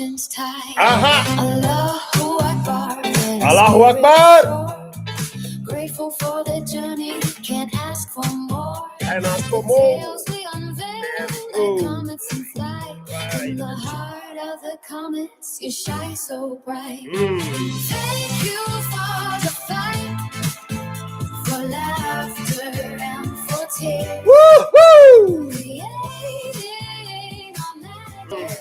ocean's tide. Aha! Allahu Akbar. Allahu Akbar! Grateful for the journey, can't ask for more. And ask for The more. tales we unveil, Oh. like comets in flight. In the heart of the comets, you shine so bright. Thank you for the fight, for laughter and for tears. Woo-hoo! Creating our magic,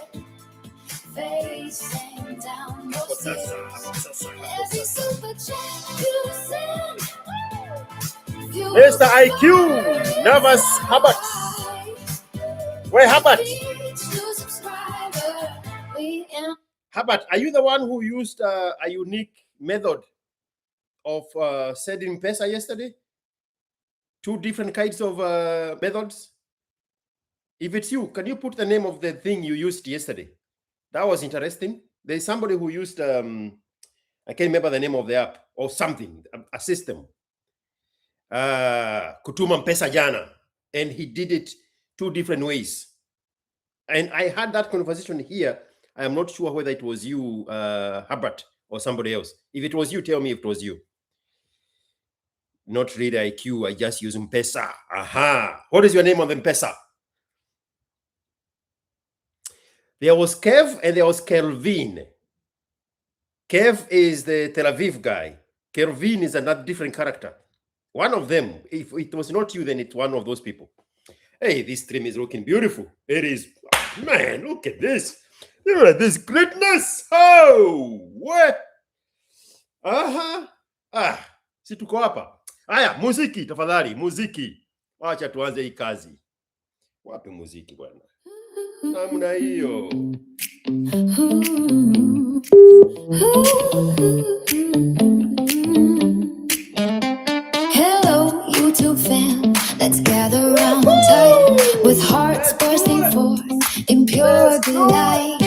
facing down those fears. Every super chat you send, Mr. IQ, Nervous Hubbard. Where Hubbard? Hubbard, are you the one who used a unique method of sending pesa yesterday? 2 different kinds of methods? If it's you, can you put the name of the thing you used yesterday? That was interesting. There's somebody who used, I can't remember the name of the app or something, a system. Kutuma Mpesa Jana. And he did it 2 different ways. And I had that conversation here. I am not sure whether it was you, Herbert, or somebody else. If it was you, tell me if it was you. Not really IQ, I just use Mpesa. Aha. What is your name on the Mpesa? There was Kev and there was Kelvin. Kev is the Tel Aviv guy. Kelvin is another different character. One of them, if it was not you, then it's one of those people. Hey, this stream is looking beautiful. It is, man, look at this. Look at this greatness. Oh, what? Si tuko hapa. Haya, muziki, tafadhali, muziki. Wacha tuanze hii kazi. Wapi muziki bwana? Namna hiyo. Hello, YouTube fam. Let's gather round tight with hearts bursting forth in pure delight.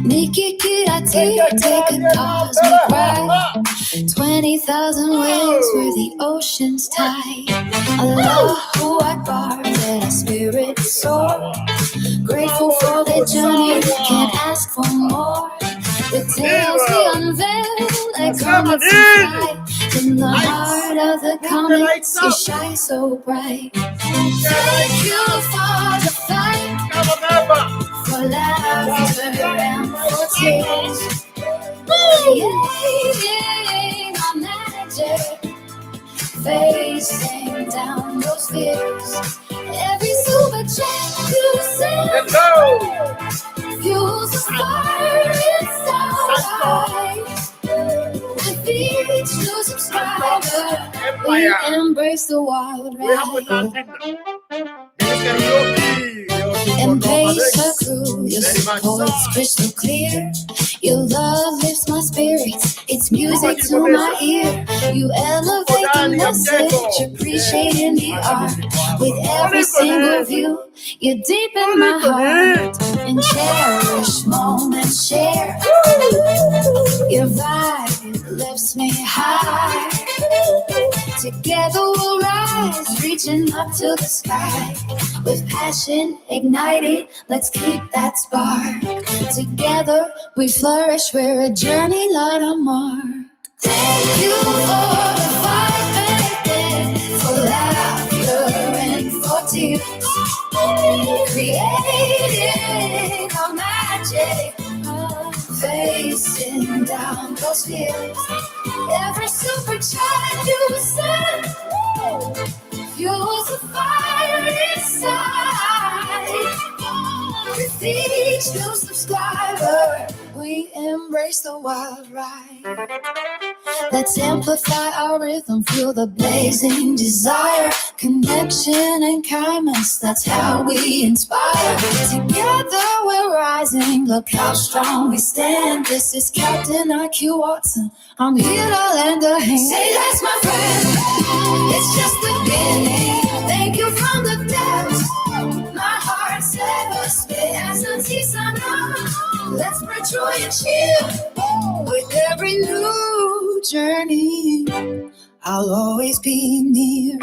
Nikki Kirati, take a cosmic ride. 20,000 waves where the ocean's tide. Allahu Akbar, let our spirits soar. Grateful for the journey, can't ask for more. The tales we unveil, like comets in flight. In the heart of the comets, you shine so bright. Thank you for the fight, for laughter and for tears. Creating our magic, facing down those fears. Every super chat you send fuels the fire inside. With each new subscriber, we embrace the wild ride. Embrace our crew, your support's crystal clear. Your love lifts my spirits, it's music to my ear. You elevate the message, appreciating the art. With every single view, you deepen my heart. And cherish moments shared. Your vibe lifts me high. Together we'll rise, reaching up to the sky. With passion ignited, let's keep that spark. Together we flourish, we're a journey light on mark. Thank you for the fight, baby, for laughter and for tears. Creating our magic, facing down those fears. Every super chat you send fuels the fire inside. With each new subscriber, we embrace the wild ride. Let's amplify our rhythm, feel the blazing desire. Connection and kindness, that's how we inspire. Together we're rising, look how strong we stand. This is Captain IQ Watson, I'm here to lend a hand. Say that's my friend, it's just the beginning. Thank you from the depths, my heart's ever spit as a tisana. Let's spread joy and cheer with every new journey. I'll always be near.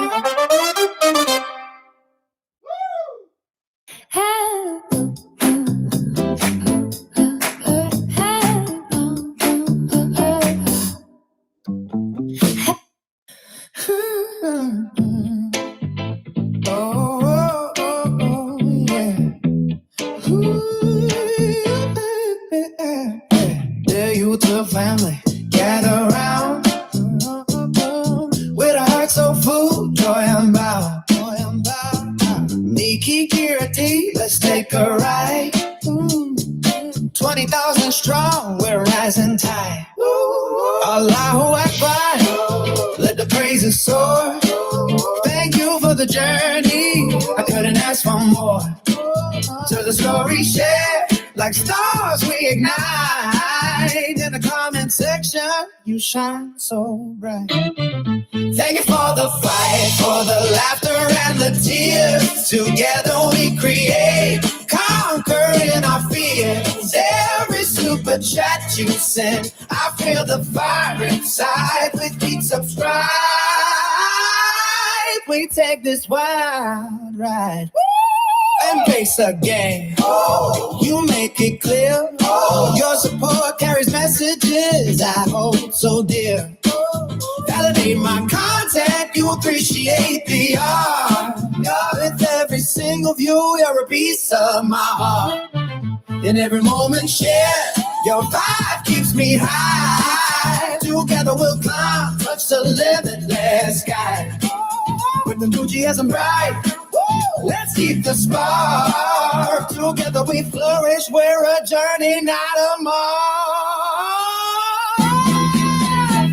Manipulative family, gather round with a heart so full, joy and bound. Me, Kikuyu, let's take a ride. 20,000 strong, we're rising tide. Allahu Akbar, let the praises soar. Thank you for the journey, I couldn't ask for more. To the story share, like stars we ignite. In the comment section, you shine so bright. Thank you for the fight, for the laughter and the tears. Together we create, conquering our fears. Every super chat you send, I feel the fire inside. With each subscribe, we take this wild ride. Embrace again. You make it clear. Your support carries messages I hold so dear. Validate my content, you appreciate the art. With every single view, you're a piece of my heart. In every moment shared, your vibe keeps me high. Together we'll climb, touch the limitless sky. With the enthusiasm bright, let's keep the spark. Together we flourish, we're a journey, not a mark.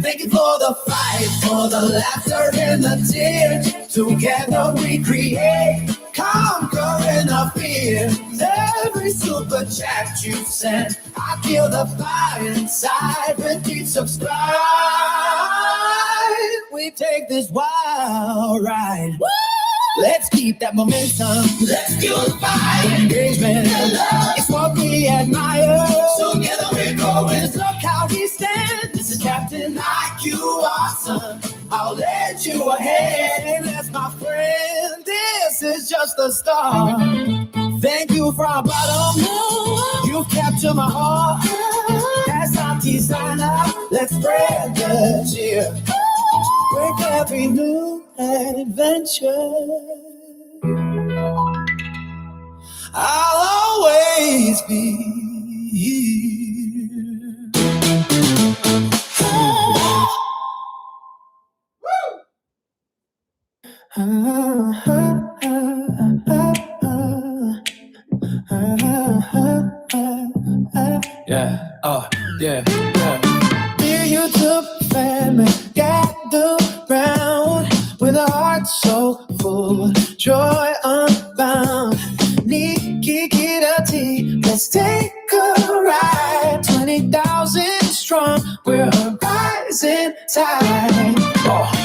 Thank you for the fight, for the laughter and the tears. Together we create, conquering our fears. Every super chat you send, I feel the fire inside. With each subscribe, we take this wild ride. Let's keep that momentum. Let's fuel the fire. Engagement. It's what we admire. Together we're going. Just look how we stand. This is Captain IQ Awesome. I'll let you ahead. That's my friend. This is just the start. Thank you from bottom. You've captured my heart. As I'm designer, let's spread the cheer. With every new adventure, I'll always be here. Yeah. Dear YouTube family, gather round with a heart so full, joy unbound. Kikuyu, let's take a ride. 20,000 strong, we're a rising tide.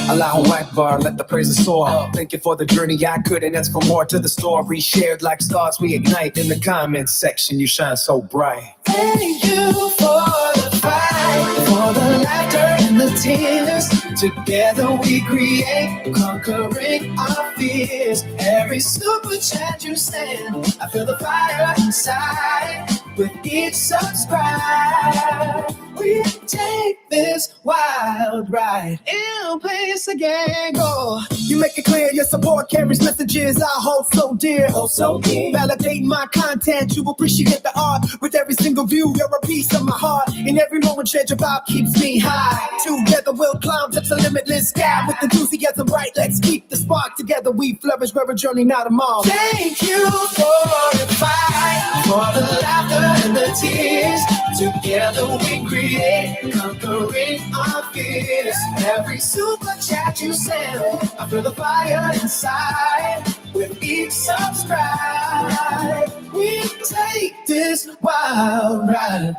Allahu Akbar, let the praises soar. Thank you for the journey, I couldn't ask for more. To the story shared like stars we ignite. In the comments section, you shine so bright. Thank you for the fight, for the laughter and the tears. Together we create, conquering our fears. Every super chat you send, I feel the fire inside. With each subscribe, we take this wild ride. In place again, go. You make it clear your support carries messages I hold so dear. Oh, so dear. Validate my content, you appreciate the art. With every single view, you're a piece of my heart. In every moment, shared your vibe keeps me high. Together we'll climb, touch the limitless sky. With enthusiasm bright, let's keep the spark. Together we flourish, we're a journey, not a mall. Thank you for the fight, for the laughter and the tears. Together we create, conquering our fears. Every super chat you send, I feel the fire inside. With each subscribe, we take this wild ride.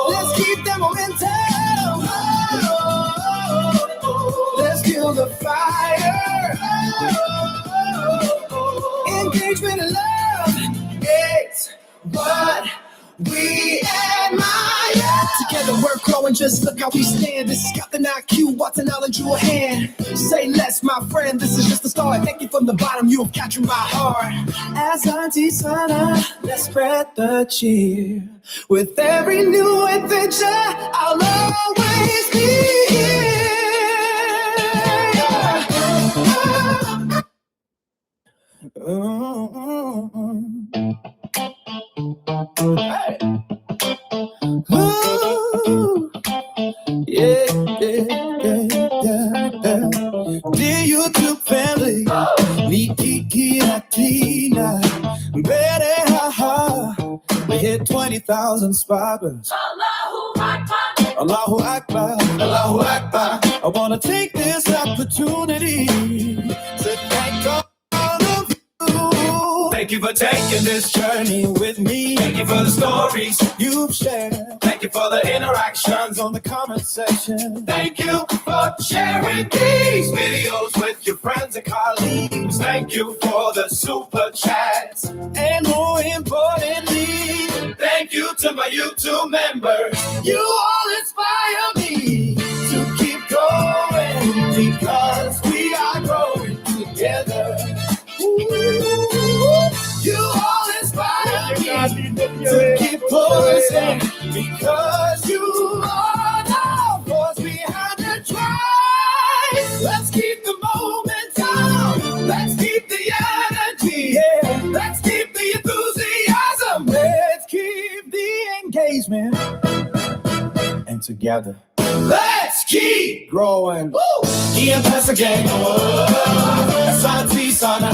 Let's keep that momentum. Let's kill the fire. Engagement and love, it's what we admire. Together we're growing, just look how we stand. This is Captain IQ, what's the knowledge you a hand? Say less, my friend, this is just the start. Thank you from the bottom, you have captured my heart. As Auntie Sana, let's spread the cheer. With every new adventure, I'll always be here. Hey. 20,000 sparklers. Allahu Akbar, Allahu Akbar. I wanna take this opportunity to thank all of you. Thank you for taking this journey with me. Thank you for the stories you've shared. Thank you for the interactions on the comment section. Thank you for sharing these videos with your friends and colleagues. Thank you for the super chats. And more importantly, thank you to my YouTube members. You all inspire me to keep going because we are growing together. You all inspire me to keep pushing because you are the force behind the drive. Let's keep the momentum. Let's keep the energy. Yeah. Let's keep the enthusiasm. Let's keep the engagement. And together, let's keep growing. EMS again. Asante Sana.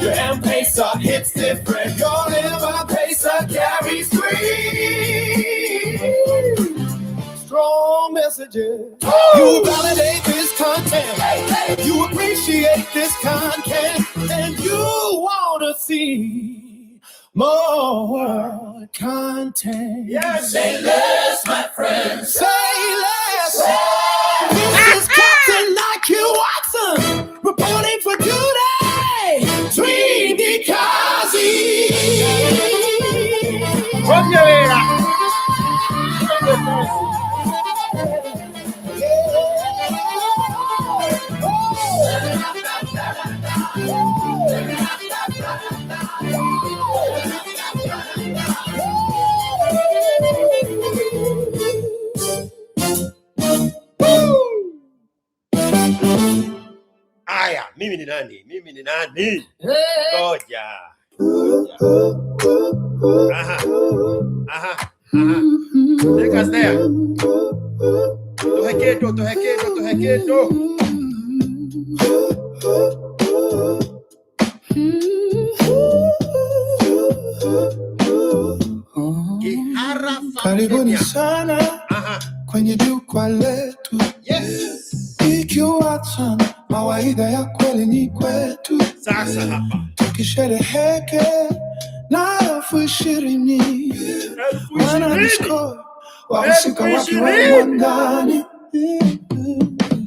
Your M-Pesa hits different. Your M-Pesa carries free. Strong messages. You validate this content. You appreciate this content. And you want to see more content. Yes. Say less, my friend. Say less. This is Captain IQ Watson reporting for today. Dream Dikazi. Aya, mimi ni nani? Ngoja. Aha. Take us there. Toheketo. Karibuni sana kwenye jukwaa letu. Yes. Ikiwa sana mawaidha ya kweli ni kwetu. Sasa hapa tukishereheke na 2020 wana wahusika wakiwemo ndani.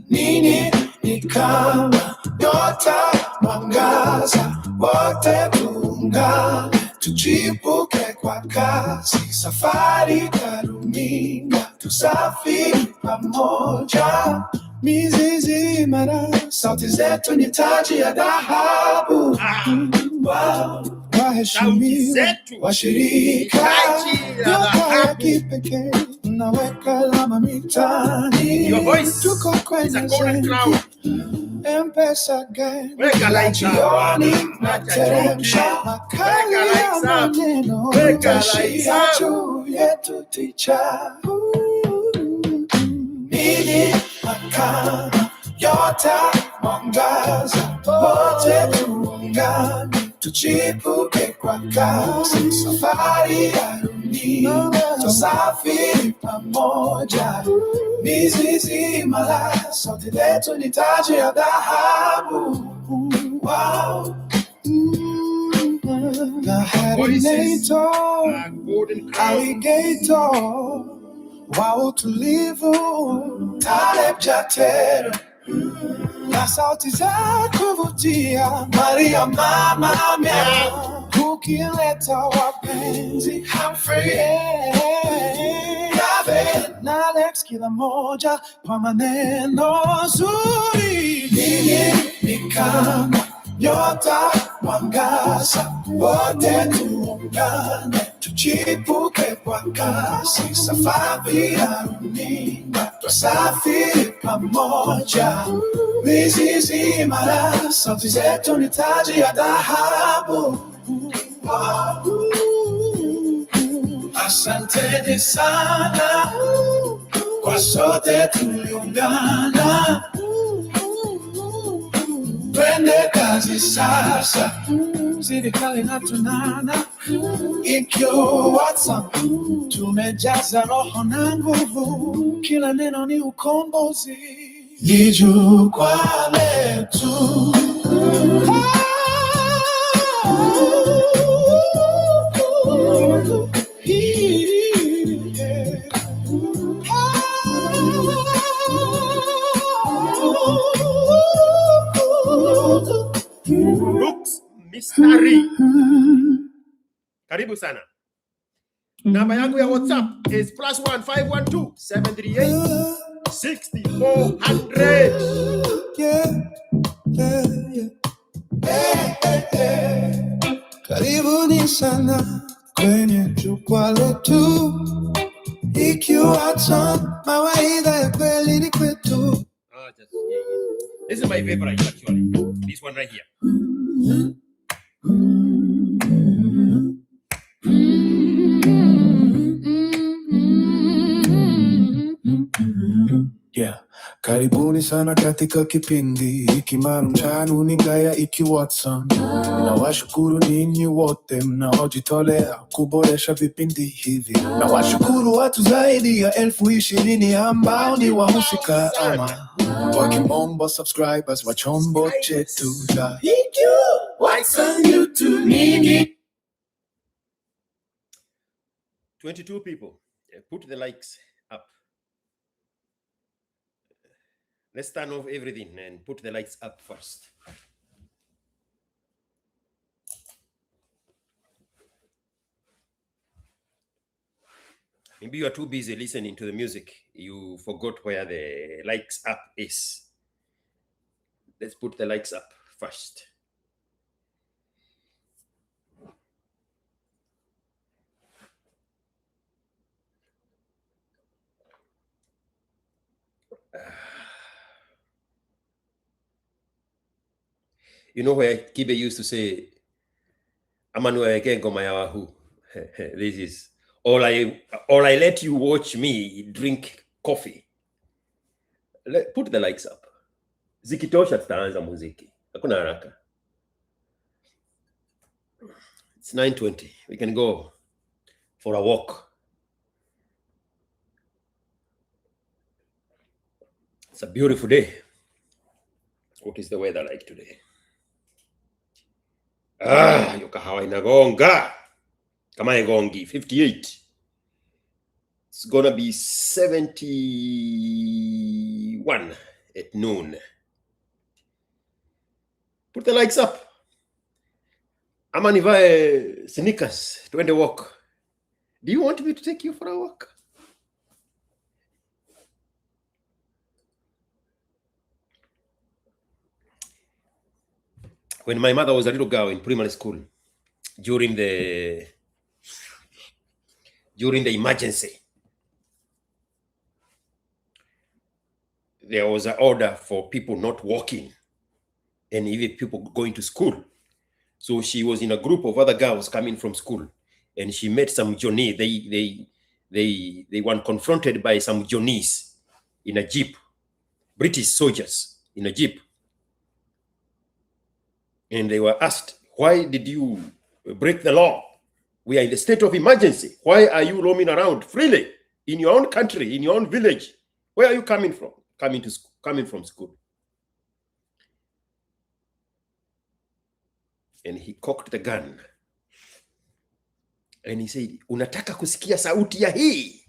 Nini ni kama nyota mwangaza, wote tuungane tuchipuke kwa kasi. Safari ya runinga tusafiri pamoja. Mizizi imara, sauti zetu ni taji ya dhahabu. Waheshimiwa washirika, nyota ya kipekee unaweka alama mitaani. Tuko kwenye zengi, M-Pesa gang, jioni nateremsha makali ya maneno, utashia juu yetu ticha. Nini makama yota mwangaza, wote tuungane tuchipuke kwa kasi. Safari ya runinga tusafiri pamoja. Mizizi imara, sauti zetu ni taji ya dhahabu. Wow. The Harinator, Alligator, wa utulivu, Taleb Jatero, na sauti za kuvutia, Maria mama mia, ukileta wapenzi Humphrey, David na Alex, kila moja kwa maneno zuri. Nini ni kama nyota mwangaza, wote tuungane tuchipuke kwa kasi. Safari ya runinga tusafiri pamoja. Mizizi imara, sauti zetu ni taji ya dhahabu. Asanteni sana kwa sote tuliungana. Twende kazi sasa, serikali na tunana, Ikiwa tumejaza roho na nguvu, kila neno ni ukombozi. Ni jukwaa letu. Brooks Mystery. Karibu sana. Namba yangu ya WhatsApp is +1 512 738 6400. Karibuni sana kwenye jukwaa letu. Ikiwa mawaidha ya kweli ni kwetu. This is my favorite actually. This one right here. Yeah. Karibuni sana katika kipindi hiki maalum cha runinga ya Ikiwa. Nawashukuru ninyi wote mnaojitolea kuboresha vipindi hivi. Nawashukuru watu zaidi ya 20,000 ambao ni wahusika ama kwa kimombo subscribers wa chombo chetu cha Ikiwa YouTube nini. 22 people. Put the likes up. Let's turn off everything and put the lights up first. Maybe you are too busy listening to the music. You forgot where the likes up is. Let's put the likes up first. You know where Kibe used to say, this is all I let you watch me drink coffee. Put the likes up. Zikitosha tutaanza muziki. Hakuna haraka. It's 9:20. We can go for a walk. It's a beautiful day. What is the weather like today? Hiyo kahawa inagonga. Kama igongi 58. It's gonna be 71 at noon. Put the likes up. Ama nivae sneakers, twende walk. Do you want me to take you for a walk? When my mother was a little girl in primary school, during the emergency, there was an order for people not walking and even people going to school. So she was in a group of other girls coming from school, and she met some Johnny. They were confronted by some Johnnies in a jeep, British soldiers in a jeep. And they were asked, why did you break the law? We are in the state of emergency. Why are you roaming around freely in your own country, in your own village? Where are you coming from? Coming from school. And he cocked the gun. And he said, unataka kusikia sauti ya hii?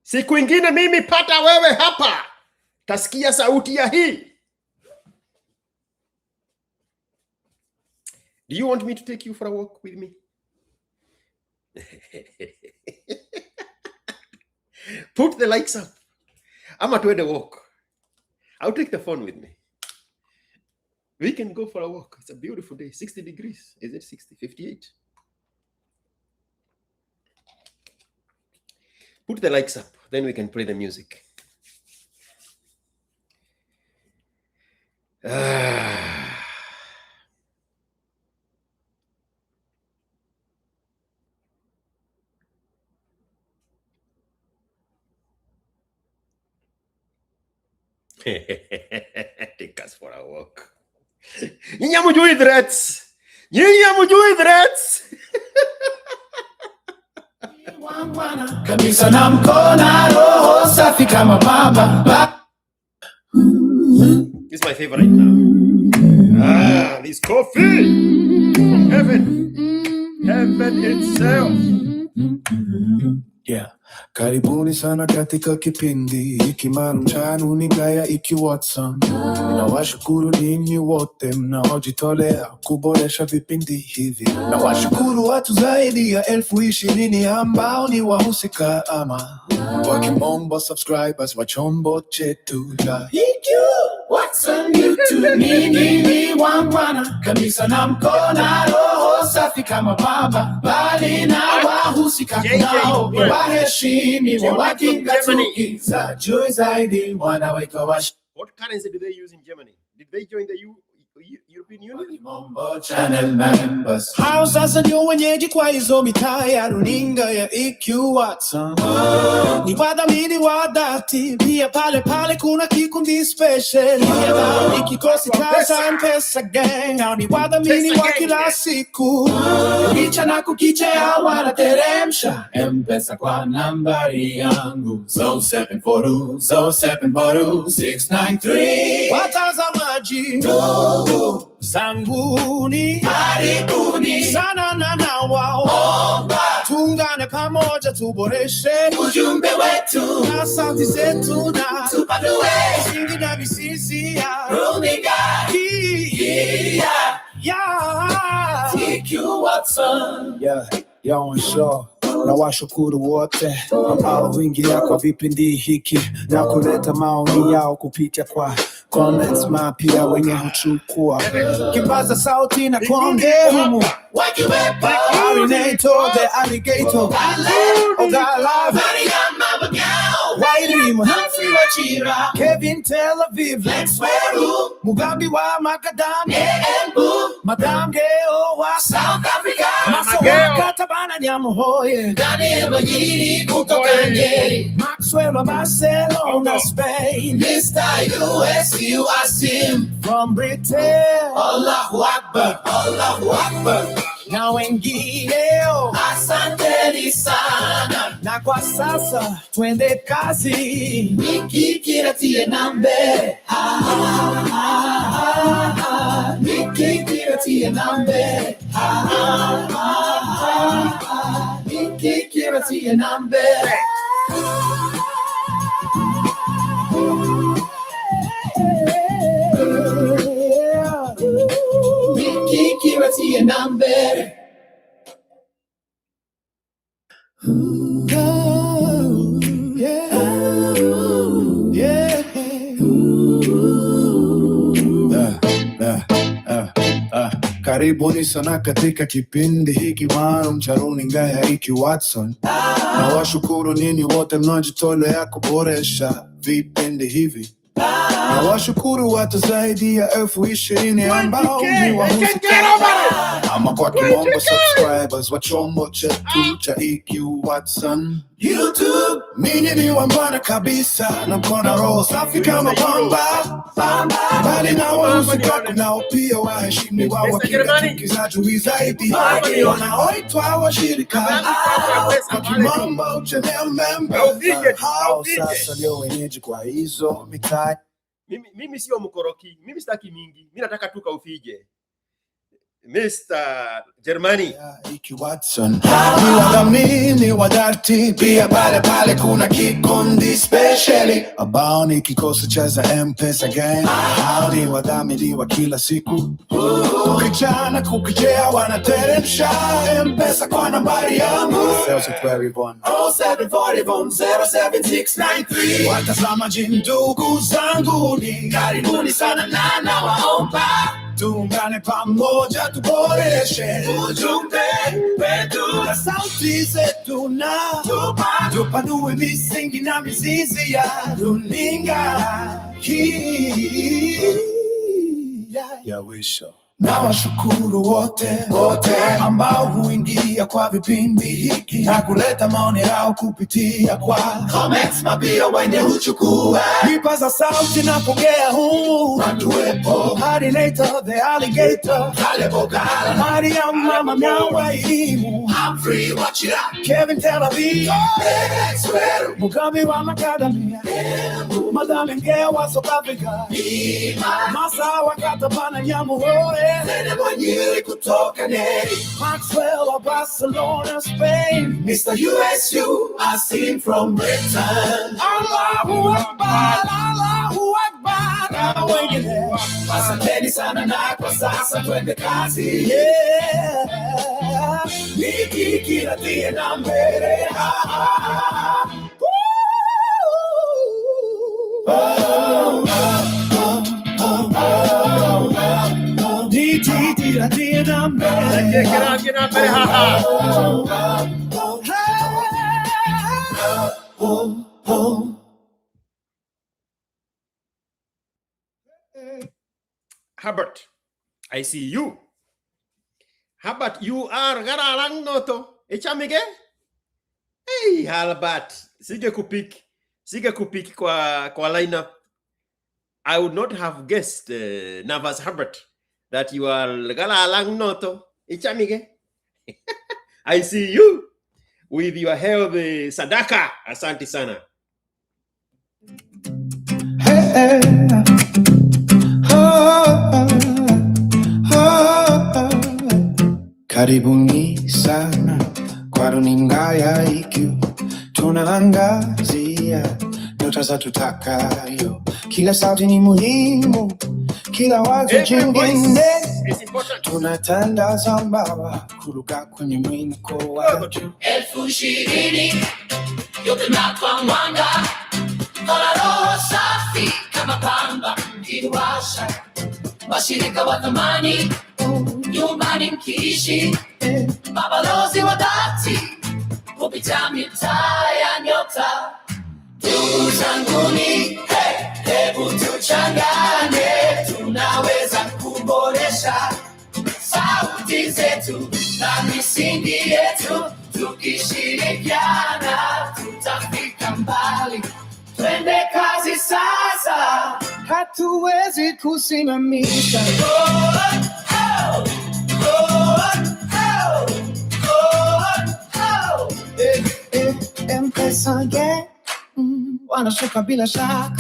Siku ingine mimi pata wewe hapa. Tasikia sauti ya hii. Do you want me to take you for a walk with me? Put the likes up. I'm at the walk. I'll take the phone with me. We can go for a walk. It's a beautiful day. 60 degrees. Is it 60? 58? Put the likes up. Then we can play the music. Take us for a walk. Nyamujui threats. Nyinyi hamjui threats. Kabisa na mkona roho safi kama baba. This is my favorite now. This coffee from heaven. Heaven itself. Yeah. Karibuni sana katika kipindi hiki maalum cha Nunigaya iki Watson. Nawashukuru ninyi wote mnaojitolea kuboresha vipindi hivi. Nawashukuru watu zaidi ya 20,000 ambao ni wahusika ama kwa kimombo subscribers wa chombo chetu cha IQ Watson YouTube. Ni wangwana kabisa na mkona roho safi kama baba, bali na wahusika kunao waheshimi wa wakingatuki za juu zaidi wanaweka wash. What currency do they use in Germany? Did they join the European Union? Channel members. Hao sasa ndio wenyeji kwa hizo mitaa ya runinga ya IQ Watson. Ni wadhamini wa dhati, pia pale kuna kikundi special. Ni kikosi cha M-Pesa gang, hao ni wadhamini wa kila siku. Kicha na kukichea wanateremsha M-Pesa kwa nambari yangu 0742 watazamaji ndugu zanguni, karibuni sana na wao. Tungane pamoja tuboreshe ujumbe wetu na sauti zetu na tupanue misingi na mizizi ya runinga IQ Watson. Yo, sure. Na washukuru wote ambao huingia kwa vipindi hiki na kuleta maoni yao kupitia kwa comments mapya wenye huchukua kipaza sauti na kuongea humu wakiwepo Arinator, the alligator, Ogala, Wairima, Kevin Tel Aviv, Mugambi wa Makadam, Madame Geo wa South Africa, Masawa Katabana Nyamuhoye, Daniel Magini kutoka Nyeri, Maxwell wa Barcelona, Spain, Mr. US, you asked him from Britain. Allahu Akbar, Allahu Akbar. Na wengineo asanteni sana, na kwa sasa twende kazi, wiki kiratie nambe wiki kiratie nambe wiki kiratie nambe. Kiratie nambe. Karibuni sana katika kipindi hiki maalum cha runinga ya IQ Watson. Na washukuru nini wote mnaojitolea kuboresha vipindi hivi. Na washukuru watu zaidi ya 20,000 ambao ni wahusika ama kwa kimombo subscribers wa chombo chetu cha IQ Watson YouTube. Mimi ni wambana kabisa na mkona roho safi kama pamba, bali na wahusika kunao pia waheshimi wa wakingatuki za juu zaidi wanaoitwa washirika kwa kimombo channel members. Hao sasa ndio wenyeji kwa hizo mitaa. Mimi sio mkoroki, mimi sitaki mingi, mimi nataka tu kaufije. Mr. Germany IQ Watson. Ni wadhamini wa dhati, pia pale kuna kikundi specially ambao ni kikosi cha M-Pesa gang. Hao ni wadhamini wa kila siku, kukichana kukichea wanateremsha M-Pesa kwa nambari yangu 0741 watazamaji ndugu zangu ni karibuni sana na waomba tuungane pamoja tuboreshe ujumbe wetu na sauti zetu na tupanue misingi na mizizi ya runinga hii ya wisho. Na washukuru wote ambao huingia kupitia kwa vipindi hiki na kuleta maoni yao kupitia kwa comments, mabio wenye uchukua vipaza sauti na pokea huu matuwepo hadi later the alligator Kalebogala Maria mama myawa elimu I'm free watch it up Kevin Tel Aviv Mugabe wa Macadamia Madame Ngea wa South Africa Masa wa Katabana Nyamuhore Nene Mwanyiri kutoka Neri Maxwell of Barcelona, Spain Mr. USU, I see him from Britain Allahu Akbar, Allahu Akbar Awengine Asanteni sana na kwa sasa twende kazi Yeah Niki kila tia na mbele Herbert, I see you. Herbert, you are garalang noto. Echamige? Hey, Herbert, sige kupik kwa lineup. I would not have guessed, Navas Herbert, that you are garalang noto. Echamige? I see you with your health sadaka. Asante sana. Hey, Karibuni sana kwa runinga ya IQ, tunaangazia nyota za tutakayo. Kila sauti ni muhimu, kila wazo jingine, tunatandaza mbawa kuruka kwenye mwinko wa juu. 2020 yote kwa mwanga, kola roho safi kama pamba kiwasha, washirika wa thamani nyumbani mkiishi, mabalozi wa dhati kupita mitaa ya nyota. Ndugu zanguni, hebu tuchangane, tunaweza kuboresha sauti zetu na misingi yetu. Tukishirikiana tutafika mbali, twende kazi sasa, hatuwezi kusimamisha. M-Pesa yeah. Wanashuka bila shaka,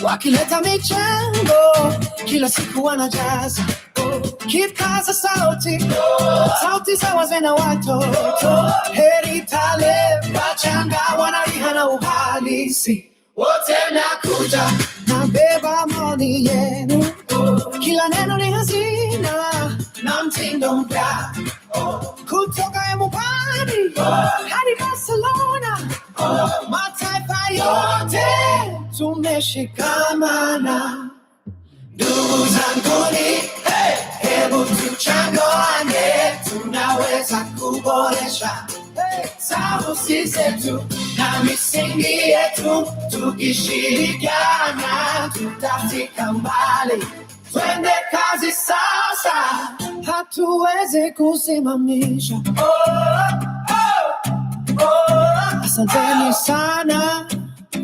wakileta michango kila siku wanajaza, kipaza sauti, sauti za wazee na watoto, heri tale wachanga wanariha na uhalisi, wote nakuja nabeba maoni yenu, kila neno ni hazina na mtindo mpya, kutoka Mubani hadi Barcelona, mataifa yote tumeshikamana. Ndugu zanguni, hebu tuchangane, tunaweza kuboresha sauti zetu na misingi yetu. Tukishirikiana tutafika mbali, twende kazi sasa, hatuwezi kusimamisha. Asanteni sana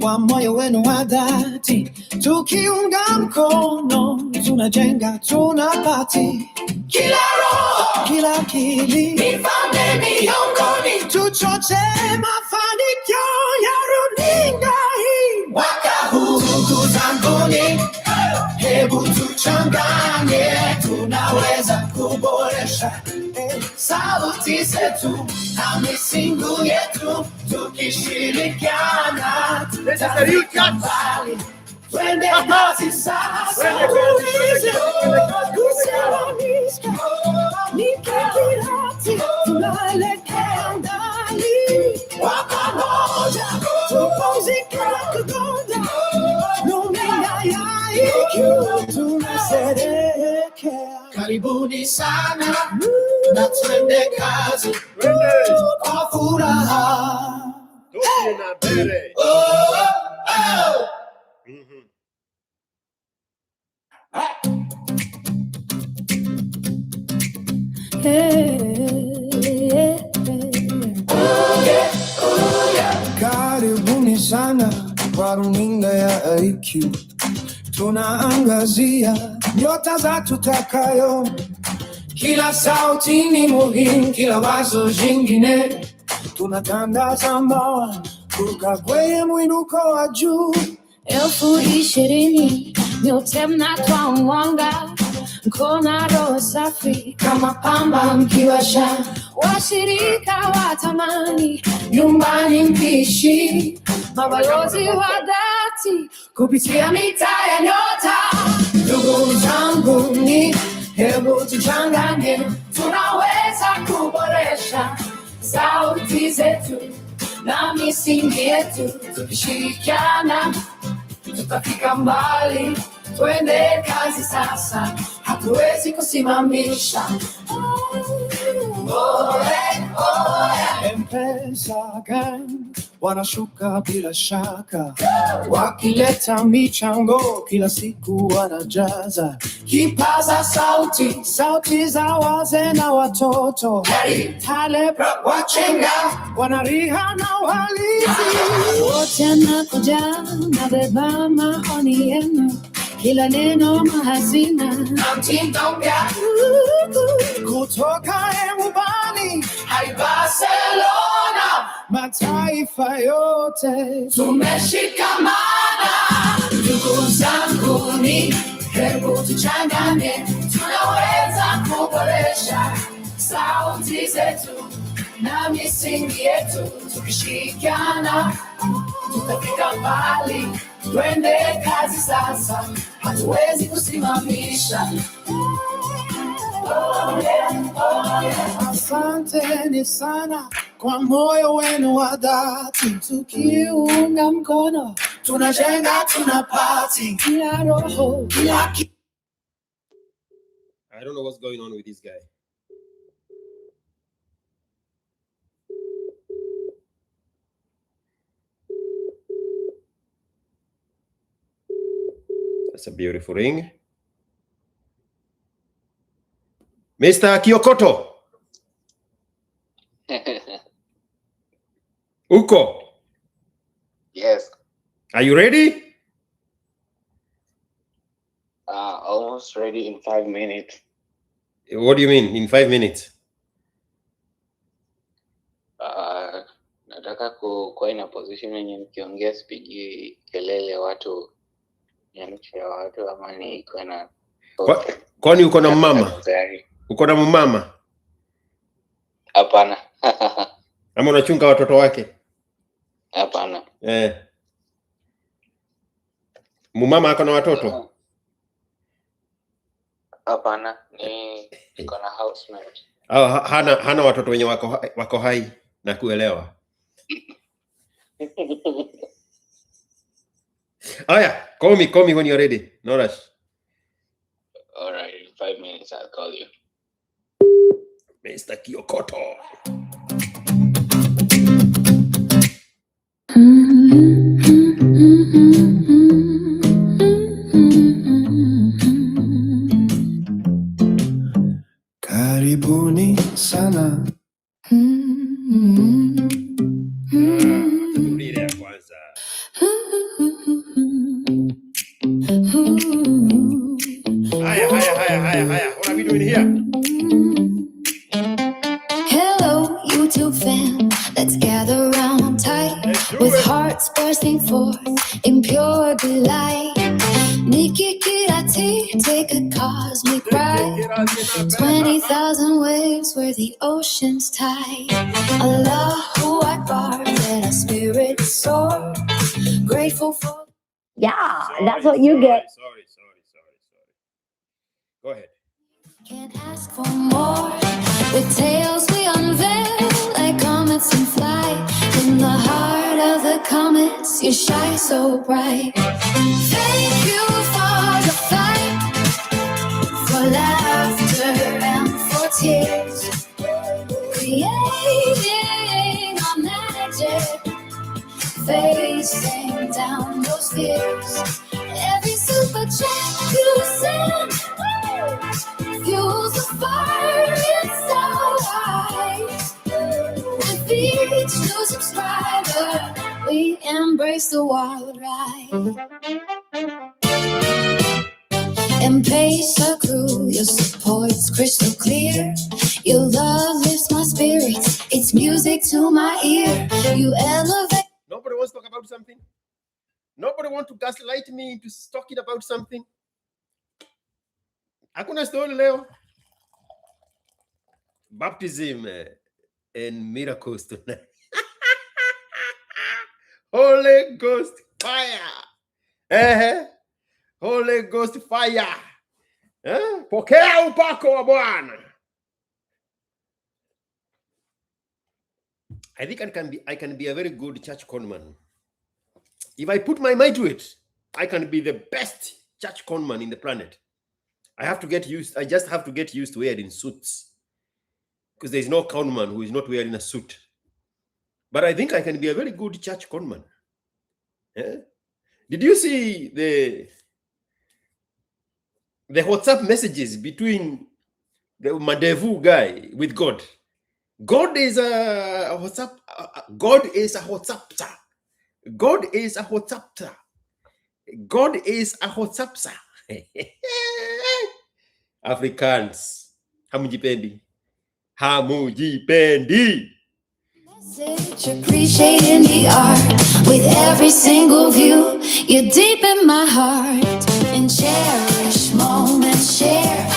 kwa moyo wenu wa dhati, tukiunga mkono tunajenga, tunapati kila roho, kila akili, nifanye miongoni, tuchoche mafanikio ya runinga hii mwaka huu. Ndugu zanguni, hebu tuchanganye, tunaweza kuboresha sauti zetu na misingi yetu. Tukishirikiana tutafika mbali, twende kazi sasa, hatuwezi kusimamisha. Nikikirati tunaelekea ndani, kwa pamoja tupumzike na kugonga runinga ya IQ, tunasherehekea. Karibuni sana na twende kazi kwa furaha. Hey. IQ. Tunaangazia nyota za tutakayo. Kila sauti ni muhimu, kila wazo jingine. Tunatangaza mawa kuruka kwenye mwinuko wa juu. 2020 nyote mnatoa mwanga, mkona roho safi kama pamba mkiwasha. Washirika watamani nyumbani mkiishi, mabalozi wa dhati kupitia mitaa ya nyota. Ndugu zangu ni hebu tuchanganye, tunaweza kuboresha sauti zetu na misingi yetu. Tukishirikiana tutafika mbali, twende kazi sasa, hatuwezi kusimamisha. M-Pesa gang wanashuka bila shaka, wakileta michango kila siku wanajaza. Kipaza sauti, sauti za wazee na watoto, Taleb wachenga wanariha na uhalizi. Wote nakuja na beba maoni yenu, kila neno mahazina mtindo mpya kutoka Mbani hadi Barcelona, mataifa yote tumeshikamana. Ndugu zangu ni hebu tuchanganye, tunaweza kuboresha sauti zetu na misingi yetu. Tukishirikiana tutafika mbali, twende kazi sasa, hatuwezi kusimamisha. Asanteni sana kwa moyo wenu wa dhati, tukiunga mkono tunajenga, tunapati kila roho, kila I don't know what's going on with this guy. That's a beautiful ring. Mr. Kiokoto. Uko. Yes. Are you ready? Almost ready in 5 minutes. What do you mean in 5 minutes? Nataka kuwa in a position yenye nikiongea sipigi kelele watu nyamsha watu ama ni kuna. Kwani uko na mama? Uko na mama? Hapana. Ama unachunga watoto wake? Hapana. Mumama ako na watoto? Hapana, niko na housemate. Hana watoto wenye wako hai na kuelewa. Call me when you're ready. No rush. All right, in 5 minutes I'll call you. Mr. Kiokoto. Karibuni sana. Haya. What are we doing here? Hello, YouTube fam. Let's gather round tight with hearts bursting forth in pure delight. Nikki Kirati, take a cosmic ride. 20,000 waves where the ocean's tide. Allahu Akbar, let our spirits soar. Grateful for. Yeah, that's what you get. Sorry. Go ahead. Can't ask for more. With tales we unveil like comets in flight. In the heart of the comets, you shine so bright. Thank you for the fight, for laughter and for tears, creating our magic, facing down those fears. Every super chat you send fuels the fire inside. And each new subscriber we embrace the wild ride. Embrace our crew, your support's crystal clear. Your love lifts my spirits, it's music to my ear. You elevate. Nobody wants to talk about something? Nobody wants to gaslight me into talking about something? Hakuna story leo. Baptism and miracles tonight. Holy Ghost fire. Holy Ghost fire. Pokea upako wa Bwana. I think I can be a very good church conman. If I put my mind to it, I can be the best church conman in the planet. I just have to get used to wearing suits. Because there's no conman who is not wearing a suit. But I think I can be a very good church conman. Yeah? Did you see the WhatsApp messages between the Mandevu guy with God? God is a WhatsApp. God is a WhatsAppter. God is a WhatsAppter. God is a WhatsAppter. Africans, hamujipendi. Hamujipendi. Message, appreciating the art with every single view. You're deep in my heart and cherish moments share.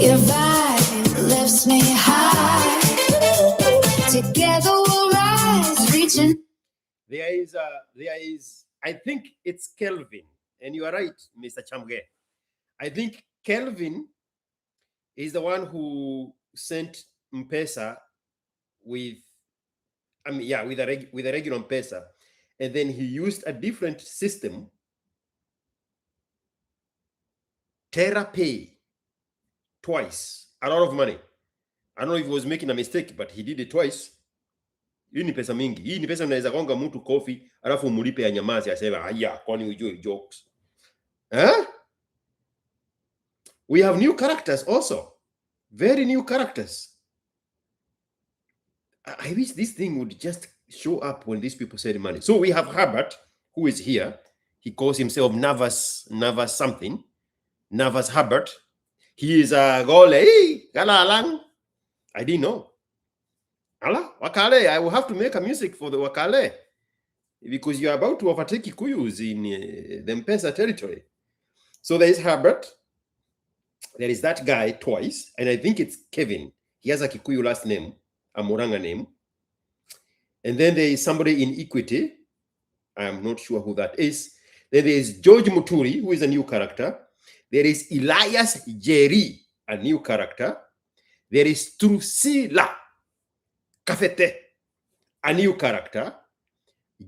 Your vibe lifts me high. Together we'll rise, reaching. There is, I think it's Kelvin, and you are right, Mr. Chamge. I think Kelvin is the one who sent M-Pesa with a regular M-Pesa, and then he used a different system, TerraPay, twice, a lot of money. I don't know if he was making a mistake, but he did it twice. Hii ni pesa mingi. Hii ni pesa unaweza gonga mtu kofi, alafu umulipe anyamaze aseme haya kwani ujue jokes. We have new characters also. Very new characters. I wish this thing would just show up when these people send money. So we have Herbert, who is here. He calls himself Navas something. Navas Herbert. He is a gole. Galalang. I didn't know. Allah, Wakale. I will have to make a music for the Wakale. Because you are about to overtake Kikuyus in the M-Pesa territory. So there is Herbert. There is that guy twice. And I think it's Kevin. He has a Kikuyu last name. A Moranga name. And then there is somebody in Equity. I am not sure who that is. Then there is George Muturi, who is a new character. There is Elias Jerry, a new character. There is Trusila Kafete, a new character.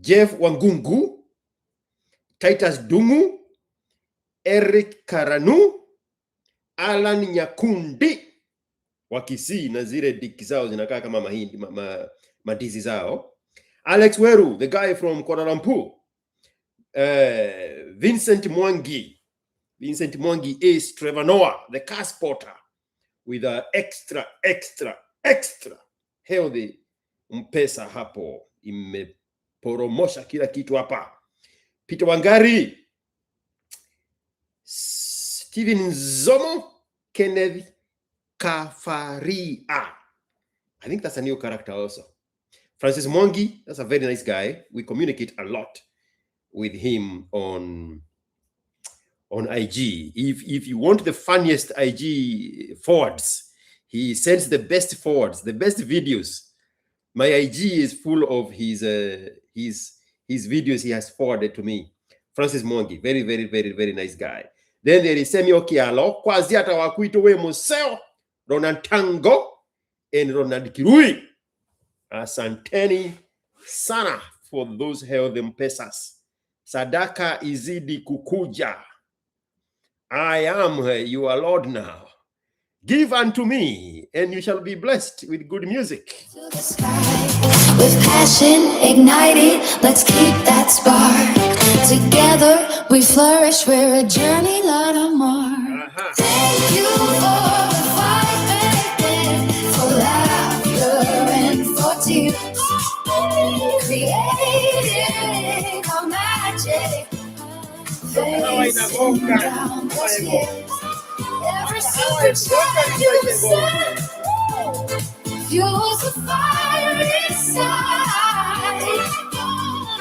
Jeff Wangungu, Titus Dungu, Eric Karanu, Alan Nyakundi, Wakisi na zile diki zao zinakaa kama mahindi madizi zao. Alex Weru, the guy from Kuala Lumpur. Vincent Mwangi. Vincent Mwangi is Trevor Noah, the car spotter, with an extra healthy M-Pesa hapo. Imeporomosha kila kitu hapa. Peter Wangari, Steven Zomo, Kenneth Kafaria. I think that's a new character also. Francis Mwangi, that's a very nice guy. We communicate a lot with him on IG. If you want the funniest IG forwards, he sends the best forwards, the best videos. My IG is full of his videos he has forwarded to me. Francis Mwangi, very, very, very, very nice guy. Then there is Semi Okialo, Kwazi hata wakuito we Museo, Ronald Tango, and Ronald Kirui. Asanteni sana for those held M-Pesas. Sadaka izidi kukuja. I am your Lord now. Give unto me, and you shall be blessed with good music. To the sky, with passion ignited, let's keep that spark. Together we flourish, we're a journey, not a mark. Thank you for the fight back then, for laughter and for tears. Create facing down those years. Every super you sent fuels the fire inside.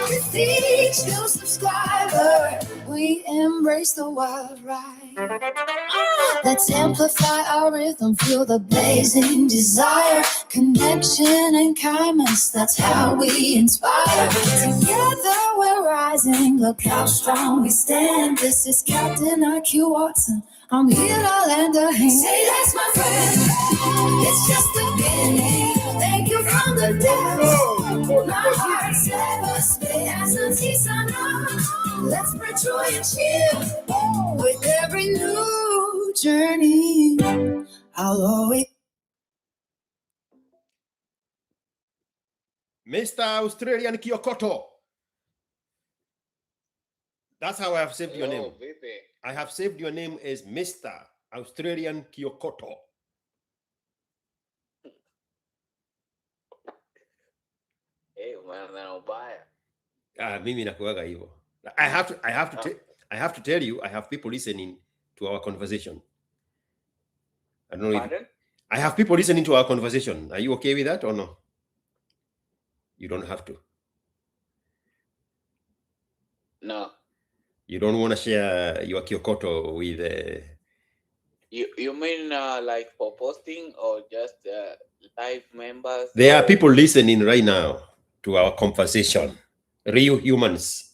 With each new subscriber, we embrace the wild ride. Let's amplify our rhythm, feel the blazing desire, connection and kindness, that's how we inspire. Together we're rising, look how strong we stand. This is Captain IQ Watson, I'm here to lend a hand. Say that's my friend, it's just the beginning. Thank you from the depths. My heart's never split as a season. Let's spread joy and cheer with every new journey. I'll always. Mr. Australian Kyokoto. That's how I have saved your name. I have saved your name as Mr. Australian Kyokoto. Mimi nakuaga hivyo. I have to tell you, I have people listening to our conversation. I don't know. Pardon? I have people listening to our conversation. Are you okay with that or no? You don't have to. No. You don't want to share your Kyokoto with You mean like for posting or just live members? There are people listening right now to our conversation. Real humans.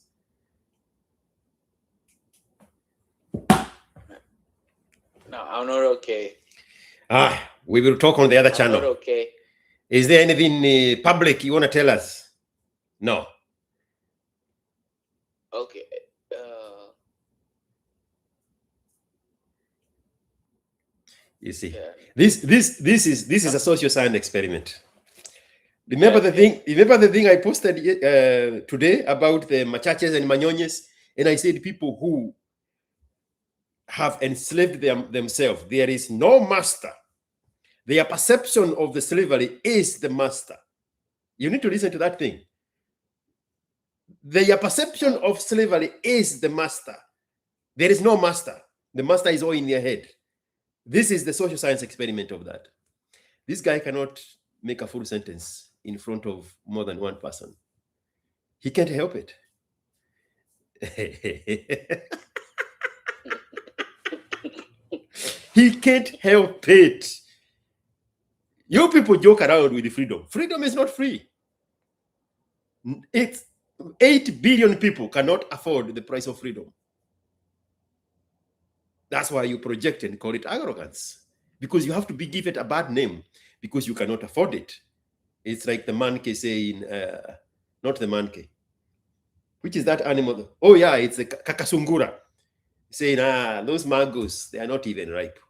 No, I'm not okay. We will talk on the other channel. I'm not okay. Is there anything public you want to tell us? No. Okay. You see, this is a social science experiment. Remember the thing I posted today about the machaches and manyonyes, and I said people who have enslaved themselves, there is no master. Their perception of the slavery is the master. You need to listen to that thing. Their perception of slavery is the master. There is no master. The master is all in their head. This is the social science experiment of that. This guy cannot make a full sentence in front of more than one person. He can't help it. He can't help it. You people joke around with freedom. Freedom is not free. It's 8 billion people cannot afford the price of freedom. That's why you project and call it arrogance. Because you have to be given a bad name because you cannot afford it. It's like the monkey saying, not the monkey. Which is that animal? Oh yeah, it's a kakasungura. Saying, those mangoes, they are not even ripe.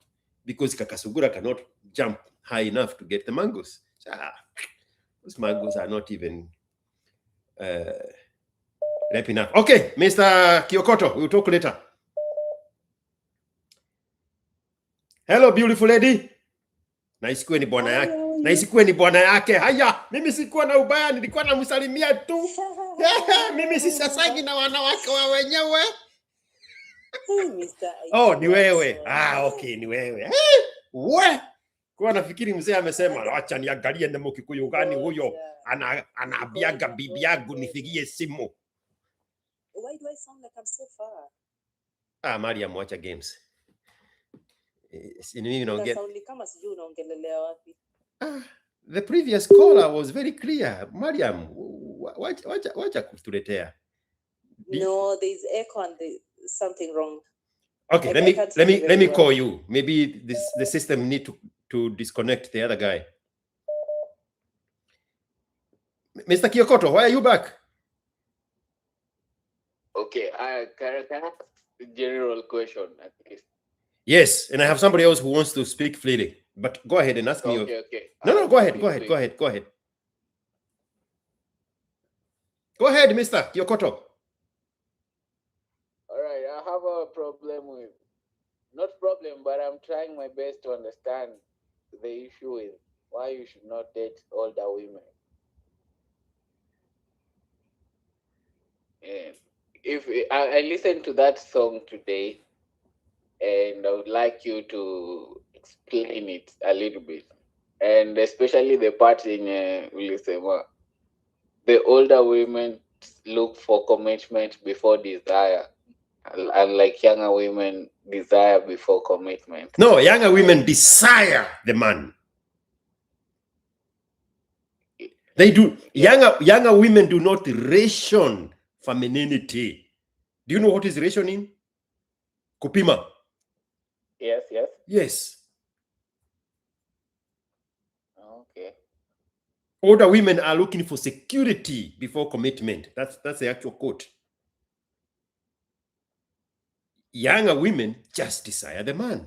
Because kakasungura cannot jump high enough to get the mangoes. Those mangoes are not even ripe enough. Okay, Mr. Kyokoto, we'll talk later. Hello, beautiful lady. Na isikuwe ni bwana yake. Na isikuwe ni bwana yake. Haya, mimi sikuwa na ubaya, nilikuwa namsalimia tu. Mimi sisasagi na wanawake wa wenyewe. Oh, ni wewe. Okay, ni wewe. We. Kwa nafikiri mzee amesema, acha niangalie na Mkikuyu gani huyo anaambiaga bibi yangu nifigie simu. Why do I sound like I'm so far? Mariam, watcha games. The previous caller was very clear. Mariam, wacha kutuletea. No, there's echo and there's something wrong. Okay, let me call you. Maybe the system need to disconnect the other guy. Mr. Kyokoto, why are you back? Okay, can I ask a general question at least? Yes, and I have somebody else who wants to speak freely. But go ahead and ask me. Okay. No, go ahead. Go ahead, Mr. Kyokoto. All right, I have a problem with, not problem, but I'm trying my best to understand the issue with why you should not date older women. And if I listened to that song today, and I would like you to explain it a little bit, and especially the part in Ulisema, the older women look for commitment before desire, unlike younger women desire before commitment. No, younger women desire the man. They do. Yeah. Younger women do not ration femininity. Do you know what is rationing? Kupima. Yes. Yes. Okay. Older women are looking for security before commitment. That's the actual quote. Younger women just desire the man.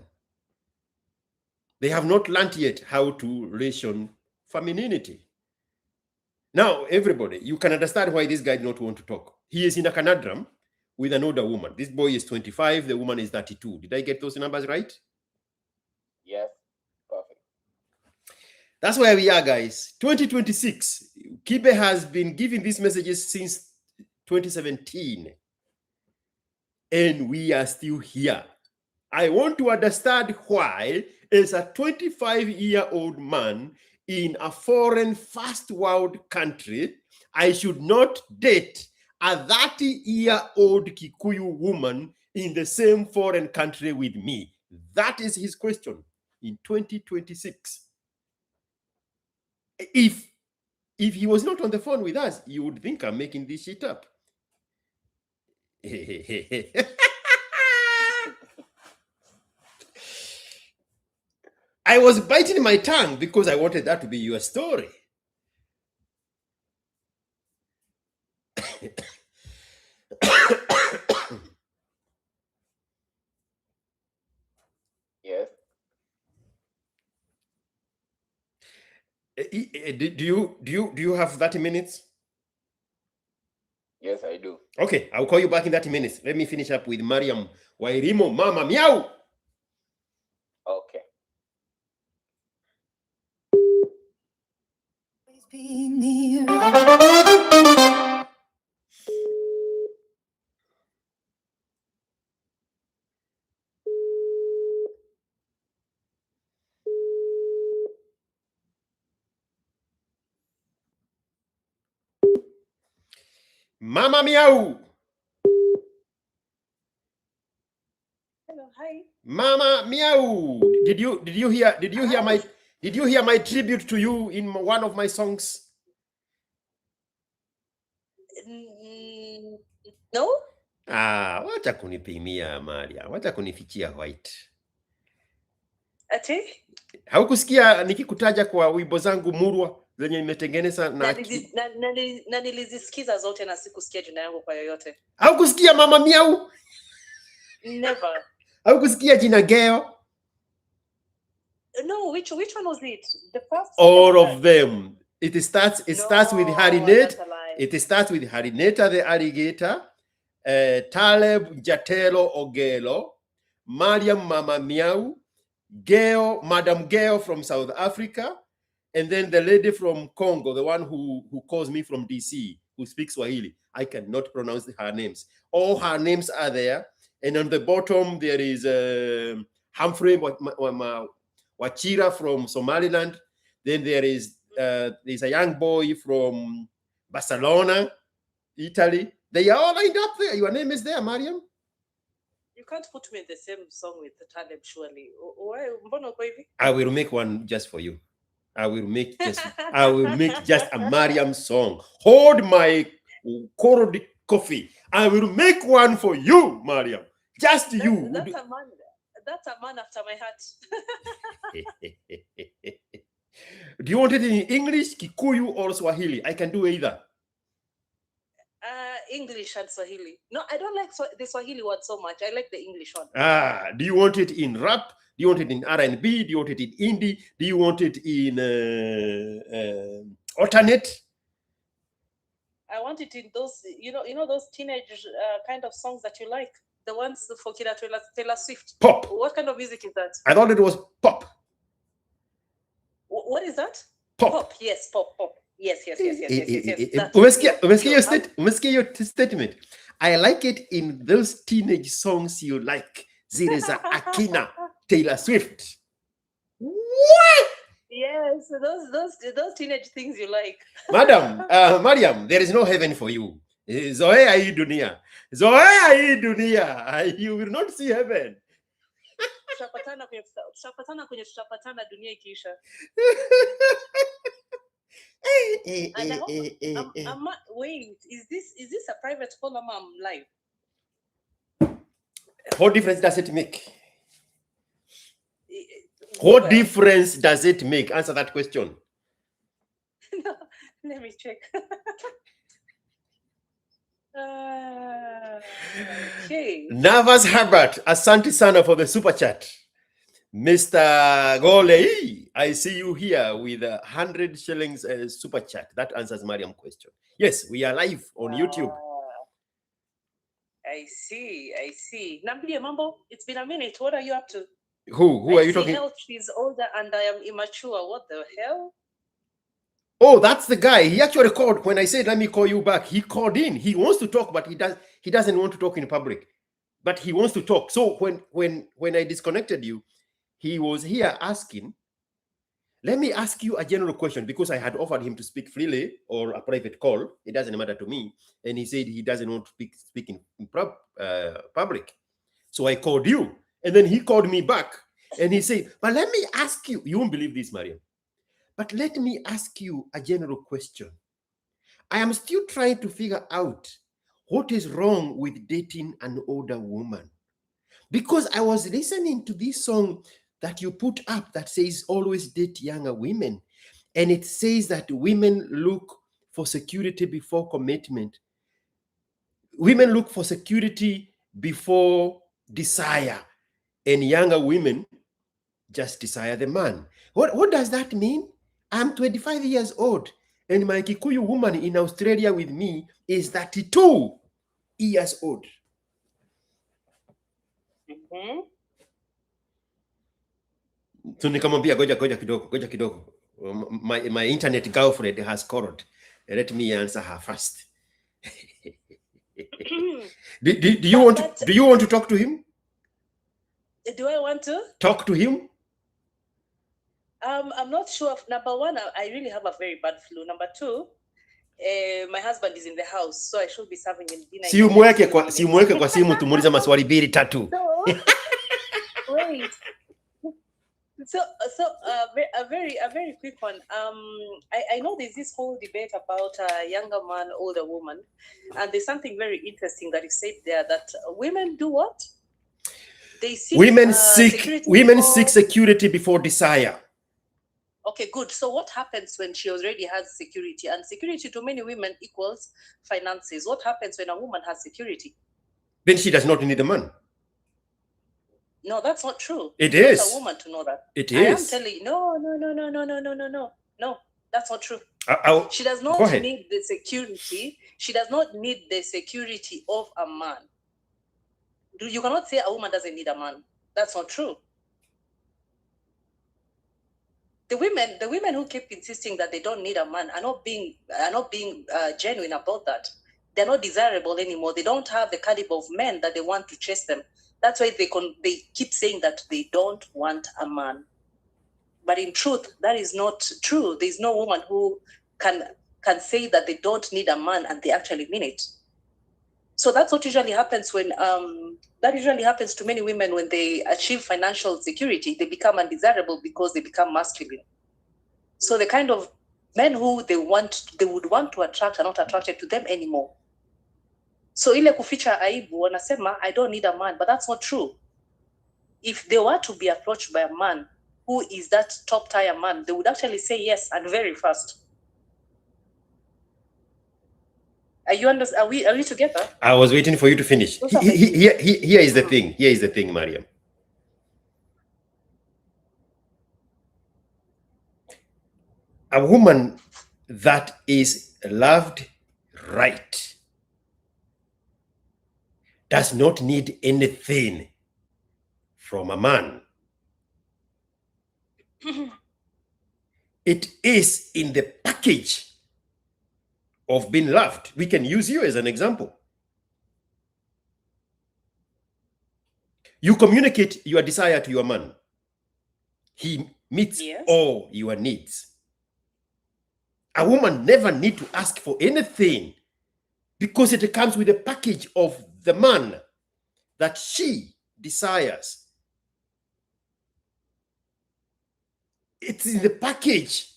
They have not learned yet how to ration femininity. Now, everybody, you can understand why this guy did not want to talk. He is in a conundrum with an older woman. This boy is 25, the woman is 32. Did I get those numbers right? Yes. Perfect. That's where we are, guys. 2026. Kibe has been giving these messages since 2017. And we are still here. I want to understand why, as a 25-year-old man in a foreign first world country, I should not date a 30-year-old Kikuyu woman in the same foreign country with me. That is his question in 2026. If he was not on the phone with us, you would think I'm making this shit up. I was biting my tongue because I wanted that to be your story. Yes. Do you have 30 minutes? Yes, I do. Okay, I'll call you back in 30 minutes. Let me finish up with Mariam Wairimo, Mama Meow. Okay. Be near. Mama Meow. Hello, hi. Mama Meow. Did you hear my tribute to you in one of my songs? No? Wacha kunipimia Maria. Wacha kunifichia white. Ati? Haukusikia nikikutaja kwa wimbo zangu murwa zenye nimetengeneza na nilizisikiza zote na sikusikia jina yangu kwa yoyote. Haukusikia Mama Meow? Never. Haukusikia jina Geo? No, which one was it? The first? All of them. It starts with Harinate. That's a lie. It starts with Harineta the alligator, Taleb Jatelo Ogelo, Mariam Mama Meow, Geo, Madam Geo from South Africa, and then the lady from Congo, the one who calls me from DC, who speaks Swahili. I cannot pronounce her names. All her names are there. And on the bottom, there is Humphrey Wachira from Somaliland. Then there's a young boy from Barcelona, Italy. They are all lined up there. Your name is there, Mariam. You can't put me in the same song with the Taleb, surely. Why? Mbona uko hivi? I will make one just for you. I will make just a Mariam song. Hold my cold coffee. I will make one for you, Mariam. Just you. That's a man after my heart. Do you want it in English, Kikuyu, or Swahili? I can do either. English and Swahili. No, I don't like the Swahili one so much. I like the English one. Do you want it in rap? Do you want it in R&B? Do you want it in indie? Do you want it in alternate? I want it in those, you know those teenage kind of songs that you like. The ones for Taylor Swift. Pop. What kind of music is that? I thought it was pop. What is that? Pop. Yes, pop. Yes. Umesikia your statement. I like it in those teenage songs you like. Zireza Akina, Taylor Swift. What? Yes, those teenage things you like. Madam, Mariam, there is no heaven for you. Zoea hii dunia. Zoea hii dunia. You will not see heaven. Tutapatana kwenye tutapatana dunia ikiisha. Wait, is this a private call or I'm live? What difference does it make? What difference does it make? Answer that question. No, let me check. Okay. Navas Herbert, Asante Sana for the super chat. Mr. Golei, I see you here with 100 shillings super chat. That answers Mariam's question. Yes, we are live on YouTube. I see. Nambia Mambo, it's been a minute. What are you up to? Who are you talking? She's older and I am immature. What the hell? Oh, that's the guy. He actually called when I said, let me call you back. He called in. He wants to talk, but he doesn't want to talk in public. But he wants to talk. So when I disconnected you, he was here asking, let me ask you a general question, because I had offered him to speak freely or a private call. It doesn't matter to me. And he said he doesn't want to speak in public. So I called you. And then he called me back. And he said, but let me ask you. You won't believe this, Mariam. But let me ask you a general question. I am still trying to figure out what is wrong with dating an older woman. Because I was listening to this song that you put up that says always date younger women. And it says that women look for security before commitment. Women look for security before desire. And younger women just desire the man. What does that mean? I'm 25 years old, and my Kikuyu woman in Australia with me is 32 years old. So nikamwambia goja kidogo. My internet girlfriend has called. Let me answer her first. Do you want to talk to him? Do I want to talk to him? I'm not sure. Number one, I really have a very bad flu. Number two, my husband is in the house, so I should be serving him dinner. Siumweke kwa simu tumuulize maswali mbili tatu. Wait. So a very quick one. I know there's this whole debate about a younger man, older woman, and there's something very interesting that is said there, that women do what? They seek women seek security before desire. Okay, good. So what happens when she already has security? And security to many women equals finances. What happens when a woman has security? Then she does not need a man. No, that's not true. It is. It's a woman to know that. It is. I am telling you, no, that's not true. She does not need the security. She does not need the security of a man. You cannot say a woman doesn't need a man. That's not true. The women who keep insisting that they don't need a man are not being genuine about that. They're not desirable anymore. They don't have the caliber of men that they want to chase them. That's why they keep saying that they don't want a man. But in truth, that is not true. There's no woman who can say that they don't need a man and they actually mean it. So that's what usually happens when that usually happens to many women when they achieve financial security. They become undesirable because they become masculine. So the kind of men who they would want to attract are not attracted to them anymore. So ile kuficha aibu wanasema I don't need a man, but that's not true. If they were to be approached by a man who is that top tier man, they would actually say yes and very fast. Are we together? I was waiting for you to finish. Here is the thing. Here is the thing, Mariam. A woman that is loved right does not need anything from a man. It is in the package of being loved. We can use you as an example. You communicate your desire to your man. He meets Yes. all your needs. A woman never need to ask for anything because it comes with a package of the man that she desires. It's in the package.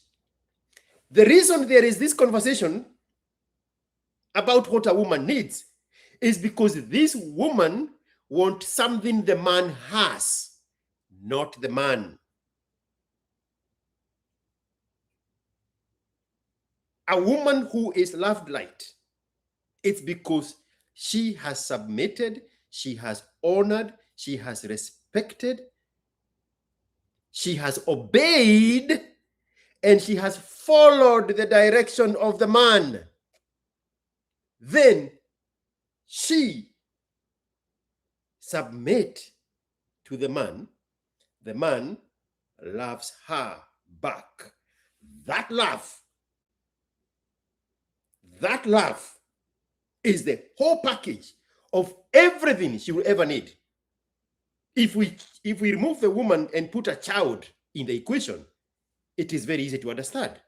The reason there is this conversation about what a woman needs is because this woman wants something the man has, not the man. A woman who is loved light, it's because she has submitted, she has honored, she has respected, she has obeyed, and she has followed the direction of the man. Then she submit to the man loves her back. That love is the whole package of everything she will ever need. If we remove the woman and put a child in the equation, it is very easy to understand.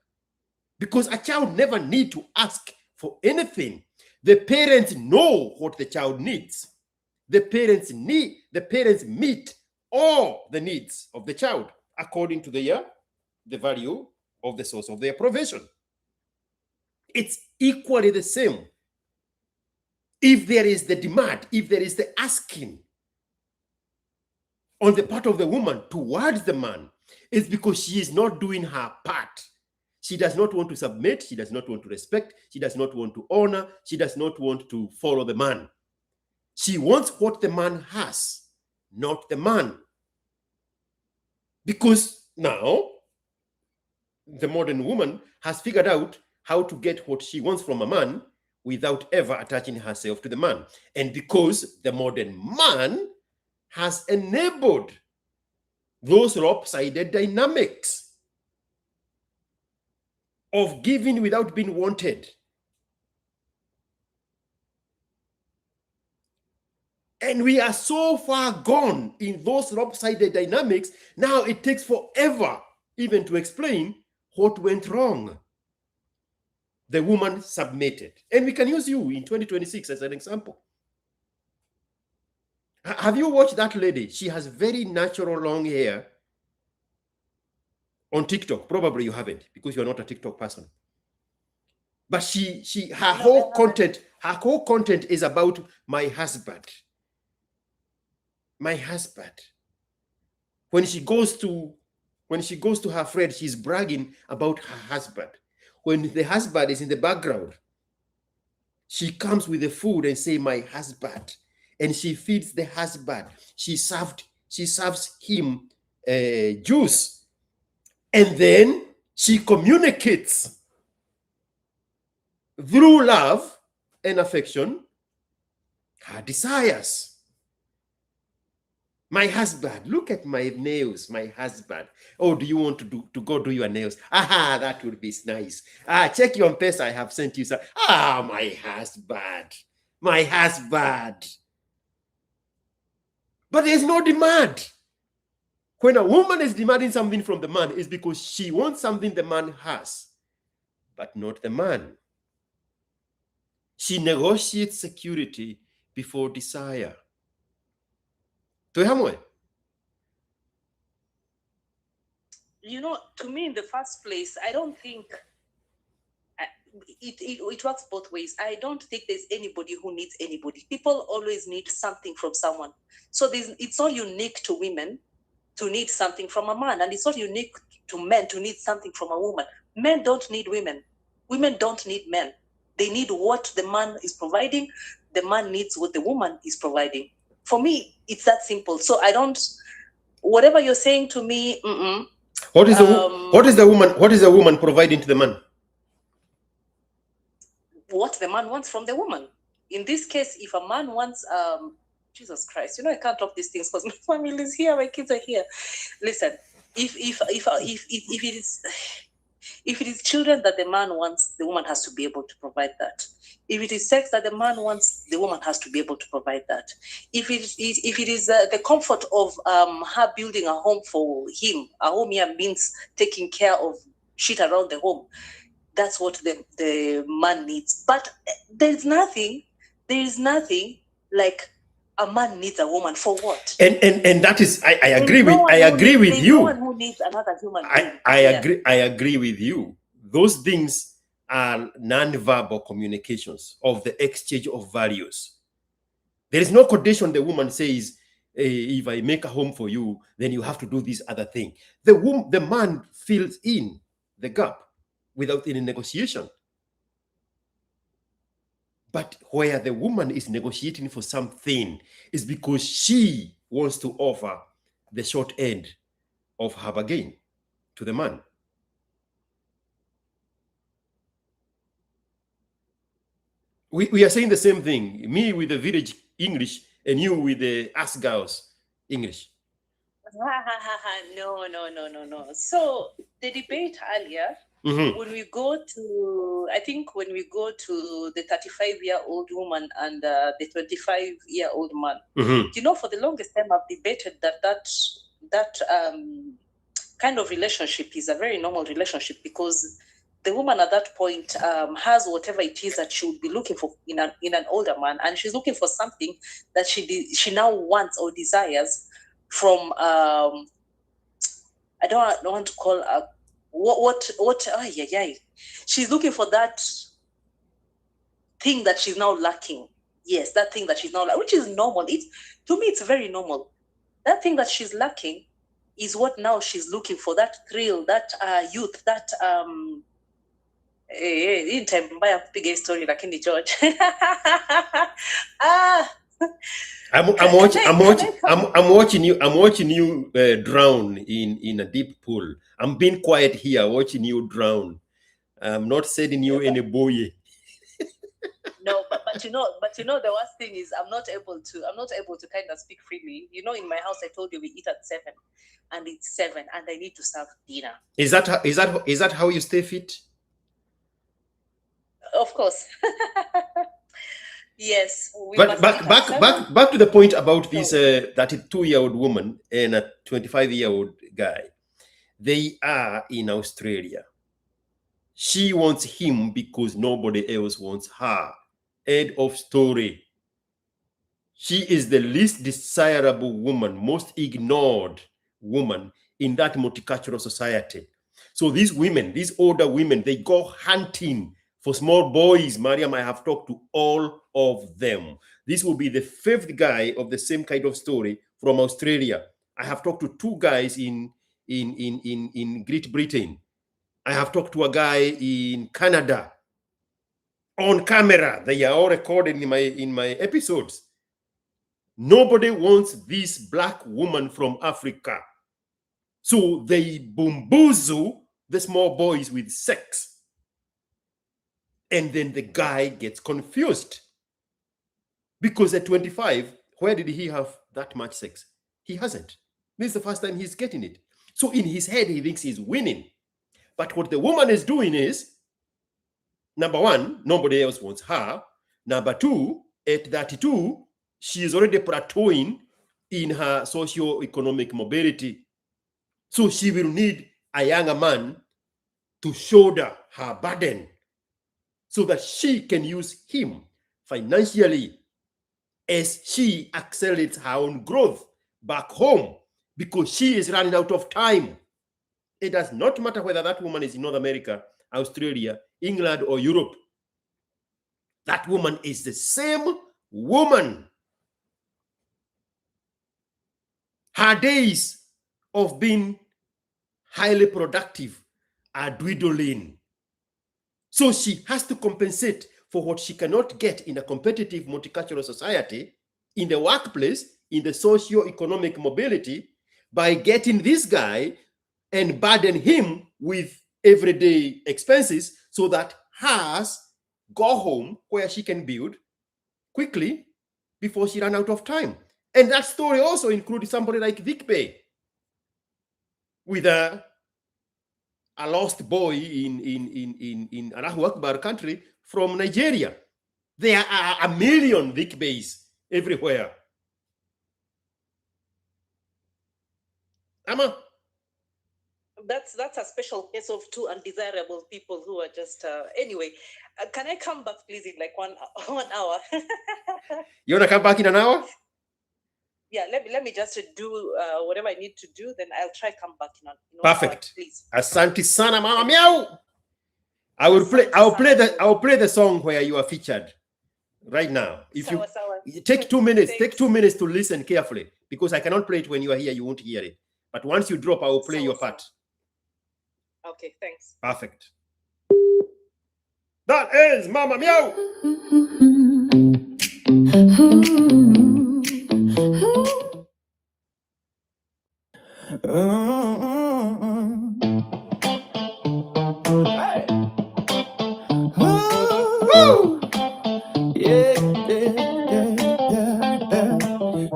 Because a child never needs to ask for anything. The parents know what the child needs. The parents meet all the needs of the child according to the value of the source of their provision. It's equally the same. If there is the demand, if there is the asking on the part of the woman towards the man, it's because she is not doing her part. She does not want to submit. She does not want to respect. She does not want to honor. She does not want to follow the man. She wants what the man has, not the man. Because now the modern woman has figured out how to get what she wants from a man without ever attaching herself to the man. And because the modern man has enabled those lopsided dynamics of giving without being wanted. And we are so far gone in those lopsided dynamics, now it takes forever even to explain what went wrong. The woman submitted. And we can use you in 2026 as an example. Have you watched that lady? She has very natural long hair on TikTok. Probably you haven't because you're not a TikTok person. But her whole content is about my husband. My husband. When she goes to her friend, she's bragging about her husband. When the husband is in the background, she comes with the food and say, my husband. And she feeds the husband. She serves him juice. And then she communicates through love and affection her desires. My husband, look at my nails, my husband. Oh, do you want to go do your nails? Aha, that would be nice. Check your M-Pesa, I have sent you some. My husband, my husband. But there's no demand. When a woman is demanding something from the man, it's because she wants something the man has, but not the man. She negotiates security before desire. You know, to me, in the first place, I don't think it works both ways. I don't think there's anybody who needs anybody. People always need something from someone. So it's not unique to women to need something from a man, and it's not unique to men to need something from a woman. Men don't need women. Women don't need men. They need what the man is providing. The man needs what the woman is providing. For me, it's that simple. So I don't. Whatever you're saying to me, What is the woman providing to the man? What the man wants from the woman. In this case, if a man wants, Jesus Christ, I can't talk these things because my family is here, my kids are here. Listen, if it is, If it is children that the man wants, the woman has to be able to provide that. If it is sex that the man wants, the woman has to be able to provide that. If it is the comfort of her building a home for him, a home here means taking care of shit around the home. That's what the man needs. But there is nothing like a man needs a woman for what? And that is I agree with you. No one who needs another human being. I agree with you. Those things are non-verbal communications of the exchange of values. There is no condition the woman says, if I make a home for you, then you have to do this other thing. The man fills in the gap without any negotiation. But where the woman is negotiating for something is because she wants to offer the short end of her bargain to the man. We are saying the same thing. Me with the village English and you with the us girls English. No. So the debate earlier, when we go to the 35-year-old woman and the 25-year-old man, for the longest time I've debated that kind of relationship is a very normal relationship, because the woman at that point has whatever it is that she would be looking for in an older man, and she's looking for something that she now wants or desires from I don't want to call she's looking for that thing that she's now lacking. Yes, that thing that she's now lacking, which is normal. To me, it's very normal. That thing that she's lacking is what now she's looking for, that thrill, that youth, that in time mbaya kupiga story lakini George. I'm watching you drown in a deep pool. I'm being quiet here watching you drown. I'm not sending you any buoy. No, but you know the worst thing is I'm not able to kind of speak freely. In my house I told you we eat at 7, and it's 7, and I need to serve dinner. Is that how you stay fit? Of course. Yes. But back to the point about this 32-year-old woman and a 25-year-old guy. They are in Australia. She wants him because nobody else wants her. End of story. She is the least desirable woman, most ignored woman in that multicultural society. So these women, these older women, they go hunting for small boys. Mariam, I have talked to all of them. This will be the 5th guy of the same kind of story from Australia. I have talked to 2 guys in Great Britain. I have talked to a guy in Canada. On camera, they are all recorded in my episodes. Nobody wants this black woman from Africa. So they bamboozle the small boys with sex. And then the guy gets confused. Because at 25, where did he have that much sex? He hasn't. This is the first time he's getting it. So in his head, he thinks he's winning. But what the woman is doing is, number 1, nobody else wants her. Number 2, at 32, she is already plateauing in her socio-economic mobility. So she will need a younger man to shoulder her burden so that she can use him financially as she accelerates her own growth back home, because she is running out of time. It does not matter whether that woman is in North America, Australia, England, or Europe. That woman is the same woman. Her days of being highly productive are dwindling. So she has to compensate for what she cannot get in a competitive multicultural society, in the workplace, in the socio-economic mobility, by getting this guy and burden him with everyday expenses so that hers go home where she can build quickly before she runs out of time. And that story also includes somebody like Vic Bay with a a lost boy in Allahu Akbar country from Nigeria. There are a million Vic Bays everywhere. Ama? That's a special case of two undesirable people who are just anyway. Can I come back, please, in like 1 hour? You wanna come back in an hour? Yeah, let me just do whatever I need to do. Then I'll try come back in 1 Perfect. hour, please. Asante sana, Mama Meow. I will play the song where you are featured right now. If you take 2 minutes, take 2 minutes to listen carefully, because I cannot play it when you are here. You won't hear it. But once you drop, I will play your part. Okay, thanks. Perfect. That is Mama Meow.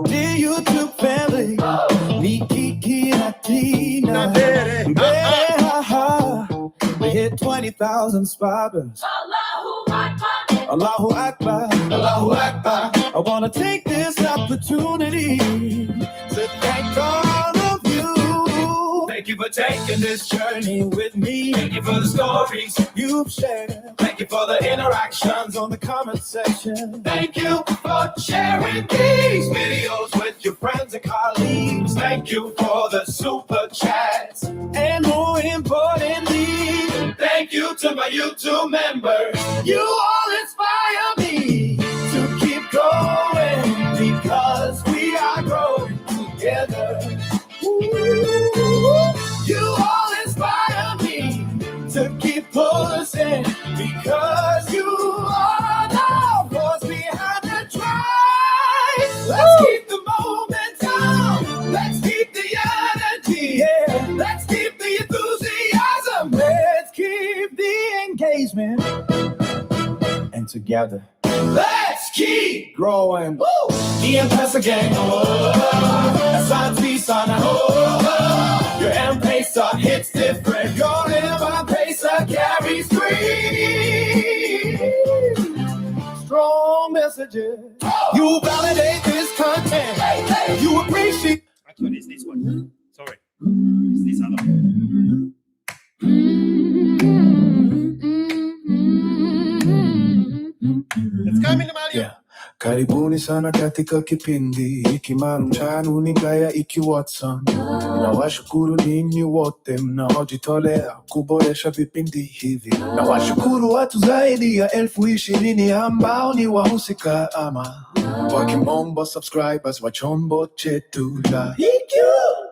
Dear YouTube family, Nikiki Latina, we hit 20,000 subscribers. Allahu Akbar, Allahu Akbar. I want to take this opportunity to thank all of you. Thank you for taking this journey with me. Thank you for the stories you've shared. Thank you for the interactions on the comment section. Thank you for sharing these videos with your friends and colleagues. Thank you for the super chats. And more importantly, thank you to my YouTube members. You all inspire me to keep going because we are growing together. You all inspire me to keep pushing because you are the force behind the drive. Let's keep the momentum. Let's keep the energy. Yeah. Let's keep the enthusiasm. Let's keep the engagement. And together, let's keep growing. Woo! The M-Pesa gang. Sana. Your M-Pesa hits different. Your M-Pesa carries free. Strong messages. You validate this content. You appreciate. Actually, it's this one. Sorry. It's this other one. Let's come in, Mario. Yeah. Karibuni sana katika kipindi hiki maalum cha Gaya Iki Watson. Nawashukuru ninyi wote mnaojitolea kuboresha vipindi hivi. Nawashukuru watu zaidi ya 20,000 ambao ni wahusika ama kwa kimombo subscribers wa chombo chetu la Iki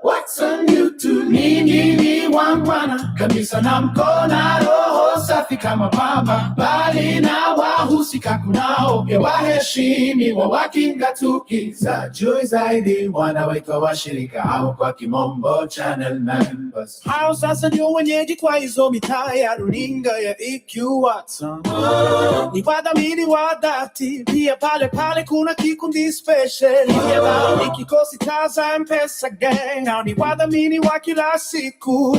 Watson YouTube. Ninyi ni wangwana kabisa na mkona roho safi kama pamba, bali na wahusika kunao pia waheshimiwa wakinga tukiza juu zaidi wanaweka washirika au kwa kimombo channel members. Hao sasa ndio wenyeji kwa hizo mitaa ya runinga ya Iki Watson. Ni wadhamini wa dhati, pia pale kuna kikundi special. Ni kikosi cha M-Pesa gang, hao ni wadhamini wa kila siku.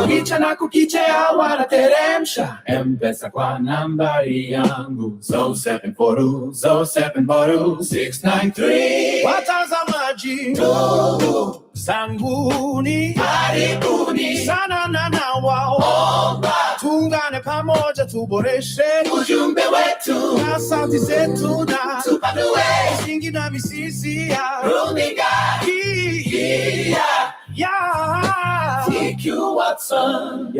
Kukicha na kukichea wanateremsha M-Pesa kwa nambari yangu 0742 watazamaji ndugu zanguni, karibuni sana na wao. Tungane pamoja tuboreshe ujumbe wetu na sauti zetu na tupanue misingi na mizizi ya runinga yeah. Iki Watson.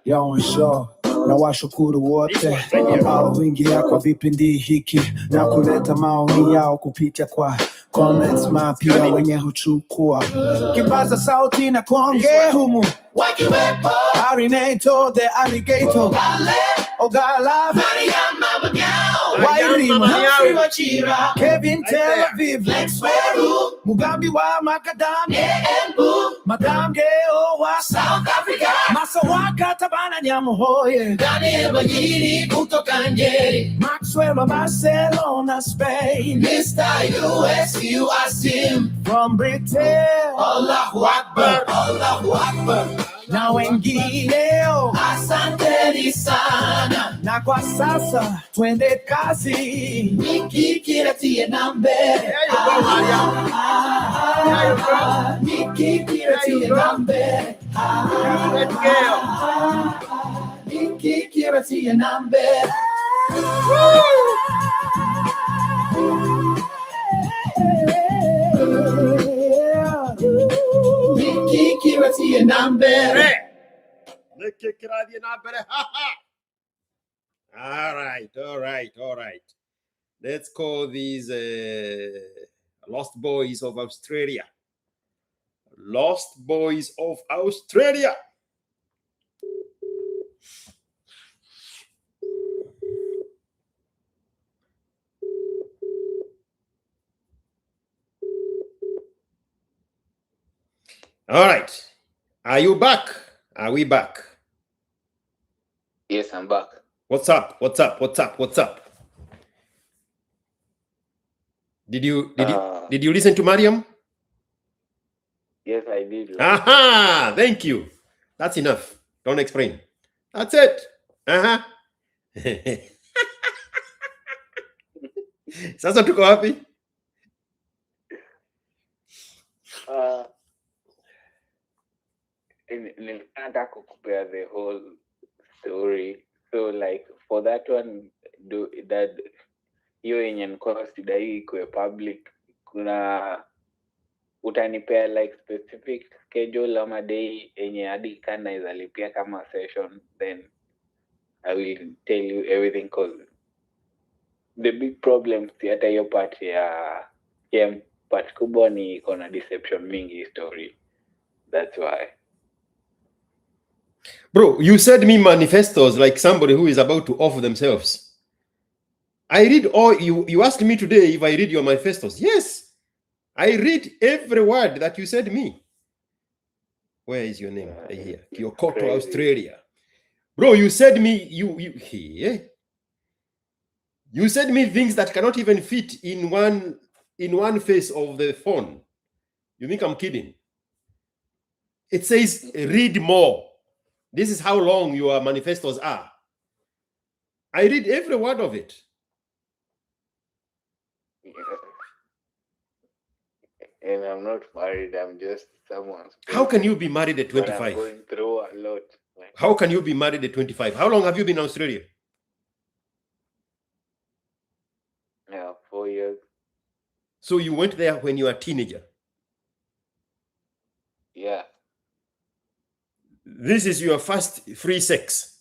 Yo, sure. Na washukuru wote ambao huingia kwa vipindi hiki na kuleta maoni yao kupitia kwa comments mapya wenye huchukua kipaza sauti na kuongea humu wakiwepo Arinator the Alligator Ogala Mariam Mama Meow Wairima Wachira Kevin Tel Aviv Lex Weru Mugambi wa Makadam Embu Madam Geo wa South Africa Masawaka Tabana Nyamuhoye Daniel Bajiri kutoka Njeri Maxwell wa Barcelona Spain Mr. US UASIM from Britain Allahu Akbar Allahu Akbar na wengine asanteni sana, na kwa sasa twende kazi, nikikiratie na mbele, nikikiratie na mbele, nikikiratie na mbele. Nikikiratie na mbele. All right. Let's call these Lost Boys of Australia. Lost Boys of Australia. All right. Are you back? Are we back? Yes, I'm back. What's up? Did you listen to Mariam? Yes, I did. Aha! Thank you. That's enough. Don't explain. That's it. Sasa tuko wapi? Nilitaka kukupea the whole story. So like for that one, do that hiyo yenye niko sidai ikuwe public, kuna utanipea like specific schedule ama day yenye hadi kana izalipia kama session, then I will tell you everything, cause the big problem si hata hiyo part ya part kubwa ni iko deception mingi story. That's why. Bro, you said me manifestos like somebody who is about to offer themselves. I read all you asked me today if I read your manifestos. Yes, I read every word that you said me. Where is your name? Here, Kyoto, Australia. Bro, you said me you said me things that cannot even fit in one face of the phone. You think I'm kidding? It says read more. This is how long your manifestos are. I read every word of it. And I'm not married. I'm just someone. How can you be married at 25? I'm going through a lot. How can you be married at 25? How long have you been in Australia? Yeah, 4 years. So you went there when you were a teenager? Yeah. This is your first free sex?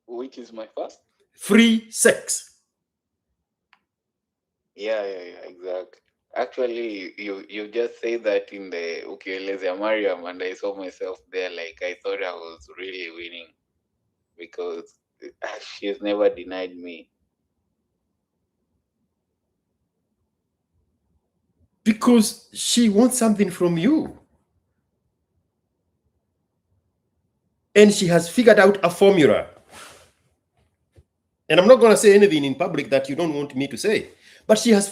Which is my first? Free sex. Yeah, exactly. Actually, you just say that in the Ukielezea Mariam, and I saw myself there, like I thought I was really winning because she's never denied me. Because she wants something from you. And she has figured out a formula. And I'm not going to say anything in public that you don't want me to say. But she has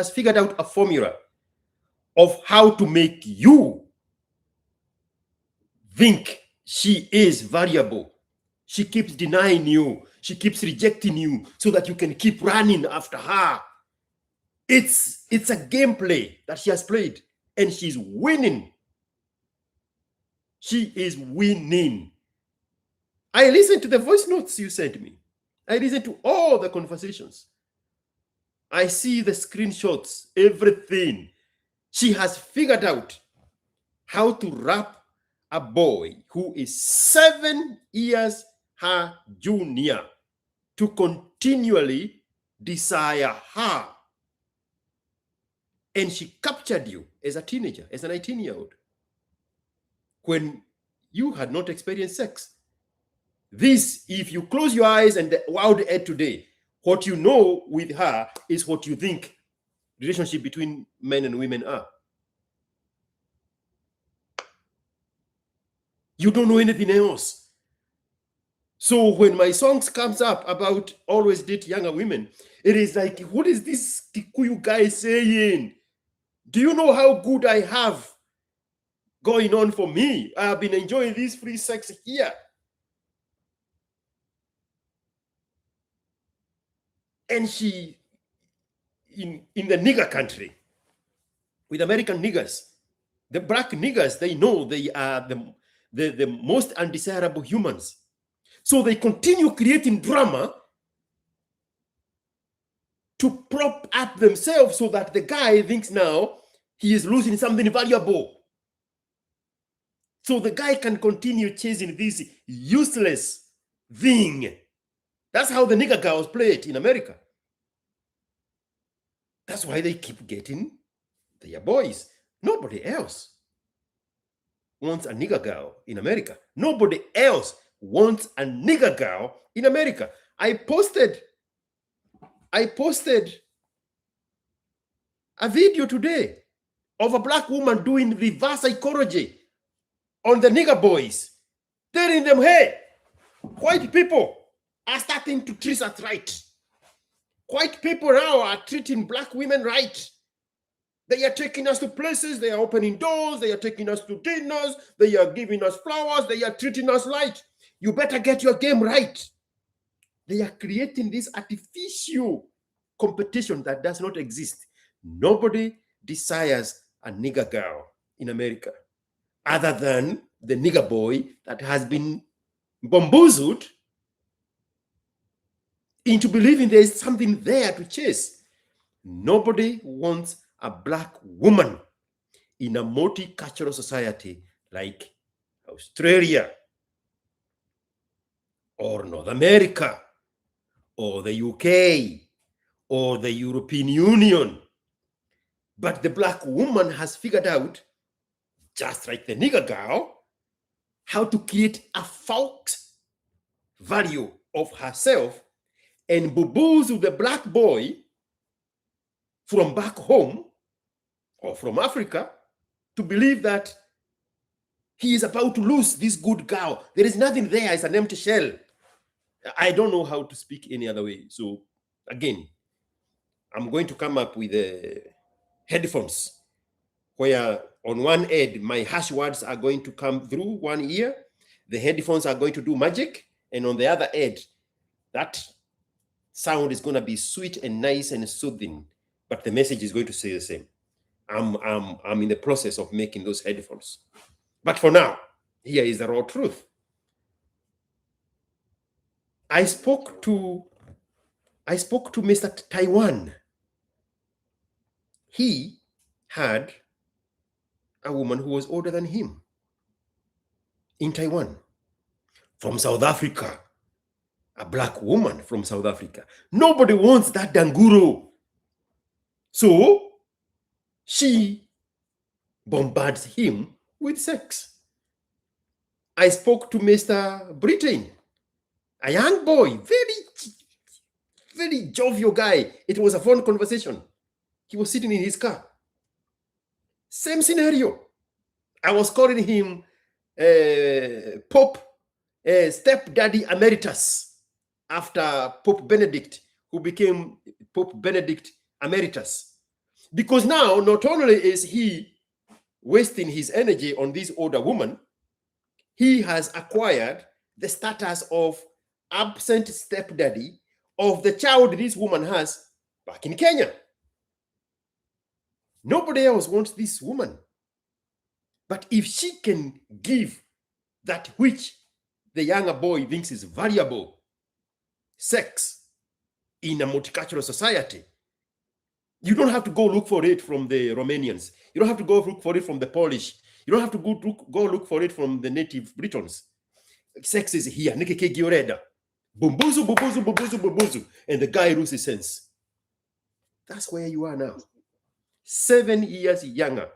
figured out a formula of how to make you think she is variable. She keeps denying you. She keeps rejecting you so that you can keep running after her. It's a gameplay that she has played, and she's winning. She is winning. I listened to the voice notes you sent me. I listened to all the conversations. I see the screenshots, everything. She has figured out how to wrap a boy who is 7 years her junior to continually desire her. And she captured you as a teenager, as a 19-year-old, when you had not experienced sex. This, if you close your eyes and the world ed today, what you know with her is what you think the relationship between men and women are. You don't know anything else. So when my songs comes up about always date younger women, it is like, what is this Kikuyu guy saying? Do you know how good I have going on for me? I have been enjoying this free sex here. And she, in the nigger country, with American niggers, the black niggers, they know they are the most undesirable humans. So they continue creating drama to prop up themselves so that the guy thinks now he is losing something valuable. So the guy can continue chasing this useless thing. That's how the nigger girls play it in America. That's why they keep getting their boys. Nobody else wants a nigger girl in America. Nobody else wants a nigger girl in America. I posted a video today of a black woman doing reverse psychology on the nigger boys, telling them, hey, white people are starting to treat us right. White people now are treating black women right. They are taking us to places, they are opening doors, they are taking us to dinners, they are giving us flowers, they are treating us right. You better get your game right. They are creating this artificial competition that does not exist. Nobody desires a nigger girl in America other than the nigger boy that has been bamboozled into believing there is something there to chase. Nobody wants a black woman in a multicultural society like Australia or North America or the UK or the European Union. But the black woman has figured out, just like the nigger girl, how to create a false value of herself and bamboozle the black boy from back home or from Africa to believe that he is about to lose this good girl. There is nothing there. It's an empty shell. I don't know how to speak any other way. So again, I'm going to come up with headphones where on one end, my harsh words are going to come through one ear. The headphones are going to do magic. And on the other end, that sound is going to be sweet and nice and soothing, but the message is going to say the same. I'm in the process of making those headphones. But for now, here is the raw truth. I spoke to Mr. Taiwan. He had a woman who was older than him in Taiwan, from South Africa, a black woman from South Africa. Nobody wants that danguro. So she bombards him with sex. I spoke to Mr. Britain, a young boy, very jovial guy. It was a phone conversation. He was sitting in his car. Same scenario. I was calling him Pope Stepdaddy Emeritus after Pope Benedict, who became Pope Benedict Emeritus. Because now, not only is he wasting his energy on this older woman, he has acquired the status of absent stepdaddy of the child this woman has back in Kenya. Nobody else wants this woman. But if she can give that which the younger boy thinks is valuable, sex, in a multicultural society, you don't have to go look for it from the Romanians. You don't have to go look for it from the Polish. You don't have to go look for it from the native Britons. Sex is here. Bumbuzu, bumbuzu, bumbuzu, bumbuzu. And the guy loses sense. That's where you are now. 7 years younger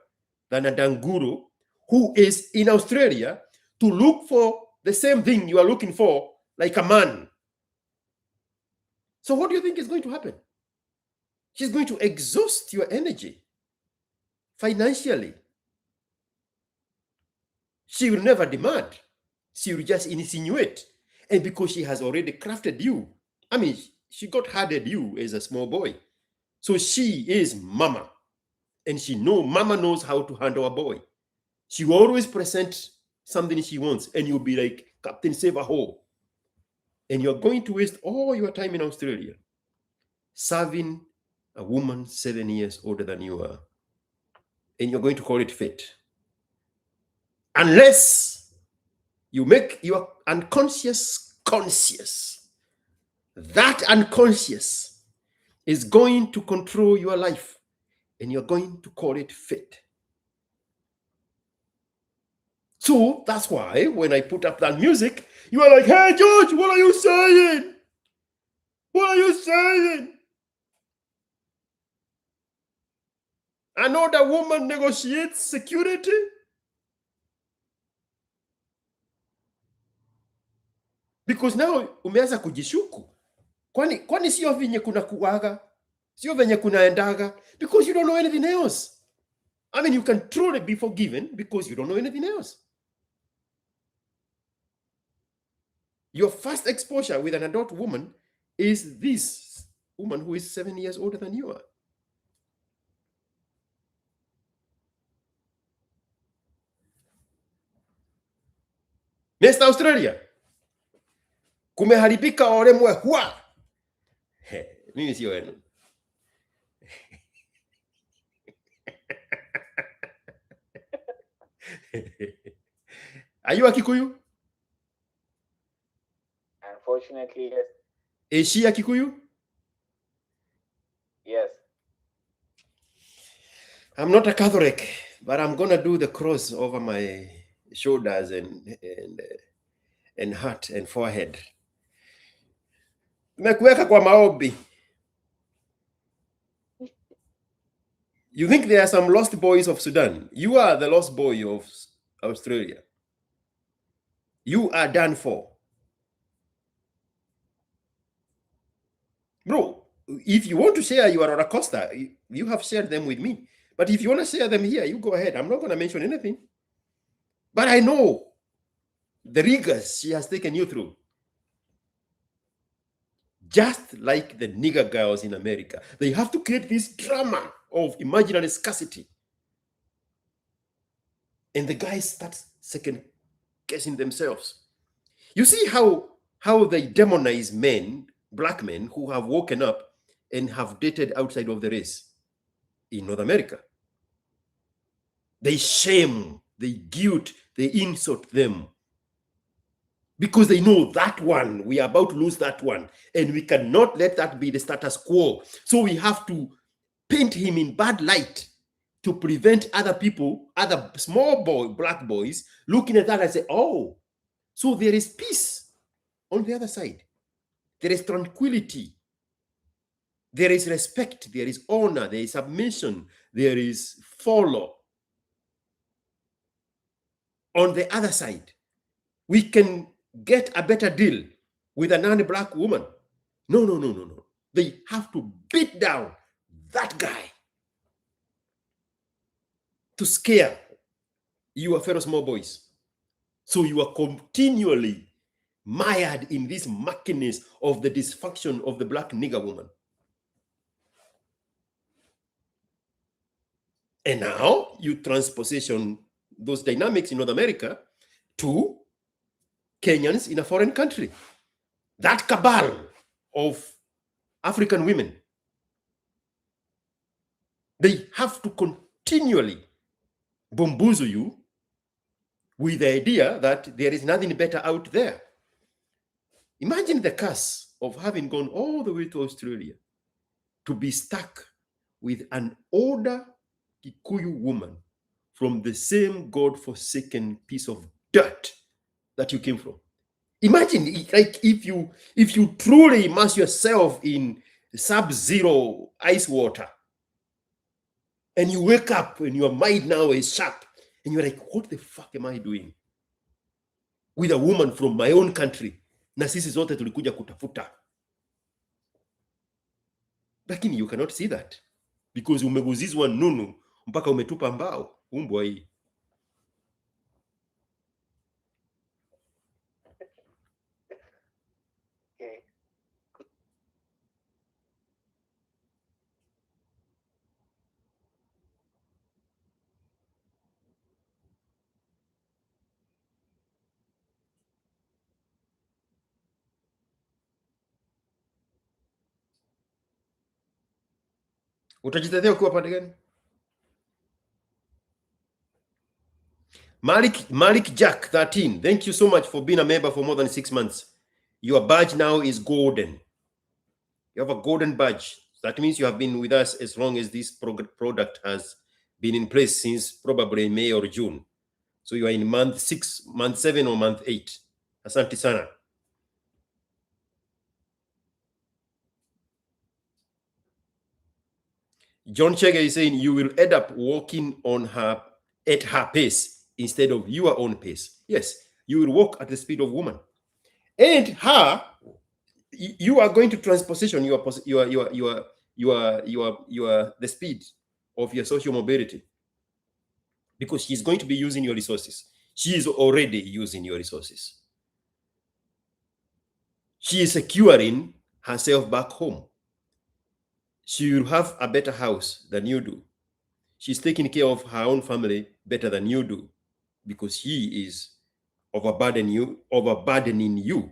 than a danguro who is in Australia to look for the same thing you are looking for, like a man. So what do you think is going to happen? She's going to exhaust your energy financially. She will never demand. She will just insinuate. And because she has already crafted you, I mean, she got handed you as a small boy. So she is mama. And mama knows how to handle a boy. She will always present something she wants, and you'll be like, Captain, save a hole. And you're going to waste all your time in Australia serving a woman 7 years older than you are. And you're going to call it fate. Unless you make your unconscious conscious. That unconscious is going to control your life, and you're going to call it fate. So that's why when I put up that music, you are like, hey, George, what are you saying? What are you saying? Another woman negotiates security? Because now umeanza kujishuku. Kwani sio venye kuna kuaga? Sio venye kunaendaga? Because you don't know anything else. I mean, you can truly be forgiven because you don't know anything else. Your first exposure with an adult woman is this woman who is 7 years older than you are. Next Australia. Kumeharibika oremwe hua. Mimi sio wenu. Are you a Kikuyu? Unfortunately, yes. Is she a Kikuyu? Yes. I'm not a Catholic, but I'm gonna do the cross over my shoulders and heart and forehead. Nimekuweka kwa maombi. You think there are some lost boys of Sudan? You are the lost boy of Australia. You are done for. Bro, if you want to share your roller coaster, you have shared them with me. But if you want to share them here, you go ahead. I'm not going to mention anything. But I know the rigors she has taken you through. Just like the nigger girls in America. They have to create this drama of imaginary scarcity. And the guys start second guessing themselves. You see how they demonize men, black men, who have woken up and have dated outside of the race in North America. They shame, they guilt, they insult them. Because they know that one, we are about to lose that one. And we cannot let that be the status quo. So we have to paint him in bad light to prevent other people, other black boys, looking at that and say, oh, so there is peace on the other side. There is tranquility. There is respect. There is honor. There is submission. There is follow. On the other side, we can get a better deal with a non-black woman. No. They have to beat down that guy to scare your fellow small boys. So you are continually mired in this machinations of the dysfunction of the black nigger woman. And now you transposition those dynamics in North America to Kenyans in a foreign country. That cabal of African women, they have to continually bamboozle you with the idea that there is nothing better out there. Imagine the curse of having gone all the way to Australia to be stuck with an older Kikuyu woman from the same God-forsaken piece of dirt that you came from. Imagine, like, if you truly immerse yourself in sub-zero ice water and you wake up and your mind now is sharp and you're like, what the fuck am I doing with a woman from my own country? Na sisi zote tulikuja kutafuta. Lakini you cannot see that because umeguzizwa nunu mpaka umetupa mbao. Umbwa hii. Utajitetea ukiwa pande gani? Malik Jack 13. Thank you so much for being a member for more than 6 months. Your badge now is golden. You have a golden badge. That means you have been with us as long as this product has been in place, since probably May or June. So you are in month 6, month 7 or month 8. Asante sana. John Chege is saying you will end up walking on her at her pace instead of your own pace. Yes, you will walk at the speed of woman. And her, you are going to transposition the speed of your social mobility, because she's going to be using your resources. She is already using your resources. She is securing herself back home. She will have a better house than you do. She's taking care of her own family better than you do, because she is overburdening you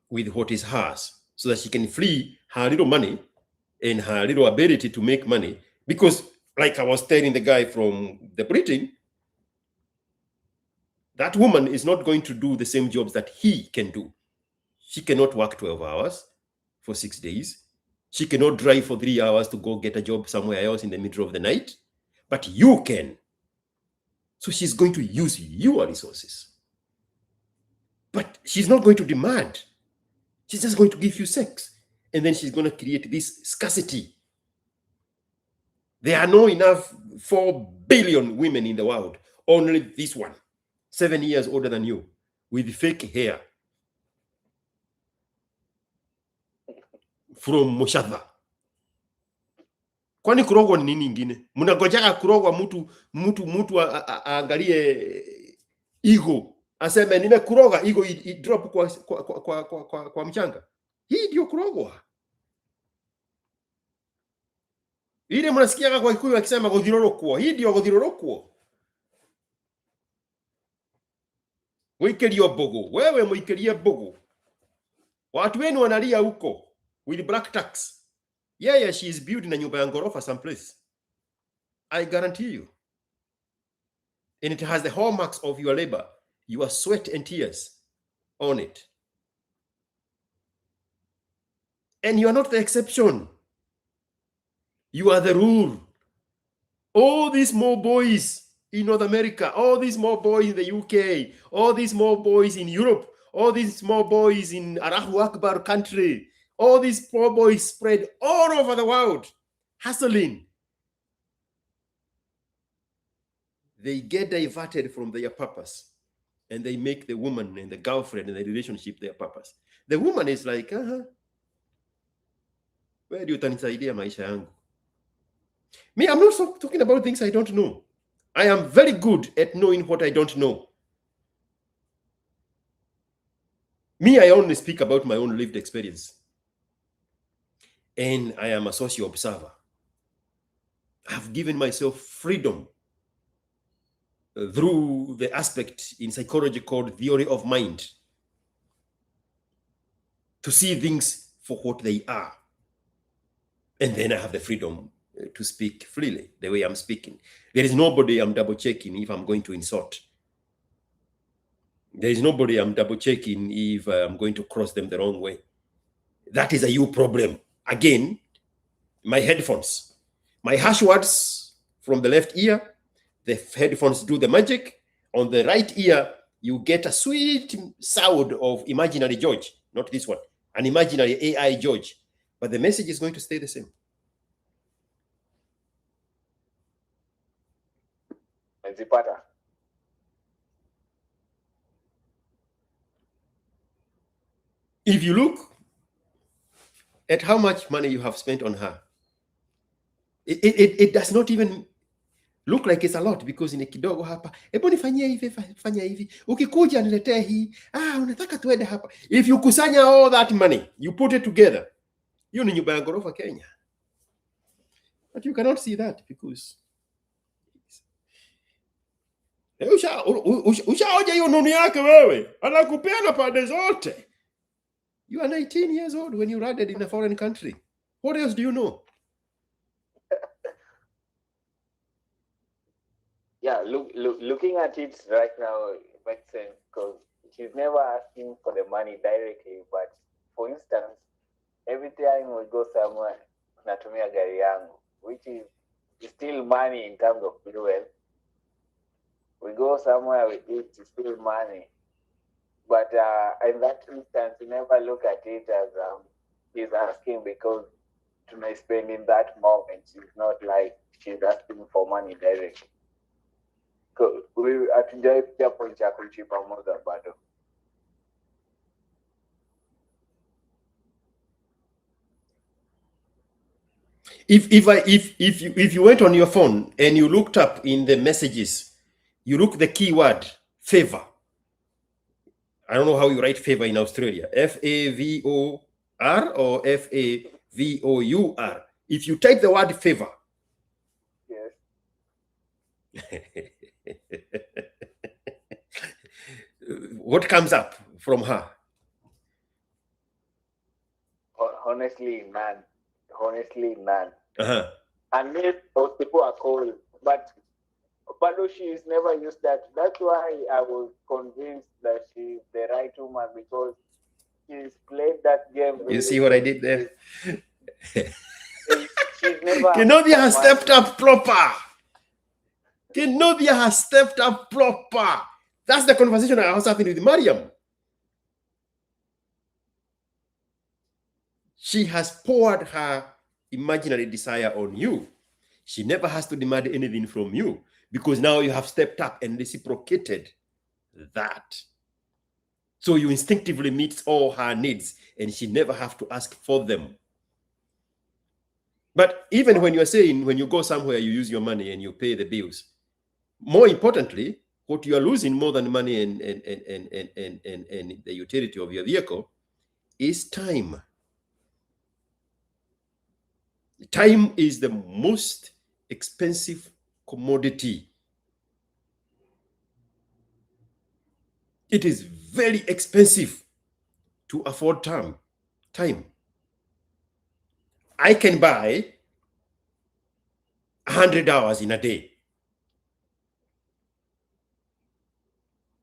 with what is hers, so that she can free her little money and her little ability to make money. Because, like I was telling the guy from the Britain, that woman is not going to do the same jobs that he can do. She cannot work 12 hours for 6 days. She cannot drive for 3 hours to go get a job somewhere else in the middle of the night. But you can. So she's going to use your resources. But she's not going to demand. She's just going to give you sex. And then she's going to create this scarcity. There are not enough 4 billion women in the world. Only this one, 7 years older than you, with fake hair. From Moshadha. Kwani kurogwa ni nini ingine? Mnagojaka kurogwa mtu aangalie ego, aseme nimekuroga, ego drop kwa mchanga. Hii ndio kurogwa. Ile mnasikia kwa Kikuyu akisema gothirorokwo. Hii ndio gothirorokwo. Wikerio bogo. Wewe mwikerie bogo. Watu wenu wanalia huko with black tax. Yeah, she is building a nyumba ya ngorofa someplace. I guarantee you. And it has the hallmarks of your labor, your sweat and tears on it. And you are not the exception. You are the rule. All these small boys in North America, all these small boys in the UK, all these small boys in Europe, all these small boys in Allahu Akbar country, all these poor boys spread all over the world, hustling. They get diverted from their purpose, and they make the woman and the girlfriend and the relationship their purpose. The woman is like, where do you tanisaidia maisha yangu? Me, I'm not talking about things I don't know. I am very good at knowing what I don't know. Me, I only speak about my own lived experience. And I am a social observer. I've given myself freedom through the aspect in psychology called theory of mind to see things for what they are. And then I have the freedom to speak freely the way I'm speaking. There is nobody I'm double checking if I'm going to insult. There is nobody I'm double checking if I'm going to cross them the wrong way. That is a you problem. Again, my headphones, my harsh words from the left ear, the headphones do the magic. On the right ear, you get a sweet sound of imaginary George, not this one, an imaginary AI George, but the message is going to stay the same. If you look at how much money you have spent on her, it does not even look like it's a lot, because ni kidogo hapa. Hebu nifanyie hivi, fanya hivi. Ukikuja niletee hii. Unataka tuende hapa. If you kusanya all that money, you put it together, hiyo ni nyumba ya ghorofa Kenya. But you cannot see that because ushaoja hiyo nuni yake wewe. Anakupeana pande zote. You are 19 years old when you landed in a foreign country. What else do you know? Yeah, looking at it right now, it makes sense because she's never asking for the money directly. But for instance, every time we go somewhere, natumia gari yangu, which is still money in terms of fuel. We go somewhere, we eat, it's still money. But in that instance, you never look at it as she's asking because to spend in that moment. It's not like she's asking for money directly. Hatujawai pitia point ya kuishi pamoja bado. If you went on your phone and you looked up in the messages, you look the keyword favor. I don't know how you write favor in Australia. F-A-V-O-R or F-A-V-O-U-R. If you type the word favor, Yes. what comes up from her? Honestly, none. Uh-huh. Unless those people are cold. But she never used that. That's why I was convinced that she's the right woman because she's played that game. You see what I did there? She's never. Kenodia has stepped up proper. Kenodia has stepped up proper. That's the conversation I was having with Mariam. She has poured her imaginary desire on you. She never has to demand anything from you because now you have stepped up and reciprocated that. So you instinctively meet all her needs and she never have to ask for them. But even when you're saying, when you go somewhere, you use your money and you pay the bills, more importantly, what you are losing more than money and the utility of your vehicle is time. Time is the most expensive commodity. It is very expensive to afford time. I can buy 100 hours in a day.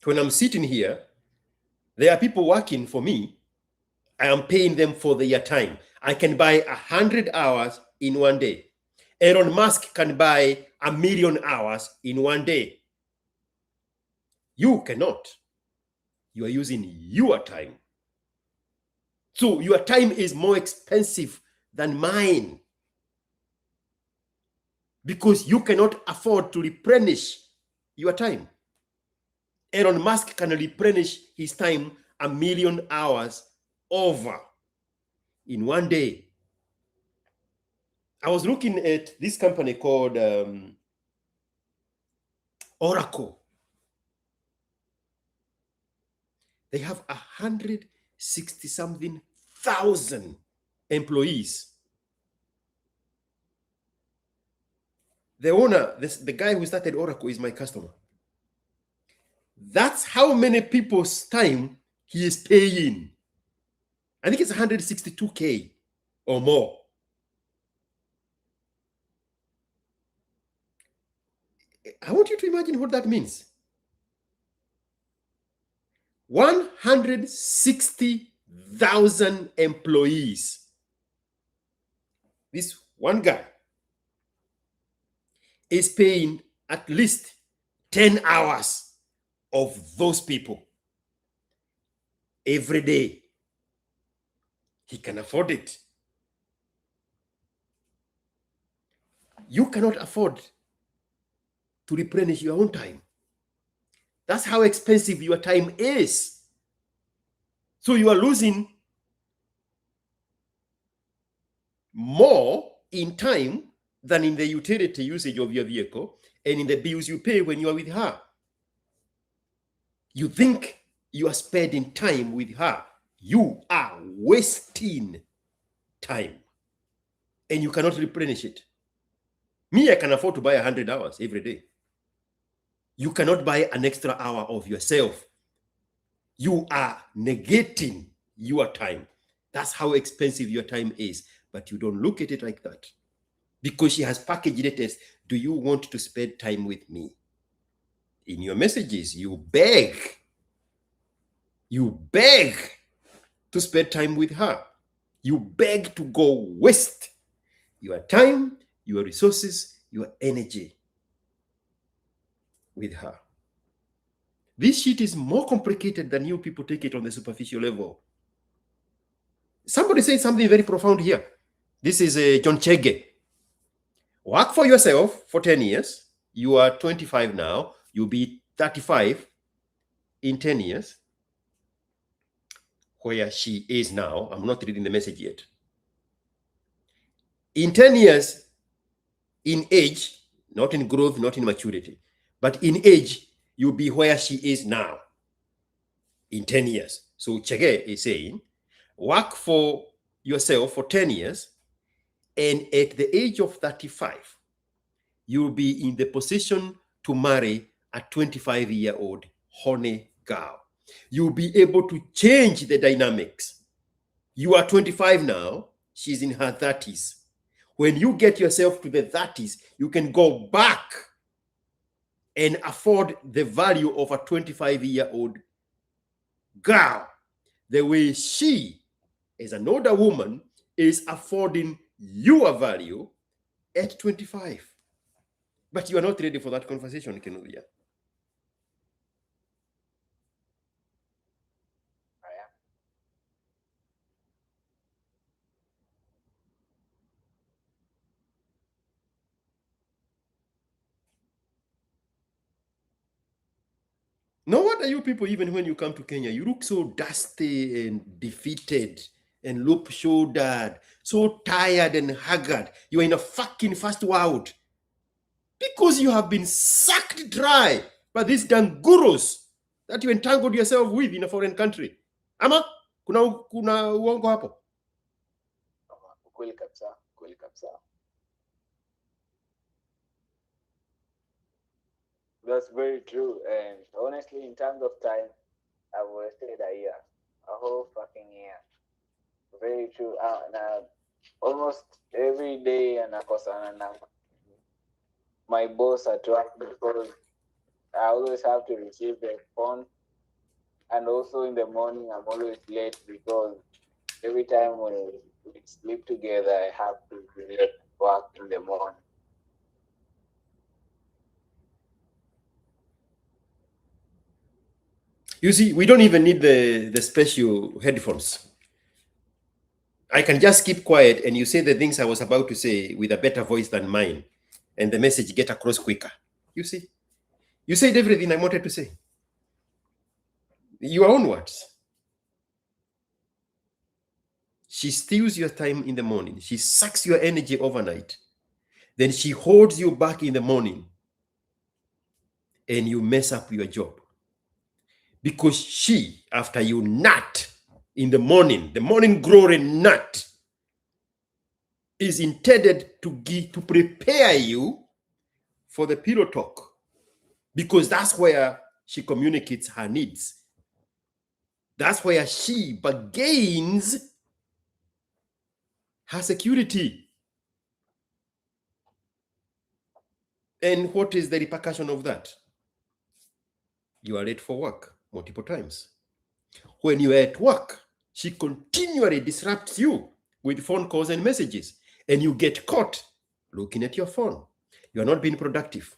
When I'm sitting here, there are people working for me. I am paying them for their time. I can buy 100 hours in one day. Elon Musk can buy 1,000,000 hours in one day. You cannot. You are using your time. So your time is more expensive than mine because you cannot afford to replenish your time. Elon Musk can replenish his time 1,000,000 hours over in one day. I was looking at this company called Oracle. They have 160-something thousand employees. The owner, the guy who started Oracle, is my customer. That's how many people's time he is paying. I think it's 162K or more. I want you to imagine what that means. 160,000 employees. This one guy is paying at least 10 hours of those people every day. He can afford it. You cannot afford to replenish your own time. That's how expensive your time is. So you are losing more in time than in the utility usage of your vehicle and in the bills you pay when you are with her. You think you are spending time with her. You are wasting time and you cannot replenish it. Me, I can afford to buy 100 hours every day. You cannot buy an extra hour of yourself. You are negating your time. That's how expensive your time is. But you don't look at it like that. Because she has packaged it as, do you want to spend time with me? In your messages, you beg to spend time with her. You beg to go waste your time, your resources, your energy with her. This shit is more complicated than you people take it on the superficial level. Somebody said something very profound here. This is John Chege. Work for yourself for 10 years. You are 25 now. You'll be 35 in 10 years. Where she is now. I'm not reading the message yet. In 10 years, in age, not in growth, not in maturity, but in age, you'll be where she is now in 10 years. So Chege is saying, work for yourself for 10 years, and at the age of 35, you'll be in the position to marry a 25-year-old horny girl. You'll be able to change the dynamics. You are 25 now, she's in her 30s. When you get yourself to the 30s, you can go back and afford the value of a 25-year-old girl the way she, as an older woman, is affording you a value at 25. But you are not ready for that conversation, Kenuria. No, what are you people, even when you come to Kenya, you look so dusty and defeated and loop-shouldered, so tired and haggard. You are in a fucking first world. Because you have been sucked dry by these damn gurus that you entangled yourself with in a foreign country. Ama, kuna uongo hapo? Kweli kabisa, kweli kabisa. That's very true. And honestly, in terms of time, I've wasted a year, a whole fucking year. Very true. Now, almost every day, and my boss at work, because I always have to receive the phone, and also in the morning I'm always late because every time when we sleep together, I have to be late at work in the morning. You see, we don't even need the special headphones. I can just keep quiet and you say the things I was about to say with a better voice than mine, and the message get across quicker. You see? You said everything I wanted to say. Your own words. She steals your time in the morning. She sucks your energy overnight. Then she holds you back in the morning and you mess up your job. Because she, after you nut in the morning glory nut, is intended to prepare you for the pillow talk. Because that's where she communicates her needs. That's where she bargains her security. And what is the repercussion of that? You are late for work multiple times. When you are at work, she continually disrupts you with phone calls and messages, and you get caught looking at your phone. You are not being productive.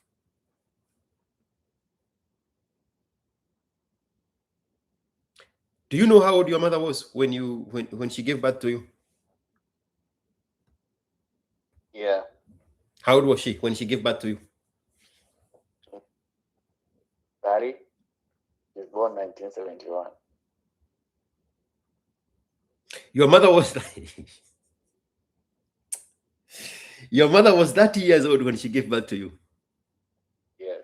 Do you know how old your mother was when she gave birth to you? Yeah. How old was she when she gave birth to you? 30. She was born 1971. Your mother was your mother was 30 years old when she gave birth to you. Yes.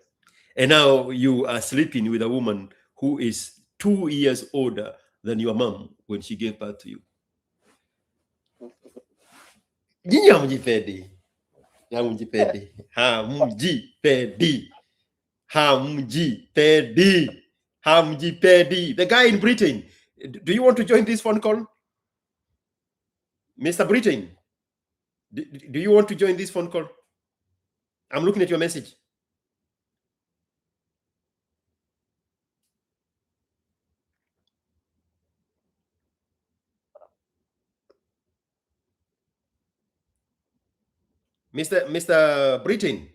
And now you are sleeping with a woman who is 2 years older than your mom when she gave birth to you. Hamjipedi. The guy in Britain. Do you want to join this phone call? Mr. Britain, do you want to join this phone call? I'm looking at your message. Mr. Britain,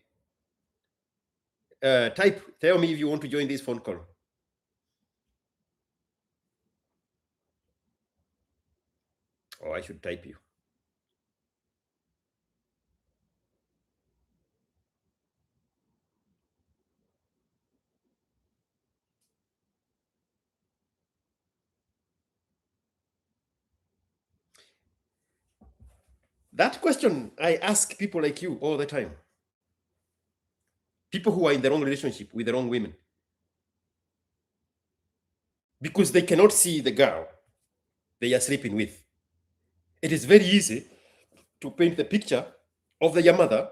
tell me if you want to join this phone call. Oh, I should type you. That question I ask people like you all the time. People who are in the wrong relationship with the wrong women. Because they cannot see the girl they are sleeping with. It is very easy to paint the picture of your mother,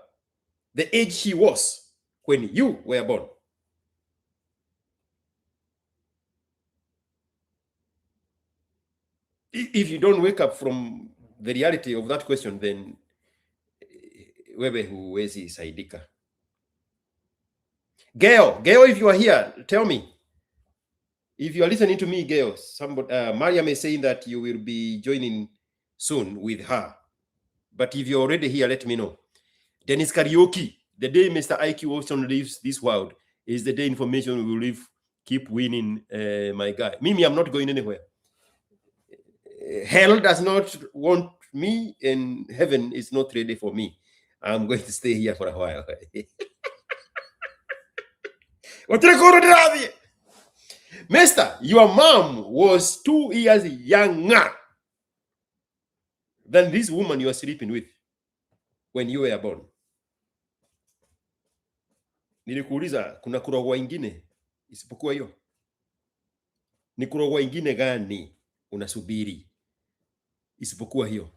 the age she was when you were born. If you don't wake up from the reality of that question, then wewe huwezi saidika. Gail, if you are here, tell me. If you are listening to me, Gail, Mariam is saying that you will be joining soon with her. But if you're already here, let me know. Dennis Karaoke, the day Mr. IQ Wilson leaves this world is the day information will leave. Keep winning, my guy. Mimi, I'm not going anywhere. Hell does not want me, and heaven is not ready for me. I'm going to stay here for a while. Mister, your mom was 2 years younger than this woman you are sleeping with when you were born. Nilikuuliza kuna kurogwa ingine isipokuwa hiyo? Ni kurogwa ingine gani unasubiri isipokuwa hiyo?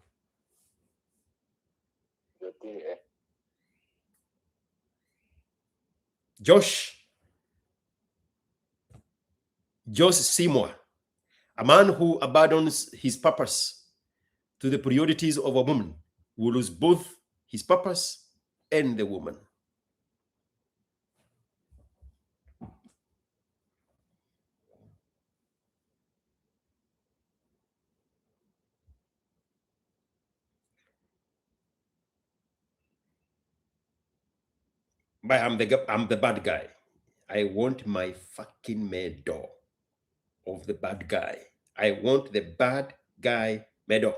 Josh Seymour, a man who abandons his purpose to the priorities of a woman will lose both his purpose and the woman. But I'm the bad guy. I want my fucking medal of the bad guy. I want the bad guy medal.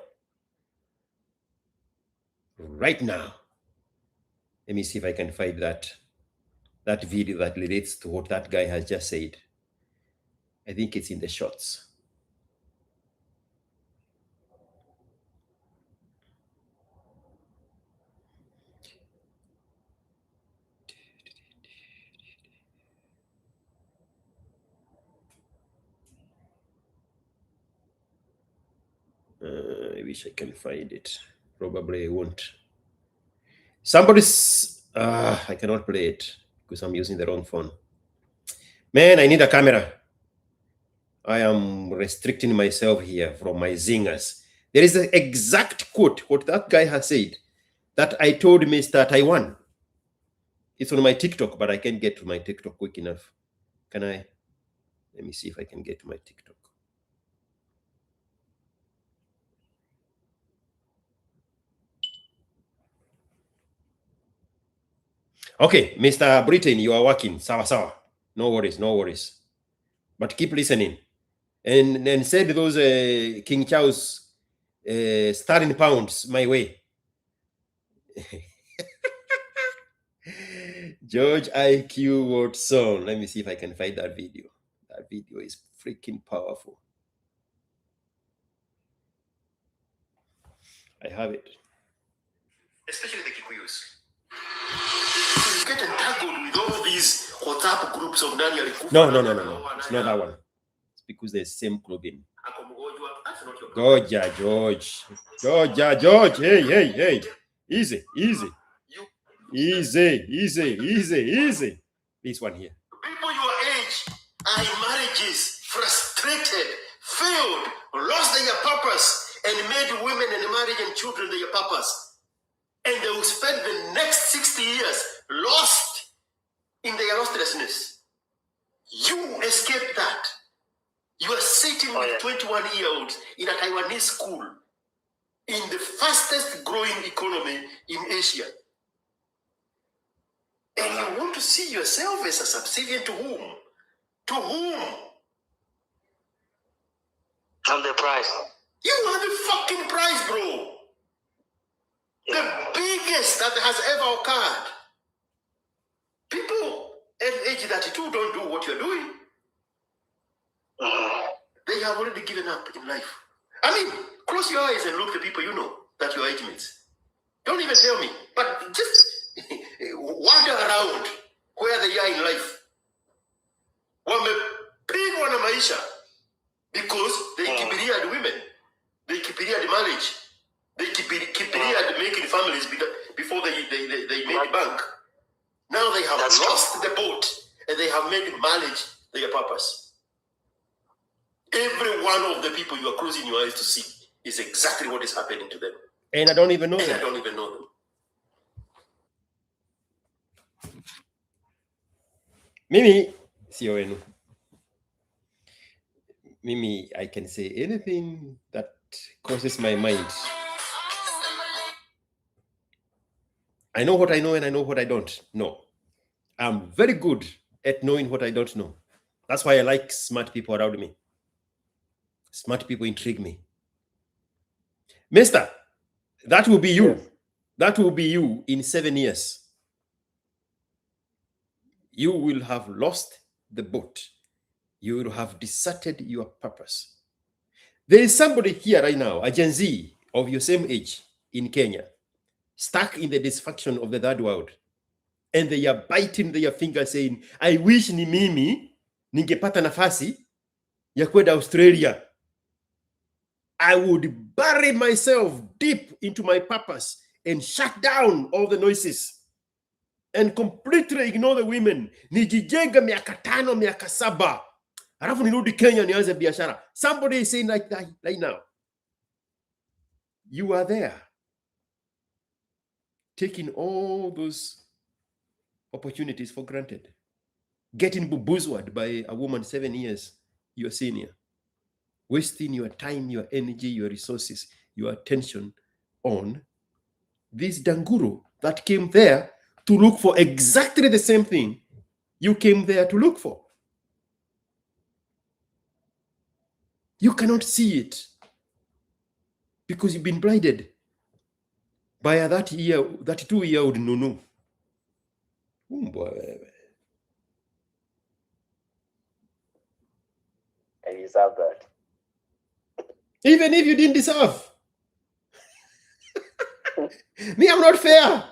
Right now. Let me see if I can find that video that relates to what that guy has just said. I think it's in the shots. I wish I can find it. Probably I won't. I cannot play it because I'm using the wrong phone. Man, I need a camera. I am restricting myself here from my zingers. There is an exact quote, what that guy has said, that I told Mr. Taiwan. It's on my TikTok, but I can't get to my TikTok quick enough. Can I? Let me see if I can get to my TikTok. Okay, Mr. Britain, you are working. Sawa. No worries. But keep listening. And send those King Charles sterling pounds my way. George IQ Watson. Let me see if I can find that video. That video is freaking powerful. I have it. Especially the Kikuyus. You get entangled with all these WhatsApp groups of Daniel. No. It's not that one. It's because they're same clothing. Georgia, George. Hey. Easy. This one here. People your age are in marriages, frustrated, failed, lost their purpose, and made women and marriage and children their purpose. And they will spend the next 60 years lost in their lostlessness. You escape that. You are sitting with 21-year-olds in a Taiwanese school in the fastest growing economy in Asia. And you want to see yourself as a subservient to whom? To whom? I'm the prize. You are the fucking prize, bro. The biggest that has ever occurred. People at age 32 don't do what you're doing. They have already given up in life. I mean, close your eyes and look at the people you know that your age mates. Don't even tell me, but just wander around where they are in life. Wamepigwa na maisha because they kibiria the women, they kibiria the marriage, they kibiria the making families before they made bank. Now they have lost the boat and they have made marriage their purpose. Every one of the people you are closing your eyes to see is exactly what is happening to them. And I don't even know them. I don't even know them. Mimi, sio wenu. Mimi, I can say anything that crosses my mind. I know what I know and I know what I don't know. I'm very good at knowing what I don't know. That's why I like smart people around me. Smart people intrigue me. Mister, that will be you. Yes. That will be you in 7 years. You will have lost the boat. You will have deserted your purpose. There is somebody here right now, a Gen Z of your same age in Kenya, stuck in the dysfunction of the third world. And they are biting their fingers saying, I wish ni mimi ningepata nafasi ya kwenda Australia. I would bury myself deep into my purpose and shut down all the noises and completely ignore the women. Nijijenga miaka 5, miaka 7. Halafu nirudi Kenya nianze biashara. Somebody is saying like that right now. You are there, taking all those opportunities for granted, getting bamboozled by a woman 7 years your senior, wasting your time, your energy, your resources, your attention on this danguro that came there to look for exactly the same thing you came there to look for. You cannot see it because you've been blinded by a 32-year-old Nunu. And you deserve that. Even if you didn't deserve. Me, I'm not fair.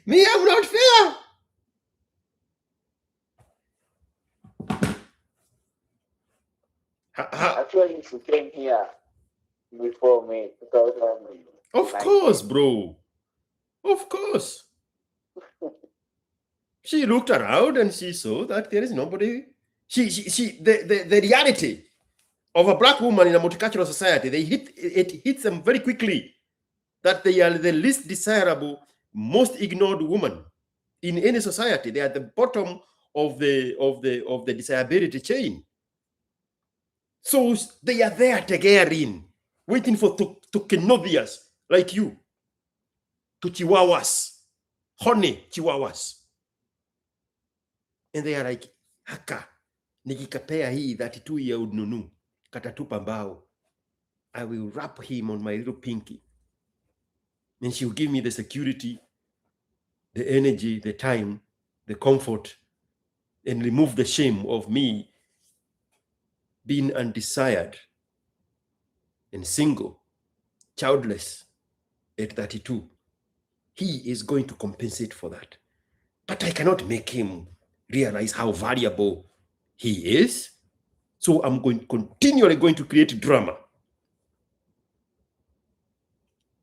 Me, I'm not fair. Actually, she came here before me. Of course, bro. Of course. She looked around and she saw that there is nobody. The reality of a black woman in a multicultural society, it hits them very quickly that they are the least desirable, most ignored woman in any society. They are at the bottom of the desirability chain. So they are there to get in, waiting for tokenodias like you, to chihuahuas, honey chihuahuas. And they are like, haka, nikikapea hii 32-year-old Nunu, katatupa mbao. I will wrap him on my little pinky. And she'll give me the security, the energy, the time, the comfort, and remove the shame of me being undesired and single, childless at 32. He is going to compensate for that. But I cannot make him realize how valuable he is. So I'm continually going to create drama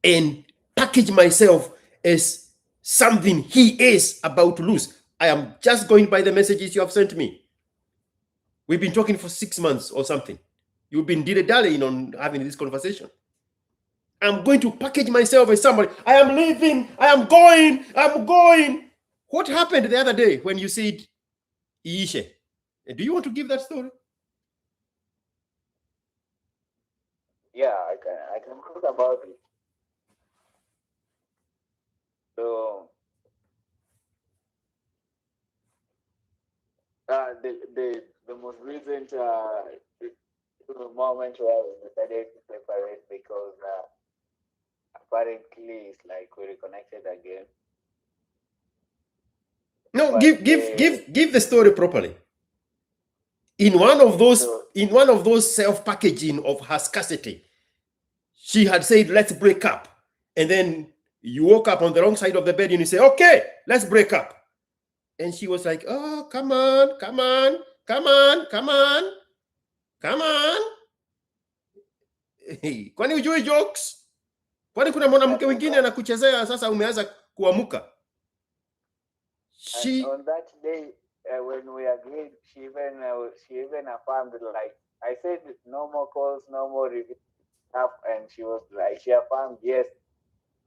and package myself as something he is about to lose. I am just going by the messages you have sent me. We've been talking for 6 months or something. You've been dilly-dallying on having this conversation. I'm going to package myself as somebody. I am leaving. I am going. I'm going. What happened the other day when you said, Iishe? Do you want to give that story? Yeah, I can talk about it. the most recent moment where we decided to separate because apparently it's like we reconnected again. No, But give the story properly. In one of those self-packaging of her scarcity, she had said, "Let's break up," and then you woke up on the wrong side of the bed and you say, "Okay, let's break up," and she was like, "Oh, come on, come on, come on, come on, come on." Hey, kwani ujui jokes? Kwani kuna mwanamke mwingine anakuchezea sasa umeanza kuamuka? On that day when we agreed, she even affirmed, like I said, no more calls, no more review stuff, and she was like, she affirmed, yes,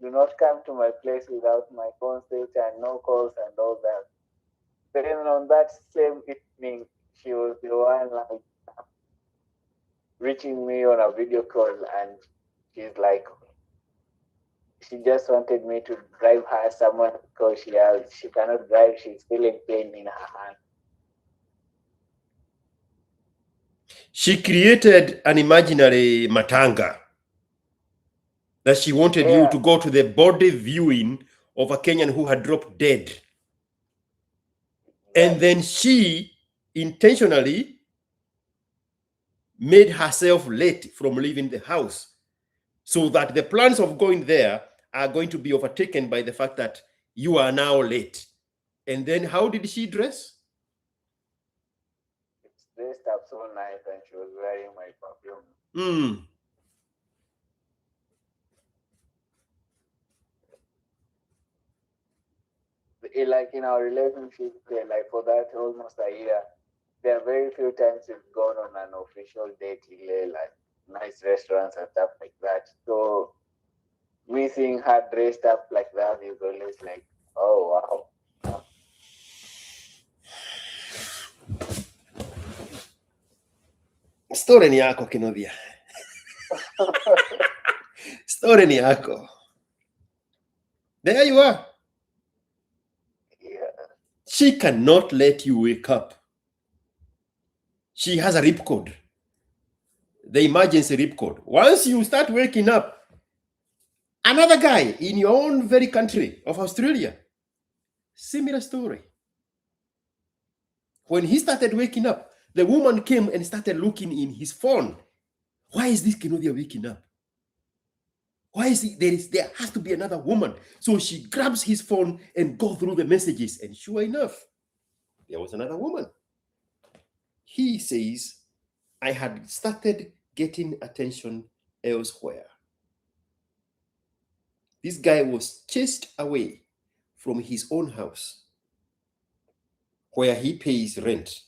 do not come to my place without my consent and no calls and all that. Then on that same evening, she was the one like reaching me on a video call, and she's like, she just wanted me to drive her somewhere because she cannot drive. She's feeling pain in her hand. She created an imaginary matanga that she wanted you to go to the body viewing of a Kenyan who had dropped dead. And then she intentionally made herself late from leaving the house so that the plans of going there are going to be overtaken by the fact that you are now late. And then how did she dress? It's dressed up so nice, and she was wearing my perfume. Like in our relationship, like for that almost a year, there are very few times we've gone on an official date, like nice restaurants and stuff like that. So me seeing her dressed up like that is always like, oh wow. Story ni yako, Kinovia. Story ni yako. There you are. Yeah. She cannot let you wake up. She has a rip code. The emergency rip code. Once you start waking up, another guy in your own very country of Australia, similar story. When he started waking up, the woman came and started looking in his phone. Why is this Kinovia waking up? Why is he? There has to be another woman. So she grabs his phone and goes through the messages. And sure enough, there was another woman. He says, I had started getting attention elsewhere. This guy was chased away from his own house where he pays rent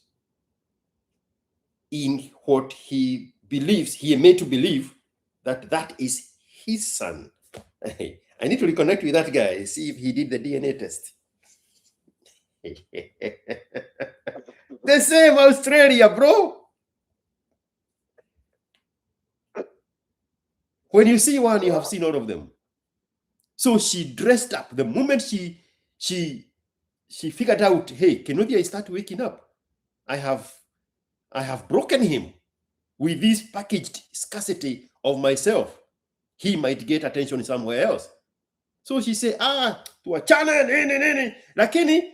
in what he believes, he is made to believe that is his son. I need to reconnect with that guy, see if he did the DNA test. The same Australia, bro. When you see one, you have seen all of them. So she dressed up. The moment she figured out, hey, Kinovia start waking up. I have broken him with this packaged scarcity of myself. He might get attention somewhere else. So she said, tuachane nini. Lakini,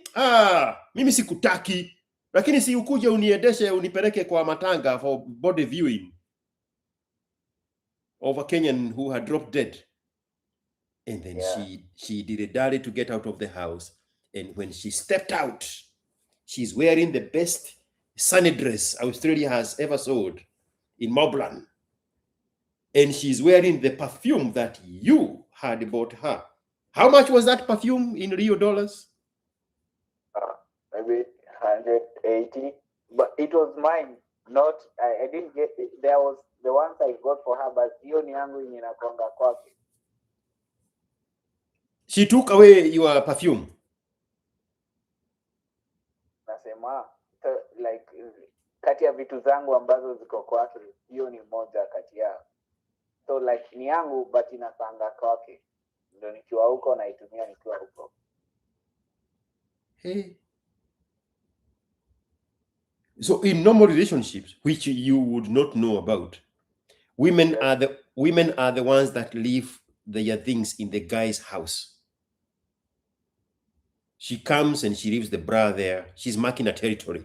mimi sikutaki. Lakini si ukuje uniendeshe unipeleke kwa matanga for body viewing of a Kenyan who had dropped dead. And then she did a dare to get out of the house. And when she stepped out, she's wearing the best sunny dress Australia has ever sold in Moblan. And she's wearing the perfume that you had bought her. How much was that perfume in Rio dollars? Maybe 180. But it was mine. Not, I didn't get it. There was the ones I got for her, but hiyo ni yangu yenye inakonga kwake. She took away your perfume. Nasema, like, kati ya vitu zangu ambazo ziko kwake, hiyo ni moja kati yao. So like ni yangu but inapanga kwake. Ndio nikiwa huko naitumia nikiwa huko. Hey. So in normal relationships, which you would not know about, women are the ones that leave their things in the guy's house. She comes and she leaves the bra there. She's marking a territory.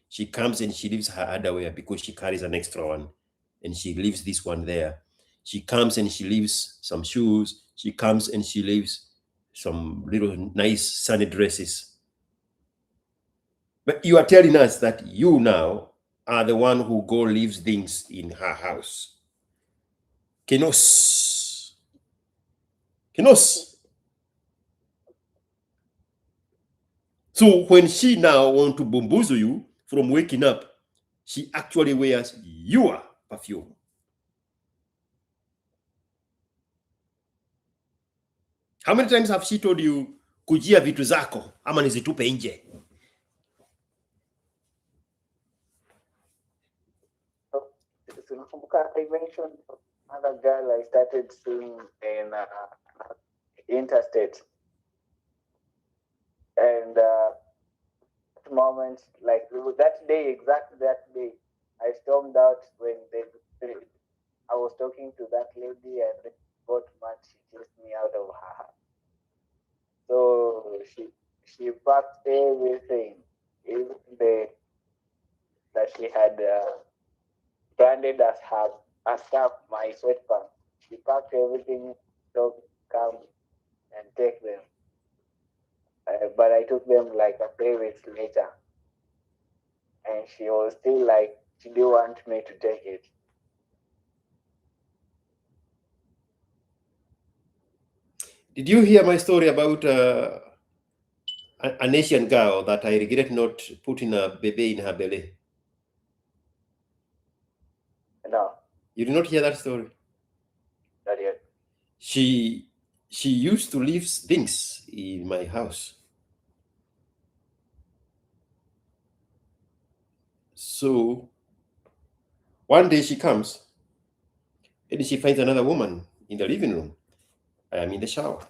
She comes and she leaves her underwear because she carries an extra one, and she leaves this one there. She comes and she leaves some shoes. She comes and she leaves some little nice sunny dresses. But you are telling us that you now are the one who leaves things in her house. Kenos. So when she now wants to bamboozle you from waking up, she actually wears your perfume. How many times have she told you, kujia vitu zako ama nizitupe nje? I mentioned another girl I started seeing in interstate, and moment, like that day, exactly that day, I stormed out when I was talking to that lady, and then got mad. She chased me out of her house. So she packed everything, even that she had branded as her stuff, my sweatpants. She packed everything, so come and take them. But I took them like a few weeks later, and she was still like, she didn't want me to take it. Did you hear my story about an Asian girl that I regret not putting a baby in her belly? No. You did not hear that story? Not yet. She used to leave things in my house. So one day she comes and she finds another woman in the living room. I am in the shower.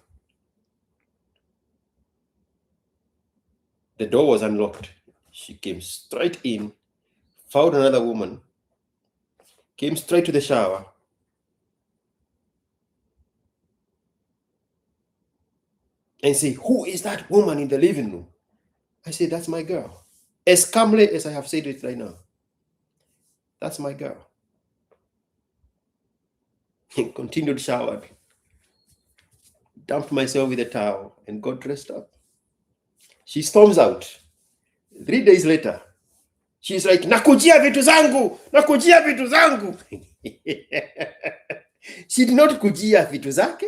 The door was unlocked. She came straight in, found another woman, came straight to the shower, and say, "Who is that woman in the living room?" I say, "That's my girl." As calmly as I have said it right now. That's my girl. Continued showered, dumped myself with a towel, and got dressed up. She storms out. 3 days later, she's like, nakujia vitu zangu, nakujia vitu zangu. She did not kujia vitu zake.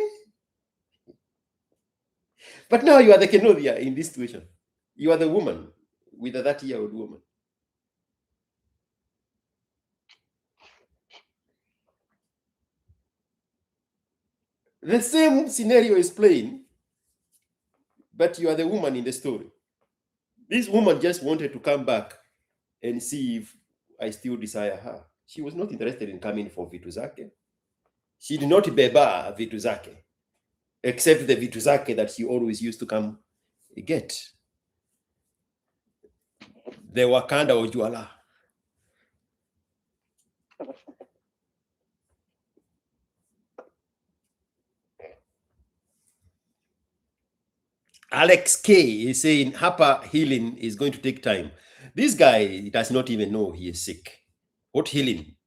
But now you are the Kenodia in this situation. You are the woman with a 30-year-old woman. The same scenario is playing, but you are the woman in the story. This woman just wanted to come back and see if I still desire her. She was not interested in coming for vitu zake. She did not beba vitu zake, except the vitu zake that she always used to come get. The Wakanda Ojuala. Alex K is saying Hapa healing is going to take time. This guy does not even know he is sick. What healing?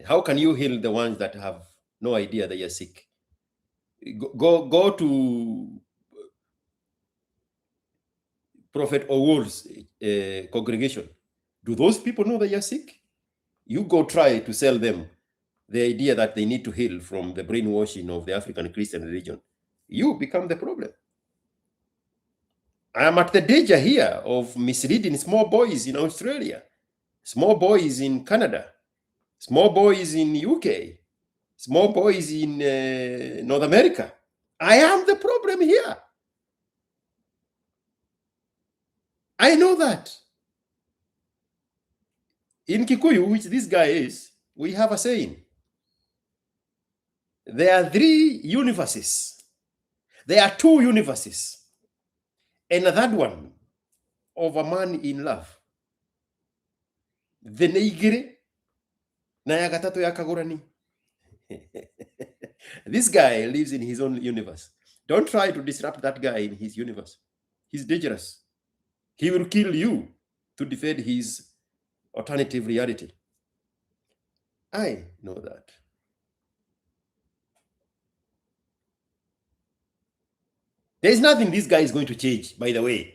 How can you heal the ones that have no idea that you're sick? Go to Prophet Owol's congregation. Do those people know that you're sick? You go try to sell them the idea that they need to heal from the brainwashing of the African Christian religion. You become the problem. I am at the danger here of misleading small boys in Australia, small boys in Canada, small boys in UK, small boys in North America. I am the problem here. I know that. In Kikuyu, which this guy is, we have a saying. There are 3 universes. There are 2 universes. And that one of a man in love. thene igiri na ya gatatu ya kagurani. This guy lives in his own universe. Don't try to disrupt that guy in his universe. He's dangerous. He will kill you to defend his alternative reality. I know that. There's nothing this guy is going to change, by the way.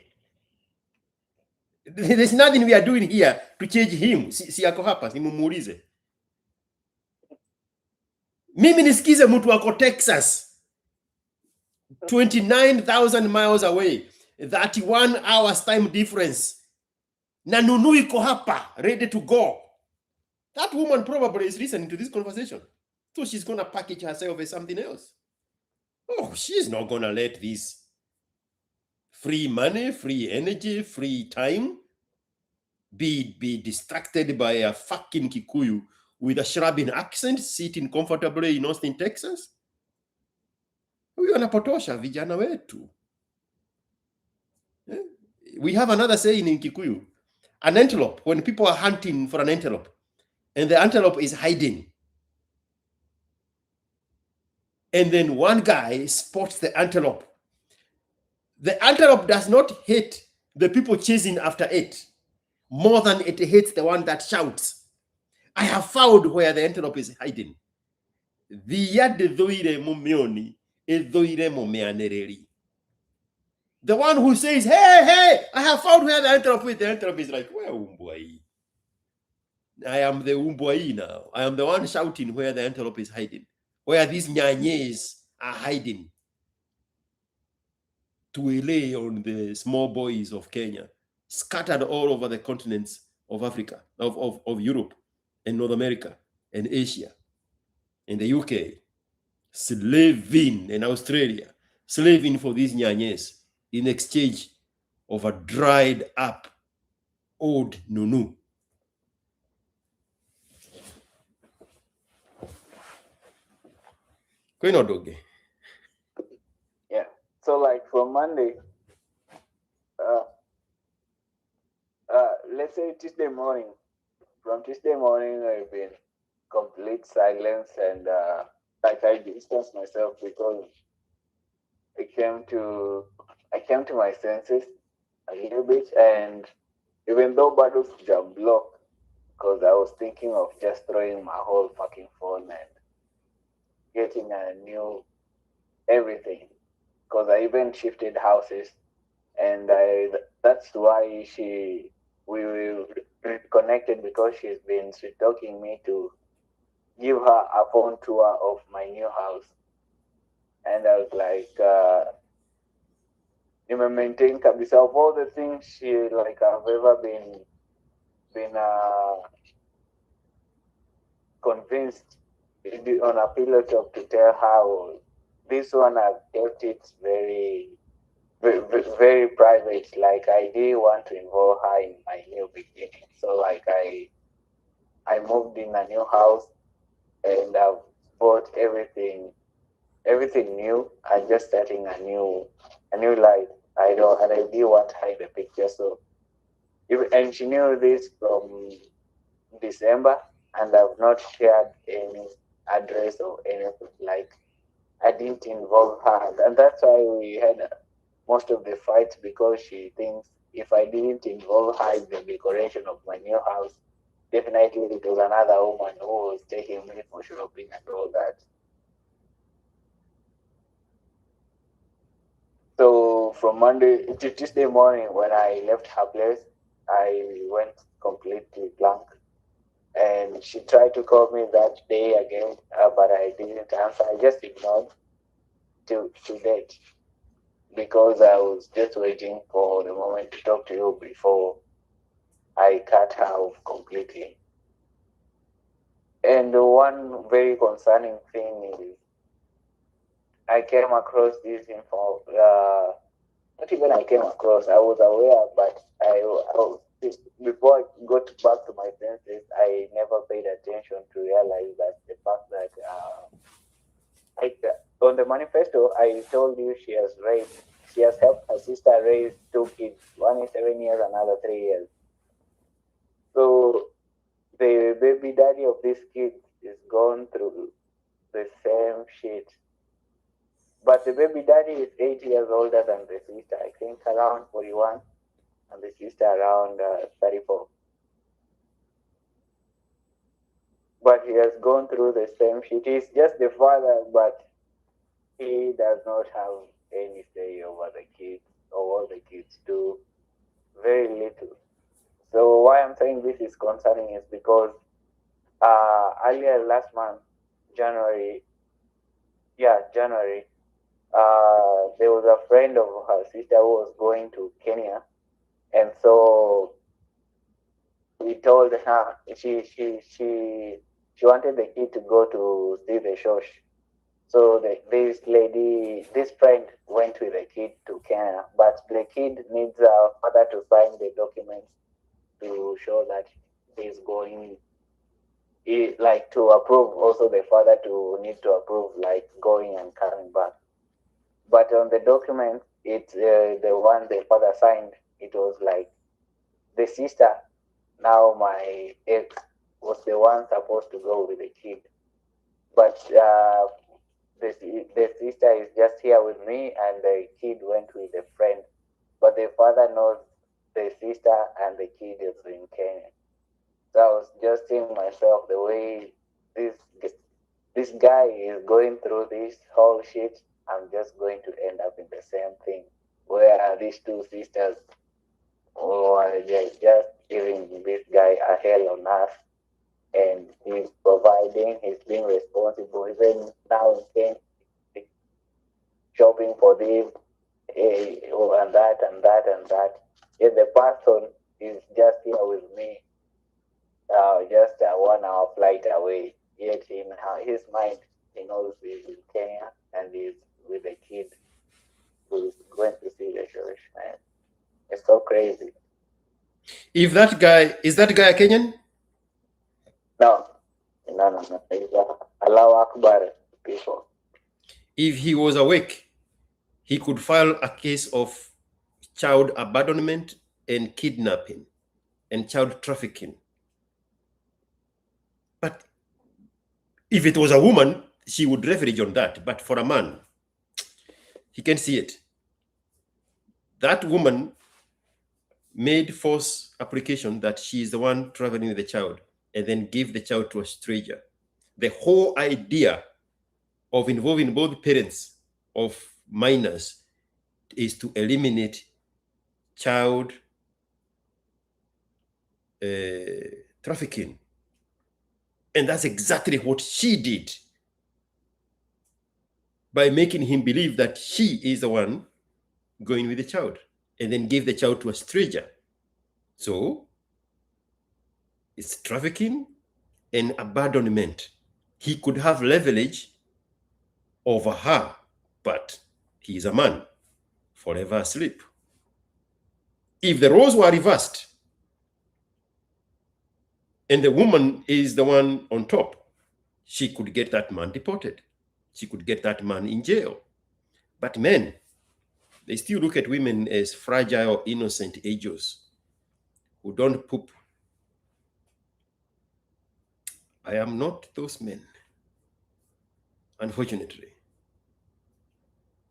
There's nothing we are doing here to change him. Si yako hapa, simumuulize. Mimi nisikize mtu wako Texas. 29,000 miles away. 31 hours time difference. Na Nunu iko hapa, ready to go. That woman probably is listening to this conversation. So she's going to package herself as something else. Oh, she's not going to let this free money, free energy, free time be distracted by a fucking Kikuyu with a Shrabian accent sitting comfortably in Austin, Texas. Huyu anapotosha vijana wetu. We have another saying in Kikuyu. An antelope, when people are hunting for an antelope, and the antelope is hiding, and then one guy spots the antelope does not hate the people chasing after it more than it hates the one that shouts, I have found where the antelope is hiding. The one who says, hey, I have found where the antelope is. The antelope is like, well, umbwai. I am the umbwai now. I am the one shouting where the antelope is hiding, where these nyanyes are hiding to lay on the small boys of Kenya, scattered all over the continents of Africa, of Europe and North America and Asia and the UK, slaving in Australia, slaving for these nyanyes in exchange of a dried up old Nunu. Yeah. So like from Monday, let's say Tuesday morning. From Tuesday morning, I've been complete silence and like I distanced myself because I came to my senses a little bit, and even though battles jam block, because I was thinking of just throwing my whole fucking phone and getting a new everything, because I even shifted houses, and that's why we reconnected, because she's been sweet talking me to give her a phone tour of my new house, and I was like, maintain kabisa of all the things she like I've ever been convinced on a pillow talk to tell her. This one I've kept it very, very, very private. Like I didn't want to involve her in my new beginning. So like I moved in a new house and I've bought everything new and just starting a new life. I didn't want to hide the picture. So and she knew this from December, and I've not shared any address or anything. Like I didn't involve her, and that's why we had most of the fights, because she thinks if I didn't involve her in the decoration of my new house, definitely it was another woman who was taking me for shopping and all that. So from Monday to Tuesday morning, when I left her place, I went completely blank. And she tried to call me that day again, but I didn't answer. I just ignored to date, because I was just waiting for the moment to talk to you before I cut her off completely. And one very concerning thing is I came across this info. Not even I came across, I was aware, but before I got back to my senses, I never paid attention to realize that the fact that on the manifesto, I told you she has helped her sister raise 2 kids. One is 7 years, another 3 years. So the baby daddy of this kid is going through the same shit. But the baby daddy is 8 years older than the sister, I think around 41, and the sister around 34. But he has gone through the same shit. He's just the father, but he does not have any say over the kids or what the kids do. Very little. So why I'm saying this is concerning is because earlier last month, January, there was a friend of her sister who was going to Kenya, and so we told her she wanted the kid to go to see the shosh. So this friend went with the kid to Kenya, but the kid needs a father to sign the documents to show that he's going, like to approve, also the father to need to approve, like going and coming back. But on the document, it's the one the father signed, it was like the sister, now my ex, was the one supposed to go with the kid. But the sister is just here with me, and the kid went with a friend. But the father knows the sister, and the kid is in Kenya. So I was just seeing myself the way this guy is going through this whole shit. I'm just going to end up in the same thing, where these two sisters are just giving this guy a hell on earth, and he's providing, he's being responsible. Even now in Kenya, shopping for this, and that, and that, and that. Yet the person is just here with me, just a 1 hour flight away. Yet in his mind, he knows he's in Kenya and he's with a kid who's going to see the church, man. It's so crazy. Is that guy a Kenyan? No. He's Allahu Akbar people. If he was awake, he could file a case of child abandonment and kidnapping and child trafficking. But if it was a woman, she would leverage on that. But for a man, he can see it. That woman made false application that she is the one traveling with the child and then give the child to a stranger. The whole idea of involving both parents of minors is to eliminate child trafficking. And that's exactly what she did by making him believe that she is the one going with the child and then give the child to a stranger. So it's trafficking and abandonment. He could have leverage over her, but he is a man, forever asleep. If the roles were reversed and the woman is the one on top, she could get that man deported. She could get that man in jail. But men, they still look at women as fragile, innocent angels who don't poop. I am not those men, unfortunately.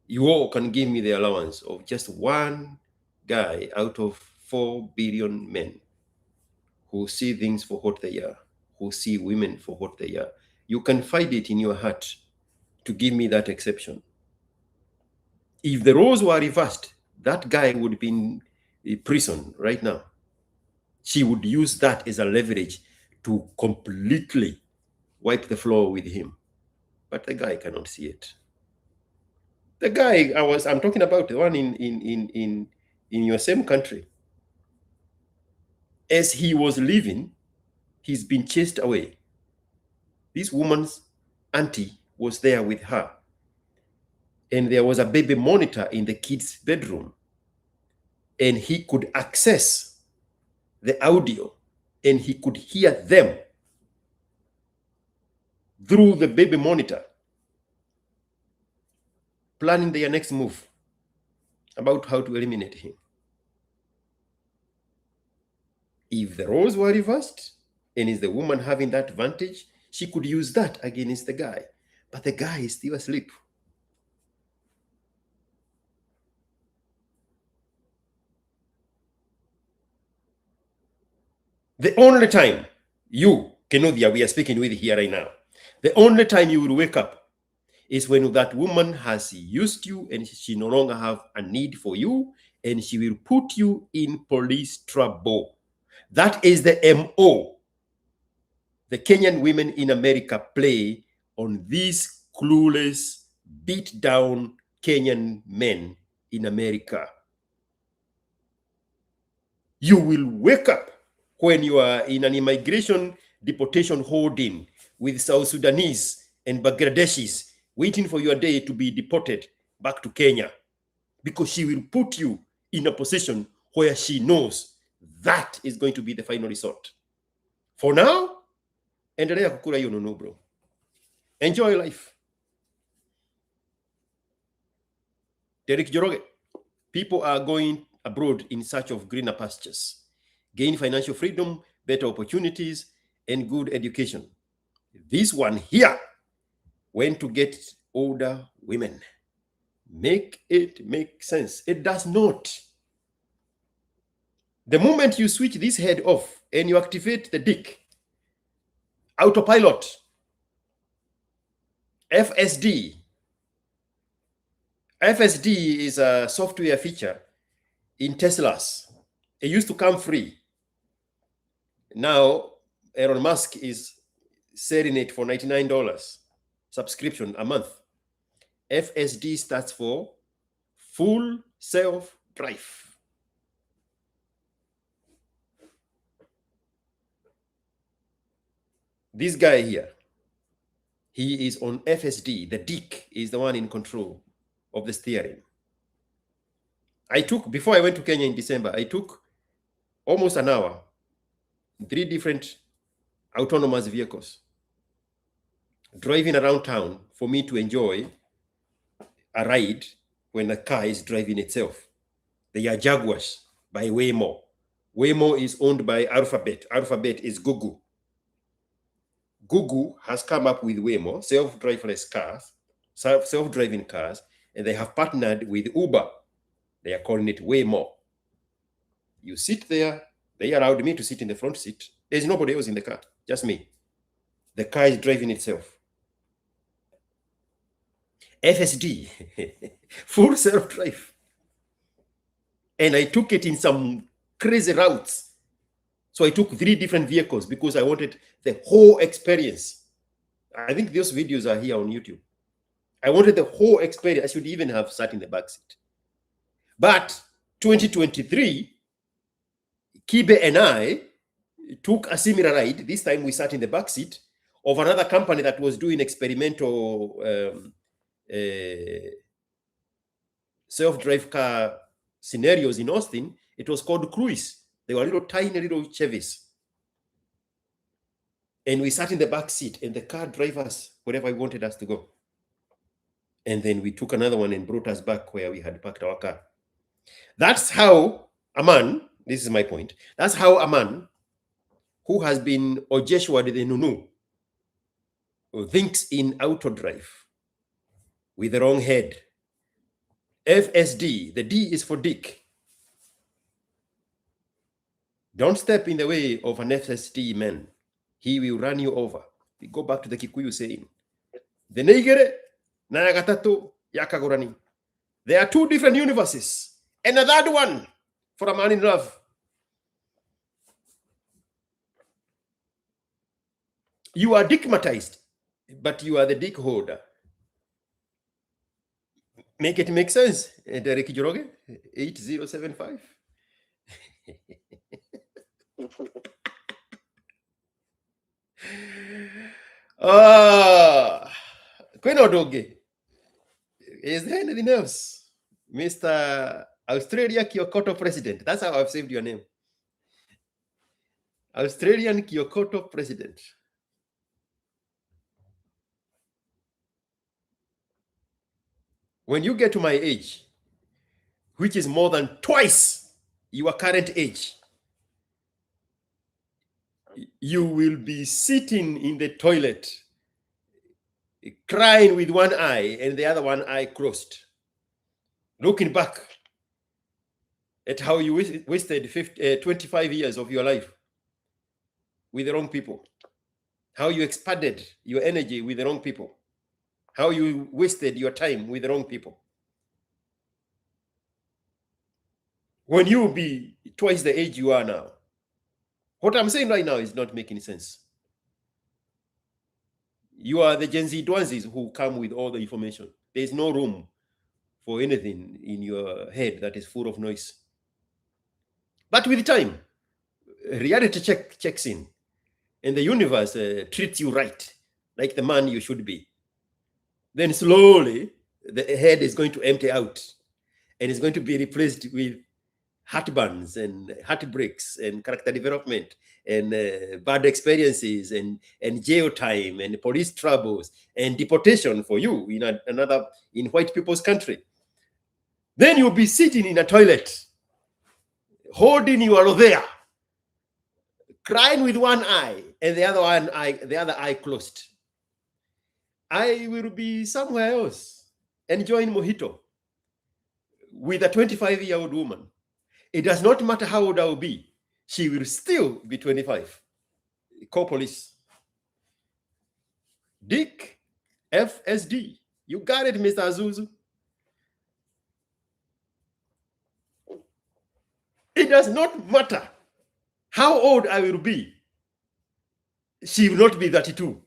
You all can give me the allowance of just one guy out of 4 billion men who see things for what they are, who see women for what they are. You can find it in your heart to give me that exception. If the roles were reversed, that guy would be in prison right now. She would use that as a leverage to completely wipe the floor with him. But the guy cannot see it. The guy I'm talking about, the one in your same country. As he was leaving, he's been chased away. This woman's auntie was there with her. And there was a baby monitor in the kid's bedroom. And he could access the audio and he could hear them through the baby monitor, planning their next move about how to eliminate him. If the roles were reversed, and is the woman having that advantage, she could use that against the guy. But the guy is still asleep. The only time you, Kenodia, we are speaking with here right now, the only time you will wake up is when that woman has used you and she no longer have a need for you, and she will put you in police trouble. That is the MO the Kenyan women in America play on these clueless, beat down Kenyan men in America. You will wake up when you are in an immigration deportation holding with South Sudanese and Bangladeshis waiting for your day to be deported back to Kenya, because she will put you in a position where she knows that is going to be the final resort. For now, endelea kukula hiyo nono, bro. Enjoy life. Derek Joroge, people are going abroad in search of greener pastures, gain financial freedom, better opportunities, and good education. This one here went to get older women. Make it make sense. It does not. The moment you switch this head off and you activate the dick, autopilot, FSD is a software feature in Teslas. It used to come free. Now, Elon Musk is selling it for $99 subscription a month. FSD stands for full self-drive. This guy here, he is on FSD. The dick is the one in control of the steering. Before I went to Kenya in December, I took almost an hour, 3 different autonomous vehicles, driving around town for me to enjoy a ride when the car is driving itself. They are Jaguars by Waymo. Waymo is owned by Alphabet. Alphabet is Google. Google has come up with Waymo, self-driving cars, and they have partnered with Uber. They are calling it Waymo. You sit there. They allowed me to sit in the front seat. There's nobody else in the car, just me. The car is driving itself. FSD, full self-drive. And I took it in some crazy routes. So I took 3 different vehicles because I wanted the whole experience. I think those videos are here on YouTube. I wanted the whole experience. I should even have sat in the back seat. But 2023, Kibe and I took a similar ride. This time we sat in the back seat of another company that was doing experimental self-drive car scenarios in Austin. It was called Cruise. They were tiny little Chevys. And we sat in the back seat and the car drove us wherever I wanted us to go. And then we took another one and brought us back where we had parked our car. That's how a man, this is my point, that's how a man who has been Ojeshwa the Nunu thinks in auto drive with the wrong head. FSD, the D is for dick. Don't step in the way of an FSD man. He will run you over. We go back to the Kikuyu saying, the negere na yagatatu yakagorani. There are 2 different universes. And a third one for a man in love. You are dickmatized, but you are the dick holder. Make it make sense, Derek Joroge, 8075. Kwenodoge, is there anything else? Mr. Australia Kyokoto President. That's how I've saved your name. Australian Kyokoto President. When you get to my age, which is more than twice your current age, You will be sitting in the toilet, crying with one eye and the other one eye closed, looking back at how you wasted 25 years of your life with the wrong people, how you expended your energy with the wrong people, how you wasted your time with the wrong people. When you will be twice the age you are now, what I'm saying right now is not making sense. You are the Gen Z Dwanzis who come with all the information. There's no room for anything in your head that is full of noise. But with time, reality checks in, and the universe treats you right, like the man you should be. Then slowly, the head is going to empty out, and it's going to be replaced with heartburns and heartbreaks and character development and bad experiences and jail time and police troubles and deportation for you in white people's country. Then you'll be sitting in a toilet, holding your Rodea, crying with one eye and the other eye closed. I will be somewhere else enjoying mojito with a 25-year-old woman. It does not matter how old I will be. She will still be 25. Call police. Dick, FSD. You got it, Mr. Azuzu. It does not matter how old I will be. She will not be 32.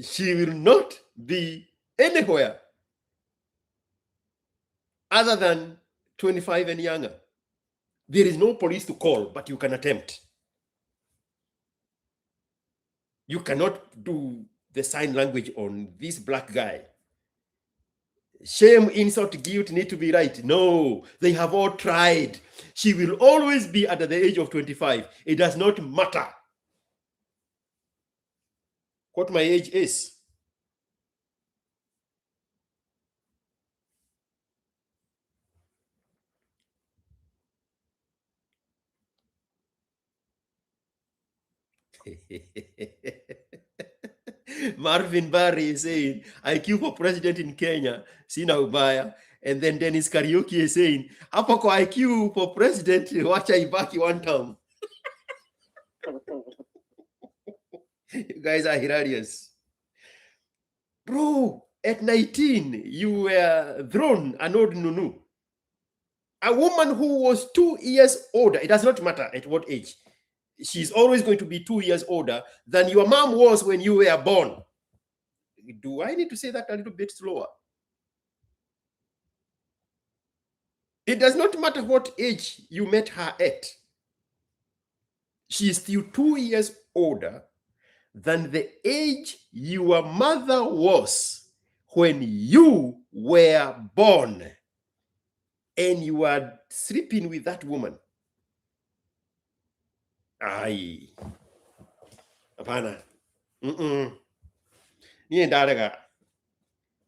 She will not be anywhere other than 25 and younger. There is no police to call, but you can attempt. You cannot do the sign language on this black guy. Shame, insult, guilt need to be right. No, they have all tried. She will always be at the age of 25. It does not matter what my age is. Marvin Barry is saying, IQ for president in Kenya, sina ubaya. And then Dennis Karaoke is saying, hapo kwa IQ for president, wacha ibaki one term. You guys are hilarious. Bro, at 19, you were thrown an old nunu. A woman who was 2 years older, it does not matter at what age, she's always going to be 2 years older than your mom was when you were born. Do I need to say that a little bit slower? It does not matter what age you met her at. She is still 2 years older than the age your mother was when you were born and you were sleeping with that woman. Aye. Apana.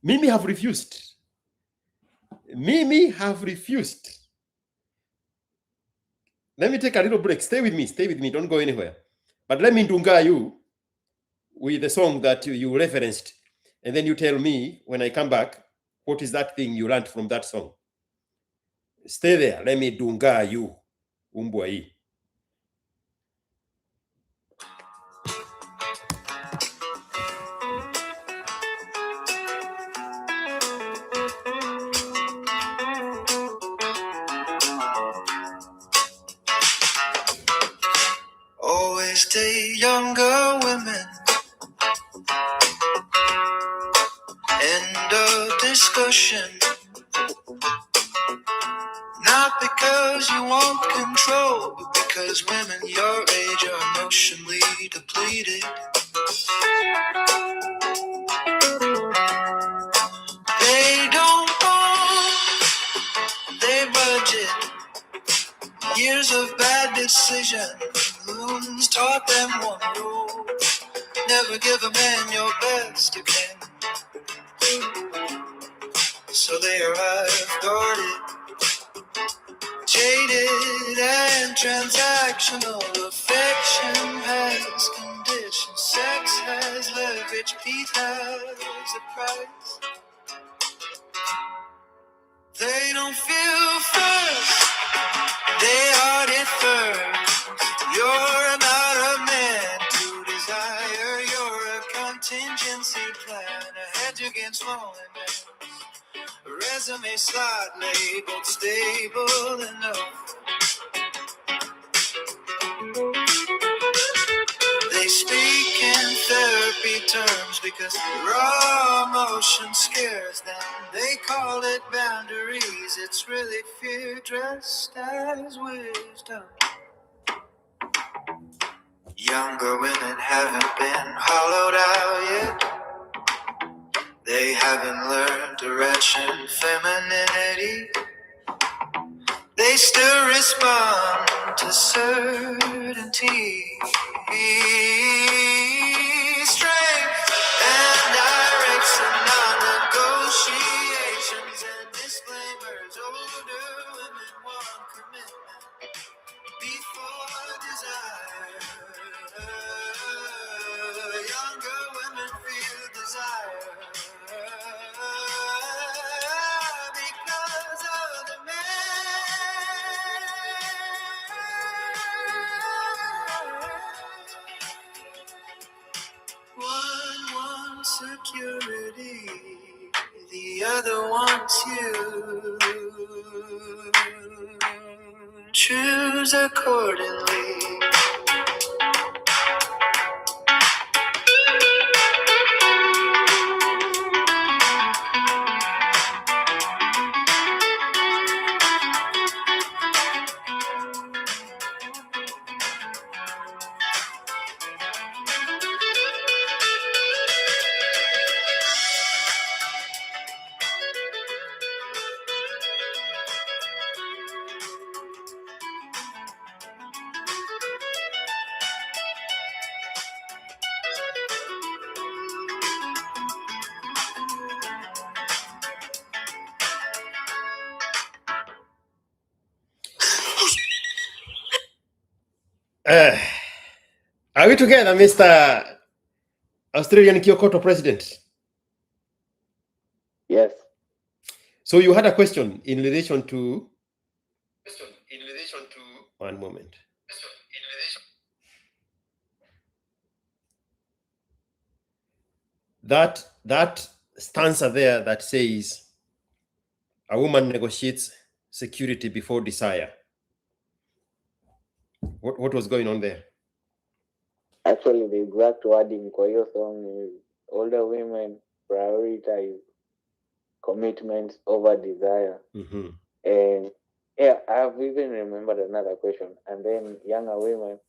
Mimi have refused. Mimi have refused. Let me take a little break. Stay with me. Don't go anywhere. But let me dunga you with the song that you referenced. And then you tell me when I come back, what is that thing you learned from that song? Stay there. Let me dunga you. Umbwai. Always date younger women. End of discussion. Not because you want control, but because women your age are emotionally depleted. They don't want their budget. Years of bad decisions taught them one rule: never give a man your best you can. So they arrive guarded, Jaded and transactional, affection has conditions, sex has leverage, Pete has a price. They don't feel first, they are it first. You're not a man to desire, you're a contingency plan, a hedge against loneliness. A resume slot labeled stable enough. They speak in therapy terms because raw emotion scares them. They call it boundaries, it's really fear dressed as wisdom. Younger women haven't been hollowed out yet. They haven't learned to ration femininity. They still respond to certainty. Strength and direction, non-negotiations and disclaimers. Older women want commitment before desire. Younger women feel desire because of the man. One wants security, the other wants you. Choose accordingly. Are we together, Mr. Australian Kyokoto President? Yes. So you had a question in relation to... One moment. That stanza there that says a woman negotiates security before desire. What was going on there? Actually, the exact wording for your song is older women prioritize commitment over desire. Mm-hmm. And yeah, I've even remembered another question. And then younger women,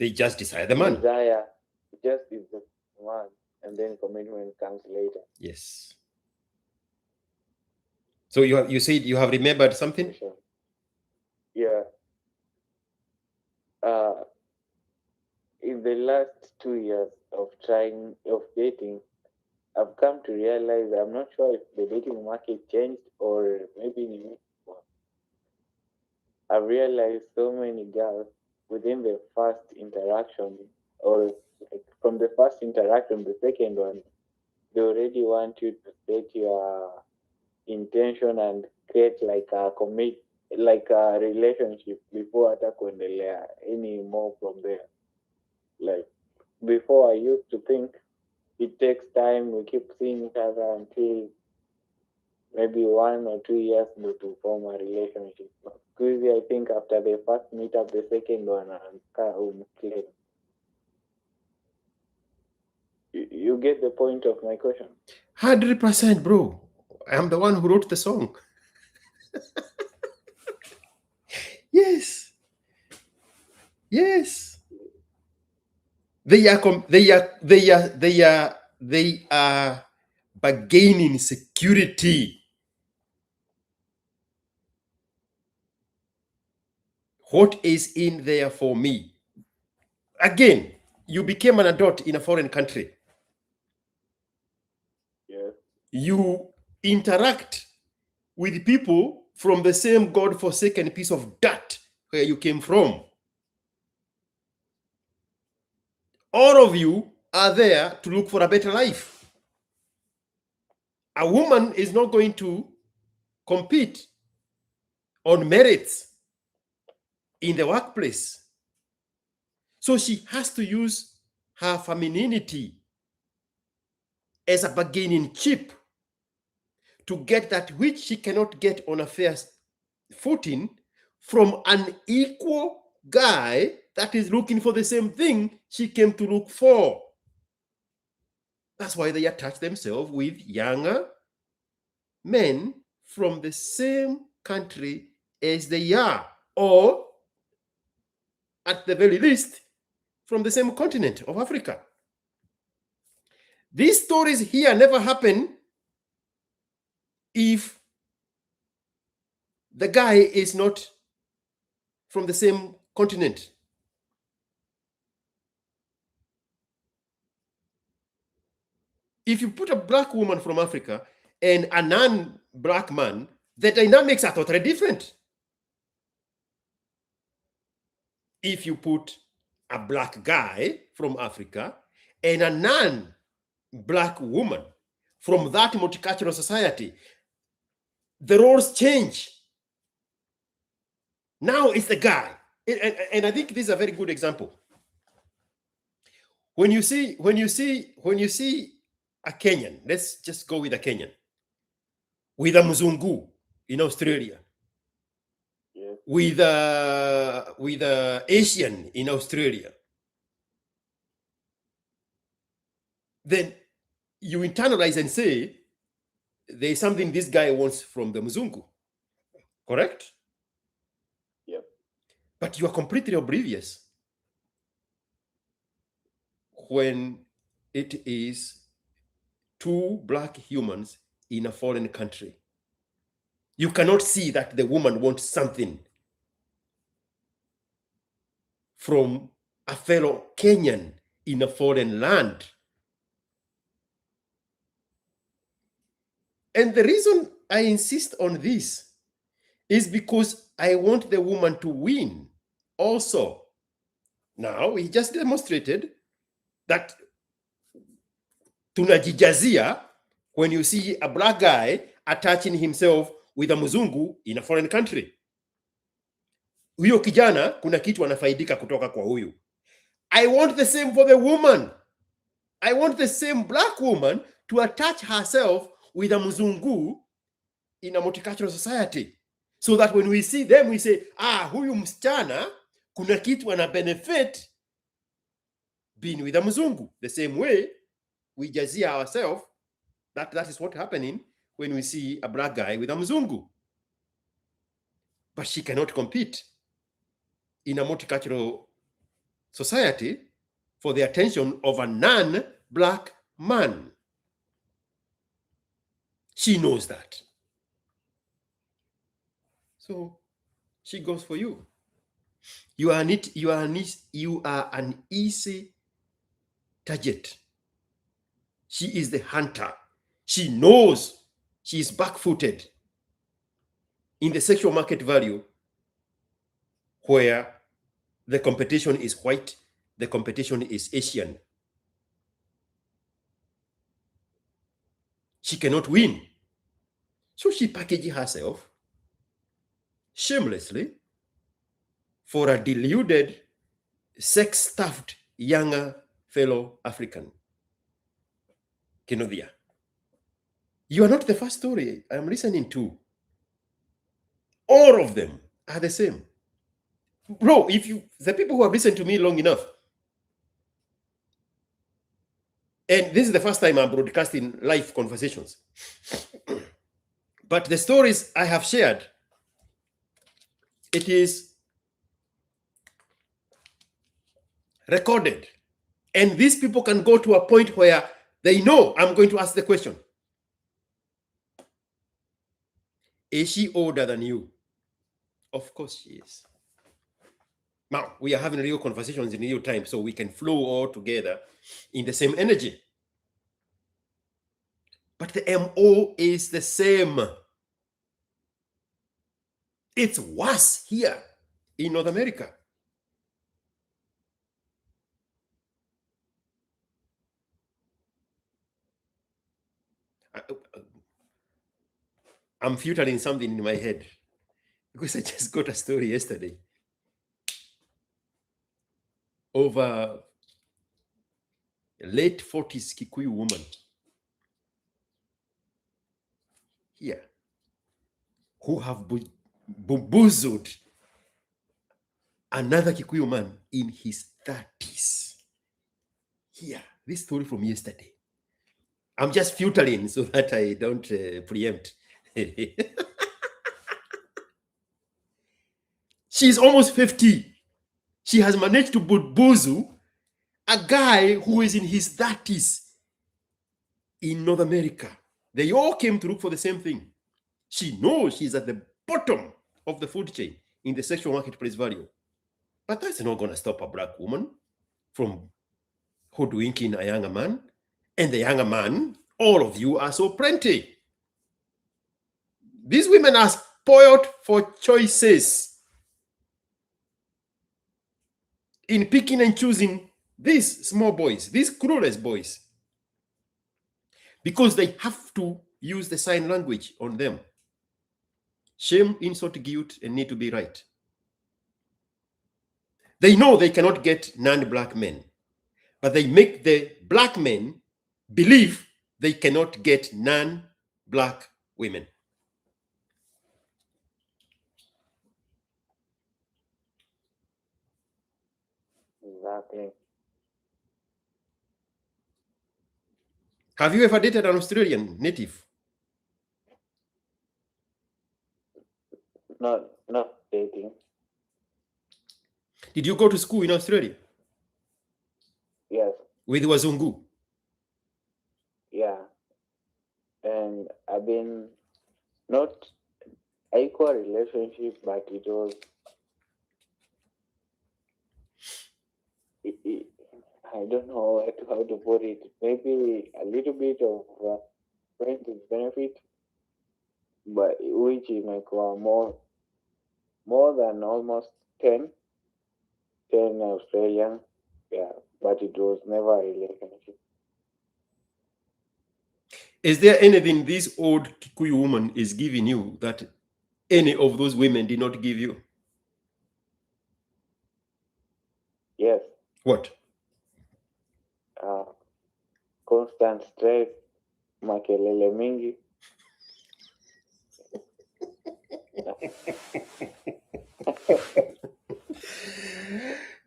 they just desire the man. Desire just is the man, and then commitment comes later. Yes. So you said you have remembered something? Sure. Yeah. In the last 2 years of dating, I've come to realize I'm not sure if the dating market changed or maybe I've realized so many girls within the first interaction or like from the first interaction, the second one, they already want you to state your intention and create like a relationship before hata kuendelea any more from there. Like before, I used to think it takes time. We keep seeing each other until maybe 1 or 2 years to form a relationship. Because I think after the first meetup, the second one and clear. You get the point of my question? 100%, bro. I'm the one who wrote the song. Yes. Yes. They are bargaining security. What is in there for me? Again, you became an adult in a foreign country. Yes. You interact with people from the same God-forsaken piece of dirt where you came from. All of you are there to look for a better life. A woman is not going to compete on merits in the workplace. So she has to use her femininity as a bargaining chip to get that which she cannot get on a fair footing from an equal guy that is looking for the same thing she came to look for. That's why they attach themselves with younger men from the same country as they are, or at the very least, from the same continent of Africa. These stories here never happen if the guy is not from the same continent. If you put a black woman from Africa and a non-black man, the dynamics are totally different. If you put a black guy from Africa and a non-black woman from that multicultural society, the roles change. Now it's the guy. And I think this is a very good example. When you see a Kenyan, let's just go with a Kenyan, with a Mzungu in Australia, Yeah. with a Asian in Australia, then you internalize and say there's something this guy wants from the Mzungu, correct? Yeah. But you are completely oblivious when it is two black humans in a foreign country. You cannot see that the woman wants something from a fellow Kenyan in a foreign land. And the reason I insist on this is because I want the woman to win also. Now, we just demonstrated that tunajijazia when you see a black guy attaching himself with a mzungu in a foreign country. Huyo kijana kuna kitu anafaidika kutoka kwa huyu. I want the same for the woman. I want the same black woman to attach herself with a mzungu in a multicultural society, so that when we see them we say, huyu msichana kuna kitu ana benefit being with a mzungu. The same way we jazia ourselves that is what happening when we see a black guy with a mzungu. But she cannot compete in a multicultural society for the attention of a non-black man. She knows that. So she goes for you. You are an easy target. She is the hunter. She knows she is back-footed in the sexual market value where the competition is white, the competition is Asian. She cannot win. So she packages herself shamelessly for a deluded, sex-stuffed younger fellow African. Kenodia. You are not the first story I'm listening to. All of them are the same. Bro, the people who have listened to me long enough, and this is the first time I'm broadcasting live conversations, but the stories I have shared, it is recorded. And these people can go to a point where they know I'm going to ask the question. Is she older than you? Of course she is. Now, we are having real conversations in real time, so we can flow all together in the same energy. But the MO is the same. It's worse here in North America. I'm filtering something in my head because I just got a story yesterday of a late 40s Kikuyu woman here who have bamboozled another Kikuyu man in his 30s. Here, this story from yesterday. I'm just filtering so that I don't preempt. She's almost 50. She has managed to bamboozle a guy who is in his 30s in North America. They all came to look for the same thing. She knows she's at the bottom of the food chain in the sexual marketplace value. But that's not going to stop a black woman from hoodwinking a younger man. And the younger man, all of you are so plenty. These women are spoiled for choices in picking and choosing these small boys, these clueless boys, because they have to use the sign language on them. Shame, insult, guilt, and need to be right. They know they cannot get non-black men, but they make the black men believe they cannot get non-black women. Exactly. Have you ever dated an Australian native? Not dating. Did you go to school in Australia? Yes. With Wazungu? Yeah. And I've been not an equal relationship, but it was I don't know how to put it. Maybe a little bit of friends with benefit, but which is like more than almost 10 Australian. Yeah, but it was never a relationship. Is there anything this old Kikuyu woman is giving you that any of those women did not give you? Yes. What? Constant stress, makelele mingi.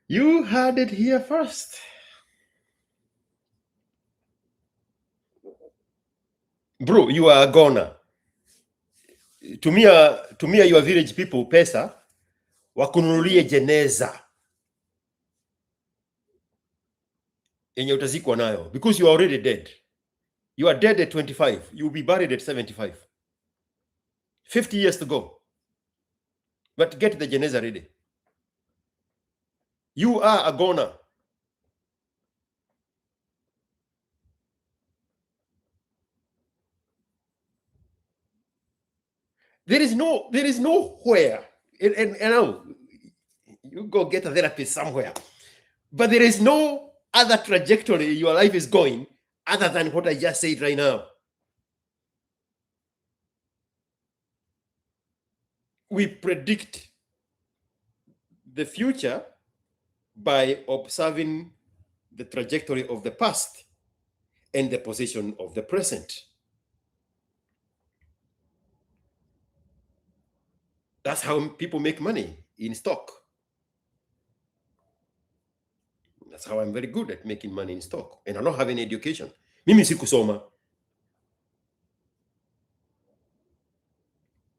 You heard it here first. Bro, you are a goner. Tumia your village people pesa wakununulie jeneza yenye utazikwa nayo, because you are already dead. You are dead at 25. You'll be buried at 75. 50 years to go. But get the jeneza ready. You are a goner. There is nowhere, and now you go get a therapist somewhere, but there is no other trajectory your life is going other than what I just said right now. We predict the future by observing the trajectory of the past and the position of the present. That's how people make money in stock. That's how I'm very good at making money in stock. And I don't have any education. Mimi sikusoma.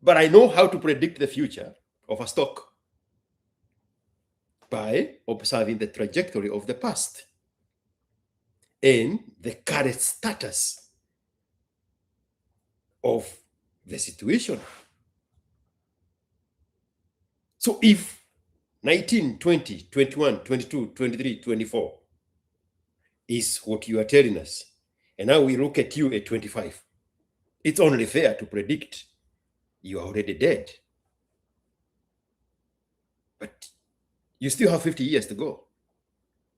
But I know how to predict the future of a stock by observing the trajectory of the past and the current status of the situation. So if 19, 20, 21, 22, 23, 24 is what you are telling us, and now we look at you at 25, it's only fair to predict you are already dead. But you still have 50 years to go.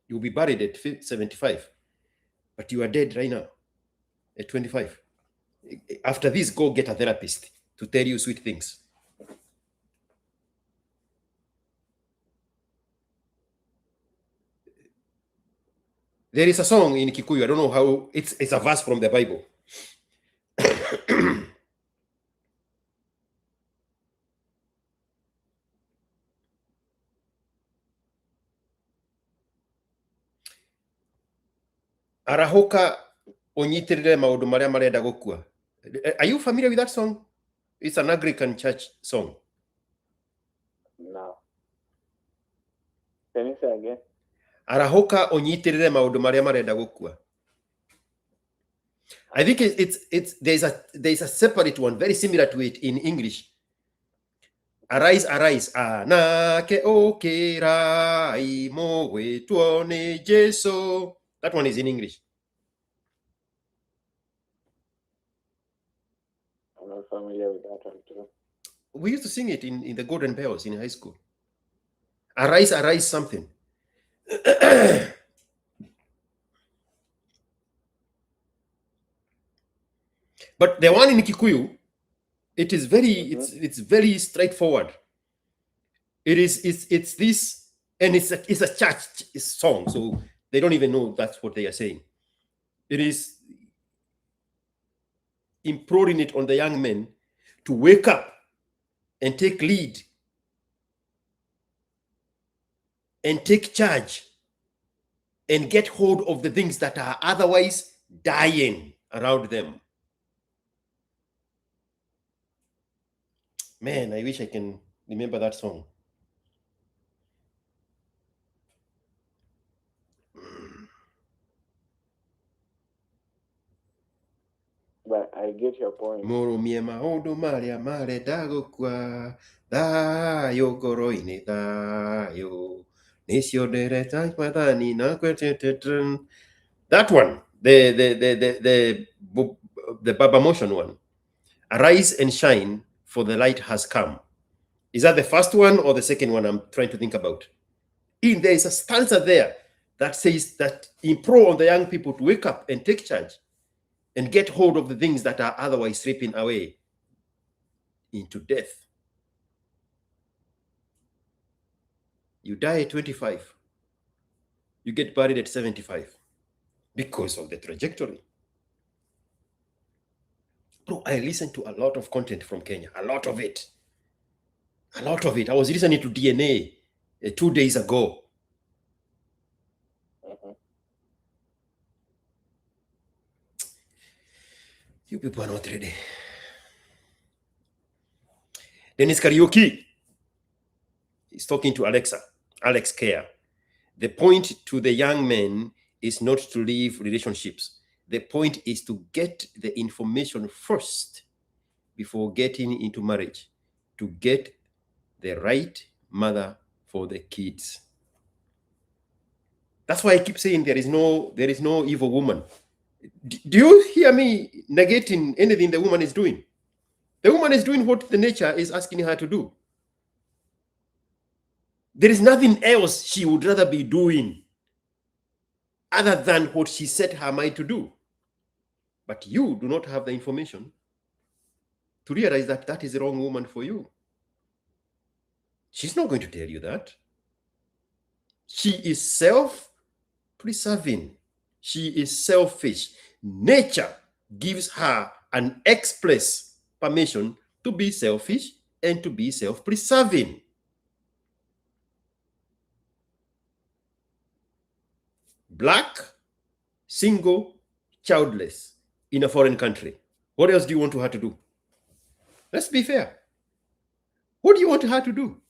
You'll be buried at 75. But you are dead right now at 25. After this, go get a therapist to tell you sweet things. There is a song in Kikuyu. I don't know how, it's a verse from the Bible. Arahoka onyitirire maundu maria marenda gukua. Are you familiar with that song? It's an Anglican church song. No. Can you say again? Arahoka onyitirire maundu maria marenda gukua. I think there's a separate one very similar to it in English. Arise, arise, anake okerai mowe tuone Jesu. That one is in English. I'm not familiar with that one too. We used to sing it in the Golden Bells in high school. Arise, arise something. But the one in Kikuyu, it is very, it's very straightforward. It's this, and it's a church song, so they don't even know that's what they are saying. It is imploring it on the young men to wake up and take lead and take charge and get hold of the things that are otherwise dying around them. Man, I wish I can remember that song. But I get your point. Moromie maundu maria marenda gukua thayo ngoro-ini thayo nicio ndereta mathani na kwetetete. That one, the Baba Motion one. Arise and shine, for the light has come. Is that the first one or the second one I'm trying to think about? There is a stanza there that says that implore on the young people to wake up and take charge and get hold of the things that are otherwise slipping away into death. You die at 25. You get buried at 75 because of the trajectory. Bro, I listened to a lot of content from Kenya, a lot of it. I was listening to DNA 2 days ago. You people are not ready. Dennis Karaoke is talking to Alex Care. The point to the young men is not to leave relationships. The point is to get the information first before getting into marriage, to get the right mother for the kids. That's why I keep saying there is no evil woman. Do you hear me negating anything the woman is doing? The woman is doing what the nature is asking her to do. There is nothing else she would rather be doing other than what she set her mind to do. But you do not have the information to realize that that is the wrong woman for you. She's not going to tell you that. She is self-preserving. She is selfish. Nature gives her an express permission to be selfish and to be self-preserving. Black, single, childless in a foreign country. What else do you want her to do? Let's be fair. What do you want her to do?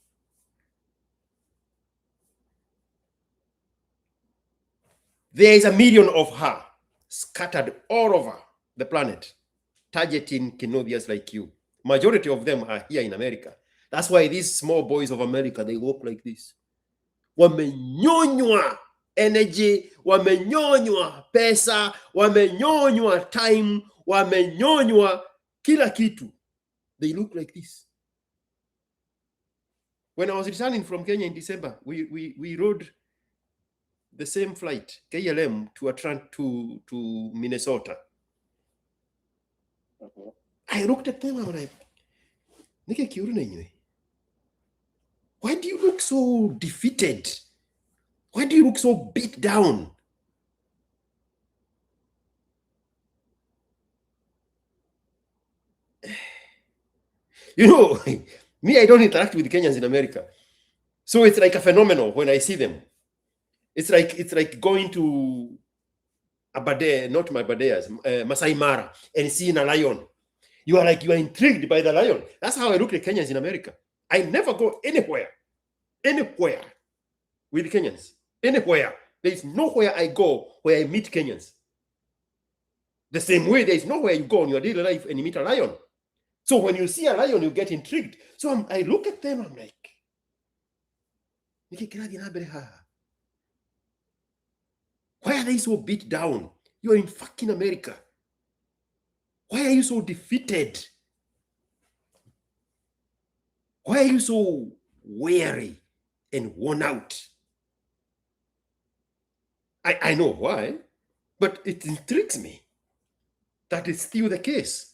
There is 1 million of her scattered all over the planet, targeting Kenobians like you. Majority of them are here in America. That's why these small boys of America, they walk like this. Wamenyonywa energy, wamenyonywa pesa, wamenyonywa time, wamenyonywa kila kitu. They look like this. When I was returning from Kenya in December, we rode the same flight, KLM, to Minnesota. I looked at them, I'm like, why do you look so defeated? Why do you look so beat down? You know, me, I don't interact with Kenyans in America. So it's like a phenomenon when I see them. It's like going to Aberdeen, not my Abadeas, Masai Mara, and seeing a lion. You are intrigued by the lion. That's how I look at Kenyans in America. I never go anywhere with Kenyans. Anywhere. There is nowhere I go where I meet Kenyans. The same way there is nowhere you go in your daily life and you meet a lion. So when you see a lion, you get intrigued. So I look at them, I'm like, why are they so beat down? You're in fucking America. Why are you so defeated? Why are you so weary and worn out? I know why, but it intrigues me that it's still the case.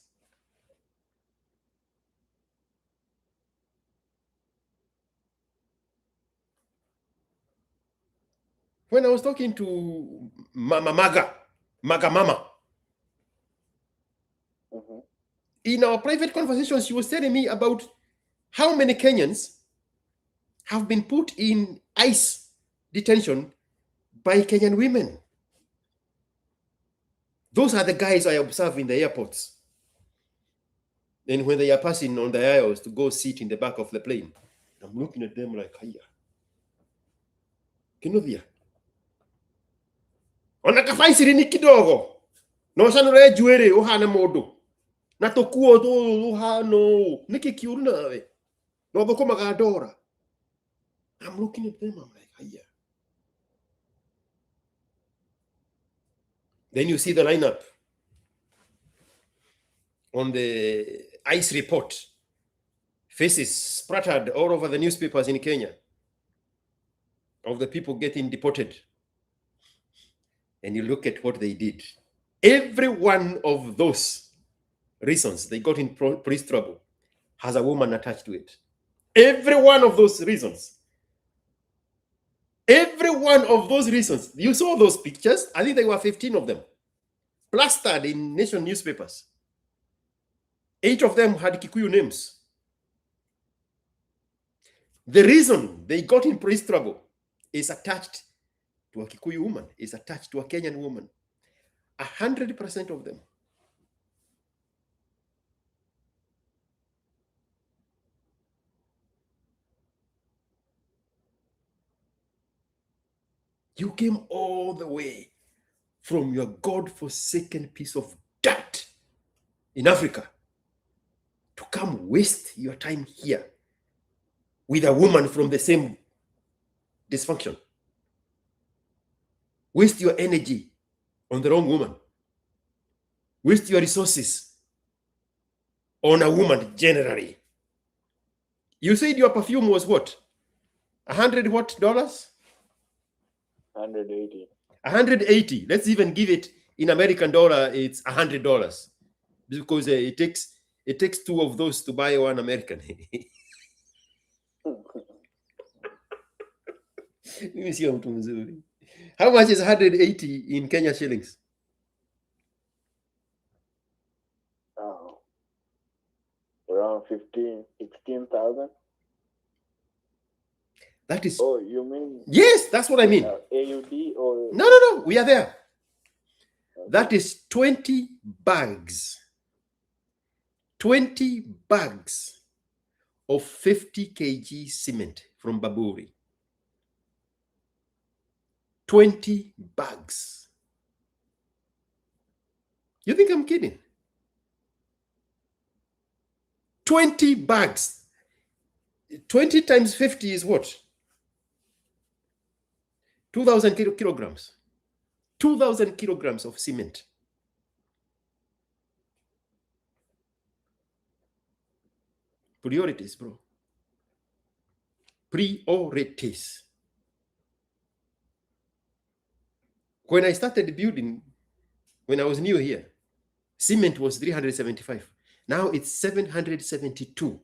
When I was talking to Maga Mama, in our private conversation, she was telling me about how many Kenyans have been put in ICE detention by Kenyan women. Those are the guys I observe in the airports. And when they are passing on the aisles to go sit in the back of the plane, I'm looking at them like, hiya. Kinovia. Onakafaisiri ni kidogo. No sanure juere ohana modo. Na tokuo do ohano. Niki kiuru nawe. No boko magadora. I'm looking at them, I'm like, hiya. Then you see the lineup on the ICE report. Faces splattered all over the newspapers in Kenya of the people getting deported. And you look at what they did. Every one of those reasons they got in police trouble has a woman attached to it. Every one of those reasons. Every one of those reasons. You saw those pictures. I think there were 15 of them. Plastered in nation newspapers. 8 of them had Kikuyu names. The reason they got in police trouble is attached to a Kikuyu woman, is attached to a Kenyan woman. 100% of them. You came all the way from your God-forsaken piece of dirt in Africa to come waste your time here with a woman from the same dysfunction. Waste your energy on the wrong woman. Waste your resources on a woman generally. You said your perfume was what? $100 what dollars? 180. 180. Let's even give it in American dollar. It's $100 because it takes 2 of those to buy 1 American. Let me see how much is 180 in Kenya shillings? Around 16,000. That is. Oh, you mean? Yes, that's what I mean. AUD or? No. We are there. Okay. That is 20 bags. 20 bags of 50 kg cement from Baburi. 20 bags. You think I'm kidding? 20 bags. 20 times 50 is what? 2,000 kilograms. 2,000 kilograms of cement. Priorities, bro. Priorities. When I started building, when I was new here, cement was 375. Now it's 772.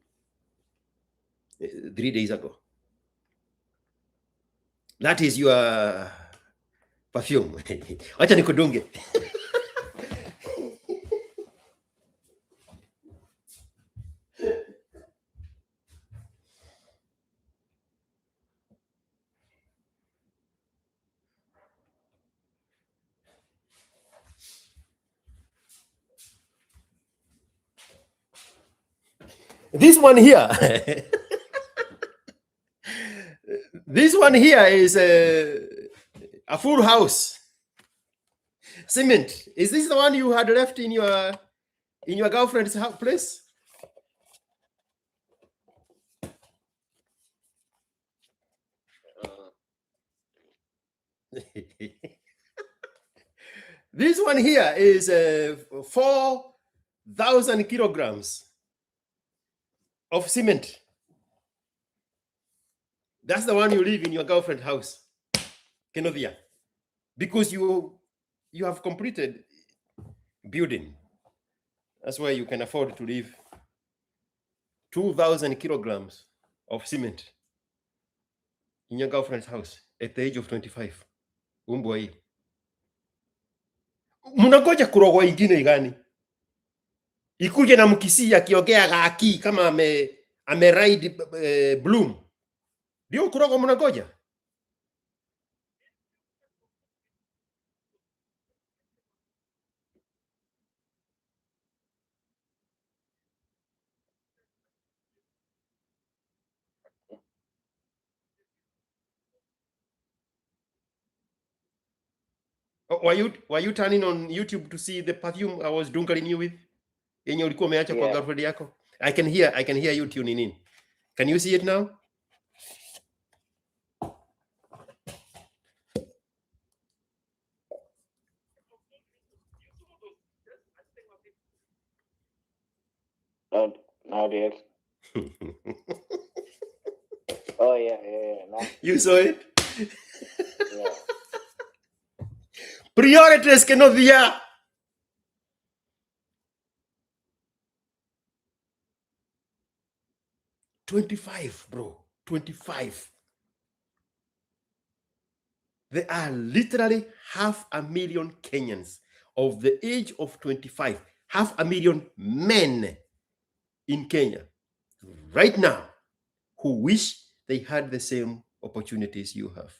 3 days ago. That is your perfume. Acha nikudunge. This one here. This one here is a full house. Cement. Is this the one you had left in your girlfriend's place? This one here is 4,000 kilograms of cement. That's the one you leave in your girlfriend's house, Kenovia, because you have completed building. That's why you can afford to leave 2,000 kilograms of cement in your girlfriend's house at the age of 25. Umbwa hii. Mnagoja kurogwa ingine gani? Ikuje na mkisi akiongea gaki kama ame ride Bloom. Ndio kurogwa mnagoja. Were you turning on YouTube to see the perfume I was dungling you with? Yenye ulikuwa umeacha kwa girlfriend yako? I can hear you tuning in. Can you see it now? Not yet. Oh yeah. Now. You saw it? Yeah. Priorities cannot be here. $25, bro. 25. There are literally 500,000 Kenyans of the age of 25, 500,000 men in Kenya right now who wish they had the same opportunities you have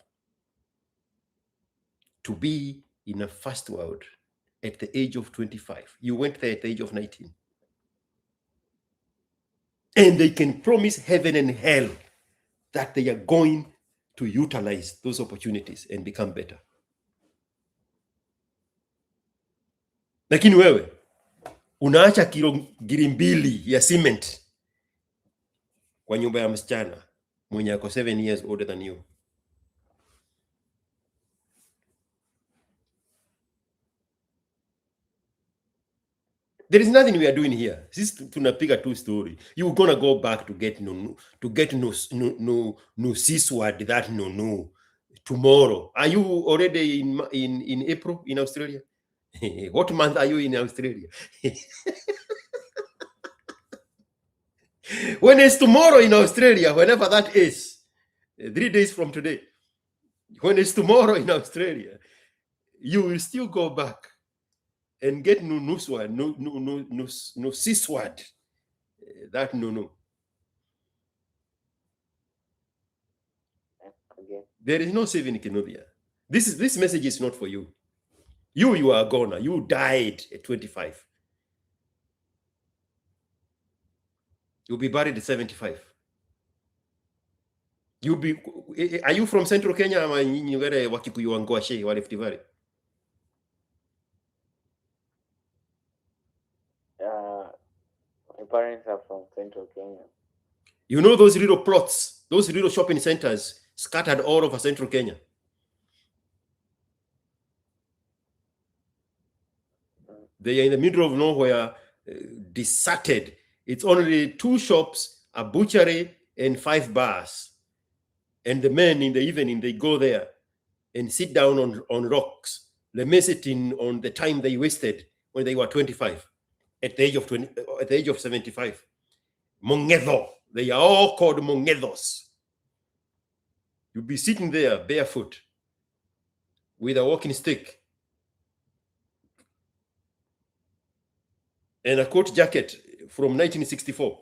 to be in a first world at the age of 25. You went there at the age of 19. And they can promise heaven and hell that they are going to utilize those opportunities and become better. Lakini wewe unaacha giri mbili ya cement kwa nyumba ya msichana mwenye ako 7 years older than you. There is nothing we are doing here. Sisi tunapiga two story. You're gonna go back to get no siswad that no tomorrow. Are you already in April in Australia? What month are you in Australia? When it's tomorrow in Australia, whenever that is, 3 days from today, when it's tomorrow in Australia, you will still go back and get no siswad. That no. There is no saving Kenobia. This message is not for you. You are gone. You died at 25. You'll be buried at 75. Are you from Central Kenya? Ama nyinyi wale wa Kikuyu wa Ngwashe wa Rift Valley? My parents are from Central Kenya. You know those little plots, those little shopping centers scattered all over Central Kenya? They are in the middle of nowhere, deserted. It's only 2 shops, a butchery, and 5 bars. And the men in the evening, they go there and sit down on rocks, lamenting on the time they wasted when they were 25, at the age of 20, at the age of 75. Mongedo, they are all called mongedos. You'll be sitting there barefoot with a walking stick and a coat jacket from 1964.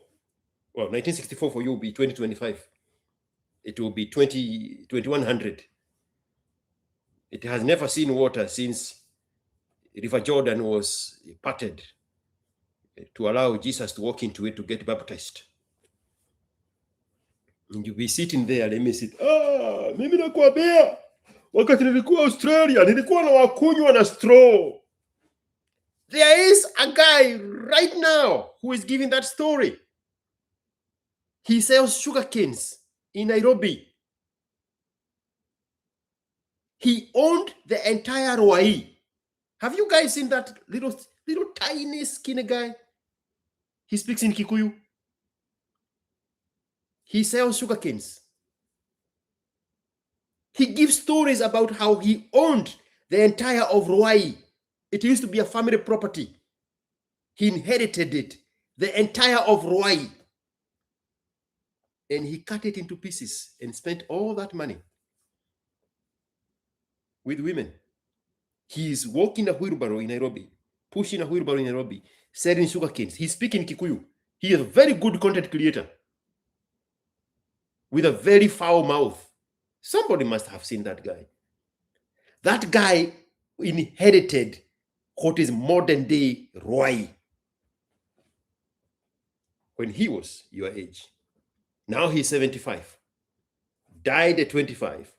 Well, 1964 for you will be 2025. It will be 2100. It has never seen water since River Jordan was parted to allow Jesus to walk into it to get baptized. And you'll be sitting there, let me sit. Mimi nakwambia wakati nilikuwa Australia nilikuwa na wakunywa na straw. There is a guy right now who is giving that story. He sells sugar canes in Nairobi. He owned the entire Hawaii. Have you guys seen that little tiny skinny guy? He speaks in Kikuyu. He sells sugar canes. He gives stories about how he owned the entire of Hawaii. It used to be a family property. He inherited it, the entire of Hawaii. And he cut it into pieces and spent all that money with women. He is walking a wheelbarrow in Nairobi, pushing a wheelbarrow in Nairobi, selling sugar canes. He's speaking Kikuyu. He is a very good content creator with a very foul mouth. Somebody must have seen that guy. That guy inherited what is modern day Rwai when he was your age. Now he's 75, died at 25,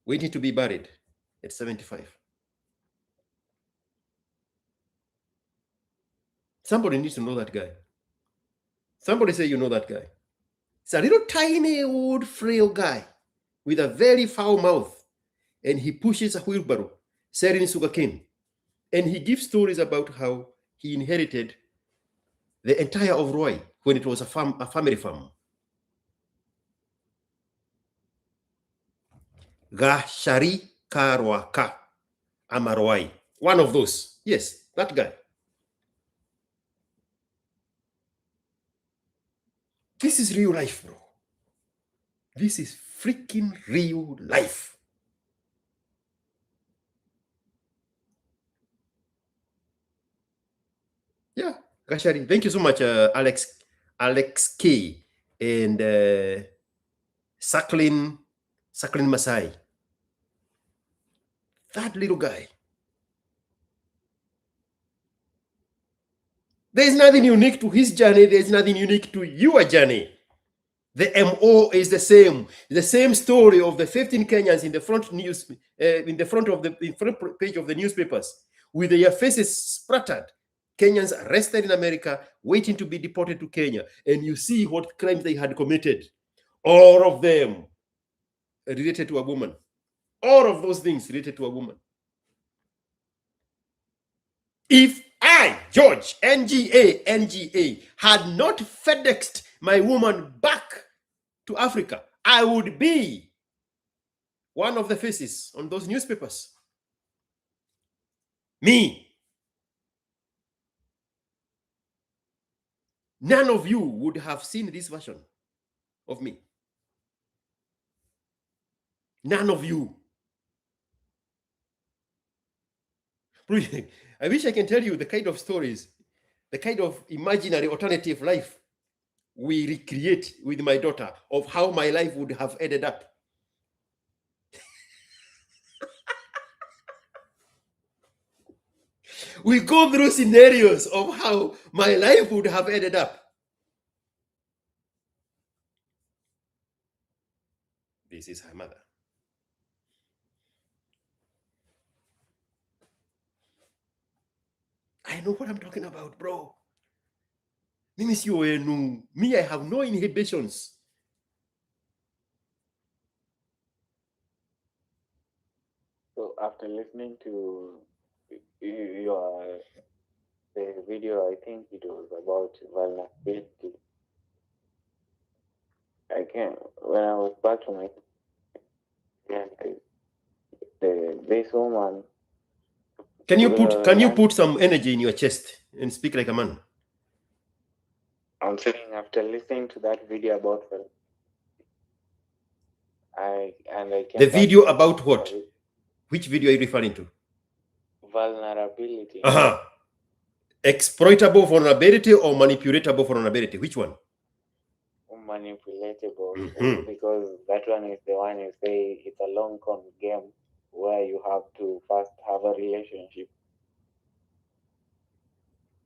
waiting to be buried at 75. Somebody needs to know that guy. Somebody say you know that guy. It's a little tiny old frail guy with a very foul mouth, and he pushes a wheelbarrow selling sugarcane. And he gives stories about how he inherited the entire of Roy when it was a family farm. Gashari Karwaka Amarwai. One of those. Yes, that guy. This is real life, bro. This is freaking real life. Yeah, Gashari. Thank you so much, Alex K. and Saklin Masai. That little guy. There's nothing unique to his journey. There's nothing unique to your journey. The MO is the same story of the 15 Kenyans in the front news, in the front page of the newspapers, with their faces splattered. Kenyans arrested in America, waiting to be deported to Kenya, and you see what crimes they had committed. All of them related to a woman. All of those things related to a woman. If I, George, NGA, had not FedExed my woman back to Africa, I would be one of the faces on those newspapers. Me. None of you would have seen this version of me. None of you. I wish I can tell you the kind of stories, the kind of imaginary alternative life we recreate with my daughter of how my life would have ended up. We go through scenarios of how my life would have ended up. This is her mother. I know what I'm talking about, bro. Me, I have no inhibitions. So after listening to the video, I think it was about vulnerability. When I was back to my Yeah, this woman. Can you put some energy in your chest and speak like a man? I'm saying after listening to that video about her, I The video about what? Which video are you referring to? Vulnerability. Exploitable vulnerability or manipulatable vulnerability? Which one? Manipulatable. Because that one is the one you say it's a long con game where you have to first have a relationship,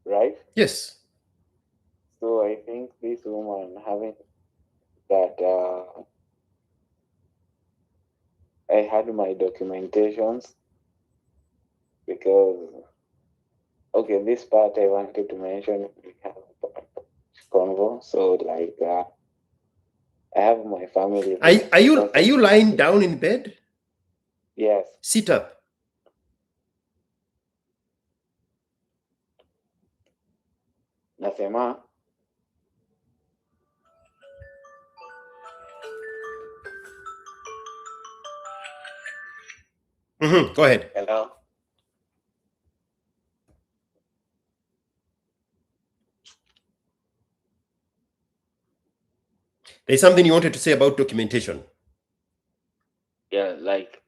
right? Yes. So I think this woman having that, I had my documentations because, okay, this part I wanted to mention, we have convo. So like, I have my family. Are you lying down in bed? Yes. Sit up. Nasema. Go ahead. Hello. There's something you wanted to say about documentation. Yeah, like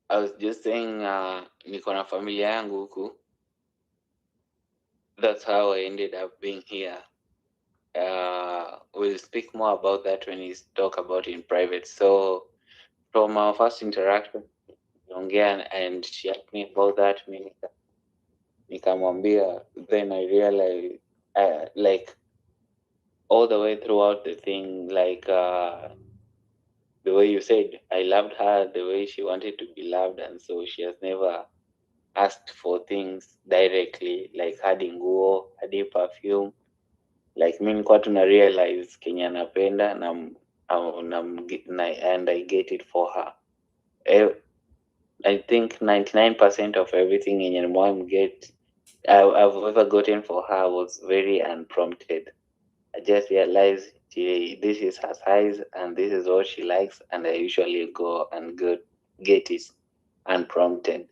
I was just saying, niko na familia yangu huku. That's how I ended up being here. We'll speak more about that when we talk about it in private. So from our first interaction, and she asked me about that, nikamwambia, then I realized, like all the way throughout the thing, like the way you said, I loved her the way she wanted to be loved, and so she has never asked for things directly, like hadi nguo, hadi perfume. Like mi nilikuwa tuna realize Kenya anapenda and I get it for her. I think 99% of everything in mom I've ever gotten for her was very unprompted. I just realized this is her size and this is what she likes, and I usually go and get it unprompted.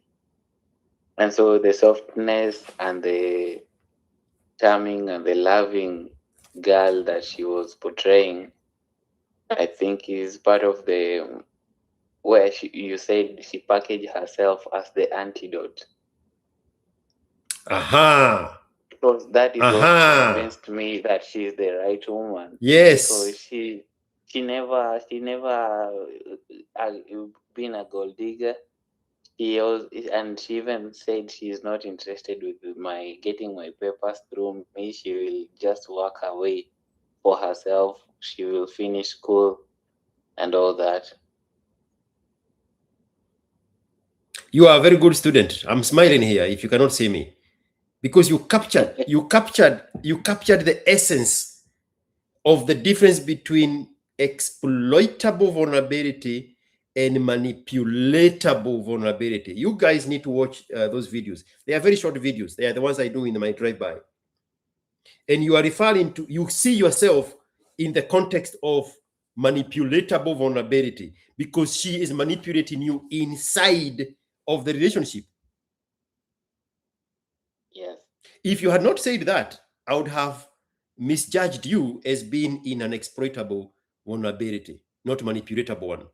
And so the softness and the charming and the loving girl that she was portraying, I think is part of the where you said she packaged herself as the antidote. Because that is what convinced me that she's the right woman. Yes. Because she never been a gold digger. And she even said she's not interested with getting my papers through me. She will just work her way for herself. She will finish school and all that. You are a very good student. I'm smiling here if you cannot see me. Because you captured the essence of the difference between exploitable vulnerability and manipulatable vulnerability. You guys need to watch those videos. They are very short videos. They are the ones I do in my drive-by. And you are referring to, you see yourself in the context of manipulatable vulnerability because she is manipulating you inside of the relationship. Yes. If you had not said that, I would have misjudged you as being in an exploitable vulnerability, not manipulatable one.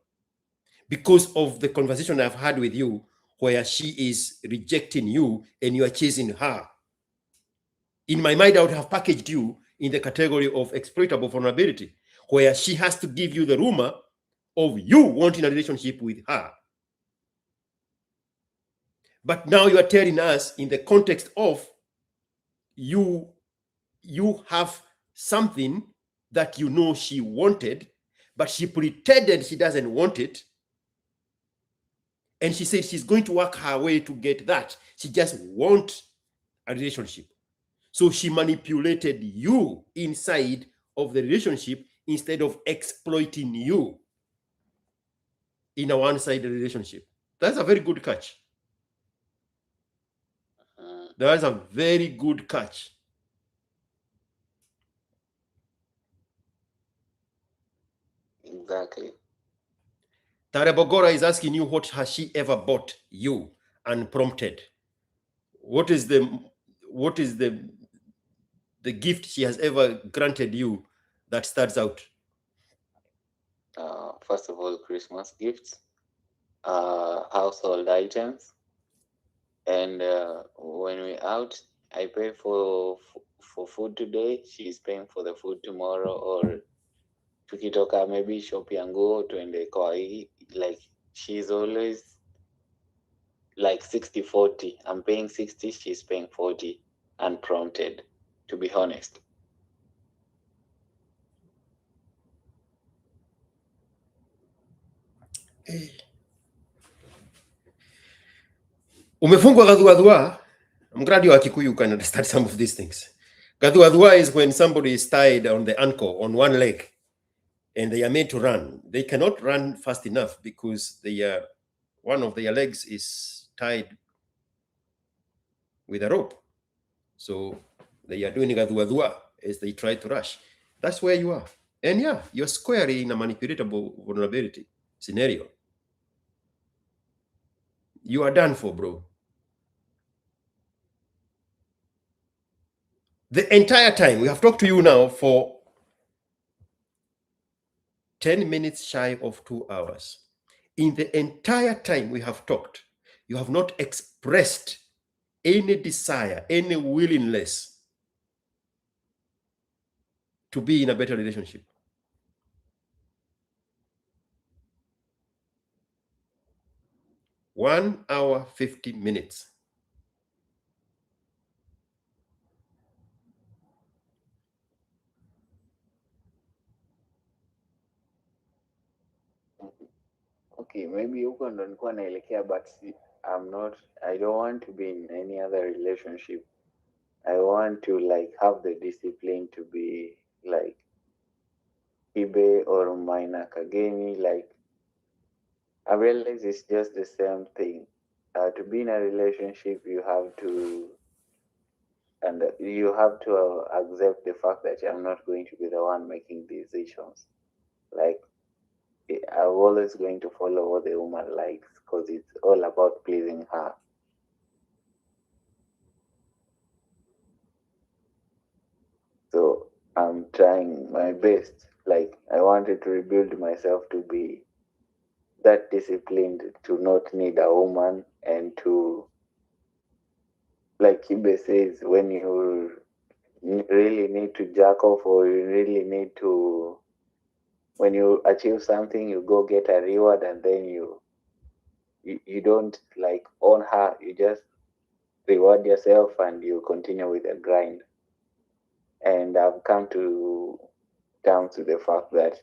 Because of the conversation I've had with you where she is rejecting you and you are chasing her. In my mind, I would have packaged you in the category of exploitable vulnerability, where she has to give you the rumor of you wanting a relationship with her. But now you are telling us in the context of you have something that you know she wanted, but she pretended she doesn't want it. And she said she's going to work her way to get that. She just wants a relationship. So she manipulated you inside of the relationship instead of exploiting you in a one-sided relationship. That's a very good catch. That's a very good catch. Exactly. Tarebogora is asking you, what has she ever bought you unprompted? What is the gift she has ever granted you that starts out? First of all, Christmas gifts, household items, and when we're out, I pay for food today. She's paying for the food tomorrow, or tukitoka maybe shop yangu tuende kwa hii. Like she's always like 60-40. I'm paying 60, she's paying 40, unprompted, to be honest. Umefungwa gadhuadhua. I'm glad you are Kikuyu, can understand some of these things. Gadhuadhua is when somebody is tied on the ankle on one leg and they are made to run. They cannot run fast enough because one of their legs is tied with a rope. So they are doing gadhuadhua as they try to rush. That's where you are. And yeah, you're squarely in a manipulatable vulnerability scenario. You are done for, bro. The entire time, we have talked to you now for 10 minutes shy of 2 hours. In the entire time we have talked, you have not expressed any desire, any willingness to be in a better relationship. One hour, 50 minutes. Okay, maybe huko ndo nilikuwa naelekea, but I don't want to be in any other relationship. I want to like have the discipline to be like Ibe or Maina Kageni. Like I realize it's just the same thing. To be in a relationship, you have to accept the fact that I'm not going to be the one making decisions. Like I'm always going to follow what the woman likes because it's all about pleasing her. So I'm trying my best. Like I wanted to rebuild myself to be that disciplined, to not need a woman, and to, like Kibe says, when you really need to jack off, or you really need to, when you achieve something, you go get a reward, and then you don't like own her, you just reward yourself and you continue with the grind. And I've come to terms with the fact that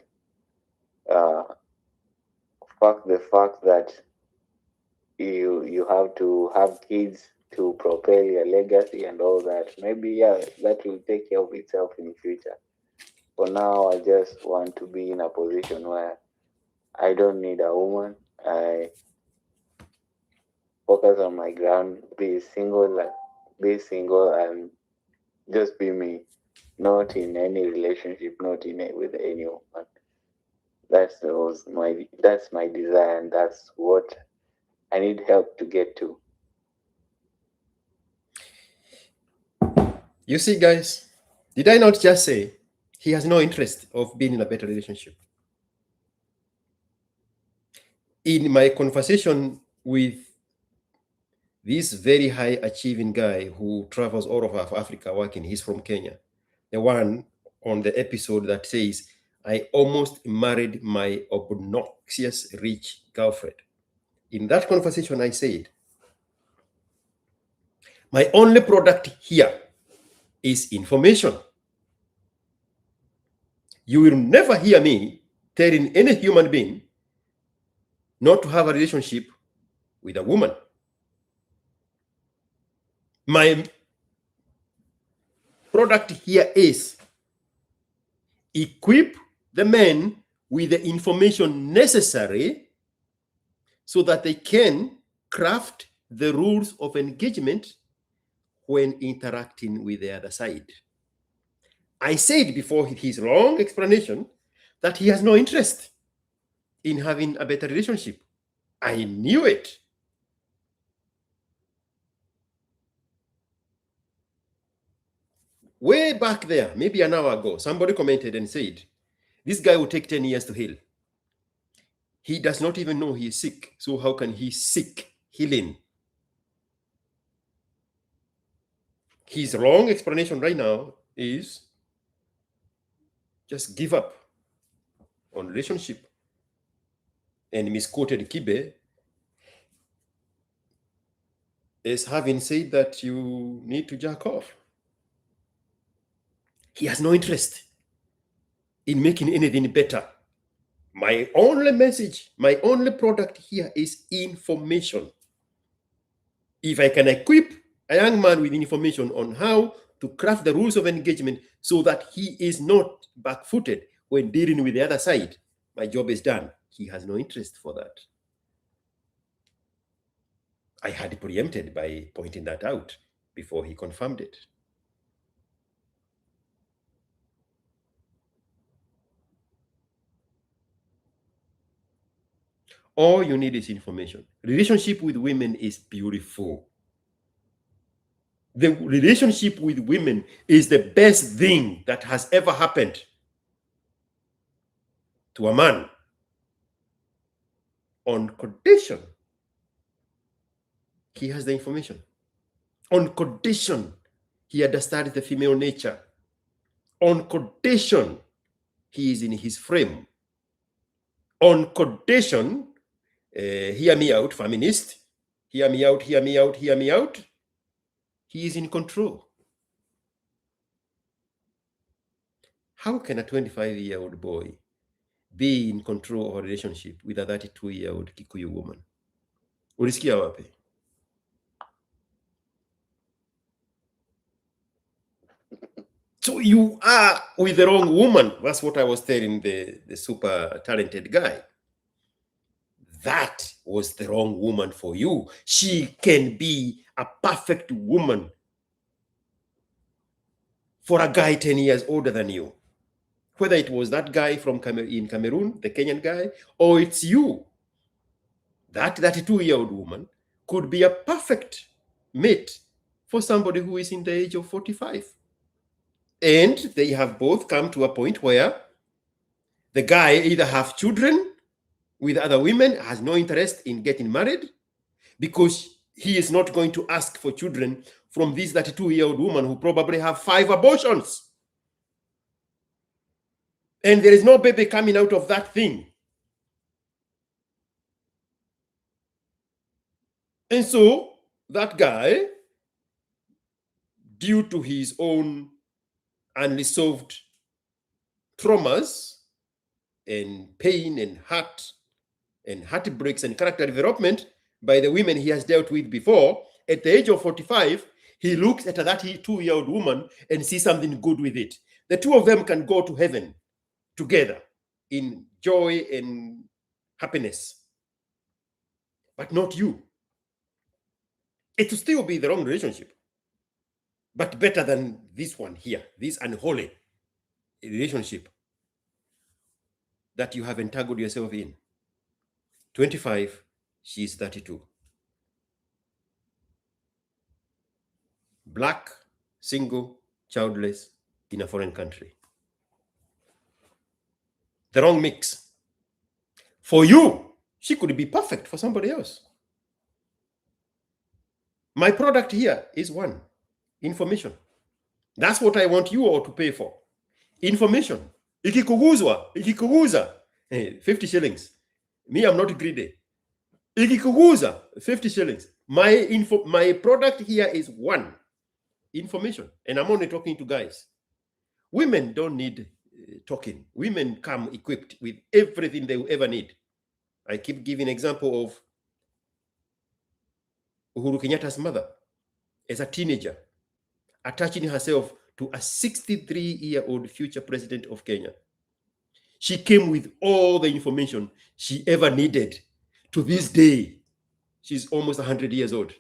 you have to have kids to propel your legacy and all that. Maybe yeah, that will take care of itself in the future. For now, I just want to be in a position where I don't need a woman. I focus on my ground, be single and just be me. Not in any relationship, not with any woman. That's my desire, and that's what I need help to get to. You see, guys, did I not just say he has no interest of being in a better relationship? In my conversation with this very high achieving guy who travels all over Africa working, he's from Kenya, the one on the episode that says, I almost married my obnoxious rich girlfriend. In that conversation, I said, my only product here is information. You will never hear me telling any human being not to have a relationship with a woman. My product here is equip the men with the information necessary so that they can craft the rules of engagement when interacting with the other side. I said before his long explanation that he has no interest in having a better relationship. I knew it. Way back there, maybe an hour ago, somebody commented and said, this guy will take 10 years to heal. He does not even know he is sick. So how can he seek healing? His wrong explanation right now is just give up on relationship, and misquoted Kibe as having said that you need to jack off. He has no interest in making anything better. My only message, my only product here is information. If I can equip a young man with information on how to craft the rules of engagement so that he is not back-footed when dealing with the other side, my job is done. He has no interest for that. I had preempted by pointing that out before he confirmed it. All you need is information. Relationship with women is beautiful. The relationship with women is the best thing that has ever happened to a man, on condition he has the information, on condition he understands the female nature, on condition he is in his frame, on condition, hear me out, feminist, hear me out, hear me out, hear me out, he is in control. How can a 25-year-old boy be in control of a relationship with a 32-year-old Kikuyu woman? Ulisikia wapi? So you are with the wrong woman. That's what I was telling the super talented guy. That was the wrong woman for you. She can be a perfect woman for a guy 10 years older than you. Whether it was that guy from in Cameroon, the Kenyan guy, or it's you. That 32-year-old woman could be a perfect mate for somebody who is in the age of 45. And they have both come to a point where the guy either have children with other women, has no interest in getting married, because he is not going to ask for children from this 32-year-old woman who probably have 5 abortions. And there is no baby coming out of that thing. And so that guy, due to his own unresolved traumas and pain and heartbreaks and character development by the women he has dealt with before, at the age of 45, he looks at a 32-year-old woman and sees something good with it. The two of them can go to heaven together in joy and happiness, but not you. It will still be the wrong relationship, but better than this one here, this unholy relationship that you have entangled yourself in. 25, she's 32. Black, single, childless, in a foreign country. The wrong mix. For you, she could be perfect for somebody else. My product here is one, information. That's what I want you all to pay for. Information. Ikikuguza, 50 shillings. Me, I'm not greedy. Ikikuguza, 50 shillings. My product here is one, information. And I'm only talking to guys. Women don't need talking. Women come equipped with everything they will ever need. I keep giving example of Uhuru Kenyatta's mother as a teenager, attaching herself to a 63-year-old future president of Kenya. She came with all the information she ever needed. To this day, she's almost 100 years old.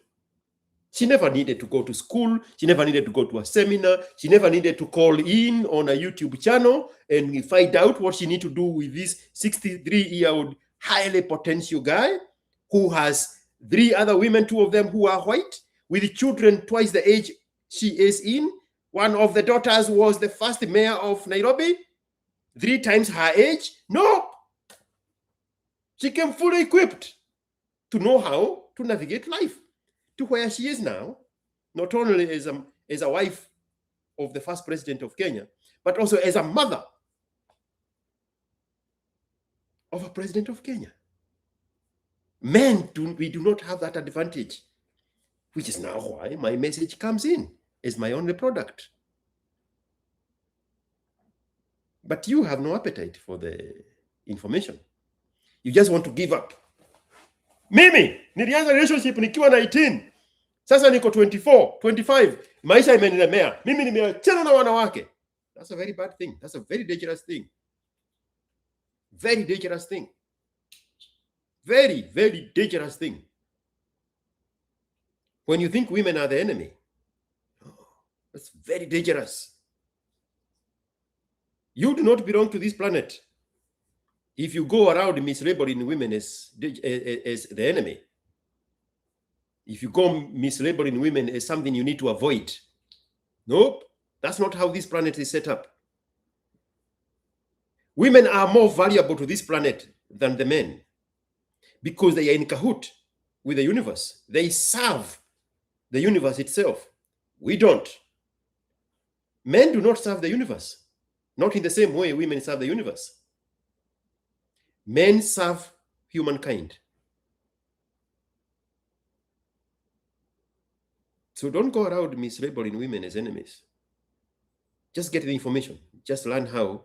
She never needed to go to school. She never needed to go to a seminar. She never needed to call in on a YouTube channel and find out what she needs to do with this 63-year-old highly potential guy who has 3 other women, 2 of them who are white, with children twice the age she is in. One of the daughters was the first mayor of Nairobi, 3 times her age. No, she came fully equipped to know how to navigate life to where she is now, not only as a wife of the first president of Kenya, but also as a mother of a president of Kenya. Men, we do not have that advantage, which is now why my message comes in as my only product. But you have no appetite for the information. You just want to give up. Mimi, nilianza relationship nikiwa 19. Sasa niko 24, 25. Maisha imenilemea. Mimi nimeachana na wanawake. That's a very bad thing. That's a very dangerous thing. Very dangerous thing. Very, very dangerous thing. When you think women are the enemy, that's very dangerous. You do not belong to this planet if you go around mislabeling women as the enemy. If you go mislabeling women as something you need to avoid. Nope, that's not how this planet is set up. Women are more valuable to this planet than the men because they are in cahoot with the universe. They serve the universe itself. We don't. Men do not serve the universe. Not in the same way women serve the universe. Men serve humankind. So don't go around mislabeling women as enemies. Just get the information. Just learn how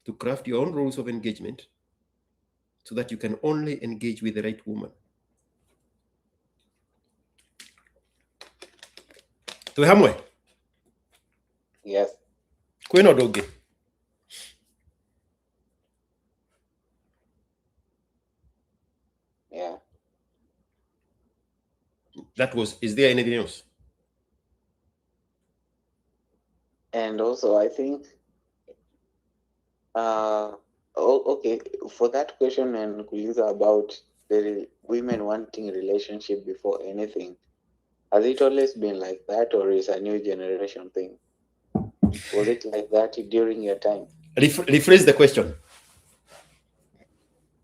to craft your own rules of engagement so that you can only engage with the right woman. Tuhamwe? Yes. Kweno doge. Yeah. Is there anything else? And also, I think, okay, for that question and Kuliza about the women wanting relationship before anything, has it always been like that, or is a new generation thing? Was it like that during your time? Rephrase the question.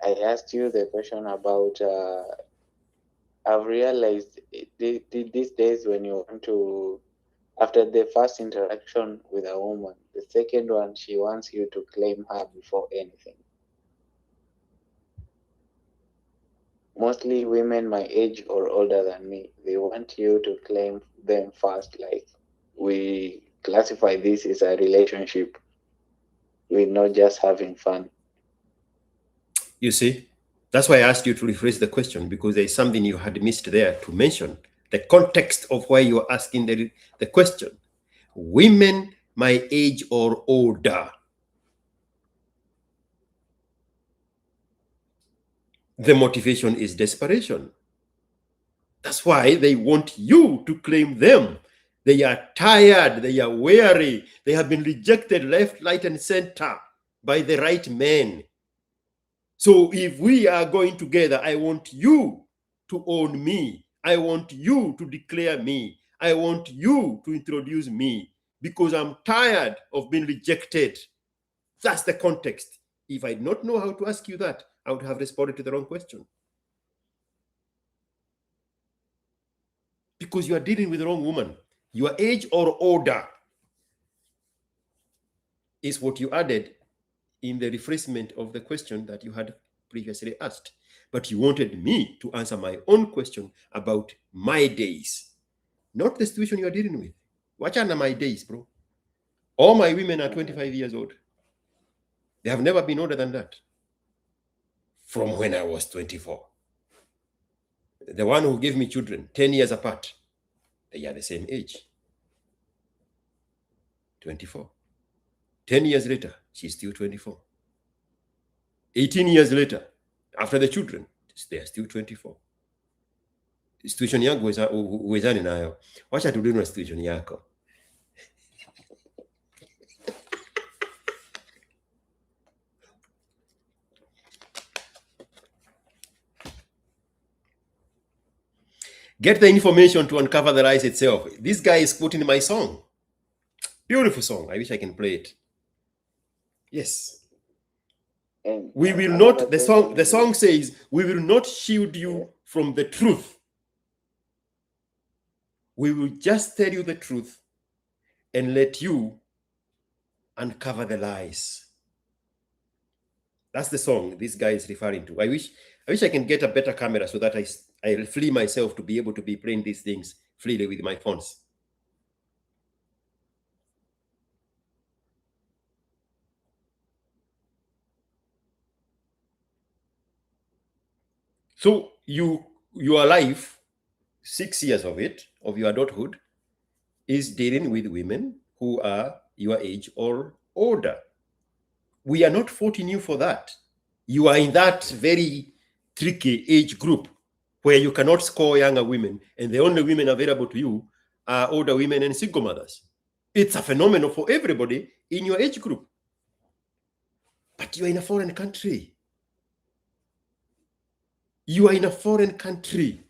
I asked you the question about, I've realized these days when you want to, after the first interaction with a woman, the second one, she wants you to claim her before anything. Mostly women my age or older than me, they want you to claim them first. Like, we classify this as a relationship. We're not just having fun. You see, that's why I asked you to rephrase the question, because there is something you had missed there to mention. The context of why you're asking the question. Women my age or older. The motivation is desperation. That's why they want you to claim them. They are tired, they are weary, they have been rejected left, right, and center by the right men. So if we are going together, I want you to own me. I want you to declare me. I want you to introduce me because I'm tired of being rejected. That's the context. If I did not know how to ask you that, I would have responded to the wrong question. Because you are dealing with the wrong woman. Your age or older is what you added in the rephrasement of the question that you had previously asked. But you wanted me to answer my own question about my days, not the situation you are dealing with. Watch out my days, bro. All my women are 25 years old. They have never been older than that. From when I was 24. The one who gave me children, 10 years apart, they are the same age. 24. 10 years later, she's still 24. 18 years later, after the children, they are still 24. Situation yangu uwezani nayo. Wacha tudini na situation yako. Get the information to uncover the lies itself. This guy is quoting my song. Beautiful song. I wish I can play it. Yes. And We will not, the song says, we will not shield you from the truth. We will just tell you the truth and let you uncover the lies. That's the song this guy is referring to. I wish I can get a better camera so that I free myself to be able to be playing these things freely with my phones. So your life, 6 years of it, of your adulthood, is dealing with women who are your age or older. We are not faulting you for that. You are in that very tricky age group where you cannot score younger women, and the only women available to you are older women and single mothers. It's a phenomenon for everybody in your age group. But you are in a foreign country. You are in a foreign country.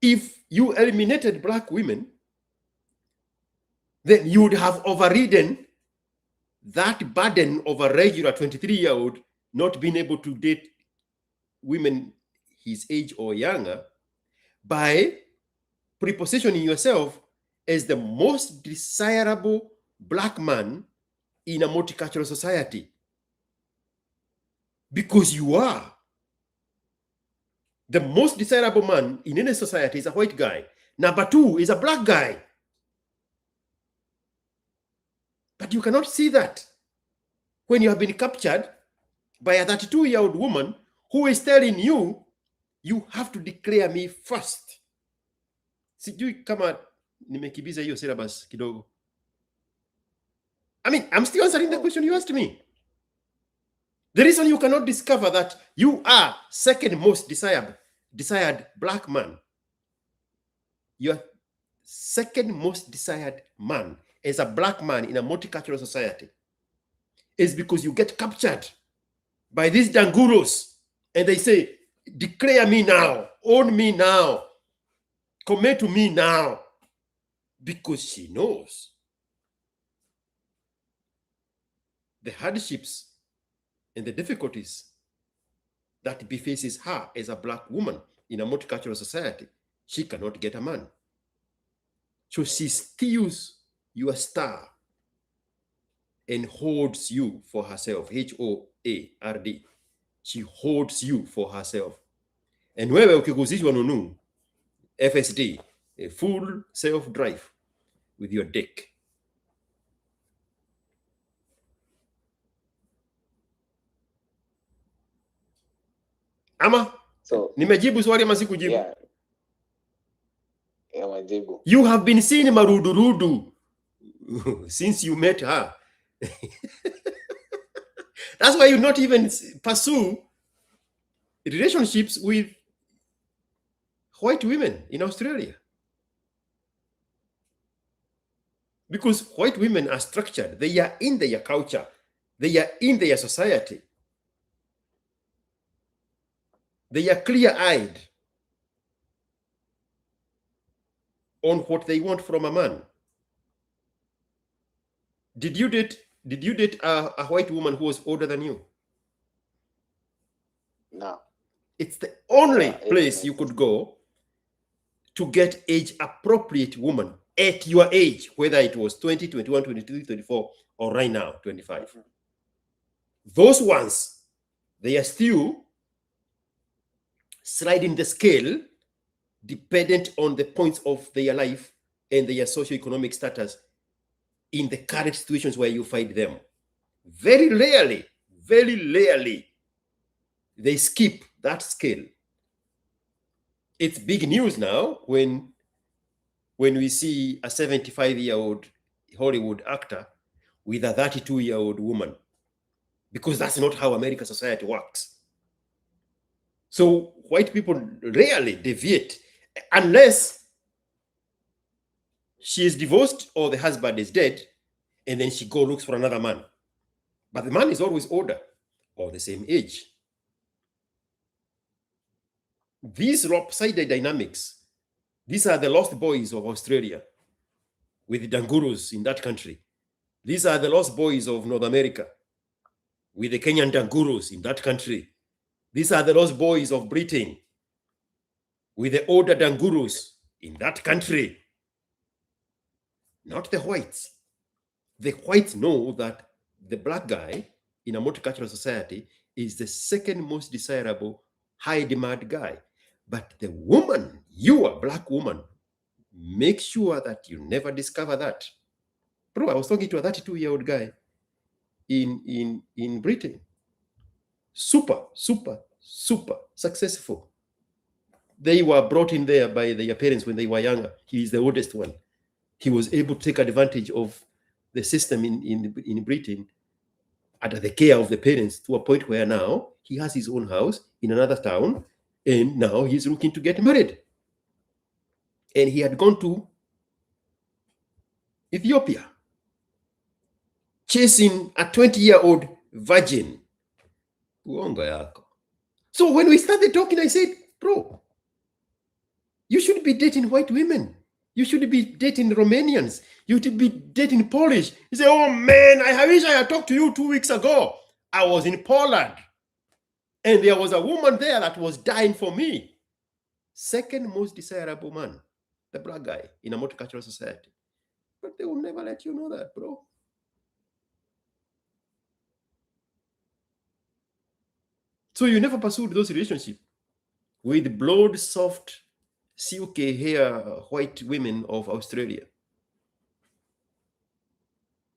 If you eliminated Black women, then you would have overridden that burden of a regular 23-year-old not being able to date women his age or younger by prepositioning yourself as the most desirable Black man in a multicultural society. Because you are. The most desirable man in any society is a white guy. Number 2 is a Black guy. But you cannot see that when you have been captured by a 32-year-old woman who is telling you, you have to declare me first. Sijui kama nimekibiza hiyo syllabus kidogo. I mean, I'm still answering the question you asked me. The reason you cannot discover that you are second most desired Black man, you're second most desired man as a Black man in a multicultural society, is because you get captured by these danguros and they say, declare me now, own me now, commit to me now, because she knows the hardships and the difficulties that befaces her as a Black woman in a multicultural society. She cannot get a man. So she steals your star and holds you for herself. HOARD. She holds you for herself. And wewe ukiguzishwa nunu, FSD, a full self-drive with your dick. Ama, so nimejibu swali ama sikujibu? yeah. Yeah, majibu. You have been seeing marudurudu since you met her. That's why you not even pursue relationships with white women in Australia. Because white women are structured. They are in their culture. They are in their society. They are clear-eyed on what they want from a man. Did you date a white woman who was older than you? No. It's the only place you could go to get age-appropriate woman at your age, whether it was 20, 21, 22, 24, or right now, 25. Those ones, they are still sliding the scale dependent on the points of their life and their socioeconomic status in the current situations where you find them. Very rarely, they skip that scale. It's big news now when we see a 75-year-old Hollywood actor with a 32-year-old woman, because that's not how American society works. So white people rarely deviate unless she is divorced or the husband is dead, and then she looks for another man. But the man is always older or the same age. These lopsided dynamics, these are the lost boys of Australia with the dangurus in that country. These are the lost boys of North America with the Kenyan dangurus in that country. These are the lost boys of Britain with the older dangurus in that country. Not the whites. The whites know that the black guy in a multicultural society is the second most desirable, high demand guy. But the woman, you, a black woman, make sure that you never discover that. Bro, I was talking to a 32-year-old guy in Britain. Super successful. They were brought in there by their parents when they were younger. He is the oldest one. He was able to take advantage of the system in Britain under the care of the parents to a point where now he has his own house in another town, and now he's looking to get married. And he had gone to Ethiopia, chasing a 20-year-old virgin. So when we started talking, I said, bro, you should be dating white women. You should be dating Romanians. You should be dating Polish. He said, oh man, I wish I had talked to you 2 weeks ago. I was in Poland. And there was a woman there that was dying for me. Second most desirable man, the black guy in a multicultural society. But they will never let you know that, bro. So you never pursued those relationships with blood soft, silky hair, white women of Australia,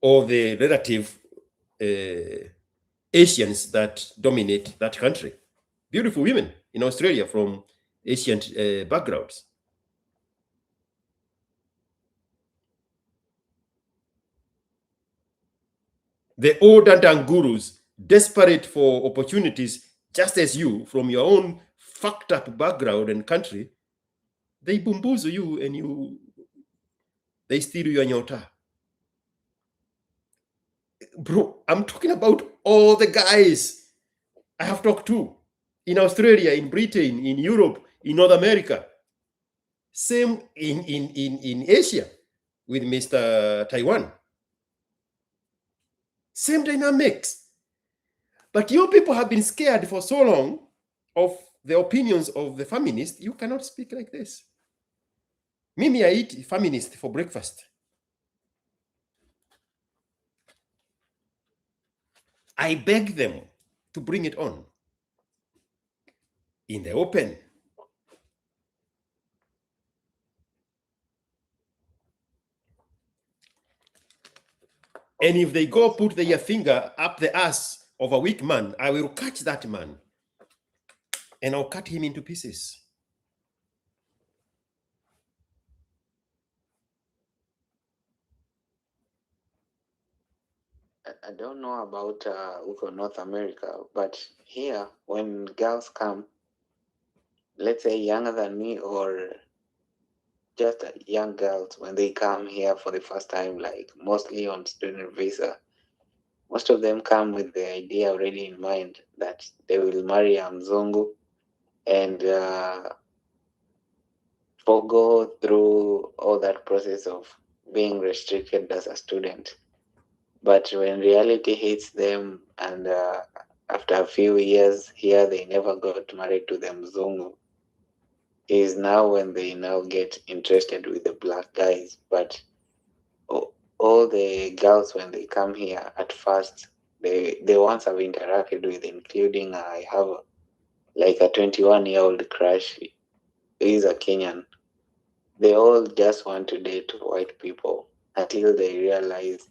or the relative Asians that dominate that country. Beautiful women in Australia from Asian backgrounds. The older dangurus, desperate for opportunities, just as you, from your own fucked up background and country, they bamboozle you and they steal your nyota. Bro, I'm talking about all the guys I have talked to in Australia, in Britain, in Europe, in North America. Same in Asia with Mr. Taiwan. Same dynamics. But you people have been scared for so long of the opinions of the feminists, you cannot speak like this. Mimi, I eat feminist for breakfast. I beg them to bring it on in the open. And if they go put their finger up the ass of a weak man, I will catch that man and I'll cut him into pieces. I don't know about North America, but here, when girls come, let's say younger than me or just young girls, when they come here for the first time, like mostly on student visa, most of them come with the idea already in mind that they will marry a Mzungu and go through all that process of being restricted as a student. But when reality hits them and after a few years here, they never got married to the Mzungu, is now when they now get interested with the black guys. But all the girls, when they come here at first, the ones I've interacted with, including I have like a 21-year-old crush, he's a Kenyan. They all just want to date white people until they realize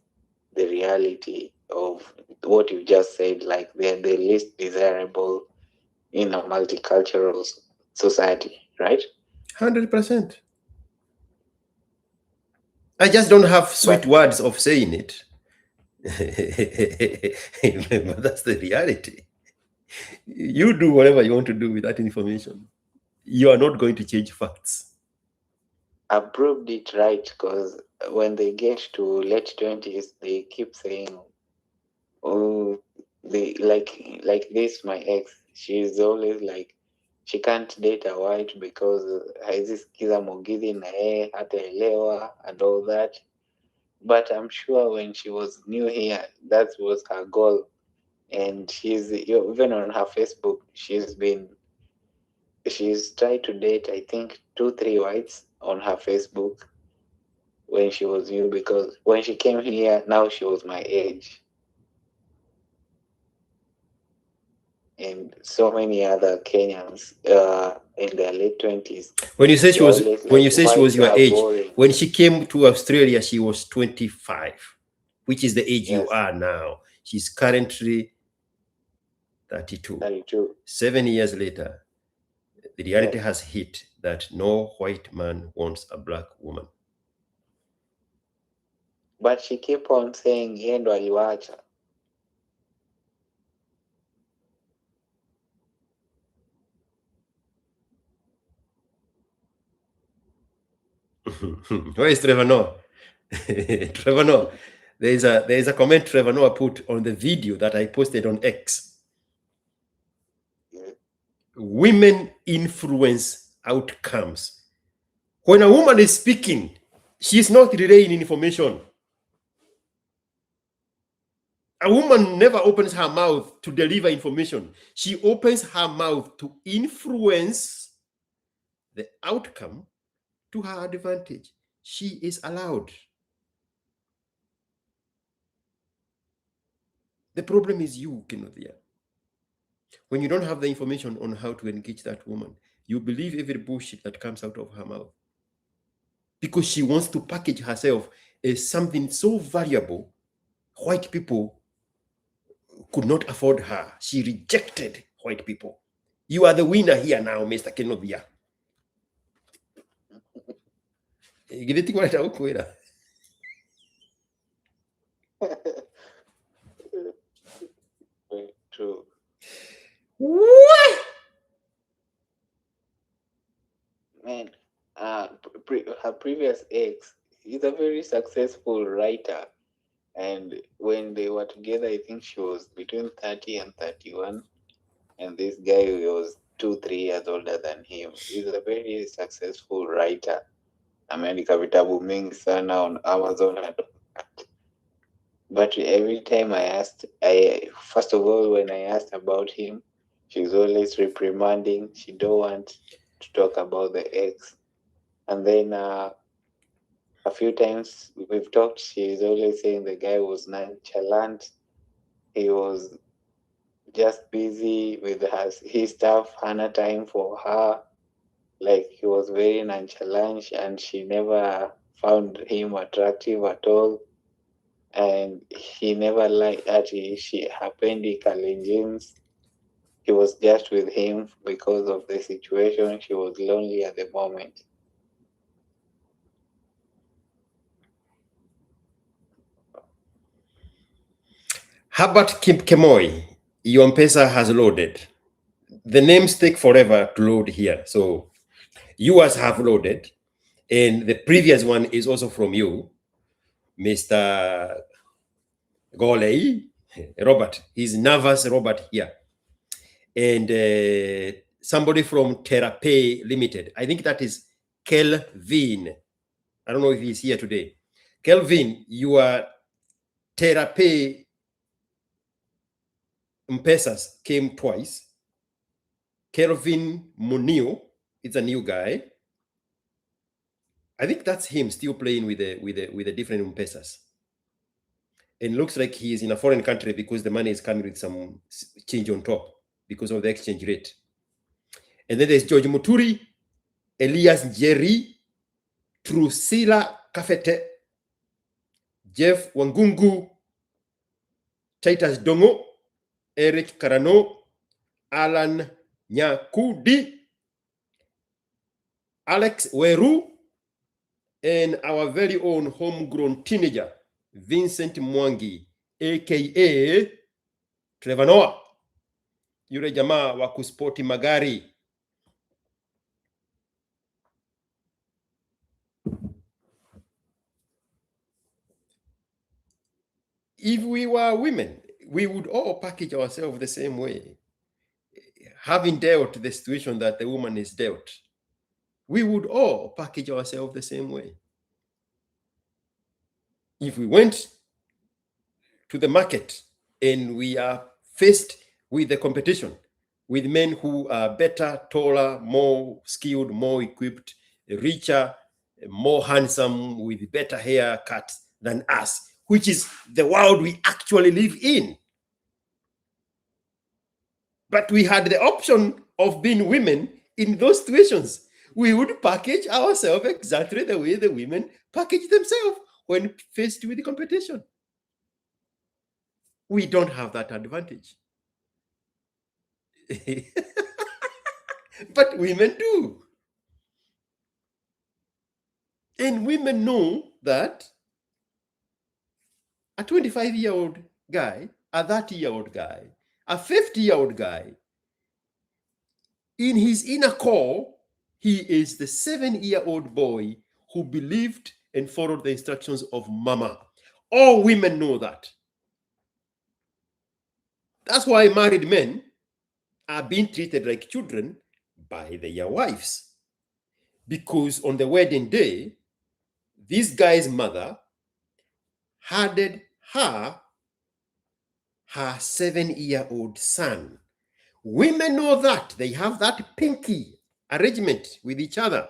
the reality of what you just said, like they're the least desirable in a multicultural society, right? 100%. I just don't have sweet words of saying it. But that's the reality. You do whatever you want to do with that information. You are not going to change facts. I proved it right, because when they get to late 20s, they keep saying, oh, they like this, my ex, she's always like, she can't date a white because haizi sikiza Mugithi na yeye hataelewa and all that. But I'm sure when she was new here, that was her goal. And she's even on her Facebook, she's tried to date, I think, 2-3 whites on her Facebook when she was new, because when she came here, now she was my age. And so many other Kenyans in their late 20s. When you say she was, she was your age, boring. when she came to Australia, she was 25, which is the age you Yes. are now. She's currently 32. 32. 7 years later, the reality Yes. has hit that no white man wants a black woman. But she kept on saying, yeye ndo aliwacha. Where is Trevor Noah? Trevor Noah. There is a comment Trevor Noah put on the video that I posted on X. Yeah. Women influence outcomes. When a woman is speaking, she's not relaying information. A woman never opens her mouth to deliver information. She opens her mouth to influence the outcome to her advantage. She is allowed. The problem is you, Kenothia. When you don't have the information on how to engage that woman, you believe every bullshit that comes out of her mouth. Because she wants to package herself as something so valuable, white people could not afford her. She rejected white people. You are the winner here now, Mr. Kenothia. True. What? Man, her previous ex is a very successful writer. And when they were together, I think she was between 30 and 31. And this guy was 2-3 years older than him. He's a very successful writer. Ameandika vitabu mingi sana on Amazon. But every time first of all, when I asked about him, she's always reprimanding. She don't want to talk about the ex. And then a few times we've talked, she's always saying the guy was nonchalant. He was just busy with his stuff, hana time for her. Like, he was very nonchalant, and she never found him attractive at all. And he never liked that she hapendi Kalenjins. He was just with him because of the situation. She was lonely at the moment. Herbert Kemoi, your M-Pesa has loaded. The names take forever to load here. So yours have loaded. And the previous one is also from you, Mr. Goley, Robert. He's nervous, Robert here. And somebody from Therapy Limited. I think that is Kelvin. I don't know if he's here today. Kelvin, your Therapy M-Pesas came twice. Kelvin Munio, it's a new guy. I think that's him still playing with the different M-Pesas. And looks like he is in a foreign country because the money is coming with some change on top because of the exchange rate. And then there's George Muturi, Elias Jerry, Trusila Kafete, Jeff Wangungu, Titus Dongo, Eric Karano, Alan Nyakudi, Alex Weru, and our very own homegrown teenager, Vincent Mwangi, aka Trevor Noah, yule jamaa wa kuspoti magari. If we were women, we would all package ourselves the same way. having dealt the situation that the woman is dealt, we would all package ourselves the same way. If we went to the market and we are faced with the competition with men who are better, taller, more skilled, more equipped, richer, more handsome, with better haircut than us, which is the world we actually live in. But we had the option of being women in those situations. We would package ourselves exactly the way the women package themselves when faced with the competition. We don't have that advantage. But women do. And women know that a 25-year-old guy, a 30-year-old guy, a 50-year-old guy, in his inner core, he is the 7-year-old boy who believed and followed the instructions of mama. All women know that. That's why married men are being treated like children by their wives. Because on the wedding day, this guy's mother handed her 7-year-old son. Women know that. They have that pinky arrangement with each other.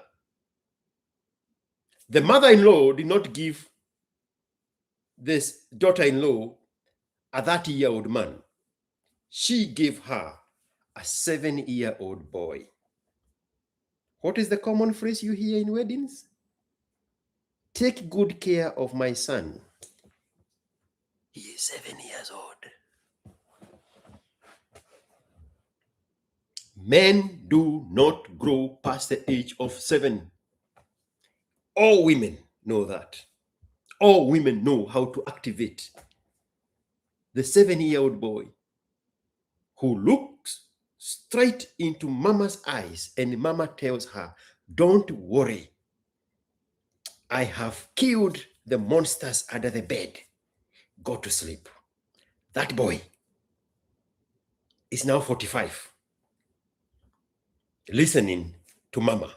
The mother-in-law did not give this daughter-in-law a 30-year-old man. She gave her a 7-year-old boy. What is the common phrase you hear in weddings? Take good care of my son. He is 7 years old. Men do not grow past the age of 7. All women know that. All women know how to activate the 7-year-old boy who looks straight into mama's eyes, and mama tells her, don't worry. I have killed the monsters under the bed. Go to sleep. That boy is now 45, listening to mama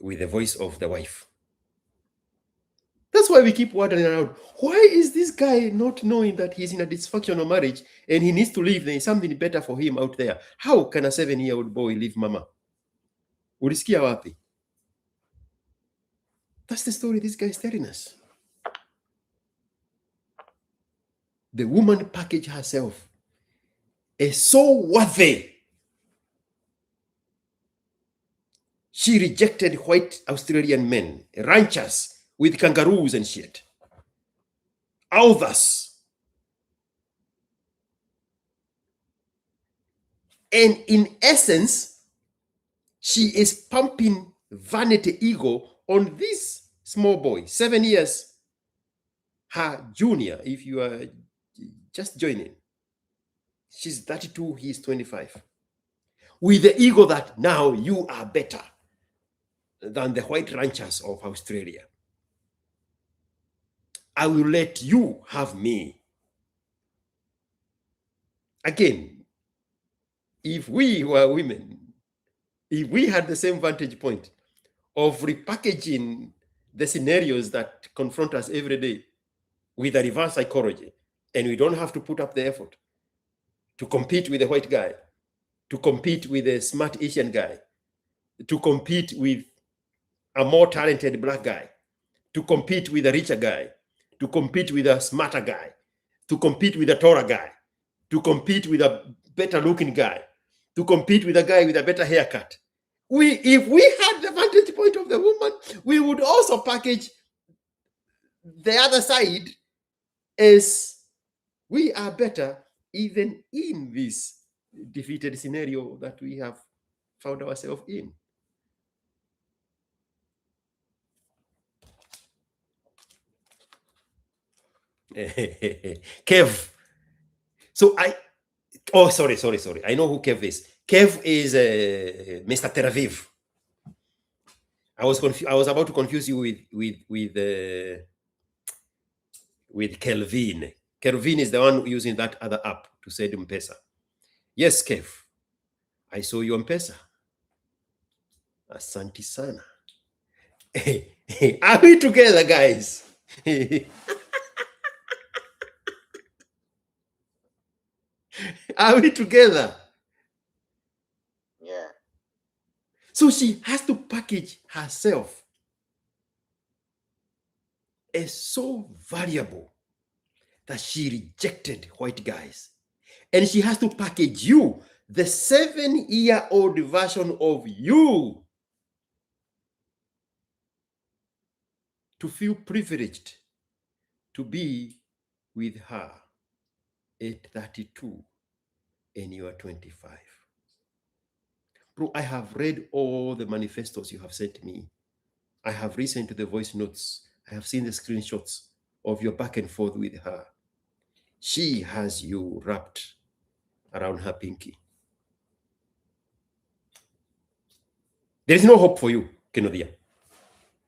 with the voice of the wife. That's why we keep wondering around, why is this guy not knowing that he's in a dysfunctional marriage and he needs to leave? There is something better for him out there. How can a 7-year-old boy leave mama? Ulisikia wapi? That's the story this guy is telling us. The woman packaged herself as so worthy. She rejected white Australian men, ranchers with kangaroos and shit. Others. And in essence, she is pumping vanity ego on this small boy, 7 years, her junior, if you are just joining. She's 32, he's 25. With the ego that now you are better than the white ranchers of Australia. I will let you have me. Again, if we were women, if we had the same vantage point of repackaging the scenarios that confront us every day with a reverse psychology, and we don't have to put up the effort to compete with the white guy, to compete with a smart Asian guy, to compete with a more talented black guy, to compete with a richer guy, to compete with a smarter guy, to compete with a taller guy, to compete with a better looking guy, to compete with a guy with a better haircut. If we had the vantage point of the woman, we would also package the other side as we are better even in this defeated scenario that we have found ourselves in. Kev. So sorry. I know who Kev is. Kev is Mr. Tel Aviv. I was about to confuse you with Kelvin. Kelvin is the one using that other app to send M-Pesa. Yes, Kev. I saw you on Pesa. Asante sana. Are we together, guys? Are we together? Yeah. So she has to package herself as so valuable that she rejected white guys. And she has to package you, the 7-year-old version of you, to feel privileged to be with her at 32 and you are 25. Bro, I have read all the manifestos you have sent me. I have listened to the voice notes. I have seen the screenshots of your back and forth with her. She has you wrapped around her pinky. There is no hope for you, Kenodia.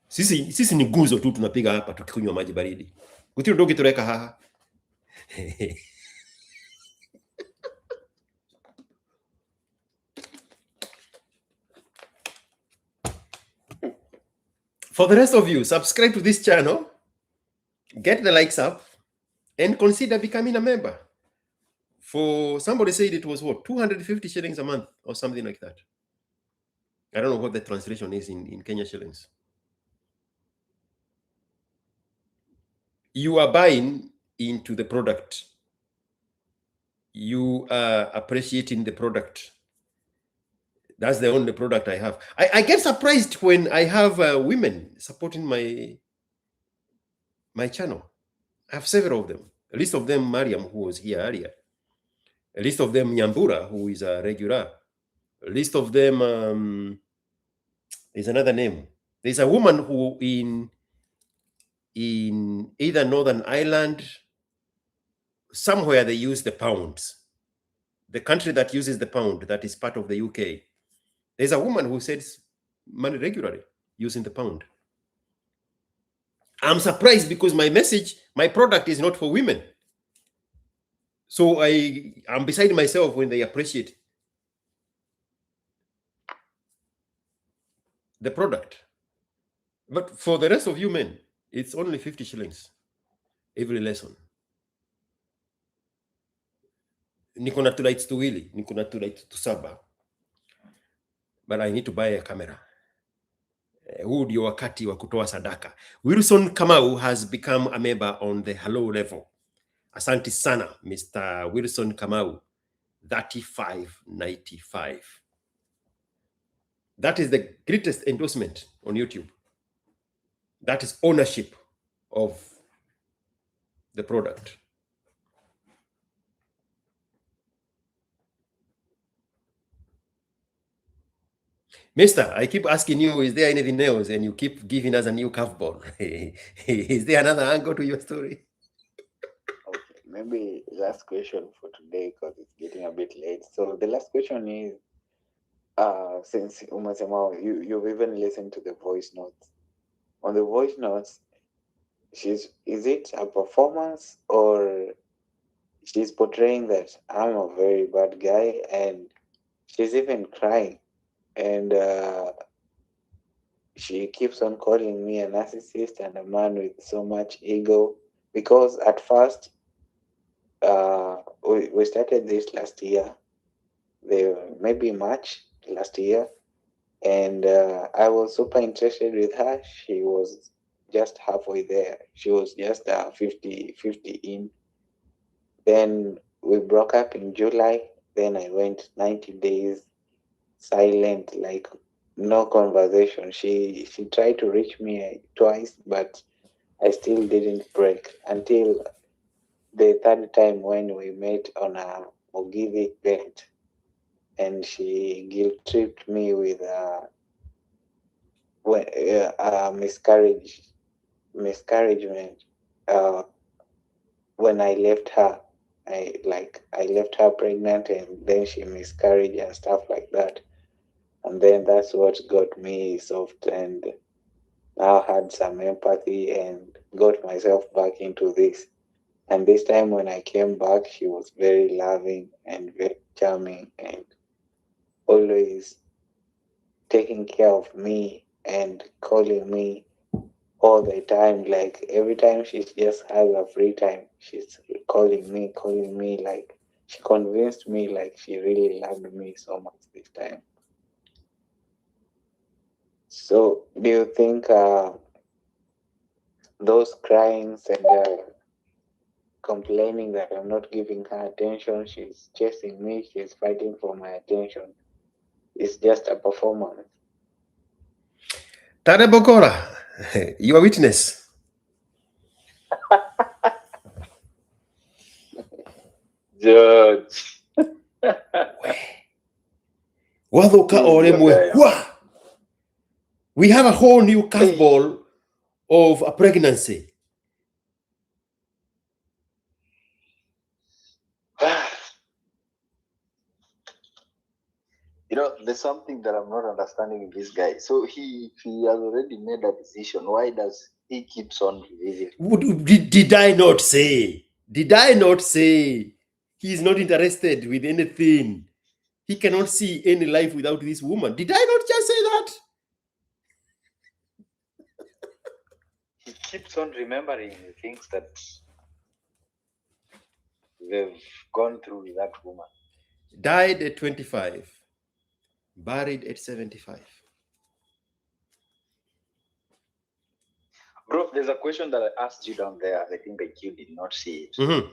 Sisi ni guzo tu tunapiga hapa tukikunywa maji baridi. Gutiro dogi tureka haha. For the rest of you, subscribe to this channel, get the likes up, and consider becoming a member. For somebody said it was what, 250 shillings a month or something like that. I don't know what the translation is in Kenya shillings. You are buying into the product. You are appreciating the product. That's the only product I have. I get surprised when I have women supporting my channel. I have several of them. A list of them, Mariam, who was here earlier. A list of them, Nyambura, who is a regular. A list of them, there's another name. There's a woman who in either Northern Ireland, somewhere they use the pounds. The country that uses the pound, that is part of the UK. There's a woman who sends money regularly using the pound. I'm surprised because my message, my product is not for women. So I'm beside myself when they appreciate the product. But for the rest of you men, it's only 50 shillings every lesson. Niko na tulights tuwili, niko na tulights tusaba. But I need to buy a camera. Huu ndio wakati wa kutoa sadaka. Wilson Kamau has become a member on the hello level. Asante sana, Mr. Wilson Kamau, 35.95. That is the greatest endorsement on YouTube. That is ownership of the product. Mister, I keep asking you, is there anything else? And you keep giving us a new curveball. Is there another angle to your story? Okay, maybe last question for today because it's getting a bit late. So the last question is, since Umasema, you've even listened to the voice notes. On the voice notes, is it a performance or she's portraying that I'm a very bad guy, and she's even crying, and she keeps on calling me a narcissist and a man with so much ego, because at first we started this last year, maybe March last year, and I was super interested with her. She was just halfway there. She was just 50-50 in. Then we broke up in July. Then I went 90 days silent, like no conversation. She tried to reach me twice, but I still didn't break until the third time when we met on a Ogivi event, and she guilt-tripped me with a miscarriagement. When I left her, I left her pregnant, and then she miscarried and stuff like that. And then that's what got me soft, and now had some empathy and got myself back into this. And this time when I came back, she was very loving and very charming, and always taking care of me and calling me all the time. Like every time she just has a free time, she's calling me. Like she convinced me like she really loved me so much this time. So do you think those cryings and complaining that I'm not giving her attention, she's chasing me, she's fighting for my attention, it's just a performance? Tade Bokora, you are witness. Judge. We have a whole new curveball of a pregnancy. You know, there's something that I'm not understanding with this guy. So he has already made a decision. Why does he keeps on revisiting? Did I not say? Did I not say he's not interested with anything? He cannot see any life without this woman. Did I not just say that? He keeps on remembering the things that they've gone through with that woman. Died at 25, buried at 75. Bro, there's a question that I asked you down there. I think that you did not see it.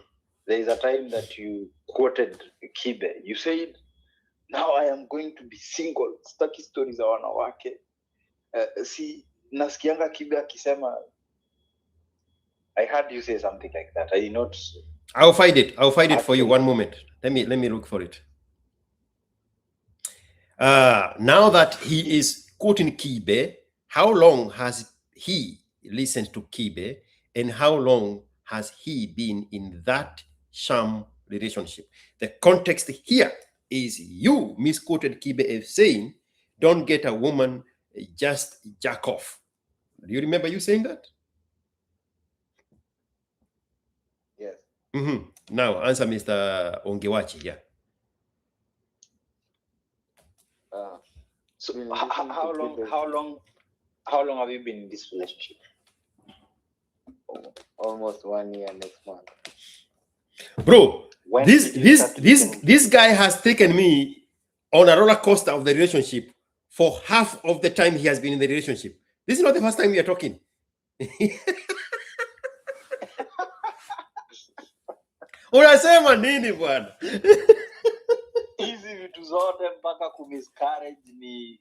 There is a time that you quoted Kibe. You said, now I am going to be single. Staki stories za wanawake. See, nasikianga Kibe akisema. I heard you say something like that. I did not. I'll find it. I'll find it for you. One moment. Let me look for it. Now that he is quoting Kibe, how long has he listened to Kibe, and how long has he been in that sham relationship? The context here is you misquoted Kibe as saying, don't get a woman, just jack off. Do you remember you saying that? Yes. Now answer Mr. Ongewachi. Yeah. So how long have you been in this relationship? Almost 1 year next month. Bro, this guy has taken me on a roller coaster of the relationship for half of the time he has been in the relationship. This is not the first time we are talking. Unasema nini bwana? Hizi vitu zote mpaka kumiscarriage ni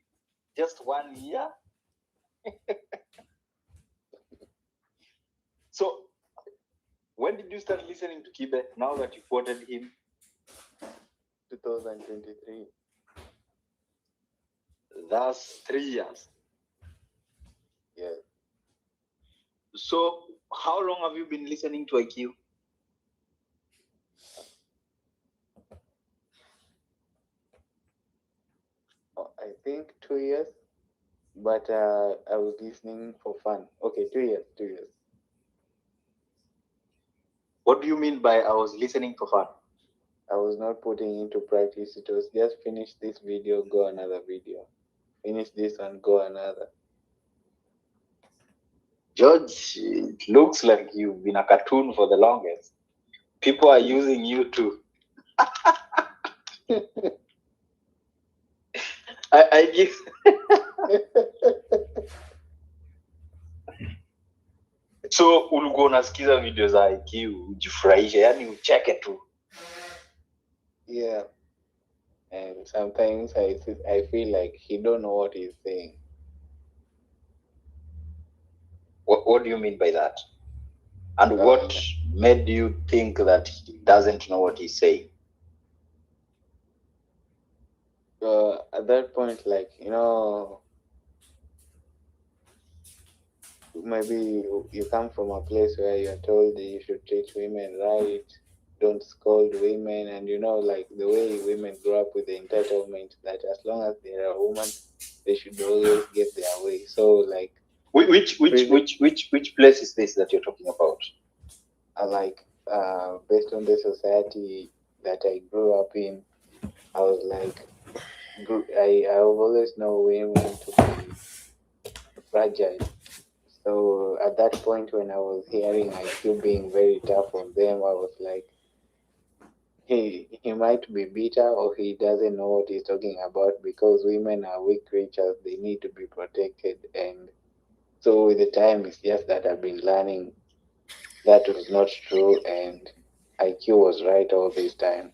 just 1 year. So when did you start listening to Kibe now that you quoted him? 2023. That's 3 years. Yeah. So how long have you been listening to IQ? I think 2 years, but I was listening for fun. Okay, 2 years. What do you mean by I was listening for fun? I was not putting into practice. It was just finish this video, go another video. Finish this one, go another. George, it looks like you've been a cartoon for the longest. People are using you too. I give. So ulikuwa unasikiza video za IQ ujifurahishe, yani ucheke tu. Yeah. And sometimes I feel like he don't know what he's saying. What do you mean by that? And what made you think that he doesn't know what he's saying? At that point, like, maybe you come from a place where you're told that you should treat women right, don't scold women, and like the way women grow up with the entitlement that as long as they're a woman, they should always get their way. So like, which place is this that you're talking about? Like based on the society that I grew up in, I was like, I always know women to be fragile. So at that point, when I was hearing IQ being very tough on them, I was like, he might be bitter or he doesn't know what he's talking about, because women are weak creatures. They need to be protected. And so with the time, it's just that I've been learning that was not true, and IQ was right all this time.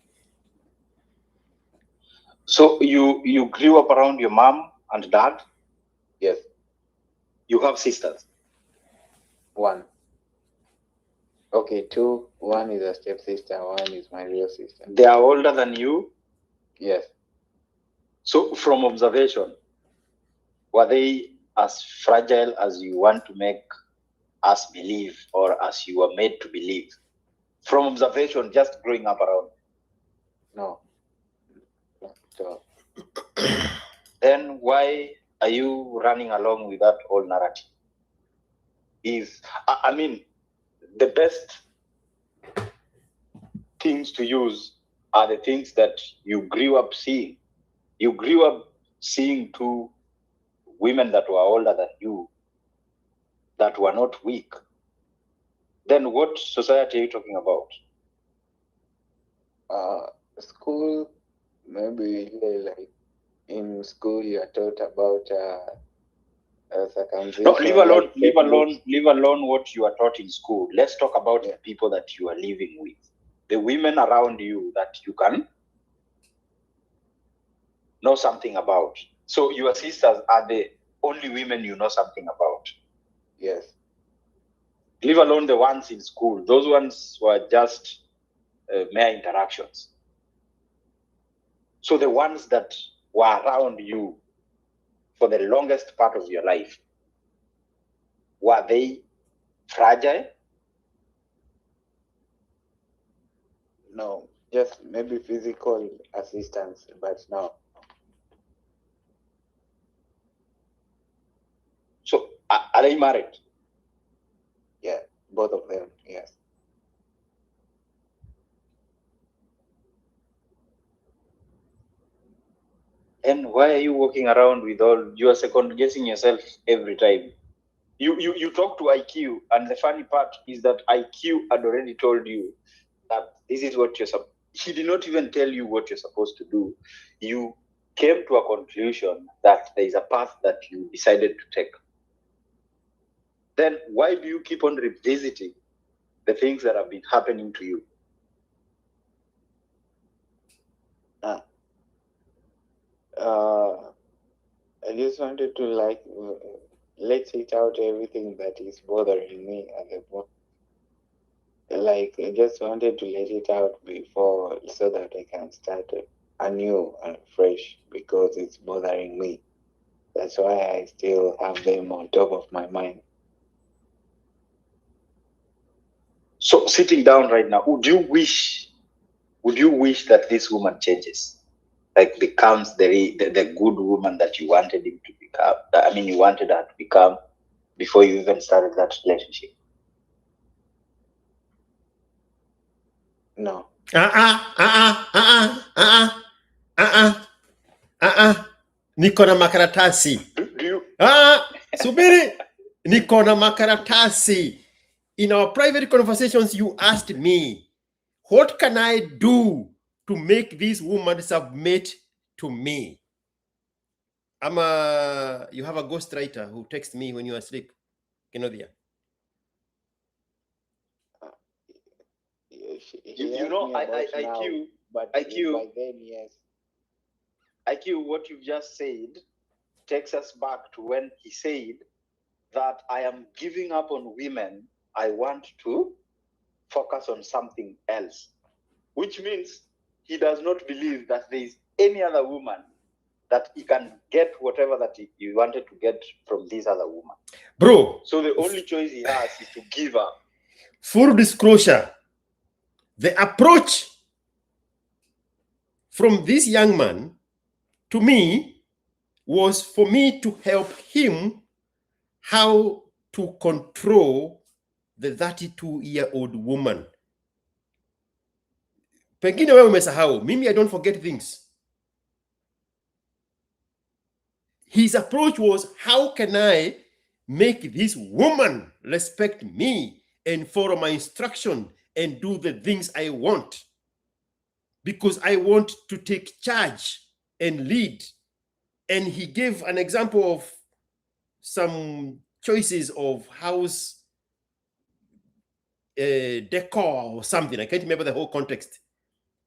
So you grew up around your mom and dad? Yes. You have sisters? One. Okay, two. One is a stepsister, one is my real sister. They are older than you? Yes. So from observation, were they as fragile as you want to make us believe, or as you were made to believe? From observation, just growing up around? No. So then why are you running along with that old narrative? I mean, the best things to use are the things that you grew up seeing. You grew up seeing two women that were older than you, that were not weak. Then what society are you talking about? School, maybe like in school you are taught about circumcision. No, leave alone what you are taught in school. Let's talk about the people that you are living with, the women around you that you can know something about. So your sisters are the only women you know something about? Yes. Leave alone the ones in school. Those ones were just mere interactions. So the ones that were around you for the longest part of your life, were they fragile? No, just maybe physical assistance, but no. So are they married? Yeah, both of them, yes. And why are you walking around with all, you are second guessing yourself every time? You talk to IQ, and the funny part is that IQ had already told you that this is what he did not even tell you what you're supposed to do. You came to a conclusion that there is a path that you decided to take. Then why do you keep on revisiting the things that have been happening to you? I just wanted to let it out everything that is bothering me at the moment. Like, I just wanted to let it out before, so that I can start anew and fresh, because it's bothering me. That's why I still have them on top of my mind. So sitting down right now, would you wish that this woman changes? Like becomes the good woman that you wanted him to become? I mean, you wanted her to become before you even started that relationship? No. Niko na makaratasi. Subiri. Niko na makaratasi. In our private conversations, you asked me, what can I do to make this woman submit to me? You have a ghostwriter who texts me when you are asleep. Kenodia. IQ, but IQ, by then, yes. IQ, what you just said takes us back to when he said that I am giving up on women. I want to focus on something else, which means he does not believe that there is any other woman that he can get whatever that he wanted to get from this other woman. Bro. So the only choice he has is to give up. Full disclosure, the approach from this young man to me was for me to help him how to control the 32-year-old woman. Pengine wewe umesahau. Mimi, I don't forget things. His approach was, how can I make this woman respect me and follow my instruction and do the things I want? Because I want to take charge and lead. And he gave an example of some choices of house decor or something. I can't remember the whole context.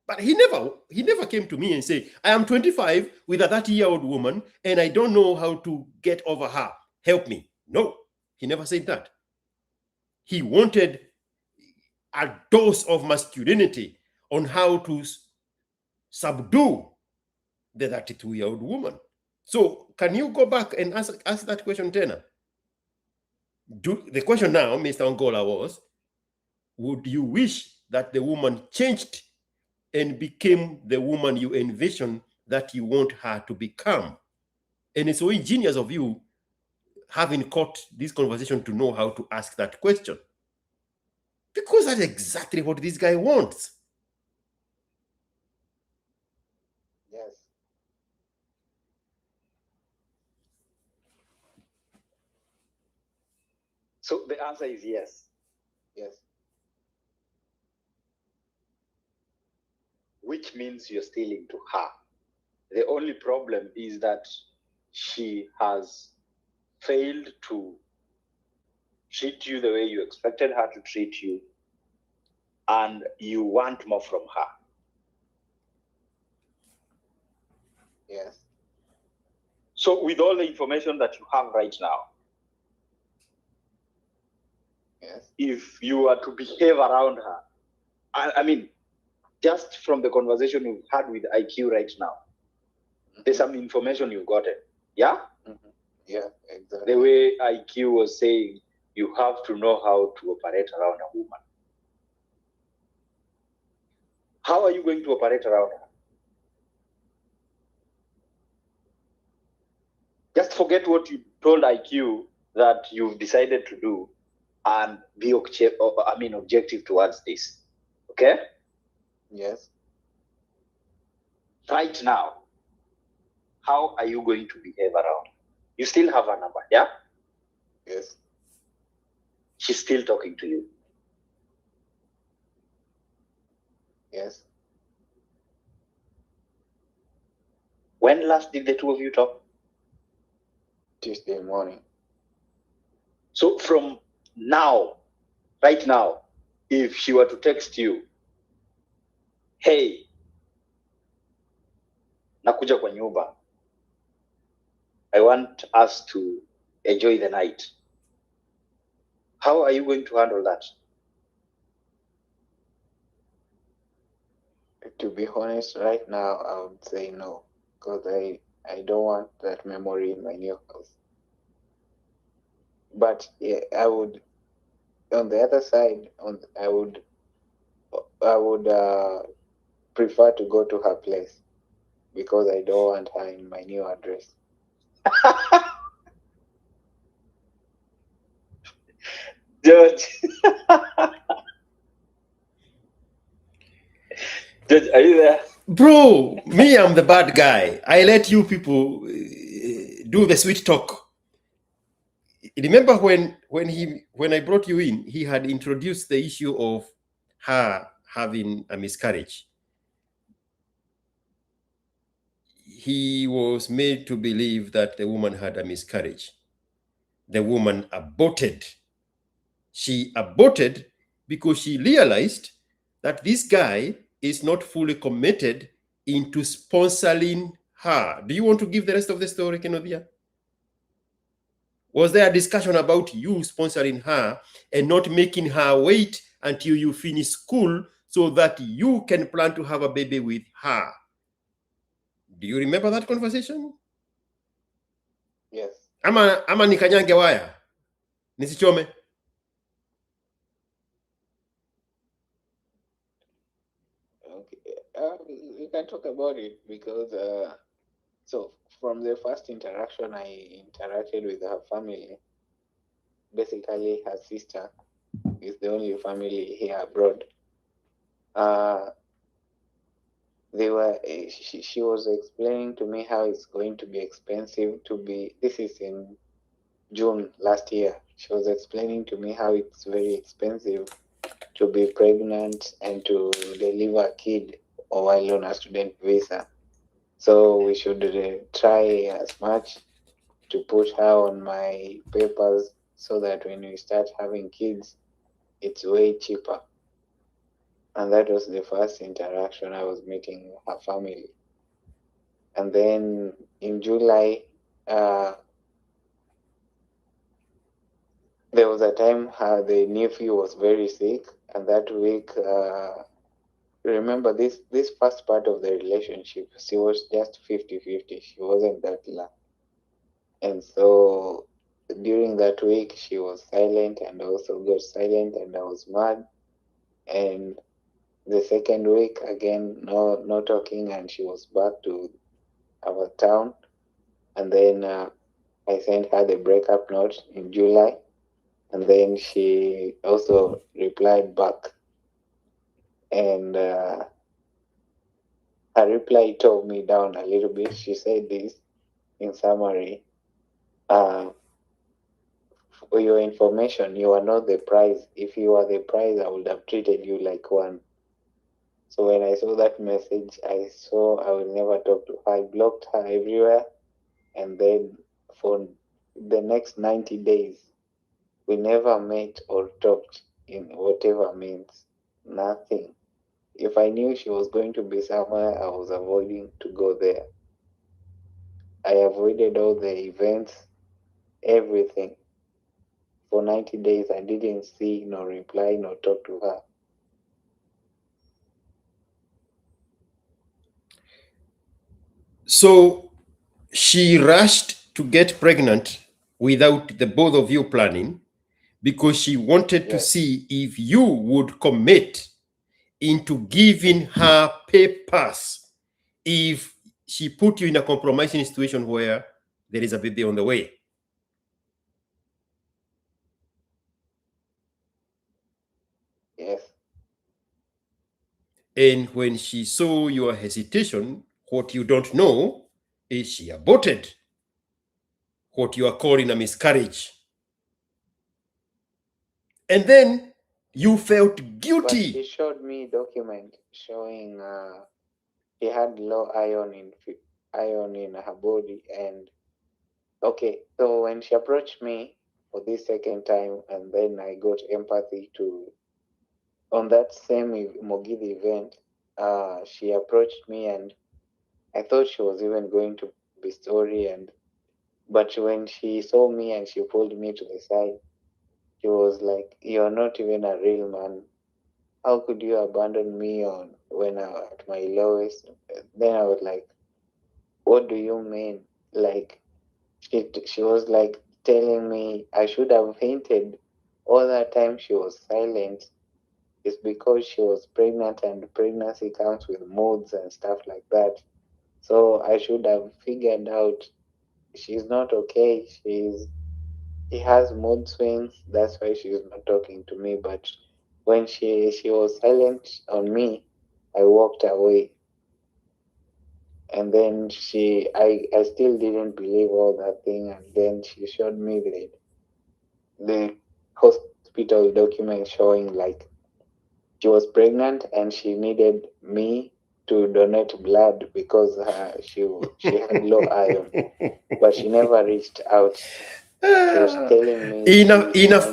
But he never came to me and said, I am 25 with a 30-year-old woman and I don't know how to get over her. Help me. No, he never said that. He wanted a dose of masculinity on how to subdue the 32-year-old woman. So can you go back and ask that question, Tena? The question now, Mr. Angola, was, would you wish that the woman changed and became the woman you envision that you want her to become? And it's so ingenious of you having caught this conversation to know how to ask that question. Because that's exactly what this guy wants. Yes. So the answer is yes. Yes. Which means you're still into her. The only problem is that she has failed to treat you the way you expected her to treat you, and you want more from her. Yes. So with all the information that you have right now, yes, if you are to behave around her, I mean, just from the conversation you've had with IQ right now, there's some information you've gotten. Yeah? Mm-hmm. Yeah, exactly. The way IQ was saying, you have to know how to operate around a woman. How are you going to operate around her? Just forget what you told IQ that you've decided to do and be objective towards this. Okay? Yes. Right now, how are you going to behave around her? You still have her number, yeah? Yes. She's still talking to you. Yes. When last did the two of you talk? Tuesday morning. So from now, right now, if she were to text you, hey, nakuja kwa nyumba, I want us to enjoy the night. How are you going to handle that? To be honest, right now, I would say no, because I don't want that memory in my new house. But yeah, I would, on the other side, I would prefer to go to her place because I don't want her in my new address. George. George, are you there? Bro, me, I'm the bad guy. I let you people do the sweet talk. Remember when I brought you in, he had introduced the issue of her having a miscarriage. He was made to believe that the woman had a miscarriage. The woman aborted. She aborted because she realized that this guy is not fully committed into sponsoring her. Do you want to give the rest of the story, Kenodia? Was there a discussion about you sponsoring her and not making her wait until you finish school so that you can plan to have a baby with her? Do you remember that conversation? Yes. Ama nikanyange waya nisichome. Okay. We can talk about it because so from the first interaction I interacted with her family, basically her sister is the only family here abroad. she was explaining to me how it's going to be expensive to be, this is in June last year. She was explaining to me how it's very expensive to be pregnant and to deliver a kid while on a student visa. So we should try as much to put her on my papers so that when we start having kids, it's way cheaper. And that was the first interaction I was meeting her family. And then in July, there was a time the nephew was very sick, and that week, remember this first part of the relationship, she was just 50-50. She wasn't that long. And so during that week, she was silent and also got silent, and I was mad. And the second week, again, no talking, and she was back to our town. And then I sent her the breakup note in July. And then she also replied back. And her reply tore me down a little bit. She said this in summary: for your information, you are not the prize. If you are the prize, I would have treated you like one. So when I saw that message, I saw I will never talk to her. I blocked her everywhere. And then for the next 90 days, we never met or talked in whatever means. Nothing. If I knew she was going to be somewhere, I was avoiding to go there. I avoided all the events, everything. For 90 days, I didn't see, nor reply, nor talk to her. So she rushed to get pregnant without the both of you planning, because she wanted to see if you would commit into giving her papers if she put you in a compromising situation where there is a baby on the way. Yes. And when she saw your hesitation, what you don't know is she aborted what you are calling a miscarriage. And then you felt guilty. But she showed me a document showing she had low iron in her body. And okay, so when she approached me for this second time, and then I got empathy on that same Mogidi event, she approached me, and I thought she was even going to be sorry. But when she saw me and she pulled me to the side, she was like, "You're not even a real man. How could you abandon me when I was at my lowest?" Then I was like, "What do you mean?" Like, she was like telling me I should have fainted. All that time she was silent. It's because she was pregnant, and pregnancy comes with moods and stuff like that. So I should have figured out she's not okay. She has mood swings. That's why she's not talking to me. But when she was silent on me, I walked away. And then I still didn't believe all that thing. And then she showed me the hospital document showing like she was pregnant and she needed me to donate blood because she had low iron, but she never reached out. She was telling me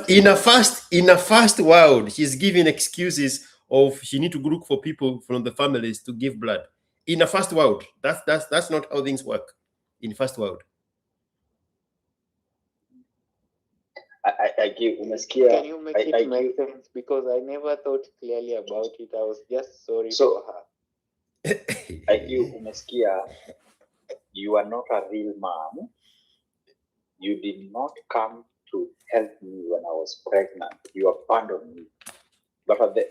in a fast world, she's giving excuses of she need to look for people from the families to give blood. In a fast world, that's not how things work. In fast world. Can you make it make sense? Because I never thought clearly about it. I was just sorry for her. Umesikia, you are not a real man. You did not come to help me when I was pregnant. You abandoned me. But at the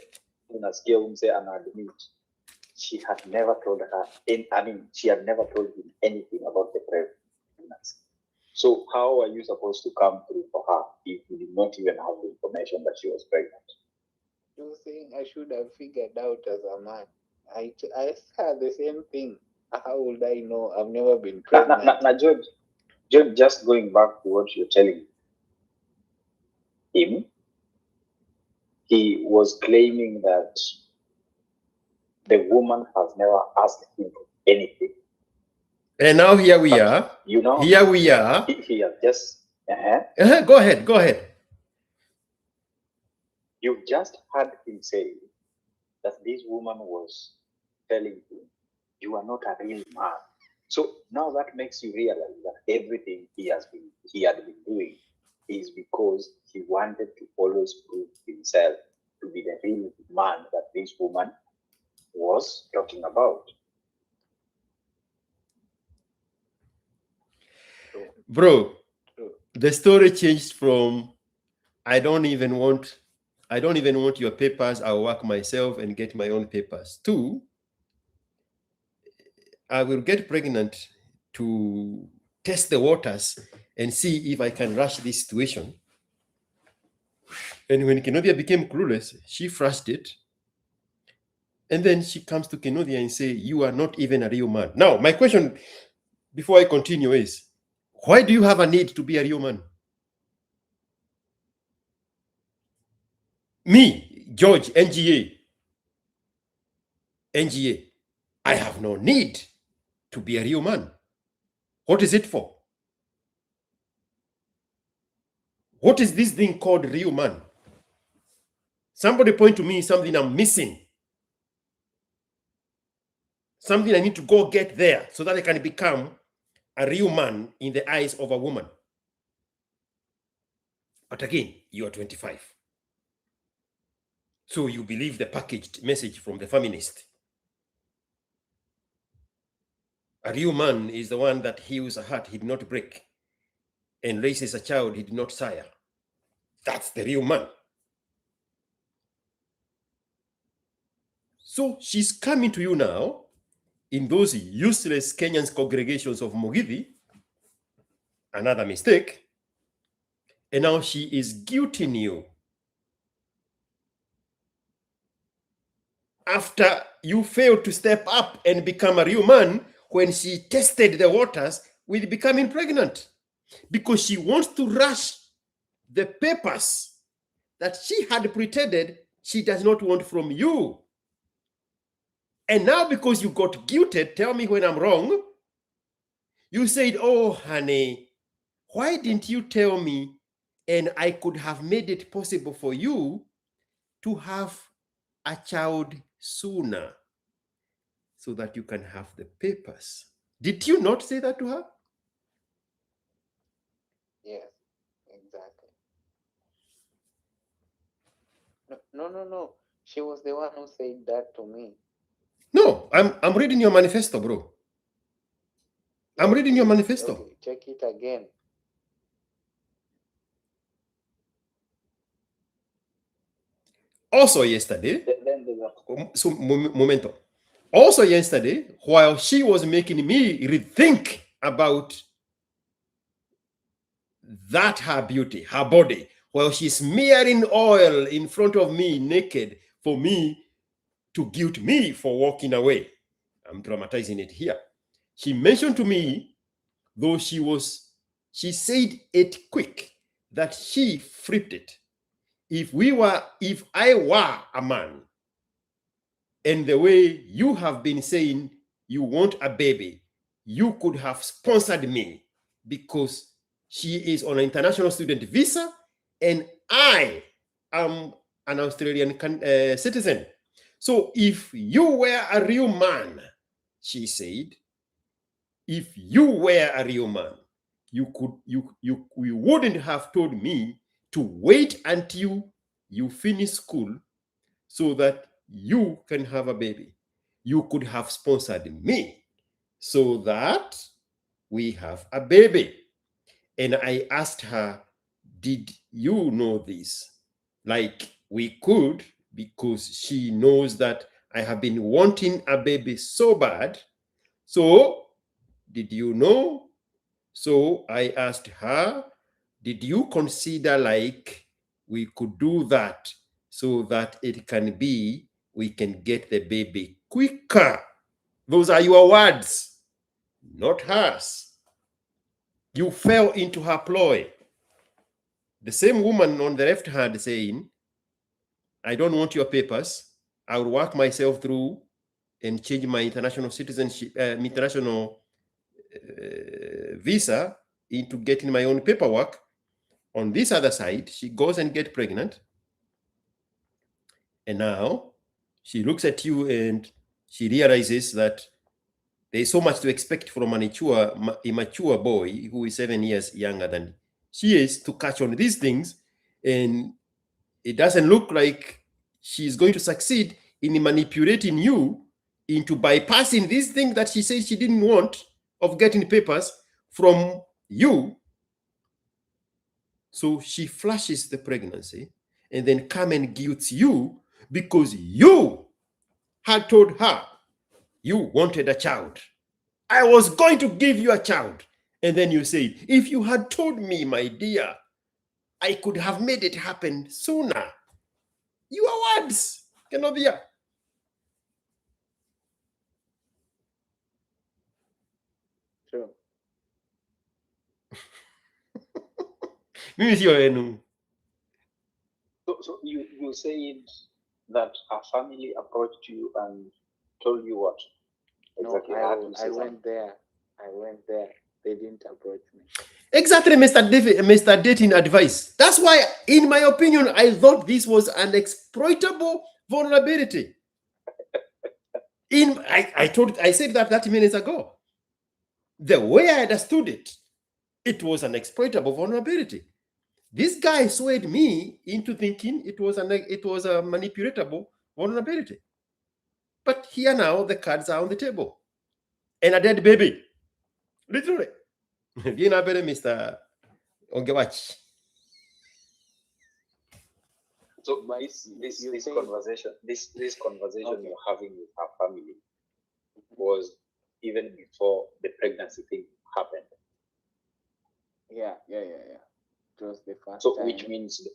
unasikia umse anaadmit she had never told her. She had never told him anything about the pregnancy. So how are you supposed to come through for her if you did not even have the information that she was pregnant? You were saying I should have figured out as a man. I said the same thing. How would I know? I've never been pregnant. George, just going back to what you're telling him, he was claiming that the woman has never asked him for anything. And now here we are. You know, here we are. He has just. Go ahead. Go ahead. You just heard him say that this woman was telling him, "You are not a real man." So now that makes you realize that everything he had been doing is because he wanted to always prove himself to be the real man that this woman was talking about. Bro, the story changed from I don't even want your papers, I'll work myself and get my own papers, to I will get pregnant to test the waters and see if I can rush this situation. And when Kenodia became clueless, she flushed it. And then she comes to Kenodia and say, "You are not even a real man." Now, my question before I continue is, why do you have a need to be a real man? Me, George, NGA, I have no need to be a real man. What is it for? What is this thing called real man? Somebody point to me something I'm missing. Something I need to go get there so that I can become a real man in the eyes of a woman. But again, you are 25. So you believe the packaged message from the feminist. A real man is the one that heals a heart he did not break and raises a child he did not sire. That's the real man. So she's coming to you now in those useless Kenyan congregations of Mugithi, another mistake, and now she is guilting you. After you failed to step up and become a real man when she tested the waters with becoming pregnant, because she wants to rush the papers that she had pretended she does not want from you. And now because you got guilted, tell me when I'm wrong, you said, "Oh, honey, why didn't you tell me? And I could have made it possible for you to have a child sooner so that you can have the papers." Did you not say that to her? Yes, exactly. No. She was the one who said that to me. No, I'm reading your manifesto, bro. I'm reading your manifesto. Okay, check it again. Also yesterday, so momento. Also yesterday, while she was making me rethink about that her beauty, her body, while she's smearing oil in front of me naked for me to guilt me for walking away. I'm dramatizing it here. She mentioned to me, though she said it quick, that she flipped it. If I were a man, and the way you have been saying you want a baby, you could have sponsored me, because she is on an international student visa and I am an Australian citizen. So if you were a real man, she said, if you were a real man, you wouldn't have told me to wait until you finish school so that you can have a baby. You could have sponsored me so that we have a baby. And I asked her, did you know this? Like, we could, because she knows that I have been wanting a baby so bad. So, did you know? So I asked her, did you consider like we could do that so that it can be, we can get the baby quicker. Those are your words, not hers. You fell into her ploy. The same woman on the left hand saying, I don't want your papers. I will work myself through and change my international citizenship, international visa into getting my own paperwork. On this other side, she goes and gets pregnant. And now she looks at you and she realizes that there's so much to expect from an immature boy who is 7 years younger than she is to catch on these things. And it doesn't look like she's going to succeed in manipulating you into bypassing this thing that she says she didn't want of getting papers from you. So she flashes the pregnancy and then come and guilts you because you had told her you wanted a child. I was going to give you a child. And then you say, if you had told me, my dear, I could have made it happen sooner. Your words cannot be. True. So you said that a family approached you and told you what? Exactly. No, I went there. They didn't approach me. Exactly, Mr. Dating advice. That's why, in my opinion, I thought this was an exploitable vulnerability. I said that 30 minutes ago. The way I understood it, it was an exploitable vulnerability. This guy swayed me into thinking it was a manipulatable vulnerability. But here now, the cards are on the table. And a dead baby. Literally. You know better, Mr. Ongewach. So this conversation Okay. you're having with our family was even before the pregnancy thing happened. Yeah. It was the first So time.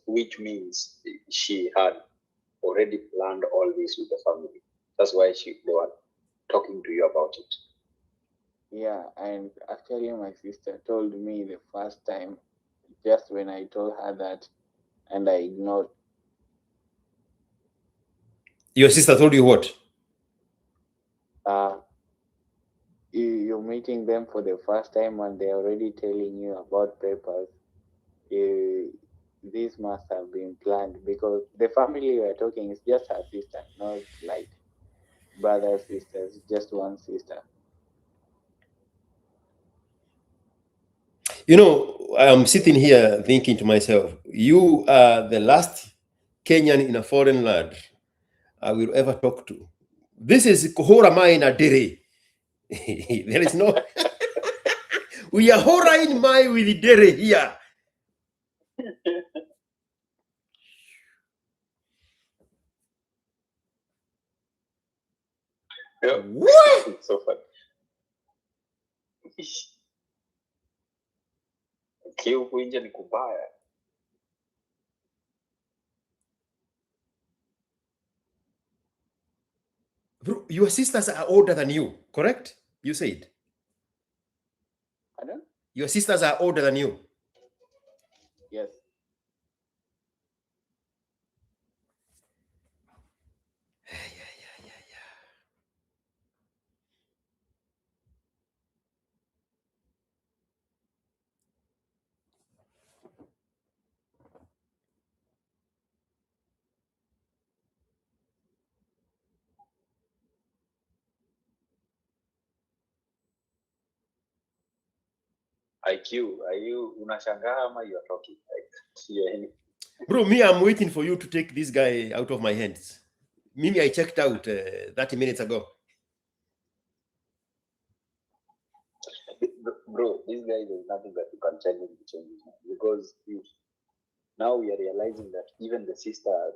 which means she had already planned all this with the family. That's why they were talking to you about it. Yeah, and actually my sister told me the first time, just when I told her that, and I ignored. Your sister told you what? You're meeting them for the first time and they're already telling you about papers. This must have been planned, because the family we're talking is just her sister, not like brothers, sisters, just one sister. You know, I'm sitting here thinking to myself, you are the last Kenyan in a foreign land I will ever talk to. This is Kohora Mai Dere. There is no... We are Hora in Mai with Dere here. Yeah. What? So fun. Huku nje ni kubaya. Bro, your sisters are older than you, correct? You said. Pardon? Your sisters are older than you. Yes. IQ, are you unashangaa ama you are talking? Bro, me, I'm waiting for you to take this guy out of my hands. Mimi, I checked out 30 minutes ago. Bro, this guy, there's nothing that you can tell him to change his mind, because now we are realizing that even the sister had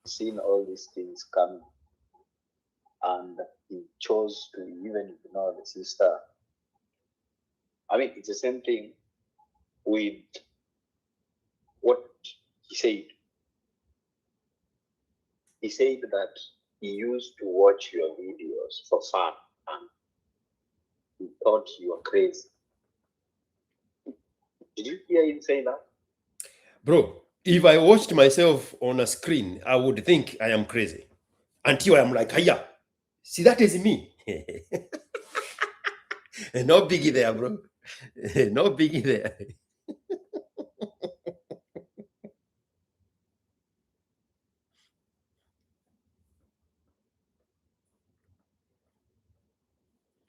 seen all these things coming, and he chose to even ignore the sister. I mean, it's the same thing with what he said. He said that he used to watch your videos for fun and he thought you were crazy. Did you hear him say that? Bro, if I watched myself on a screen, I would think I am crazy. Until I'm like, hiya, see, that is me. No biggie there, bro. No biggie there.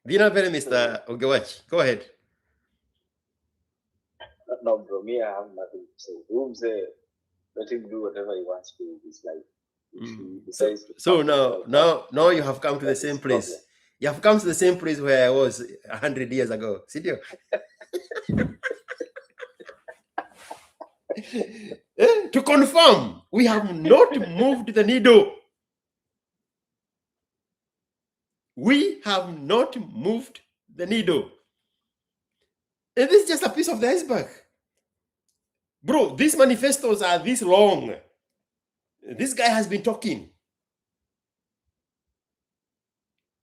Dina very Mr. Ogewach. Go ahead. No, bro, me, I have nothing to say. Who say, let him do whatever he wants to with his life. So now you have come to the same place. Problem. You have come to the same place where I was 100 years ago. Sidio? To confirm, we have not moved the needle. We have not moved the needle. And this is just a piece of the iceberg. Bro, these manifestos are this long. This guy has been talking.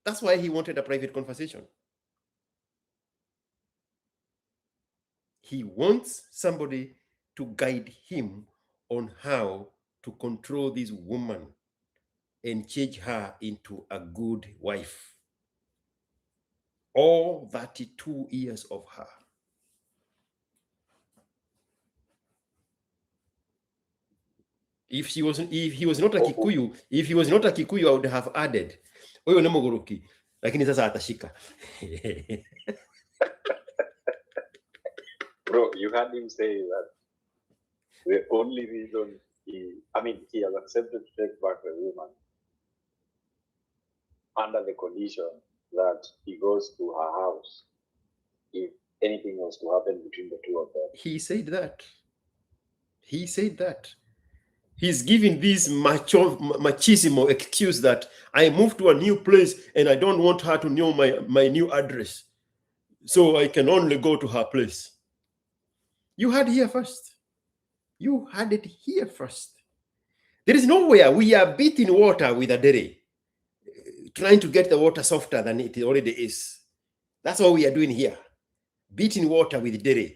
That's why he wanted a private conversation. He wants somebody to guide him on how to control this woman and change her into a good wife. All 32 years of her. If he was not a Kikuyu, I would have added. Oyo ne Mogoroki, lakini sasa atashika. Bro, you heard him say that the only reason he has accepted to take back the woman under the condition that he goes to her house if anything was to happen between the two of them. He said that. He's giving this machismo excuse that I moved to a new place and I don't want her to know my new address. So I can only go to her place. You had here first. You had it here first. There is nowhere we are beating water with a dere, trying to get the water softer than it already is. That's what we are doing here. Beating water with dere.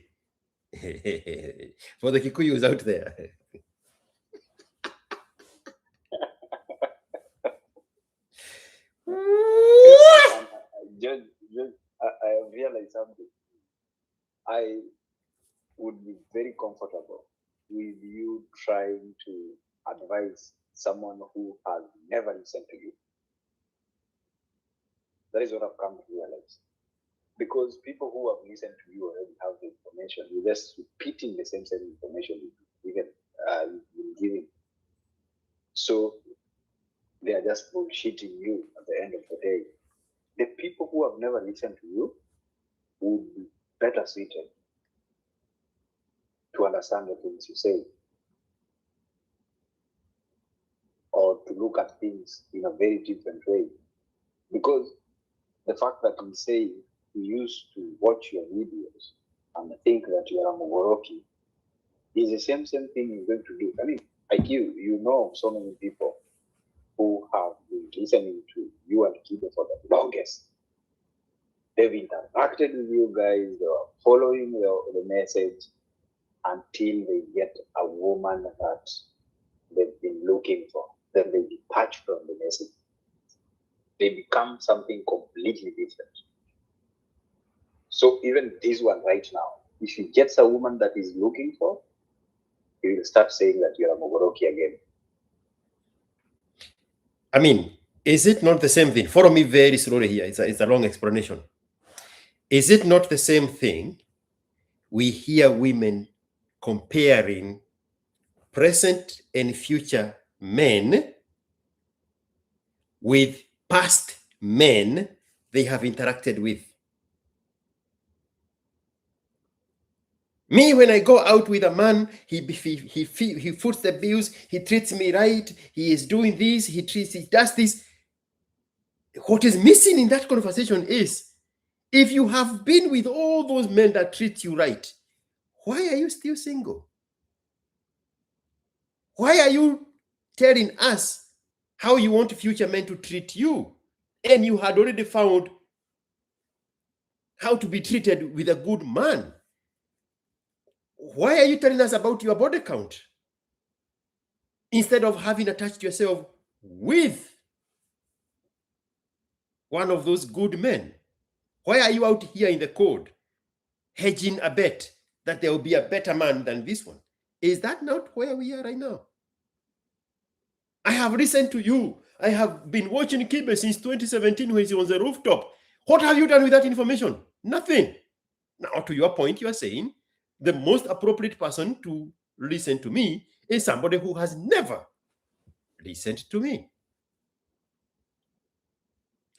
For the Kikuyus out there. I have realized something. I would be very comfortable with you trying to advise someone who has never listened to you. That is what I've come to realize. Because people who have listened to you already have the information. You're just repeating the same information you've been giving. So they are just bullshitting you at the end of the day. The people who have never listened to you would be better suited to understand the things you say or to look at things in a very different way. Because the fact that you say you used to watch your videos and think that you are a Mogoroki is the same thing you're going to do. I mean, like you know so many people who have been listening to you and Kibe for the longest. They've interacted with you guys, they are following the message until they get a woman that they've been looking for. Then they detach from the message. They become something completely different. So even this one right now, if he gets a woman that he's looking for, he will start saying that you're a Mogoroki again. I mean, is it not the same thing? Follow me very slowly here. It's a long explanation. Is it not the same thing? We hear women comparing present and future men with past men they have interacted with. Me, when I go out with a man, he foots the bills, he treats me right, he is doing this, he does this. What is missing in that conversation is, if you have been with all those men that treat you right, why are you still single? Why are you telling us how you want future men to treat you, and you had already found how to be treated with a good man. Why are you telling us about your body count instead of having attached yourself with one of those good men? Why are you out here in the cold hedging a bet that there will be a better man than this one? Is that not where we are right now? I have listened to you. I have been watching Kibe since 2017 when he was on the rooftop. What have you done with that information? Nothing. Now, to your point, you are saying the most appropriate person to listen to me is somebody who has never listened to me.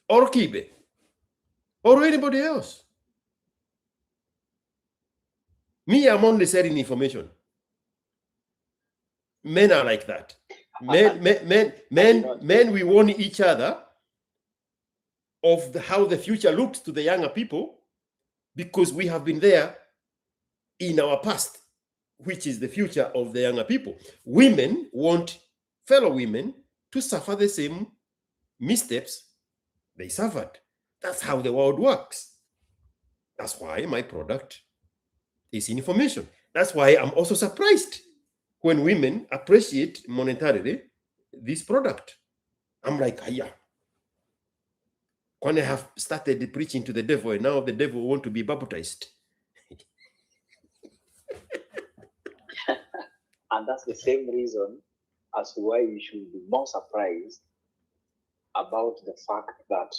Or Kibe. Or anybody else. Me, I'm only sharing information. Men are like that. Men, we warn each other of how the future looks to the younger people because we have been there in our past, which is the future of the younger people. Women want fellow women to suffer the same missteps they suffered. That's how the world works. That's why my product is information. That's why I'm also surprised when women appreciate monetarily this product. I'm like, yeah. When I have started preaching to the devil, and now the devil wants to be baptized. And that's the same reason as to why you should be more surprised about the fact that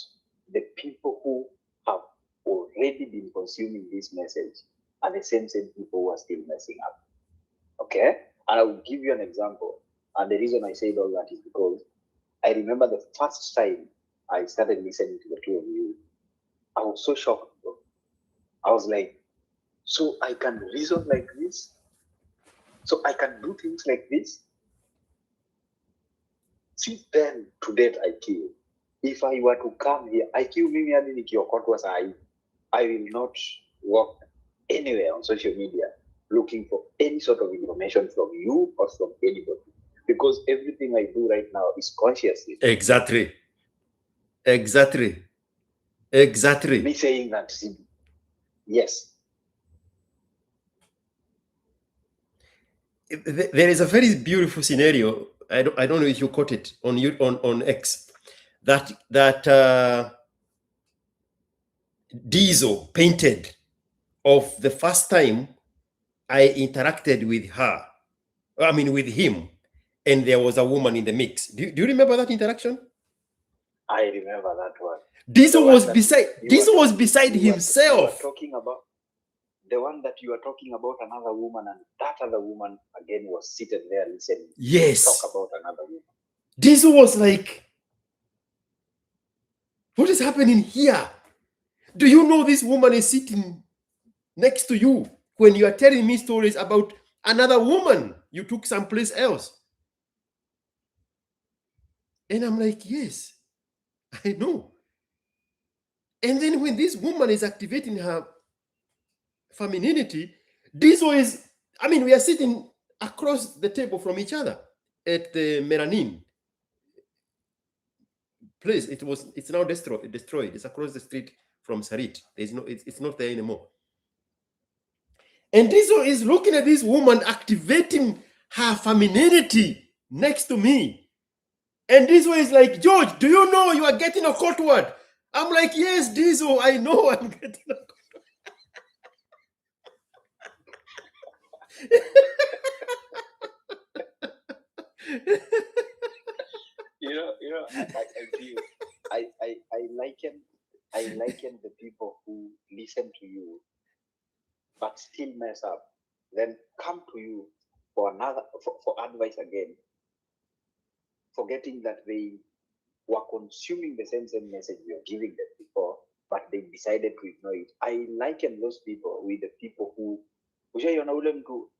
the people who have already been consuming this message are the same people who are still messing up. Okay? And I will give you an example. And the reason I said all that is because I remember the first time I started listening to the two of you, I was so shocked. I was like, so I can reason like this? So I can do things like this? Since then, to date, IQ, if I were to come here, IQ, I will not walk anywhere on social media looking for any sort of information from you or from anybody. Because everything I do right now is consciously. Exactly. Me saying that, yes. There is a very beautiful scenario. I don't know if you caught it on X. That Diesel painted of the first time I interacted with her. I mean, with him, and there was a woman in the mix. Do you remember that interaction? I remember that one. Diesel was beside himself. Talking about the one that you are talking about another woman, and that other woman again was seated there listening. Yes. Talk about another woman. Diesel was like, what is happening here? Do you know this woman is sitting next to you when you are telling me stories about another woman you took someplace else? And I'm like, yes, I know. And then when this woman is activating her femininity, Diesel is, I mean, we are sitting across the table from each other at the Melanin place. It's now destroyed. It's across the street from Sarit. It's not there anymore. And Diesel is looking at this woman activating her femininity next to me. And Diesel is like, George, do you know you are getting a cold word? I'm like, yes, Diesel, I know I'm getting a cold I liken the people who listen to you but still mess up, then come to you for advice again, forgetting that they were consuming the same message you're giving them before, but they decided to ignore it. I liken those people with the people who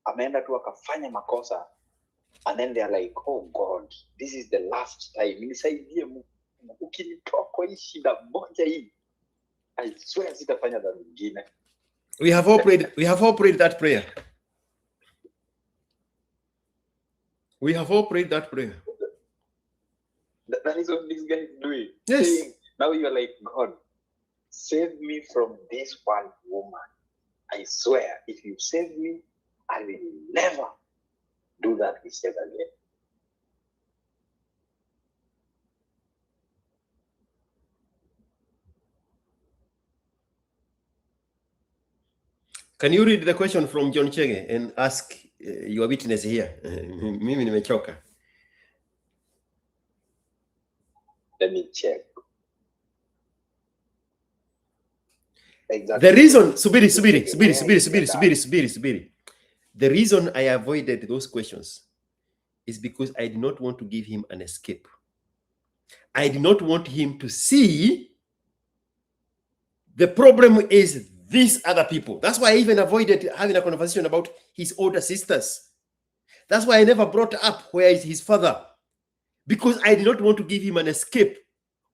ameenda tu akafanya makosa, and then they're like, oh God, this is the last time. Nisaidie ukinitoa kwa hii shida moja hii, I swear sitafanya dhambi nyingine. We have all prayed that prayer. We have all prayed that prayer. That is what this guy is doing. Yes. Saying, now you're like, God, save me from this one woman. I swear, if you save me, I will never do that mistake again. Can you read the question from John Chege and ask your witness here? Mimi nimechoka. Let me check. Exactly. The reason, Subiri. The reason I avoided those questions is because I did not want to give him an escape. I did not want him to see the problem is these other people. That's why I even avoided having a conversation about his older sisters. That's why I never brought up where is his father. Because I did not want to give him an escape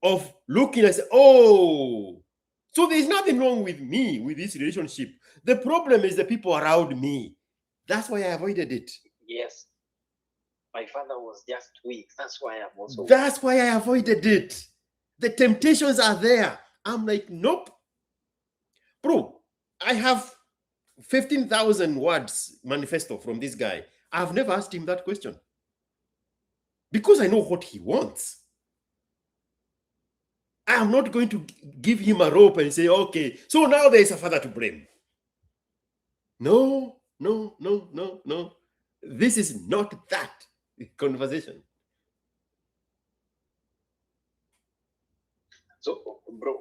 of looking and say, oh, so there's nothing wrong with me, with this relationship. The problem is the people around me. That's why I avoided it. Yes. My father was just weak. That's why I'm also weak. That's why I avoided it. The temptations are there. I'm like, nope. Bro, I have 15,000 words manifesto from this guy. I've never asked him that question. Because I know what he wants. I am not going to give him a rope and say, okay, so now there's a father to blame. No. This is not that conversation. So, bro,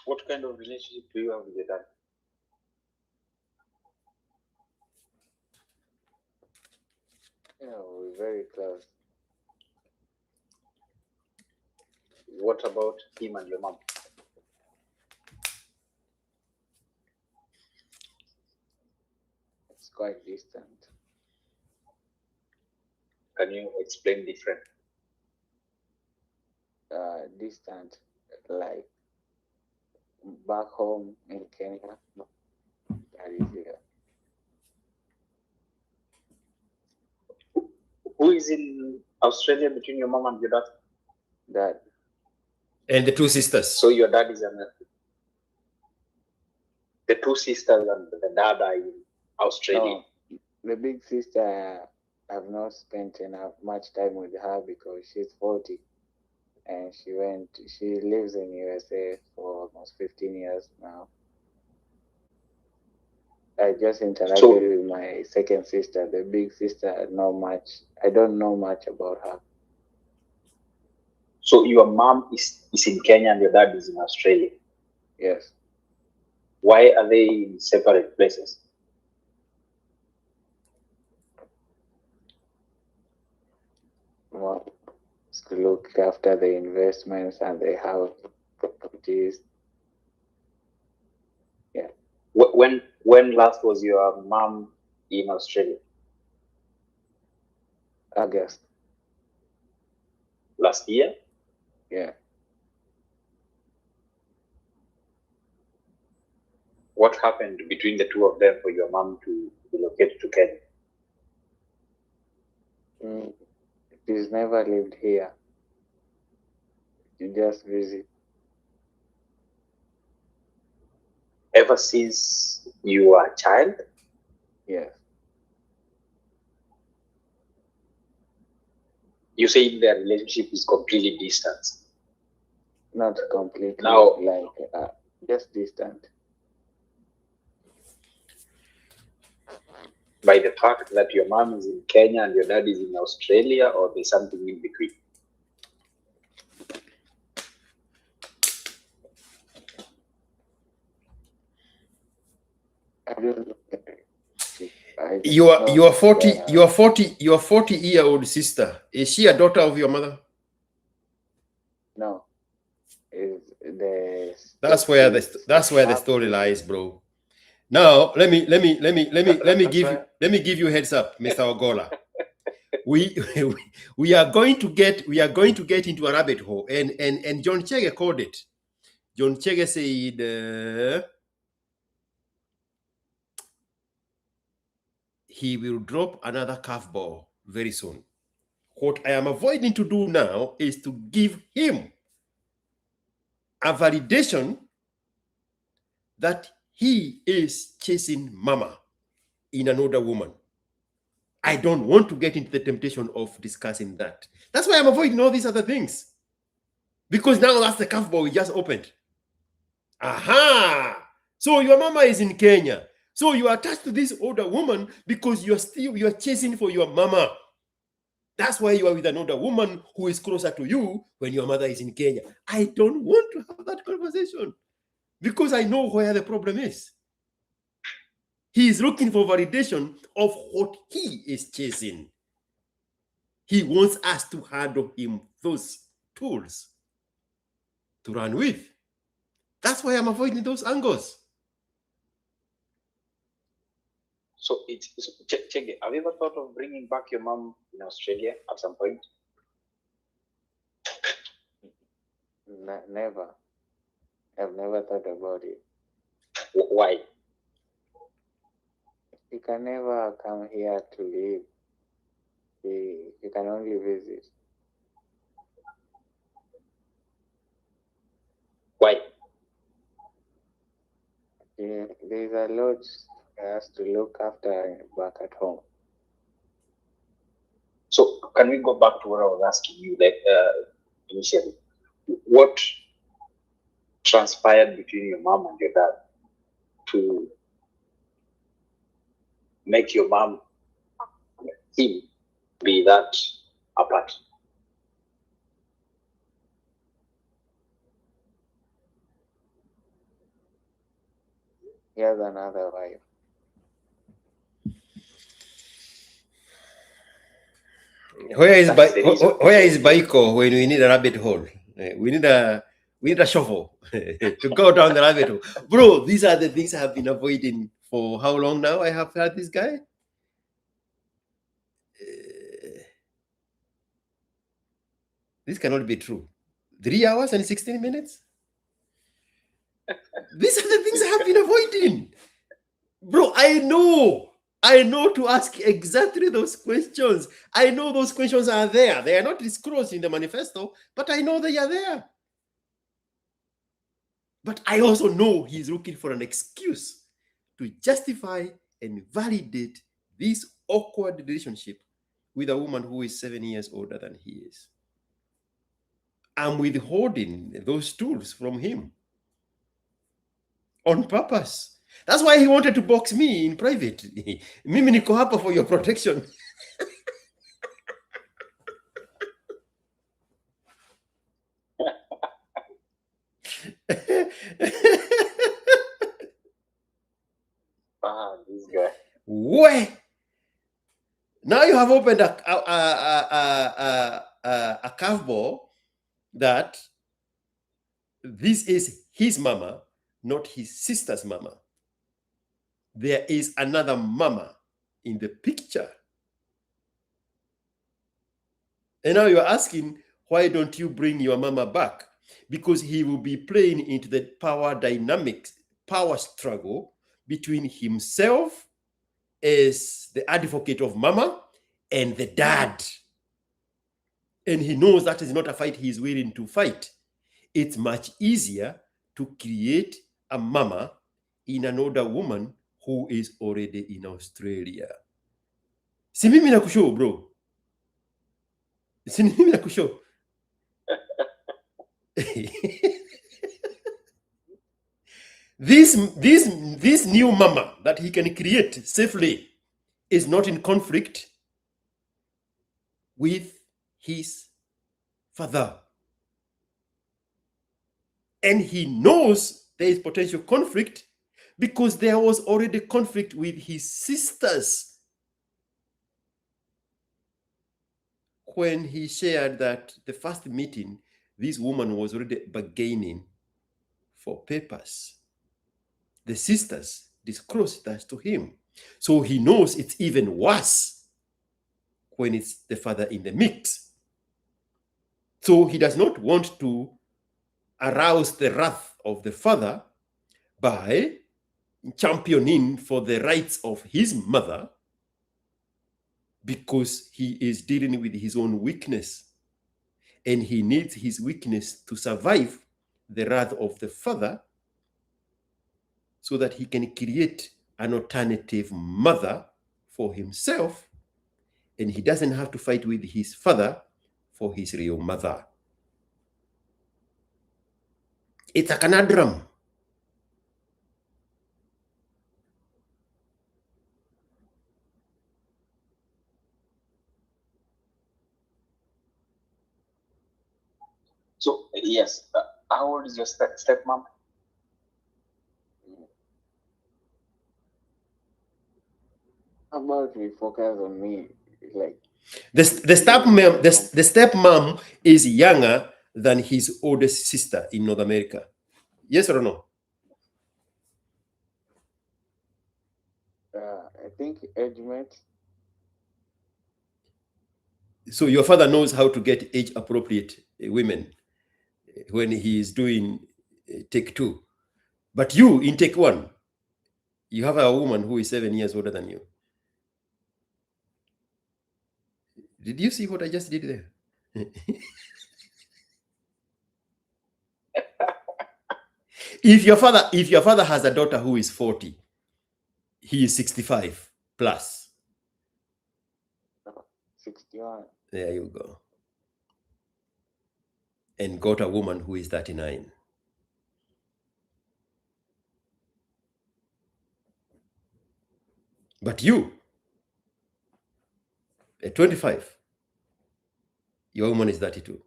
what kind of relationship do you have with your dad? Yeah, we're very close. What about him and your mom? It's quite distant. Can you explain different? Distant, like back home in Kenya, that is here. Who is in Australia between your mom and your dad? Dad. And the two sisters. So your dad is the two sisters and the dad are in Australia. No, the big sister, I've not spent much time with her because she's 40 and she lives in USA for almost 15 years now. I just interacted with my second sister, the big sister, not much. I don't know much about her. So your mom is in Kenya and your dad is in Australia? Yes. Why are they in separate places? Well, to look after the investments and they have properties. Yeah. When last was your mom in Australia? August. Last year? Yeah. What happened between the two of them for your mom to relocate to Kenya? She's never lived here. She just visit. Ever since you were a child? Yes. You say their relationship is completely distant. Not completely. Now, like just distant. By the fact that your mom is in Kenya and your dad is in Australia, or there's something in between? Your 40-year-old sister, is she a daughter of your mother? No. That's where the story lies, bro. Now let me give you a heads up, Mr. Ogola. we are going to get into a rabbit hole, and John Chege called it. John Chege said he will drop another curveball very soon. What I am avoiding to do now is to give him a validation that he is chasing mama in another woman. I don't want to get into the temptation of discussing that. That's why I'm avoiding all these other things. Because now that's the curveball we just opened. Aha! So your mama is in Kenya. So you are attached to this older woman because you are chasing for your mama. That's why you are with another woman who is closer to you when your mother is in Kenya. I don't want to have that conversation because I know where the problem is. He is looking for validation of what he is chasing. He wants us to handle him those tools to run with. That's why I'm avoiding those angles. So Chege, have you ever thought of bringing back your mom in Australia at some point? Never. I've never thought about it. Why? You can never come here to live. You can only visit. Why? There's a lot for us to look after back at home. So can we go back to what I was asking you initially? What transpired between your mom and your dad to make your mom, him, be that apart? He has another wife. Where is Baiko when we need a rabbit hole? We need a shovel to go down the rabbit hole. Bro, these are the things I have been avoiding for how long now? I have had this guy. This cannot be true. 3 hours and 16 minutes? These are the things I have been avoiding. Bro, I know to ask exactly those questions. I know those questions are there. They are not disclosed in the manifesto, but I know they are there. But I also know he's looking for an excuse to justify and validate this awkward relationship with a woman who is 7 years older than he is. I'm withholding those tools from him on purpose. That's why he wanted to box me in private. Mimi niko hapa for your protection. This guy. Where? Now you have opened a curveball that this is his mama, not his sister's mama. There is another mama in the picture. And now you're asking, why don't you bring your mama back? Because he will be playing into the power dynamics, power struggle between himself as the advocate of mama and the dad. And he knows that is not a fight he's willing to fight. It's much easier to create a mama in an older woman who is already in Australia. Si mimi nakushow, bro. Si mimi nakushow. This new mama that he can create safely is not in conflict with his father. And he knows there is potential conflict because there was already conflict with his sisters when he shared that the first meeting, this woman was already bargaining for papers. The sisters disclosed that to him. So he knows it's even worse when it's the father in the mix. So he does not want to arouse the wrath of the father by championing for the rights of his mother because he is dealing with his own weakness, and he needs his weakness to survive the wrath of the father so that he can create an alternative mother for himself, and he doesn't have to fight with his father for his real mother. It's a conundrum. So, yes, how old is your stepmom? How about we focus on me? Like The stepmom is younger than his oldest sister in North America. Yes or no? I think age mate. So your father knows how to get age-appropriate women when he is doing take two. But you, in take one, you have a woman who is 7 years older than you. Did you see what I just did there? If your father has a daughter who is 40, he is 65 plus. 61. There you go. And got a woman who is 39. But you, at 25, your woman is 32.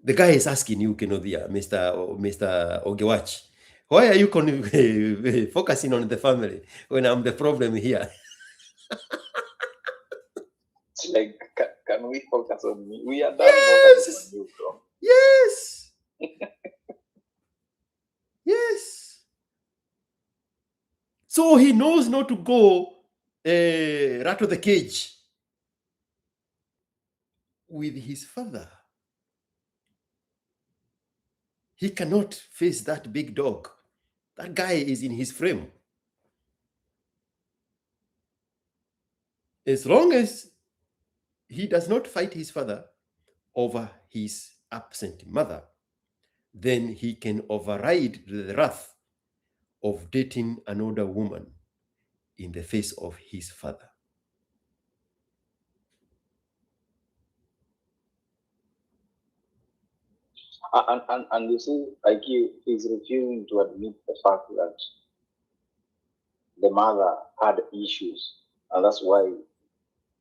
The guy is asking you, Kenodia, Mr. Ogewach, why are you focusing on the family when I'm the problem here? It's like, can we focus on me? We are done Yes! focusing on you, bro. Yes! Yes! So he knows not to go rattle the cage with his father. He cannot face that big dog. That guy is in his frame. As long as he does not fight his father over his absent mother, then he can override the wrath of dating an older woman in the face of his father. And you see, like he's refusing to admit the fact that the mother had issues, and that's why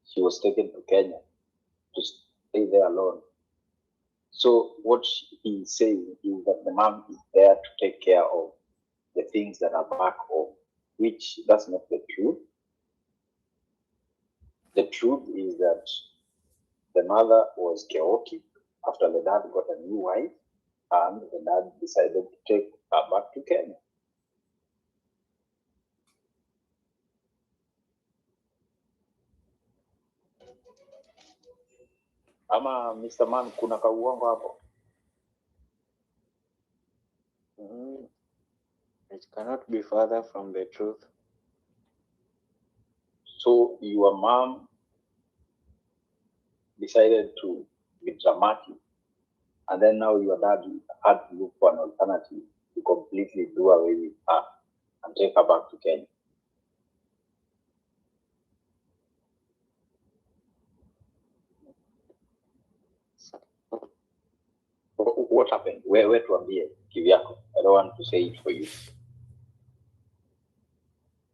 she was taken to Kenya to stay there alone. So what he's saying is that the mom is there to take care of the things that are back home, which that's not the truth. The truth is that the mother was chaotic after the dad got a new wife, and the dad decided to take her back to Kenya. Ama Mr. Man, kuna kauongo hapo? It cannot be further from the truth. So your mom decided to be dramatic, and then now your dad had to look for an alternative to completely do away with her and take her back to Kenya. What happened? Where to be Kivyako? I don't want to say it for you.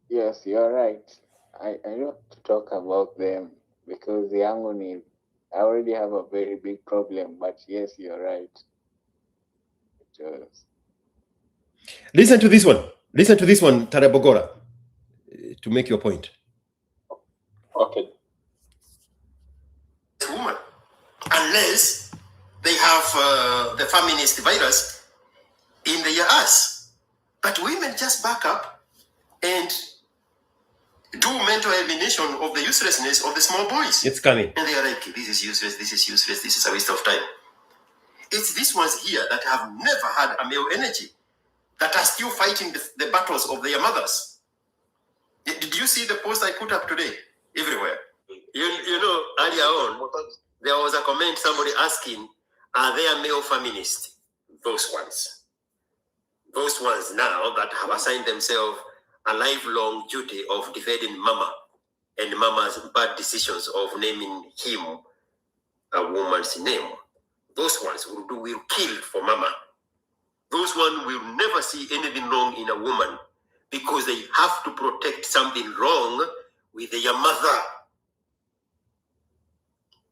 Yes, you're right. I don't want to talk about them because the Angoni, I already have a very big problem, but yes, you're right. Listen to this one, Tarabogora, to make your point. Okay. Woman, unless they have the feminist virus in their ass. But women just back up and do mental elimination of the uselessness of the small boys. It's coming. And they are like, this is useless, this is a waste of time. It's these ones here that have never had a male energy, that are still fighting the battles of their mothers. Did you see the post I put up today? everywhere. You know, earlier on, there was a comment, somebody asking, are there male feminists? Those ones now that have assigned themselves a lifelong duty of defending mama and mama's bad decisions of naming him a woman's name. Those ones will kill for mama. Those ones will never see anything wrong in a woman because they have to protect something wrong with their mother.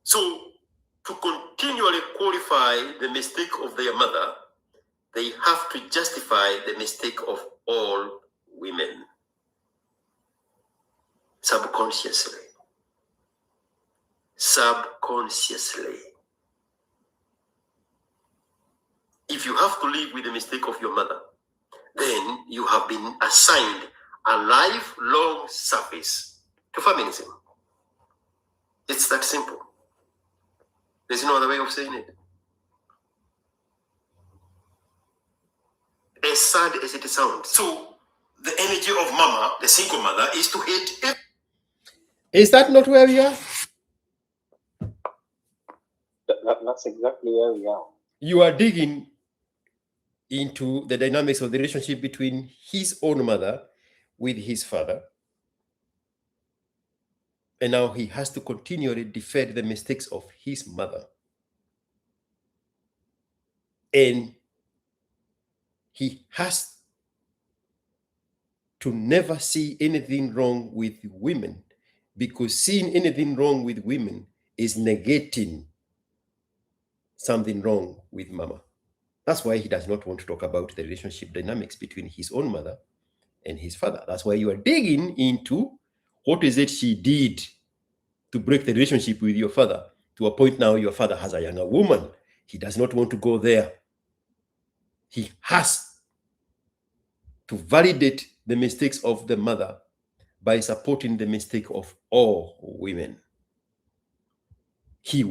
So to continually qualify the mistake of their mother, they have to justify the mistake of all women. Subconsciously. If you have to live with the mistake of your mother, then you have been assigned a lifelong service to feminism. It's that simple. There's no other way of saying it. As sad as it sounds. So the energy of mama, the single mother, is to hate everything. Is that not where we are? That's exactly where we are. You are digging into the dynamics of the relationship between his own mother with his father. And now he has to continually defend the mistakes of his mother. And he has to never see anything wrong with women, because seeing anything wrong with women is negating something wrong with mama. That's why he does not want to talk about the relationship dynamics between his own mother and his father. That's why you are digging into what is it she did to break the relationship with your father to a point now your father has a younger woman. He does not want to go there. He has to validate the mistakes of the mother by supporting the mistake of all women. He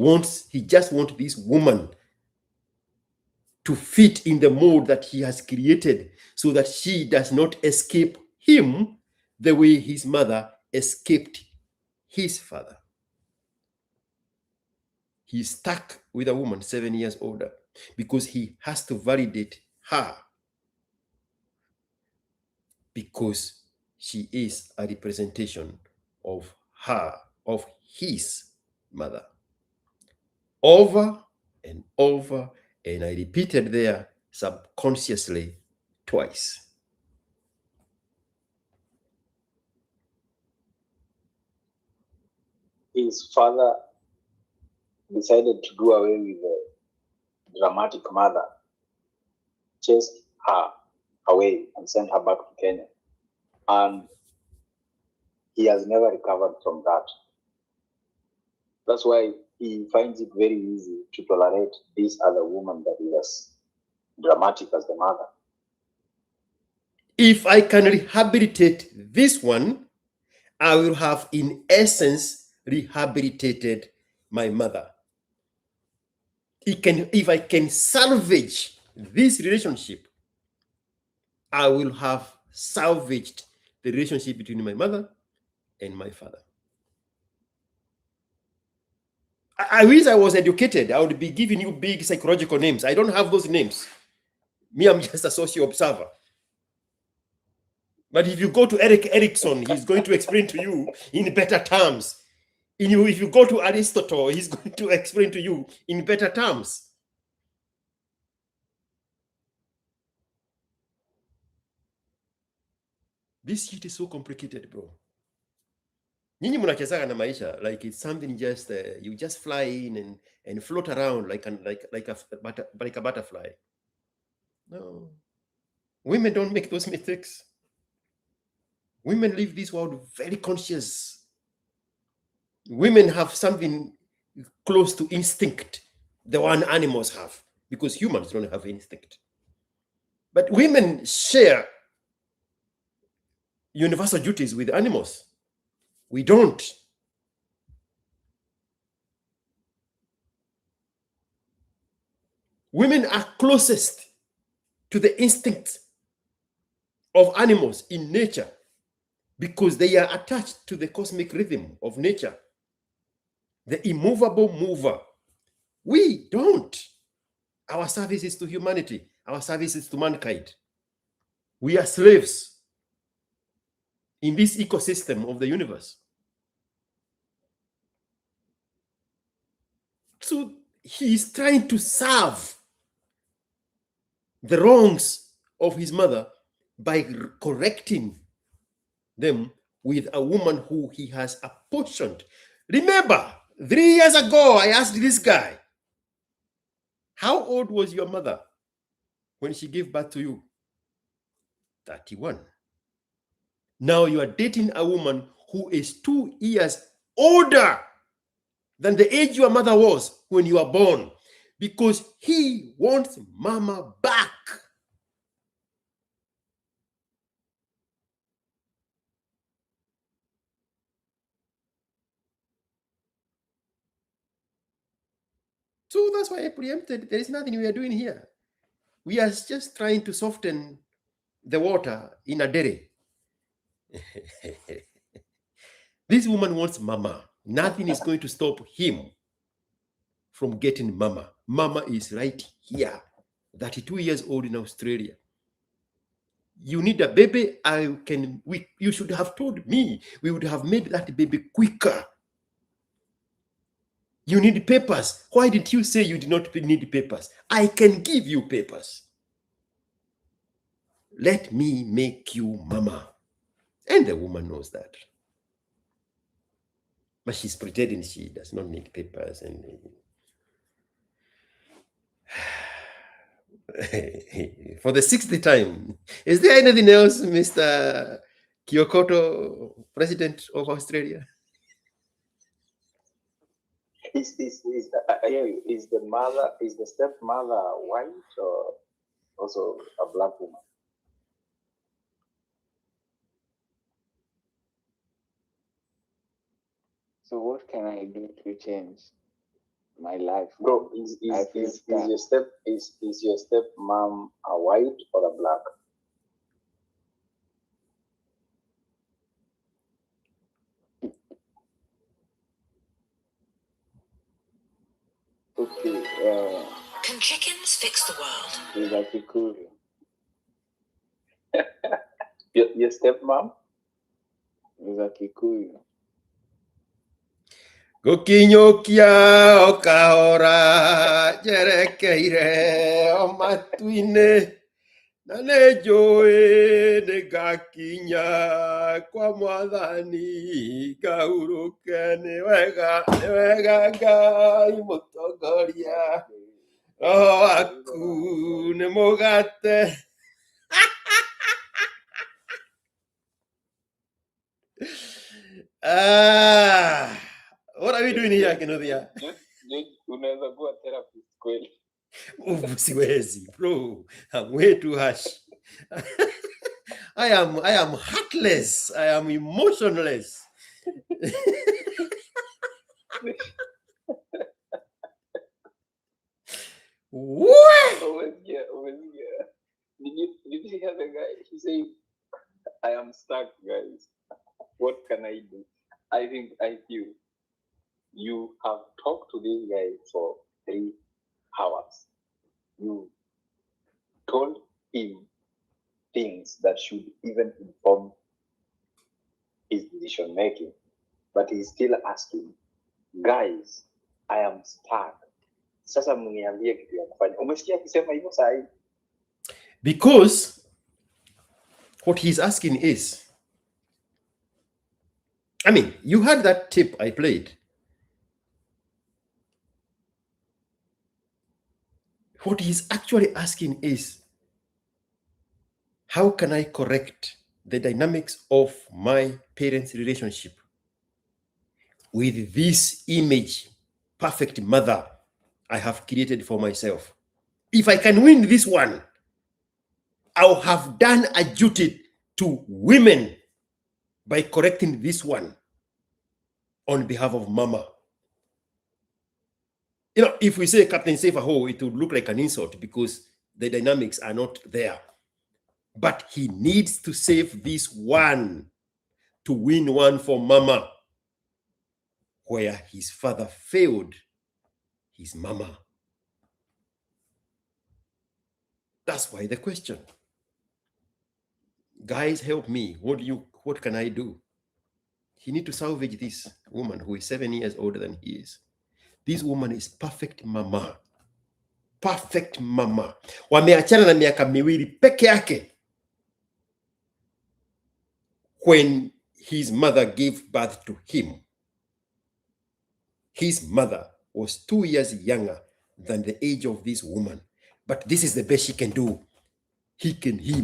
just wants this woman to fit in the mold that he has created so that she does not escape him the way his mother escaped his father. He's stuck with a woman 7 years older because he has to validate her because she is a representation of his mother. Over and over, and I repeated there subconsciously twice. His father decided to do away with the dramatic mother, chased her away and sent her back to Kenya. And he has never recovered from that. That's why he finds it very easy to tolerate this other woman that is as dramatic as the mother. If I can rehabilitate this one, I will have, in essence, rehabilitated my mother. If I can salvage this relationship, I will have salvaged the relationship between my mother and my father. I wish I was educated. I would be giving you big psychological names. I don't have those names. Me, I'm just a social observer. But if you go to Erik Erikson, he's going to explain to you in better terms. If you go to Aristotle, he's going to explain to you in better terms. This shit is so complicated, bro. Nyinyi mnachezaga na maisha like it's something just you just fly in and float around like a butterfly. No, women don't make those mistakes. Women live this world very conscious. Women have something close to instinct, the one animals have, because humans don't have instinct. But women share universal duties with animals. We don't. Women are closest to the instincts of animals in nature. because they are attached to the cosmic rhythm of nature, the immovable mover. We don't. Our service is to humanity. Our service is to mankind. We are slaves in this ecosystem of the universe. So he is trying to serve the wrongs of his mother by correcting them with a woman who he has apportioned. Remember, 3 years ago, I asked this guy, how old was your mother when she gave birth to you? 31. Now you are dating a woman who is 2 years older than the age your mother was when you were born, because he wants mama back. So that's why I preempted. There is nothing we are doing here. We are just trying to soften the water in a dairy. This woman wants mama. Nothing is going to stop him from getting mama. Mama is right here, 32 years old in Australia. You need a baby, you should have told me. We would have made that baby quicker. You need papers. Why did you say you did not need papers? I can give you papers. Let me make you mama. And the woman knows that. But she's pretending she does not need papers. And for the 6th time, is there anything else, Mr. Kyokoto, President of Australia? Is the stepmother white or also a black woman? So what can I do to change my life? Bro, is your stepmom a white or a black? Okay. Can chickens fix the world? Is that Kikuyu? Your stepmom? Is that Kikuyu? Gokinyokia okahora jerekeire omatuine nane joe negakinya kwa mwathani kauruke ni wega ngai mutongoria roho waku ni mugate. What are we doing here, Kenodia? Unaweza kuwa therapist kweli? Siwezi, bro. I'm way too harsh. I am heartless. I am emotionless. What? Did you hear the guy? He said, I am stuck, guys. What can I do? I think you have talked to this guy for 3 hours. You told him things that should even inform his decision making, but he's still asking, guys, I am stuck. Sasa mniambie kitu ya kufanya. Umesikia akisema hivyo saa hii? Because what he's asking is, I mean, you heard that tip I played. What he's actually asking is, how can I correct the dynamics of my parents' relationship with this image, perfect mother I have created for myself? If I can win this one, I'll have done a duty to women by correcting this one on behalf of mama. You know, if we say Captain Save a Hole, it would look like an insult because the dynamics are not there. But he needs to save this one to win one for mama, where his father failed his mama. That's why the question. Guys, help me. What can I do? He need to salvage this woman who is 7 years older than he is. This woman is perfect mama. Perfect mama. Wameachana na miaka miwili peke yake. When his mother gave birth to him, his mother was 2 years younger than the age of this woman. But this is the best she can do. He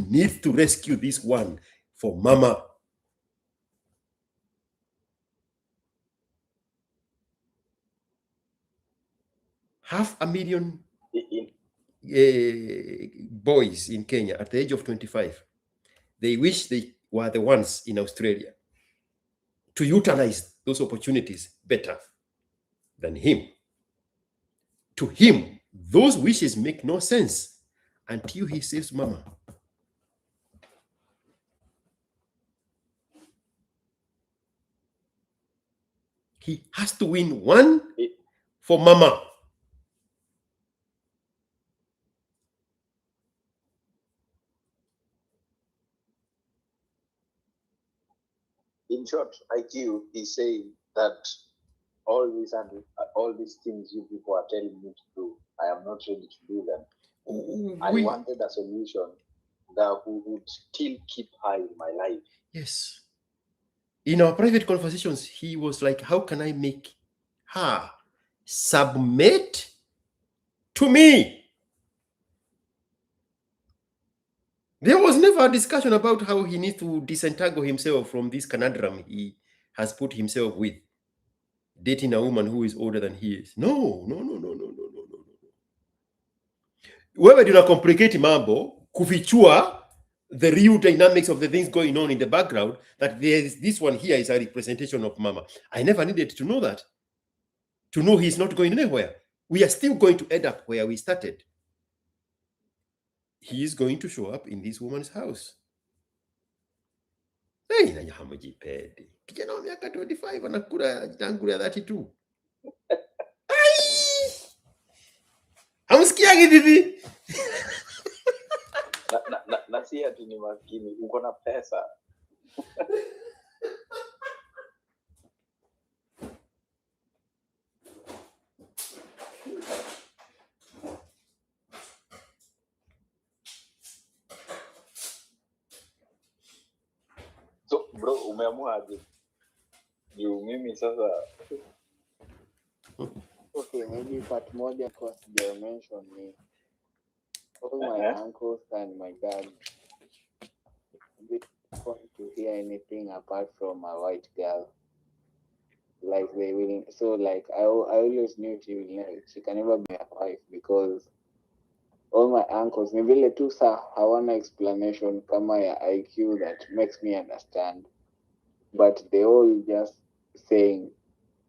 needs to rescue this one for mama. Half a million boys in Kenya at the age of 25, they wish they were the ones in Australia to utilize those opportunities better than him. To him, those wishes make no sense until he saves mama. He has to win one for mama. In short, IQ is saying that all these things you people are telling me to do, I am not ready to do them. I wanted a solution that would still keep her in my life. Yes. In our private conversations, he was like, how can I make her submit to me? There was never a discussion about how he needs to disentangle himself from this conundrum he has put himself with, dating a woman who is older than he is. No. Wewe do not complicate mambo, kufichua the real dynamics of the things going on in the background, that this one here is a representation of mama. I never needed to know that. To know he's not going anywhere. We are still going to end up where we started. He is going to show up in this woman's house. Hey, na hamujipedi. Kijana wa miaka 25 anakula tangu ya 32. Hamsikiagi vipi? Na si ati ni maskini, uko na pesa. So bro, umeamua aje? Juu mimi sasa Okay, maybe part moja kwa sija mention ni all my uncles and my dad didn't want to hear anything apart from a white girl. Like they will, so like I always knew she can never be a wife because all my uncles ni vile tu sa hawana explanation kama ya IQ that makes me understand, but they all just saying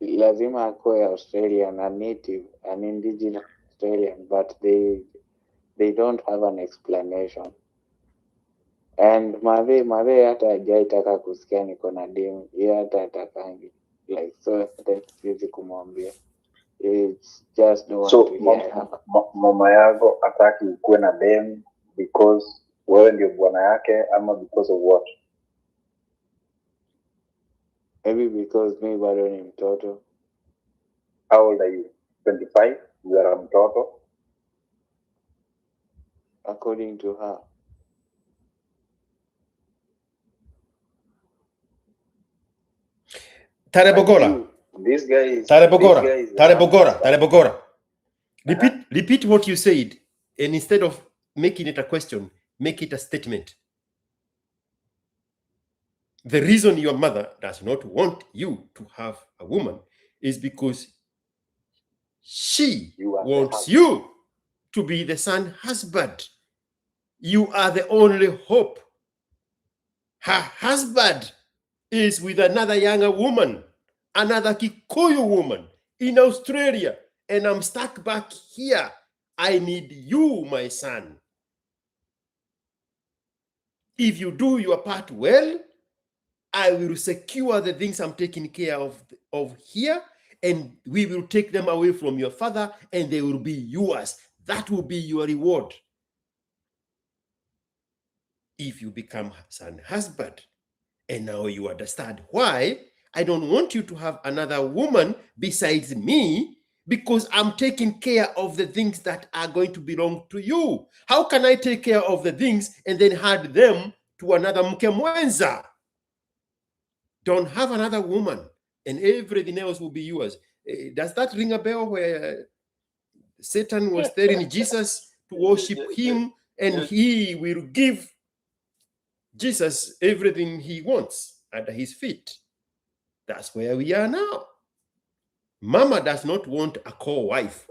lazima akuwe Australian, a native, an indigenous Australian, but they don't have an explanation. And madhe hata hajaitaka kusikia niko na demu, yeye hata atakangi like, so siwezi kumwambia. It's just don't want to hear. Mama yako ataki ukuwe na demu because wewe ndio bwana yake ama because of what? Maybe because me bado ni mtoto. How old are you? 25? You are a mtoto? According to her. Tarebogora. This guy is Tarebogora. Repeat what you said, and instead of making it a question, make it a statement. The reason your mother does not want you to have a woman is because she wants you to be the son husband. You are the only hope. Her husband is with another younger woman, another Kikuyu woman in Australia, and I'm stuck back here. I need you, my son. If you do your part well, I will secure the things I'm taking care of here, and we will take them away from your father, and they will be yours. That will be your reward if you become son husband. And now you understand why I don't want you to have another woman besides me, because I'm taking care of the things that are going to belong to you. How can I take care of the things and then hand them to another mke mwenza? Don't have another woman and everything else will be yours. Does that ring a bell where Satan was telling Jesus to worship him and he will give Jesus everything he wants under his feet? That's where we are now. Mama does not want a co-wife.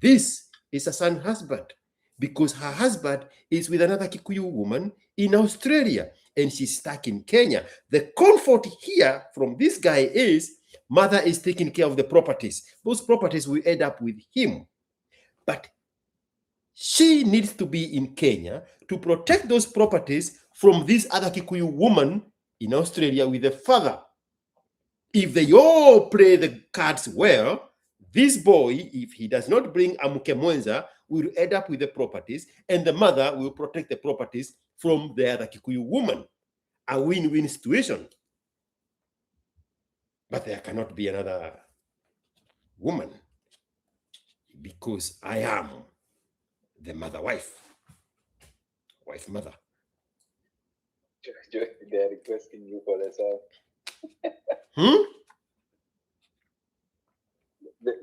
This is a son husband because her husband is with another Kikuyu woman in Australia and she's stuck in Kenya. The comfort here from this guy is mother is taking care of the properties. Those properties will end up with him. But she needs to be in Kenya to protect those properties from this other Kikuyu woman in Australia with the father. If they all play the cards well, this boy, if he does not bring a mke mwenza, will end up with the properties, and the mother will protect the properties from the other Kikuyu woman. A win-win situation. But there cannot be another woman because I am the mother-wife. Wife-mother. They are requesting you for the song.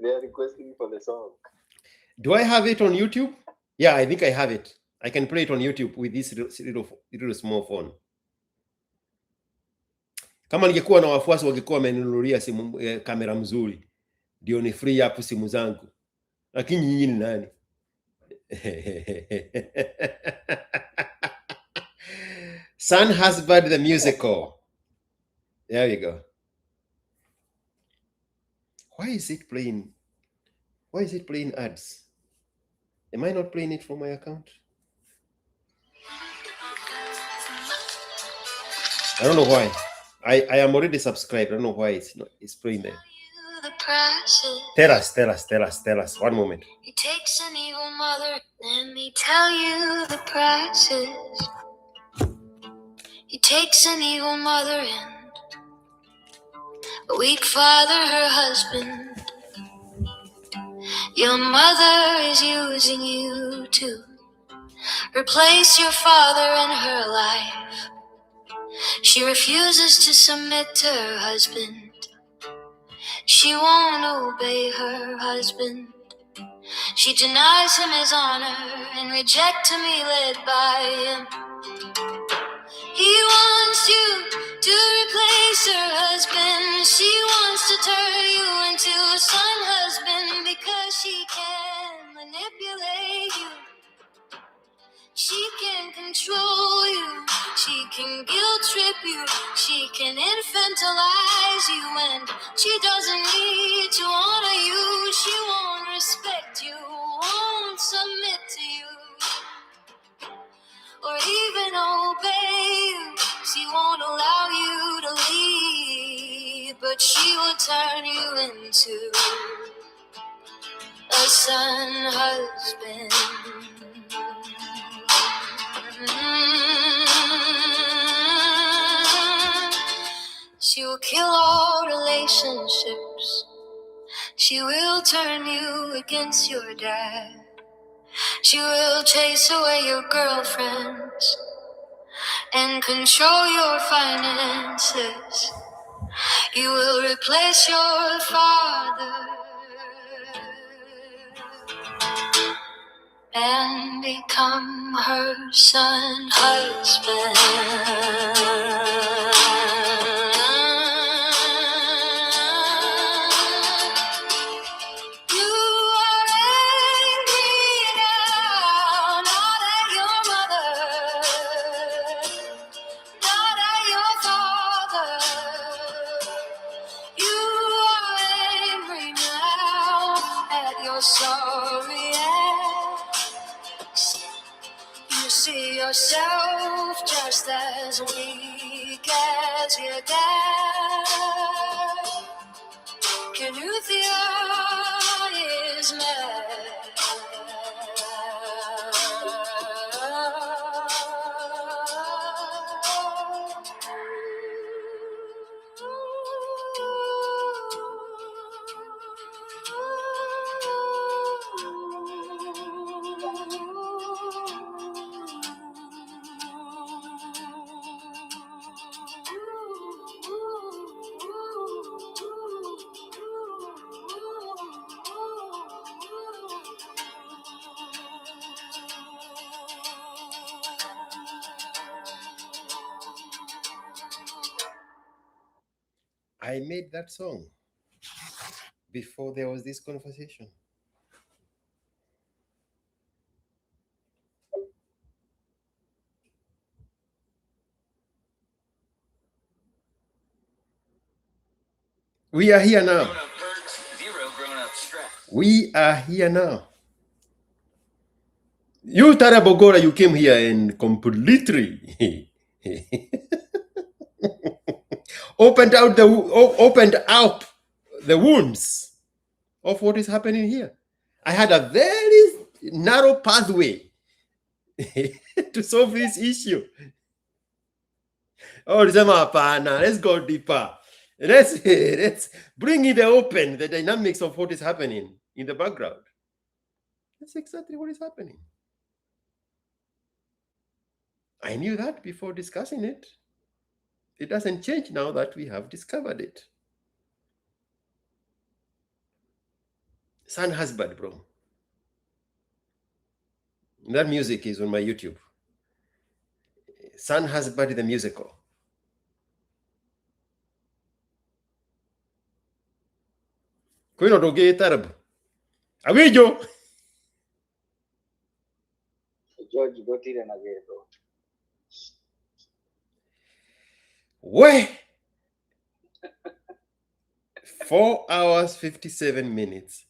They are requesting for the song. Do I have it on YouTube? Yeah, I think I have it. I can play it on YouTube with this little small phone. Kama ningekuwa na wafuasi wangekuwa wameninunulia simu kamera mzuri ndio ni free up simu zangu. Lakini nyinyi ni nani? Son Husband the musical. There we go. Why is it playing? Why is it playing ads? Am I not playing it from my account? I don't know why. I am already subscribed. I don't know why it's playing there. Tell us. One moment. It takes an evil mother. Let me tell you the prices. It takes an evil mother and a weak father, her husband. Your mother is using you to replace your father in her life. She refuses to submit to her husband. She won't obey her husband. She denies him his honor and rejects to be led by him. He wants you to replace her husband. She wants to turn you into a son husband because she can manipulate you. She can control you. She can guilt trip you. She can infantilize you, and she doesn't need to honor you. She won't respect you, won't submit to you, or even obey you. She won't allow you to leave, but she will turn you into a son husband. She will kill all relationships. She will turn you against your dad. She will chase away your girlfriends and control your finances. You will replace your father and become her son husband. You are angry now, not at your mother, not at your father. You are angry now at your sorry ex. You see yourself just as weak as your dad. Can you feel his love? I made that song before there was this conversation. We are here now. We are here now. You, Tara Bogora, you came here and completely opened up the wounds of what is happening here. I had a very narrow pathway to solve this issue. Oh, let's go deeper. Let's bring in the dynamics of what is happening in the background. That's exactly what is happening. I knew that before discussing it. It doesn't change now that we have discovered it. Son husband, bro. That music is on my YouTube. Son husband, the musical. Kuino doge tarab. Awijo. George got it again, bro. Where? 4 hours 57 minutes.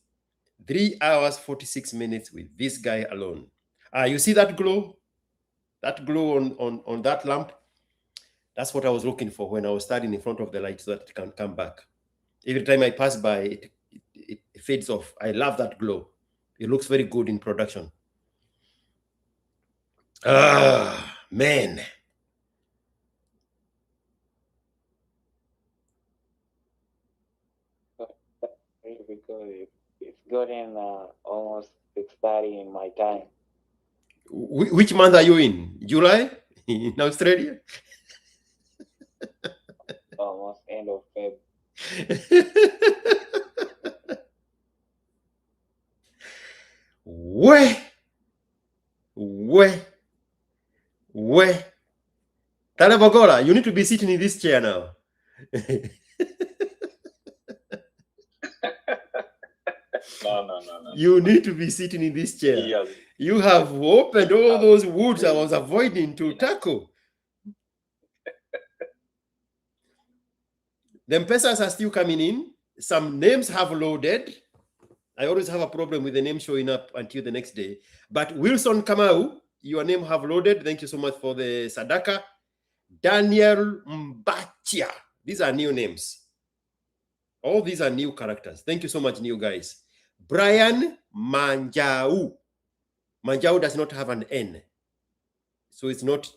3 hours 46 minutes with this guy alone. You see that glow? That glow on that lamp? That's what I was looking for when I was standing in front of the light so that it can come back. Every time I pass by, it fades off. I love that glow. It looks very good in production. Man. Because it's gotten almost 6:30 in my time. Which month are you in? July? In Australia? Almost end of Feb. Where? Tarabagola, you need to be sitting in this chair now. No. You need to be sitting in this chair. Yes. You have opened all those woods I was avoiding to tackle. The M-Pesas are still coming in. Some names have loaded. I always have a problem with the name showing up until the next day. But Wilson Kamau, your name have loaded. Thank you so much for the Sadaka. Daniel Mbachia. These are new names. All these are new characters. Thank you so much, new guys. Brian Manjau. Manjau does not have an N. So it's not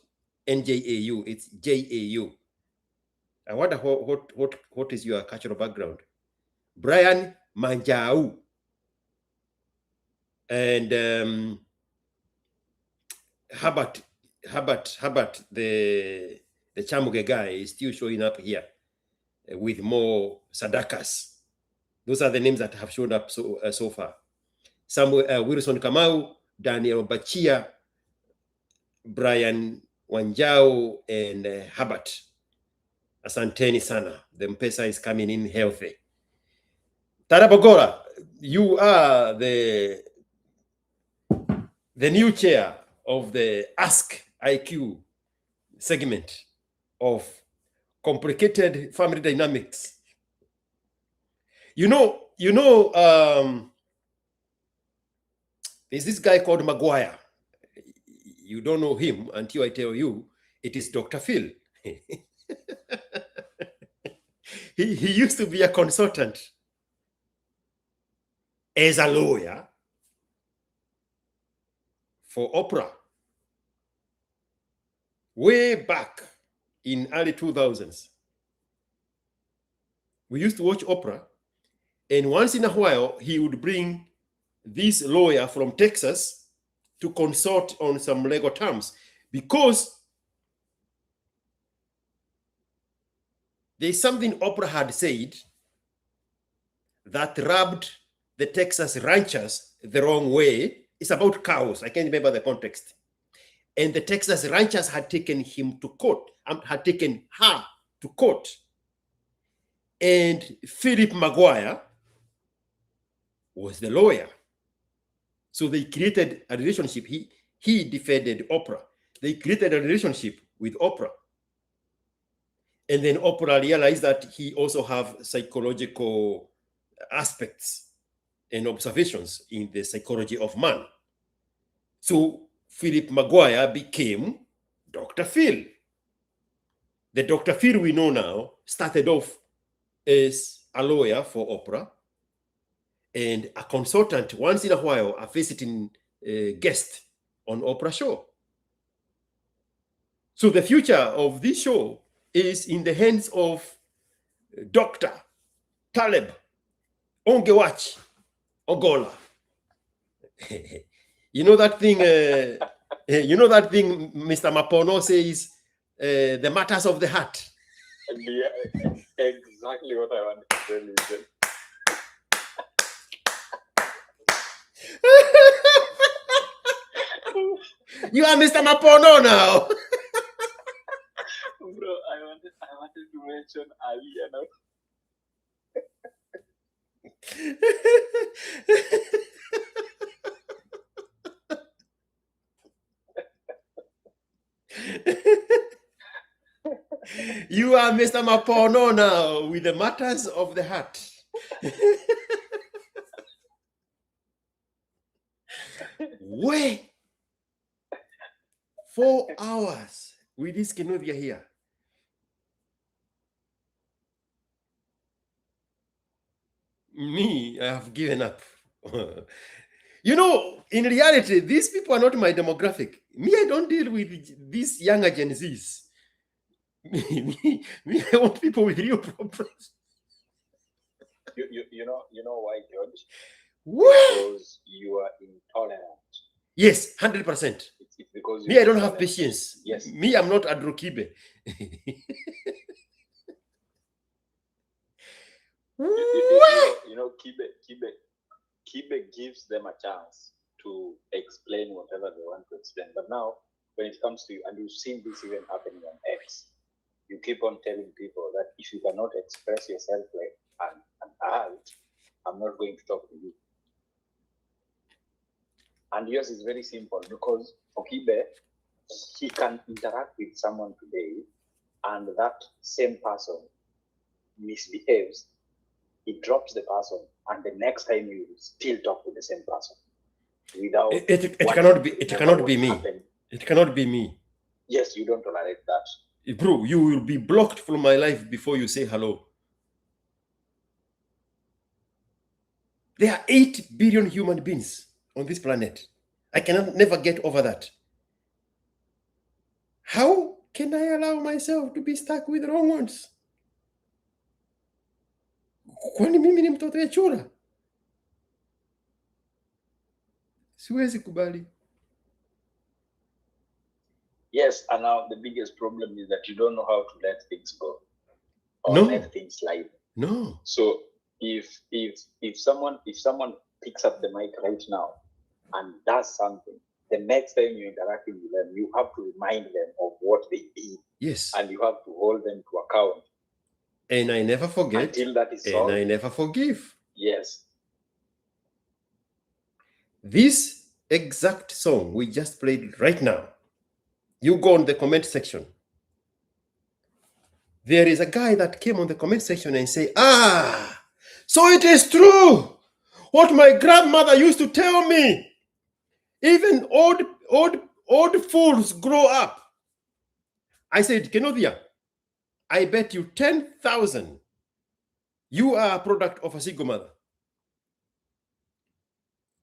NJAU, it's JAU. I wonder what is your cultural background? Brian Manjau. And Herbert, the Chamuge guy is still showing up here with more Sadakas. Those are the names that have shown up so far. Samuel Wilson Kamau, Daniel Bachia, Brian Wanjao, and Herbert. Asanteni sana. The M-Pesa is coming in healthy. Tarabogora, you are the new chair of the Ask IQ segment of complicated family dynamics. There's this guy called Maguire. You don't know him until I tell you it is Dr. Phil. he used to be a consultant as a lawyer for Oprah way back in early 2000s. We used to watch Oprah, and once in a while, he would bring this lawyer from Texas to consult on some legal terms, because there's something Oprah had said that rubbed the Texas ranchers the wrong way. It's about cows. I can't remember the context. And the Texas ranchers had taken him to court, had taken her to court. And Philip Maguire was the lawyer. So they created a relationship. He defended Oprah. They created a relationship with Oprah. And then Oprah realized that he also have psychological aspects and observations in the psychology of man. So Philip Maguire became Dr. Phil. The Dr. Phil we know now started off as a lawyer for Oprah and a consultant, once in a while, a visiting guest on Oprah show. So the future of this show is in the hands of Dr. Taleb Ongewach Ogola. You know that thing, Mr. Mapono says, the matters of the heart. Yeah, exactly what I wanted to tell you. You are Mr. Mapono now. Bro, I wanted to mention Ali, you know. You are Mr. Mapono now with the matters of the heart. Wait 4 hours with this Kenovia here. Me, I have given up. You know, in reality, these people are not my demographic. Me, I don't deal with these younger Gen Zs. Me, I want people with real problems. You know why, George? What? Because you are intolerant. Yes, 100%. It's because me, I don't have patience. Yes. Me, I'm not Adrokibe. you know, Kibe gives them a chance to explain whatever they want to explain. But now, when it comes to you, and you've seen this even happening on X, you keep on telling people that if you cannot express yourself like an adult, I'm not going to talk to you. And yours is very simple, because for Kibe, he can interact with someone today, and that same person misbehaves. He drops the person, and the next time you still talk to the same person. Without it cannot be me. Happened. It cannot be me. Yes, you don't tolerate that. Bro, you will be blocked from my life before you say hello. There are 8 billion human beings on this planet. I cannot never get over that. How can I allow myself to be stuck with the wrong ones? Kwani mimi ni mtoto ya chura? Siwezi kubali. Yes, and now the biggest problem is that you don't know how to let things go or let things slide. No. So if someone picks up the mic right now and does something, the next time you're interacting with them, you have to remind them of what they did. Yes. And you have to hold them to account. And I never forget. Until that is solved. And I never forgive. Yes. This exact song we just played right now, you go on the comment section. There is a guy that came on the comment section and say, so it is true what my grandmother used to tell me. Even old fools grow up. I said, Kenovia, I bet you 10,000 you are a product of a single mother.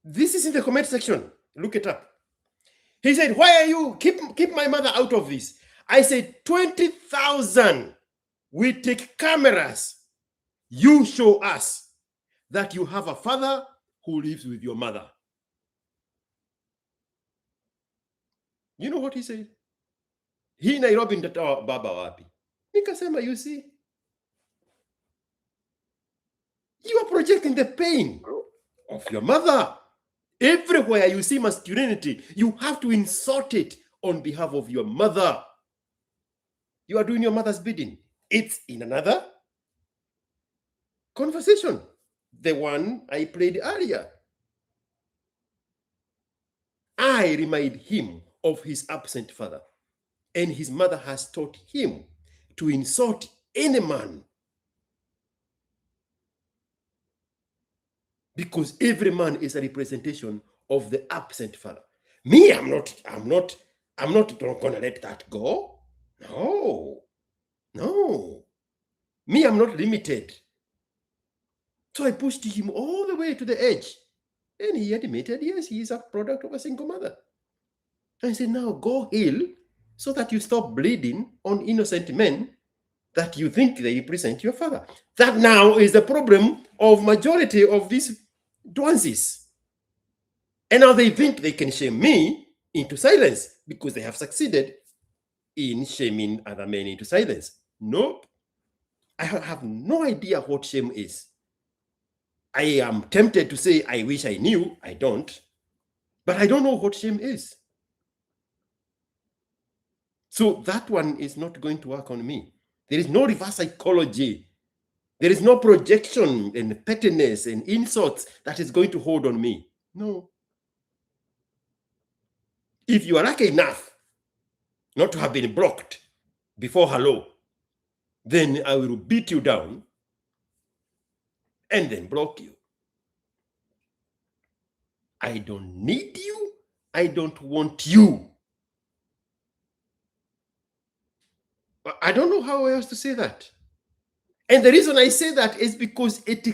This is in the comment section. Look it up. He said, why are you, keep my mother out of this? I said, 20,000. We take cameras. You show us that you have a father who lives with your mother. You know what he said? He Nairobi ndatoa baba wapi? Nikasema, you see, you are projecting the pain of your mother. Everywhere you see masculinity, you have to insert it on behalf of your mother. You are doing your mother's bidding. It's in another conversation, the one I played earlier. I remind him of his absent father, and his mother has taught him to insult any man, because every man is a representation of the absent father. Me, I'm not gonna let that go. No. Me, I'm not limited. So I pushed him all the way to the edge. And he admitted, yes, he is a product of a single mother. I said, now go heal so that you stop bleeding on innocent men that you think they represent your father. That now is the problem of majority of these Dwanzis. And now they think they can shame me into silence because they have succeeded in shaming other men into silence. Nope. I have no idea what shame is. I am tempted to say, I wish I knew. I don't. But I don't know what shame is. So that one is not going to work on me. There is no reverse psychology. There is no projection and pettiness and insults that is going to hold on me. No. If you are lucky enough not to have been blocked before hello, then I will beat you down and then block you. I don't need you. I don't want you. I don't know how else to say that. And the reason I say that is because it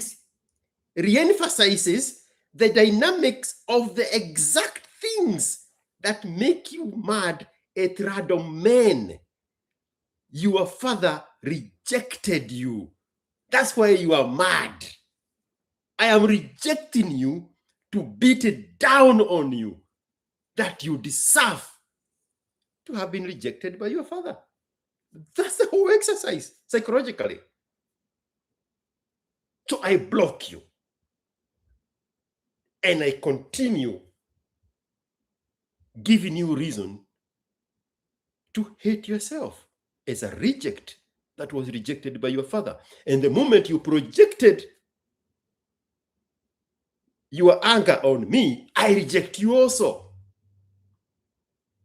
re-emphasizes the dynamics of the exact things that make you mad at random men. Your father rejected you. That's why you are mad. I am rejecting you to beat it down on you that you deserve to have been rejected by your father. That's the whole exercise psychologically. So I block you. And I continue giving you reason to hate yourself as a reject that was rejected by your father. And the moment you projected your anger on me, I reject you also.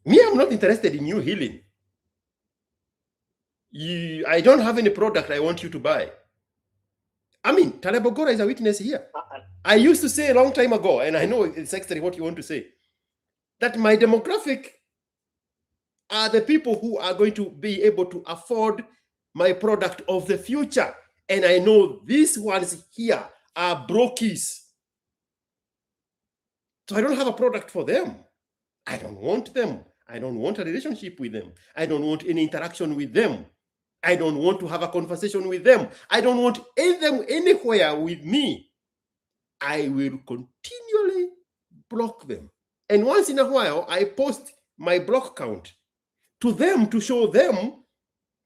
Me, I'm not interested in you healing. I don't have any product I want you to buy. I mean, Talebogora is a witness here. I used to say a long time ago, and I know it's actually what you want to say, that my demographic are the people who are going to be able to afford my product of the future. And I know these ones here are brokies. So I don't have a product for them. I don't want them. I don't want a relationship with them. I don't want any interaction with them. I don't want to have a conversation with them. I don't want them anywhere with me. I will continually block them. And once in a while, I post my block count to them to show them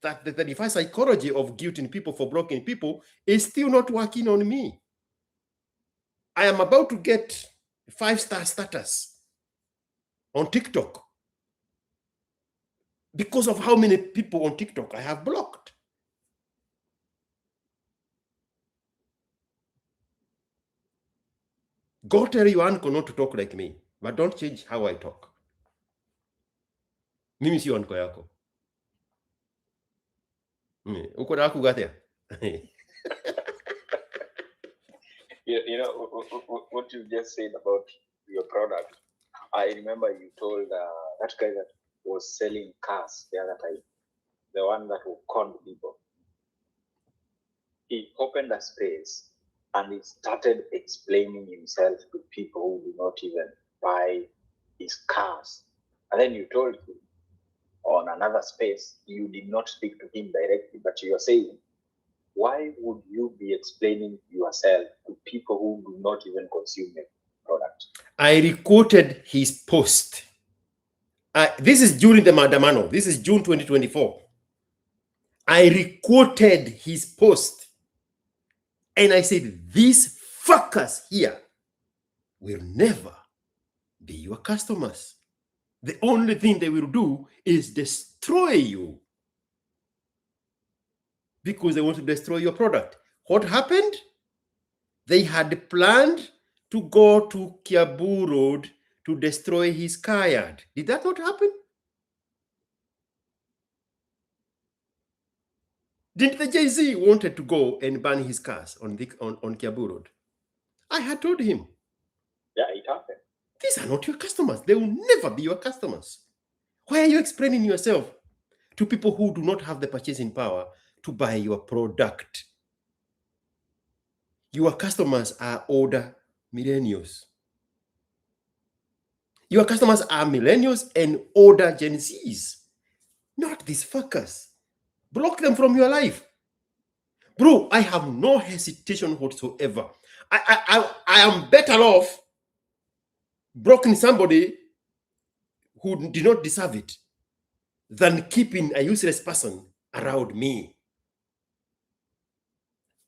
that the device psychology of guilting people for blocking people is still not working on me. I am about to get 5-star status on TikTok because of how many people on TikTok I have blocked. Go tell your uncle not to talk like me, but don't change how I talk. Mimi si uncle yako. Uko na aku gatea. You know what you just said about your product. I remember you told that guy that was selling cars the other time, the one that will con people. he opened a space and he started explaining himself to people who do not even buy his cars. And then you told him on another space, you did not speak to him directly, but you are saying, why would you be explaining yourself to people who do not even consume your product? I requoted his post. This is during the Mandamano. This is June 2024. I requoted his post. And I said, these fuckers here will never be your customers. The only thing they will do is destroy you because they want to destroy your product. What happened? They had planned to go to Kiabu Road to destroy his car yard. Did that not happen? Didn't the Jay-Z wanted to go and burn his cars on Kiabu Road? I had told him. Yeah, it happened. These are not your customers. They will never be your customers. Why are you explaining yourself to people who do not have the purchasing power to buy your product? Your customers are older millennials. Your customers are millennials and older Gen Zs, not these fuckers. Block them from your life. Bro, I have no hesitation whatsoever. I am better off blocking somebody who did not deserve it than keeping a useless person around me.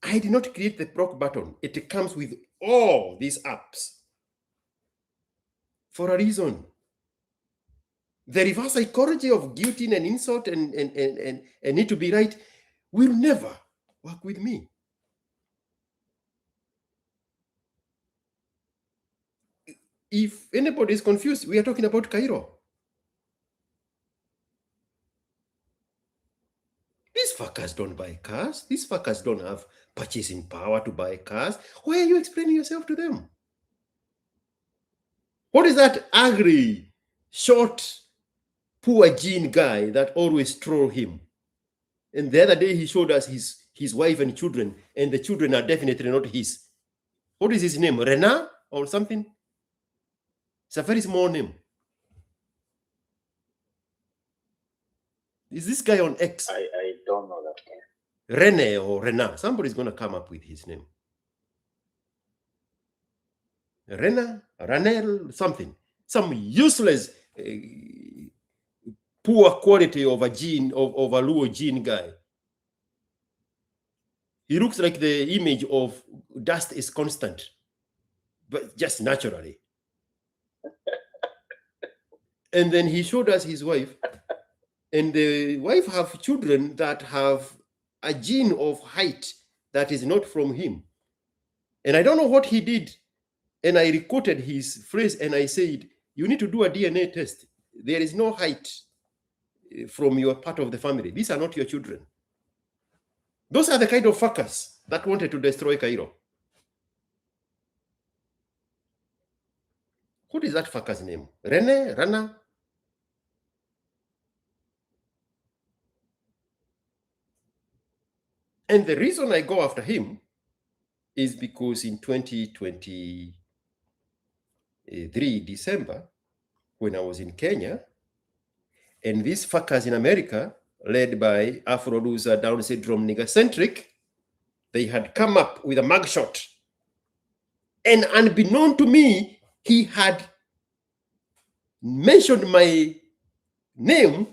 I did not create the block button. It comes with all these apps for a reason. The reverse psychology of guilting and insult and need to be right will never work with me. If anybody is confused, we are talking about Cairo. These fuckers don't buy cars. These fuckers don't have purchasing power to buy cars. Why are you explaining yourself to them? What is that ugly, short, poor gene guy that always troll him? And the other day he showed us his wife and children, and the children are definitely not his. What is his name? Rena or something? It's a very small name. Is this guy on X? I don't know that guy. Rene or Rena. Somebody's going to come up with his name. Rena, Ranel, something. Some useless, poor quality of a gene, of a Luo gene guy. He looks like the image of dust is constant, but just naturally. And then he showed us his wife, and the wife have children that have a gene of height that is not from him. And I don't know what he did. And I recorded his phrase and I said, you need to do a DNA test. There is no height from your part of the family. These are not your children. Those are the kind of fuckers that wanted to destroy Cairo. What is that fucker's name? Rene? Rana? And the reason I go after him is because in 2023 December, when I was in Kenya, and these fuckers in America, led by Afro-loser, Down syndrome, nigger-centric, they had come up with a mugshot. And unbeknown to me, he had mentioned my name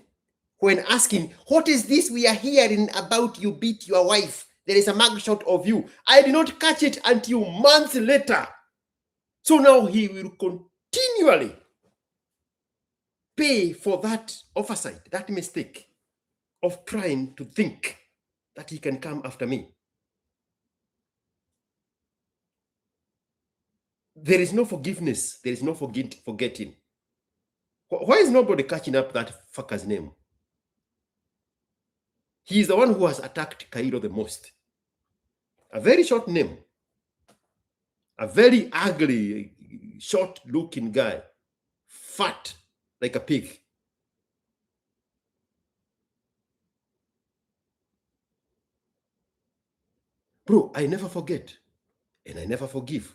when asking, what is this we are hearing about you beat your wife? There is a mugshot of you. I did not catch it until months later. So now he will continually pay for that oversight, that mistake of trying to think that he can come after me. There is no forgiveness. There is no forgetting. Why is nobody catching up that fucker's name? He is the one who has attacked Cairo the most. A very short name. A very ugly, short-looking guy. Fat, like a pig. Bro, I never forget and I never forgive.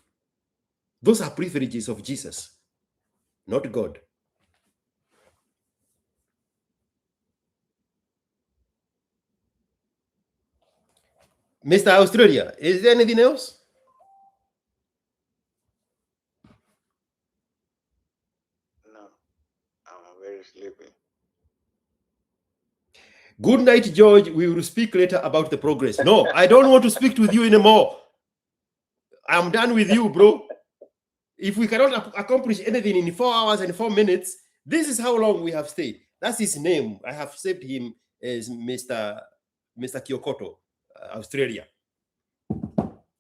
Those are privileges of Jesus, not God. Mr. Australia, is there anything else? No, I'm very sleepy. Good night, George. We will speak later about the progress. No, I don't want to speak with you anymore. I'm done with you, bro. If we cannot accomplish anything in 4 hours and 4 minutes, this is how long we have stayed. That's his name. I have saved him as Mr. Kyokoto, Australia.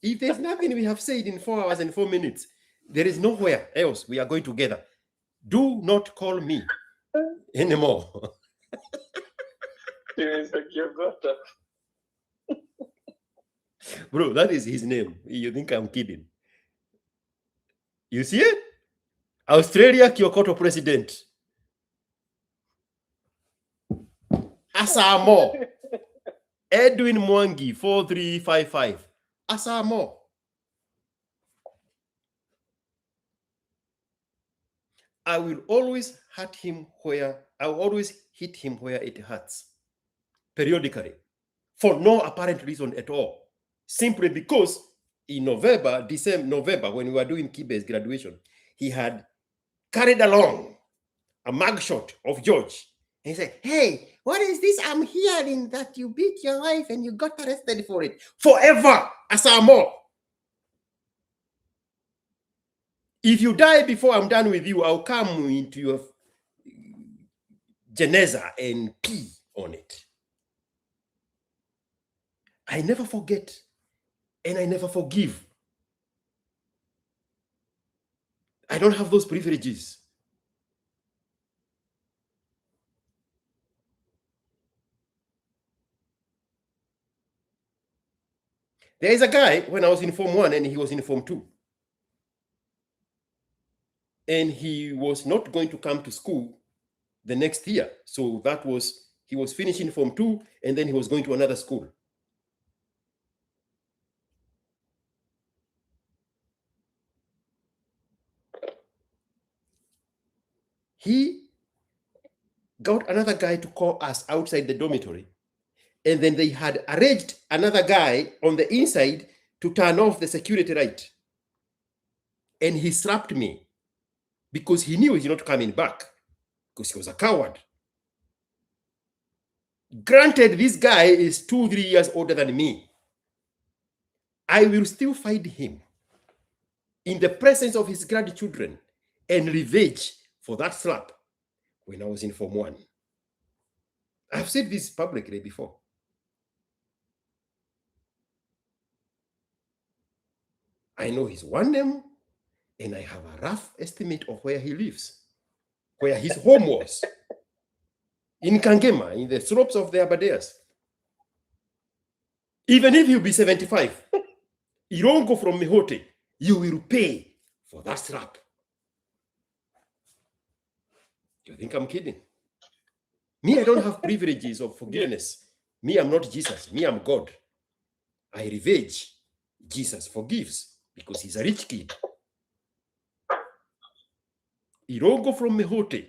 If there's nothing we have said in 4 hours and 4 minutes, there is nowhere else we are going together. Do not call me anymore. Bro, that is his name. You think I'm kidding? You see it? Australia Kyokoto president. Asamo. Edwin Mwangi 4355. Asamo. I will always hit him where it hurts. Periodically. For no apparent reason at all. Simply because in November, when we were doing Kibe's graduation, he had carried along a mugshot of George. And he said, hey, what is this? I'm hearing that you beat your wife and you got arrested for it. Forever, Asamo. If you die before I'm done with you, I'll come into your geneza and pee on it. I never forget and I never forgive. I don't have those privileges. There is a guy when I was in Form 1 and he was in Form 2. And he was not going to come to school the next year. So he was finishing Form 2 and then he was going to another school. He got another guy to call us outside the dormitory. And then they had arranged another guy on the inside to turn off the security light. And he slapped me because he knew he's not coming back because he was a coward. Granted, this guy is 2-3 years older than me. I will still find him in the presence of his grandchildren and revenge for that slap when I was in Form 1. I've said this publicly before. I know his one name, and I have a rough estimate of where he lives, where his home was. In Kangema, in the slopes of the Abadeas. Even if you be 75, you don't go from Mihote, you will pay for that slap. You think I'm kidding? Me, I don't have privileges of forgiveness. Me, I'm not Jesus. Me, I'm God. I revenge. Jesus forgives because he's a rich kid. You don't go from Mihote.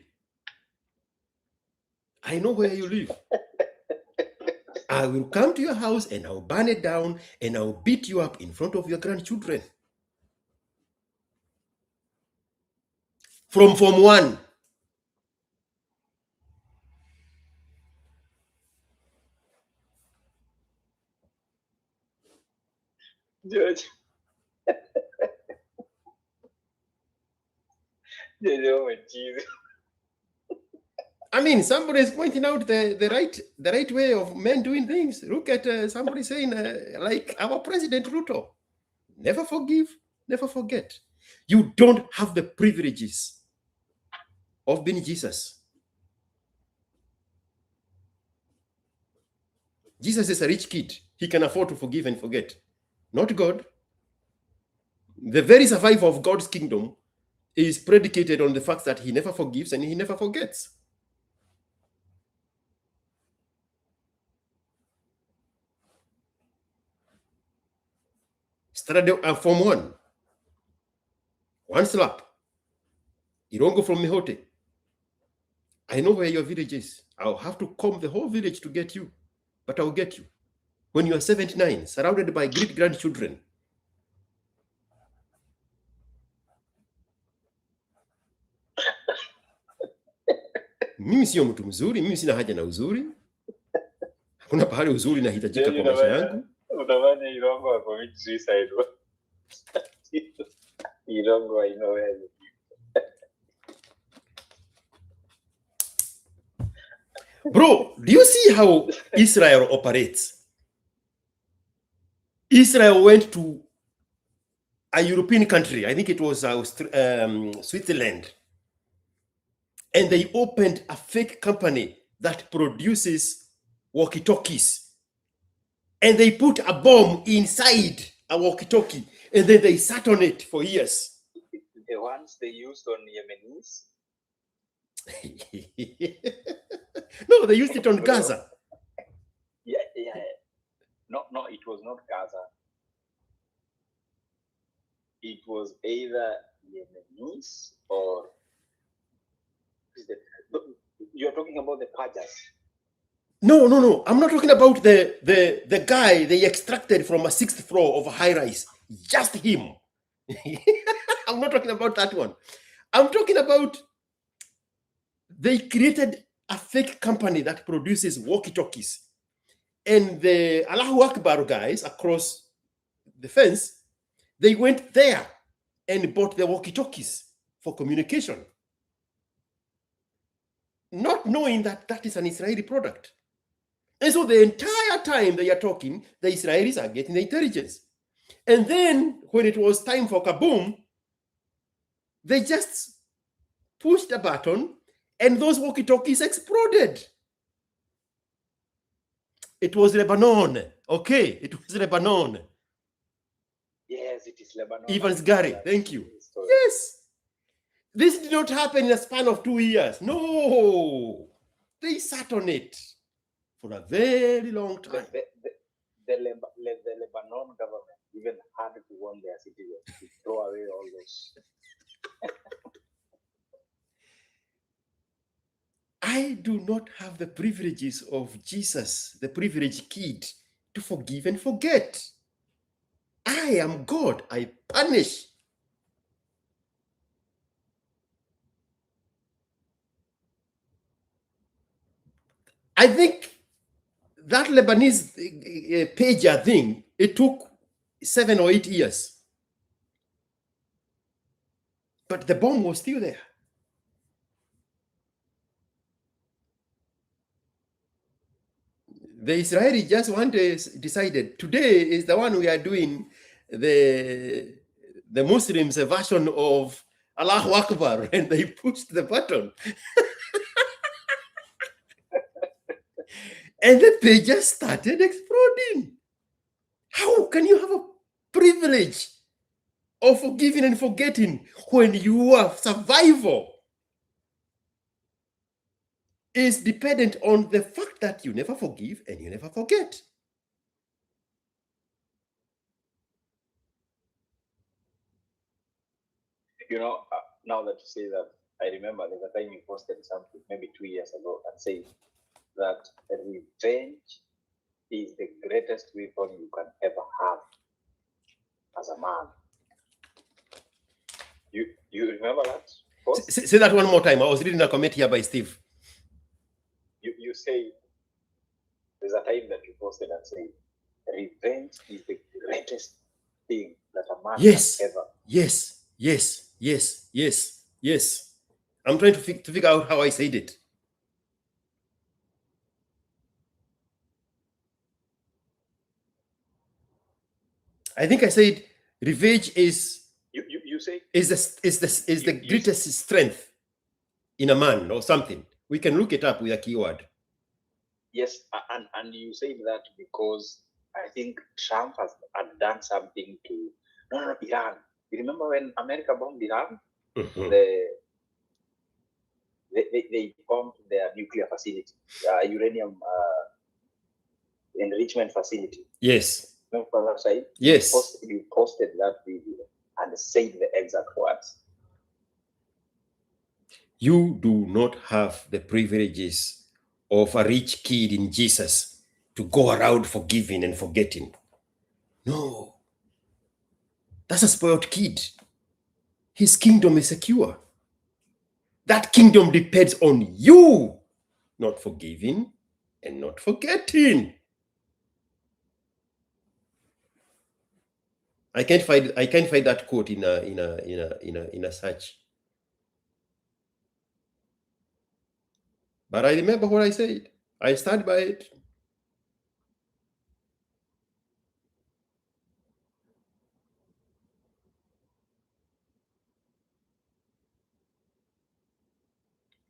I know where you live. I will come to your house and I'll burn it down and I'll beat you up in front of your grandchildren. From Form 1. George. Jesus. I mean, somebody is pointing out the right way of men doing things. Look at somebody saying, like our President Ruto, never forgive, never forget. You don't have the privileges of being Jesus. Jesus is a rich kid. He can afford to forgive and forget. Not God. The very survival of God's kingdom is predicated on the fact that he never forgives and he never forgets. Started Form 1. One slap. You don't go from Mihote. I know where your village is. I'll have to comb the whole village to get you, but I'll get you. When you are 79, surrounded by great-grandchildren. Mimi sio mtu mzuri, mimi sina haja na uzuri. Hakuna pahali uzuri nahitajika kwa maisha yangu. Utafanya Irongo wa commit suicide. Irongo, I know where you. Bro, do you see how Israel operates? Israel went to a European country, I think it was Switzerland, and they opened a fake company that produces walkie-talkies. And they put a bomb inside a walkie-talkie, and then they sat on it for years. The ones they used on Yemenis? No, they used it on Gaza. Yeah. No, it was not Gaza. It was either Yemenis or... You're talking about the Pajas. No. I'm not talking about the guy they extracted from a 6th floor of a high-rise. Just him. I'm not talking about that one. I'm talking about they created a fake company that produces walkie-talkies. And the Allahu Akbar guys across the fence, they went there and bought the walkie-talkies for communication, not knowing that that is an Israeli product. And so the entire time they are talking, the Israelis are getting the intelligence. And then when it was time for kaboom, they just pushed a button and those walkie-talkies exploded. It was Lebanon. Okay, it was Lebanon. Yes, it is Lebanon. Evans Gary, thank you. Yes. This did not happen in a span of 2 years. No. They sat on it for a very long time. The Lebanon government even had to warn their citizens to throw away all those. I do not have the privileges of Jesus, the privileged kid, to forgive and forget. I am God. I punish. I think that Lebanese pager thing, it took 7 or 8 years. But the bomb was still there. The Israelis just one day decided, today is the one we are doing the Muslims a version of Allahu Akbar, and they pushed the button. And the page just started exploding. How can you have a privilege of forgiving and forgetting when your survival is dependent on the fact that you never forgive and you never forget? You know, now that you say that, I remember there's a time you posted something maybe 2 years ago and said that revenge is the greatest weapon you can ever have as a man. You remember that post? Say that one more time. I was reading a comment here by Steve. You say there's a time that you posted and said revenge is the greatest thing that a man can ever. Yes. I'm trying to figure out how I said it. I think I said revenge is you say is the greatest strength in a man or something. We can look it up with a keyword. Yes, and you say that because I think Trump had done something to Iran. You remember when America bombed Iran? Mm-hmm. They bombed their nuclear facility, uranium enrichment facility. Yes. Yes. You posted that video and said the exact words. You do not have the privileges of a rich kid in Jesus to go around forgiving and forgetting. No. That's a spoiled kid. His kingdom is secure. That kingdom depends on you not forgiving and not forgetting. I can't find that quote in a search. But I remember what I said. I stand by it.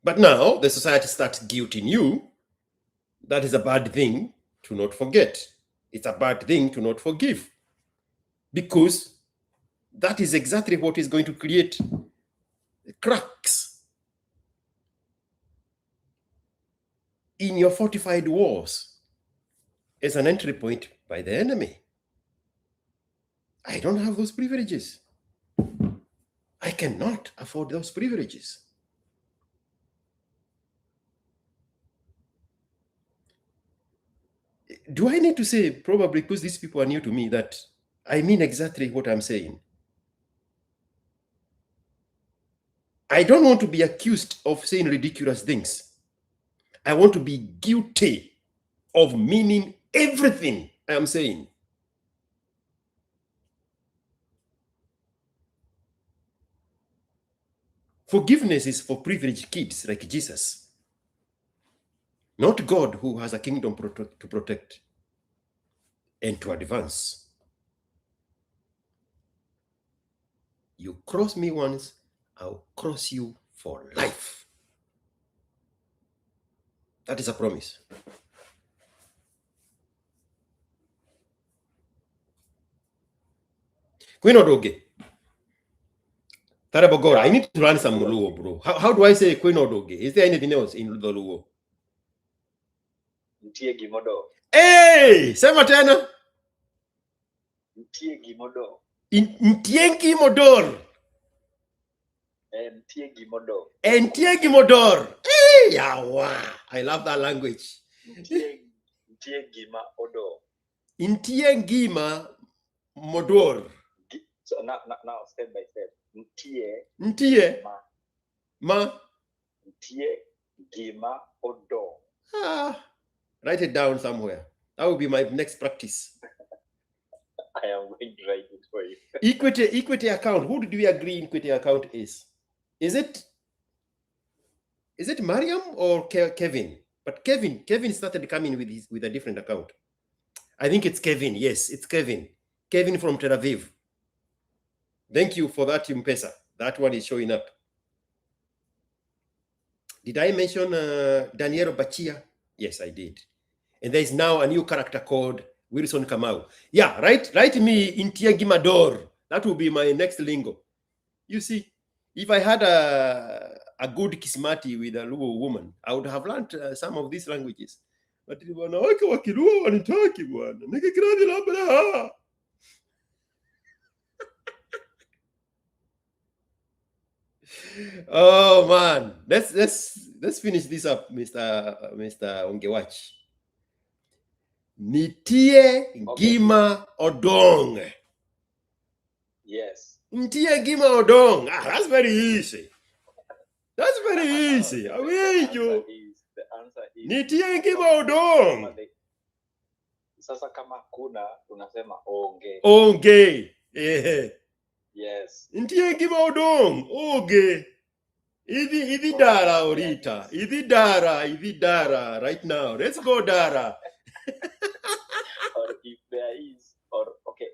But now the society starts guilting you. That is a bad thing to not forget. It's a bad thing to not forgive. Because that is exactly what is going to create cracks in your fortified walls as an entry point by the enemy. I don't have those privileges. I cannot afford those privileges. Do I need to say, probably because these people are new to me, that I mean exactly what I'm saying? I don't want to be accused of saying ridiculous things. I want to be guilty of meaning everything I am saying. Forgiveness is for privileged kids like Jesus, not God, who has a kingdom to protect and to advance. You cross me once, I'll cross you for life. That is a promise. Queen Odoge. Tarabogora, I need to learn some Luo, bro. How do I say Queen Odoge? Is there anything else in the Luo? Hey, sema tena. Ntiegi Modor. Ntiegi Modor. Ntiegi Modor. Hey, yawa. I love that language. Ntiegima Odor. Ntiegima Modor. So now step by step. Ntie. Ma. Ntiegima Odor. Write it down somewhere. That will be my next practice. I am going to write it for you. Equity account. Who do we agree equity account is? Is it Mariam or Kevin? But Kevin started coming with a different account. I think it's Kevin. Yes, it's Kevin. Kevin from Tel Aviv. Thank you for that, M-Pesa. That one is showing up. Did I mention Daniel Bachia? Yes, I did. And there is now a new character called Wilson Kamau. Yeah, write me in Tiagimador. That will be my next lingo. You see, if I had a good kismati with a Luo woman, I would have learned some of these languages. But oh man, let's finish this up, Mr. Ongewach. Nitie Gima Odong. Yes. Nitie Gima Odong. That's very easy. That's very easy. I mean, The answer is Nitie Gima Odong. Sasa kama kuna tunasema onge. Onge. Yeah. Yes. Nitie Gima Odong. Onge. Idi dara orita. Idi dara right now. Let's go dara. Or if there is,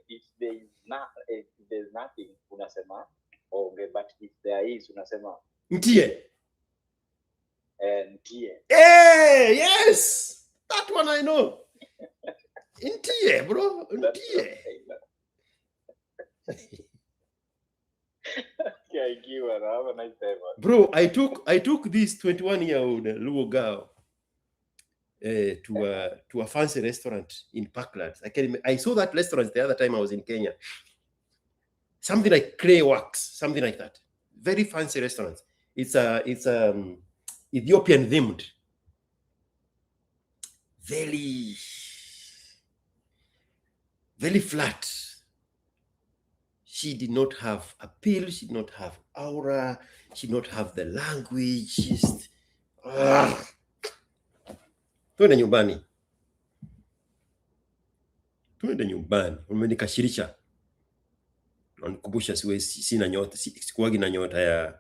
if there's nothing, unasema onge, but if there is, unasema Ntie. Ntie. Hey, yes. That one I know. Ntie, bro. Ntie. Bro, I took this 21-year-old Luo girl to a fancy restaurant in Parklands. I saw that restaurant the other time I was in Kenya. Something like Clay Works, something like that. Very fancy restaurant. It's Ethiopian themed. Very flat. She did not have appeal. She did not have aura. She did not have the language. Just twende nyumbani. Twende nyumbani. Umenikashirisha. Unanikumbusha sina nyota, sikuwagi na nyota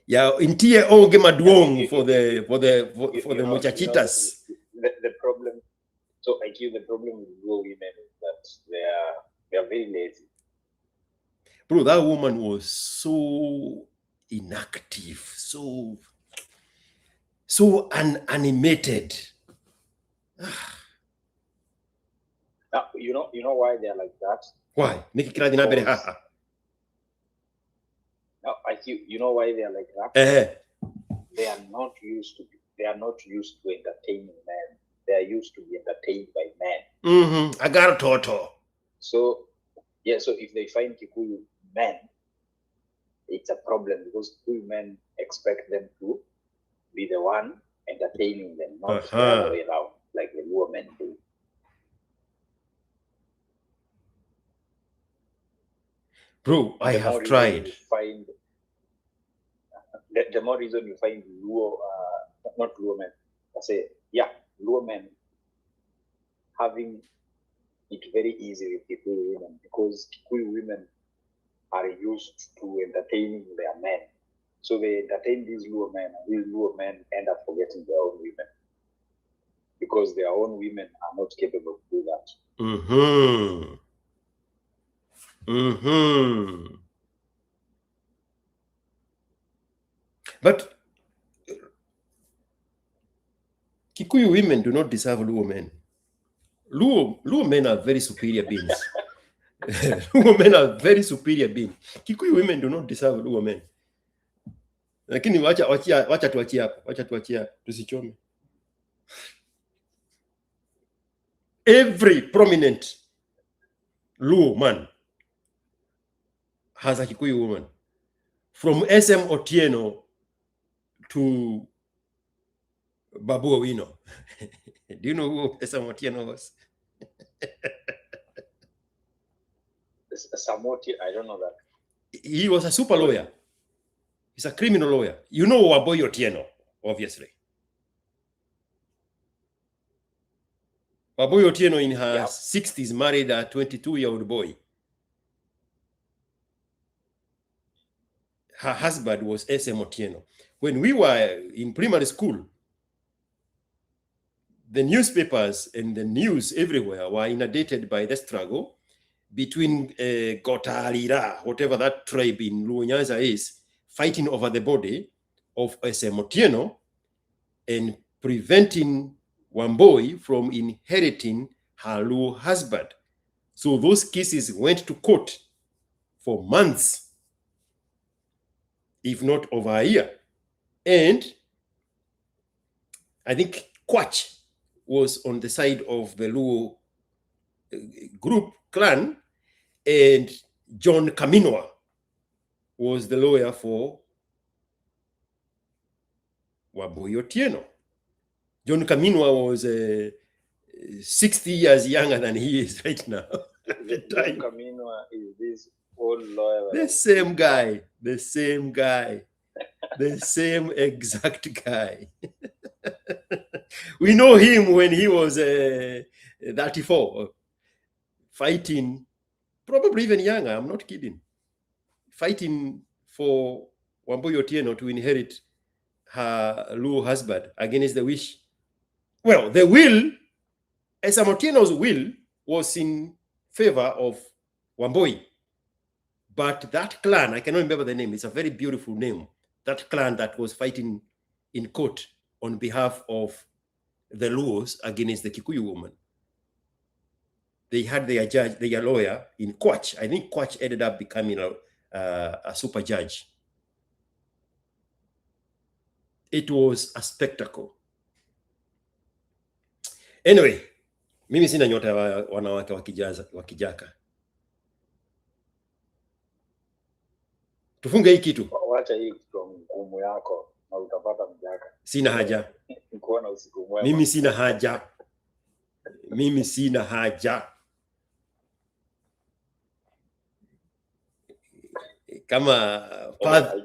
ya intie onge maduong for the muchachitas. The problem, so I give the problem with Luo women is that they are very lazy. Bro, that woman was so inactive, so unanimated. You know why they are like that? Why? No, you know why they are like that? They are not used to entertaining men. They are used to be entertained by men. I got a toto. So if they find Kikuyu men, it's a problem because Kikuyu men expect them to be the one entertaining them, not the other way around, like the Luo men do. Bro, I have tried. The more reason you find Luo, not Luo men, Luo men having it very easy with Kikuyu women because Kikuyu women are used to entertaining their men. So they entertain these Luo men, and these Luo men end up forgetting their own women because their own women are not capable to do that. But Kikuyu women do not deserve Luo men. Luo men are very superior beings. Luo men are very superior beings. Kikuyu women do not deserve Luo men. Lakini wacha tuachia tusichome. Every prominent Luo man has a Kikuyu woman. From SM Otieno to Babu Owino. Do you know who SM Otieno was? Samoti, I don't know that. He was a super lawyer. He's a criminal lawyer. You know Waboy Otieno, obviously. Waboy Otieno in her 60s married a 22-year-old boy. Her husband was SM Otieno. When we were in primary school, the newspapers and the news everywhere were inundated by the struggle between Gotalira, whatever that tribe in Luo Nyanza is, fighting over the body of SM Otieno and preventing Wamboi from inheriting her Luo husband. So those cases went to court for months, if not over a year. And I think Kwach was on the side of the Luo group, clan, and John Kaminwa was the lawyer for Waboy Otieno. John Kaminwa was 60 years younger than he is right now. John Kaminwa is this old lawyer. The same guy, the same exact guy. We know him when he was 34, fighting, probably even younger, I'm not kidding, fighting for Wambui Otieno to inherit her Luo husband against the wish. Well, the will, SM Otieno's will was in favor of Wambui. But that clan, I cannot remember the name, it's a very beautiful name, that clan that was fighting in court on behalf of the Luos against the Kikuyu woman. They had their judge, their lawyer in Kwach. I think Kwach ended up becoming a super judge. It was a spectacle. Anyway, mimi sina nyota ya wanawake wakijaka. Tufunge hii kitu. Wacha hii kitu ngumu yako na utapata mjaka. Sina haja. Kuona usiku mwema. Mimi sina haja. Mimi sina haja.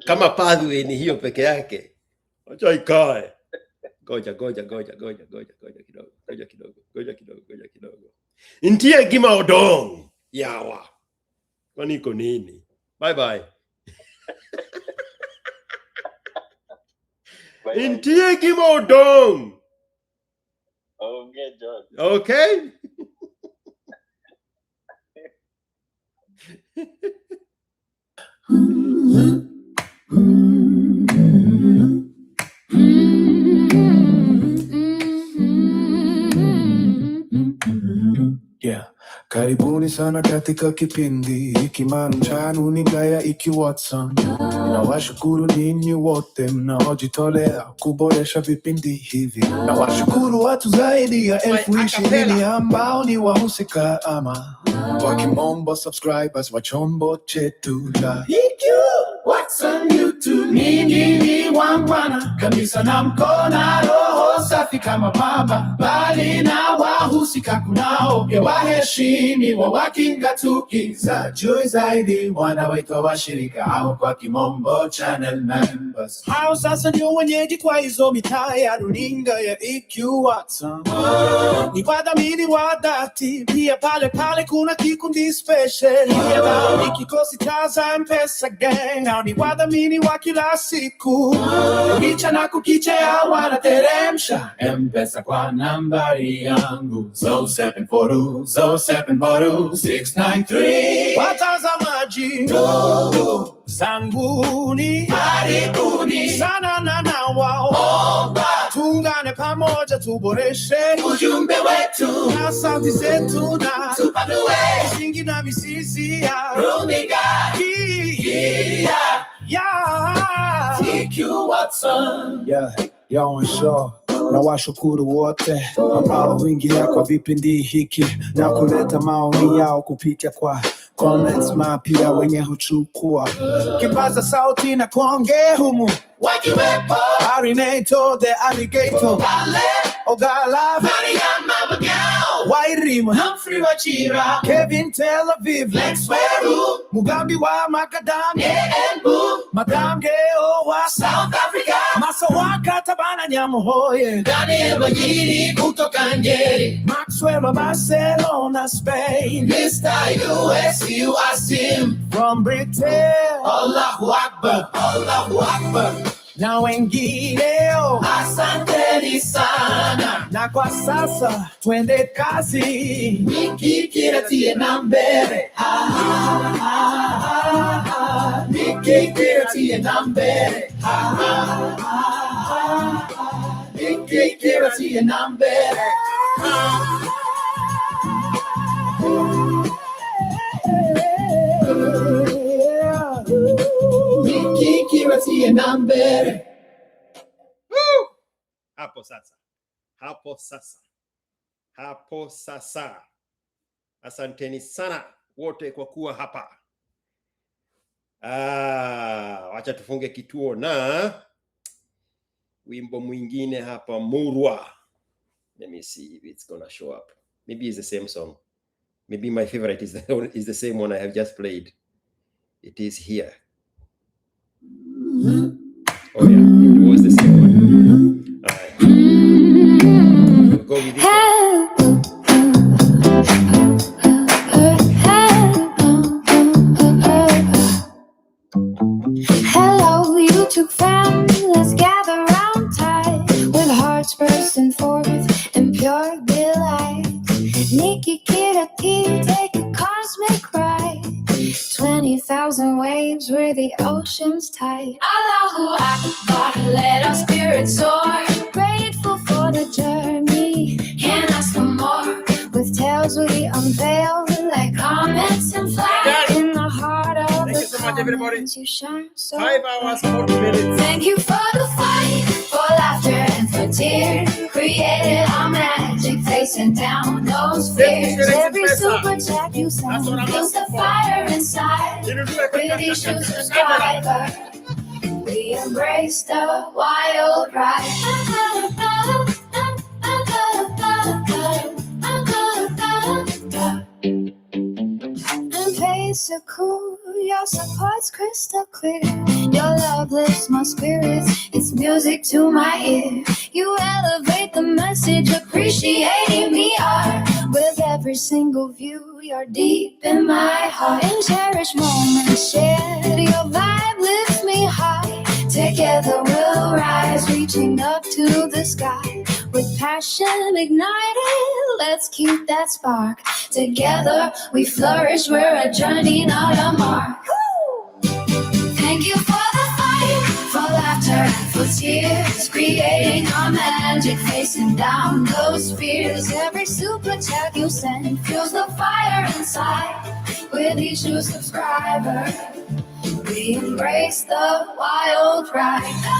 Kama pathway ni hiyo peke yake. Acha ikae. Goja kidogo. Intie gima odong. Yawa. Kwani iko nini? Bye bye. Intie gima odong. Okay, John. Okay? Yeah. Karibuni sana katika kipindi hiki maalum ni gaya iki Watson. Nawashukuru ninyi wote mnaojitolea kuboresha vipindi hivi. Nawashukuru watu zaidi ya 20,000 ambao ni wahusika ama kwa kimombo subscribers wa chombo chetu cha Watson YouTube. Ninyi wangwana kabisa na mkona roho safi kama baba, bali na wahusika kunao pia waheshimiwa wakinga tukiza juu zaidi wanawaitwa washirika au kwa kimombo channel members. Hao sasa ndio wenyeji kwa hizo mitaa ya runinga ya EQ Watson. Ni wadhamini wa dhati, pia pale kuna kikundi special ni kikosi cha M-Pesa gang. Hao ni wadhamini wa kila siku, kicha na kukichea wanateremsha M-Pesa kwa nambari yangu 0742 watazamaji ndugu zanguni, karibuni sana na wao, tungane pamoja tuboreshe ujumbe wetu na sauti zetu na tupanue misingi na mizizi ya runinga EQ Watson. Na washukuru wote ambao huingia kwa vipindi hiki na kuleta maoni yao kupitia kwa comments mapya wenye huchukua kipaza sauti na kuongea humu wakiwepo Arinator the Alligator, Ogala, Mariam Mabagao, Wairimu, Humphrey Wachira, Kevin Tel Aviv, Lex Weru, Mugambi wa Makadam, Embu, Madam Geo wa South Africa, Masawaka Tabana Nyamuhoye, Daniel Wajiri kutoka Njeri, Maxwell wa Barcelona, Spain, Mr. US, you Asim from Britain, Allahu Akbar, Allahu Akbar. Na wengineo asanteni sana, na kwa sasa twende kazi, nikikiratie na mbele nikikiratie na mbele nikikiratie na mbele nikikiratie na mbele. Hapo sasa. Asanteni sana wote kwa kuwa hapa. Wacha tufunge kituo na wimbo mwingine hapa Murwa. Let me see if it's gonna show up. Maybe it's the same song. Maybe my favorite is the same one I have just played. It is here. Oh yeah, it was the same one. All right. We'll go with this one. Hello, YouTube fam, let's gather round tight with hearts bursting forth in pure delight. Nikki Kirati, take a cosmic ride. 20,000 waves where the ocean's tight. Allahu Akbar, let our spirits soar. Grateful for the journey, can't ask for more. With tales we unveil like comets and flags. In the heart of Thank you so much, everybody. You shine so 5 hours, 40 minutes. Thank you for the fight, for facing down those fears. Every super chat you send feels the fire inside. With each new subscriber, we embrace the wild ride. And pace are cool, your support's crystal clear. Your love lifts my spirits, it's music to my ear. You elevate the message, appreciating me are. With every single view, you're deep in my heart. In cherished moments shared, your vibe lifts me high. Together we'll rise, reaching up to the sky. With passion ignited, let's keep that spark. Together we flourish, we're a journey, not a mark. Thank you for the fight, for laughter and for tears, creating our magic, facing down those fears. Every super chat you send fuels the fire inside. With each new subscriber, we embrace the wild ride.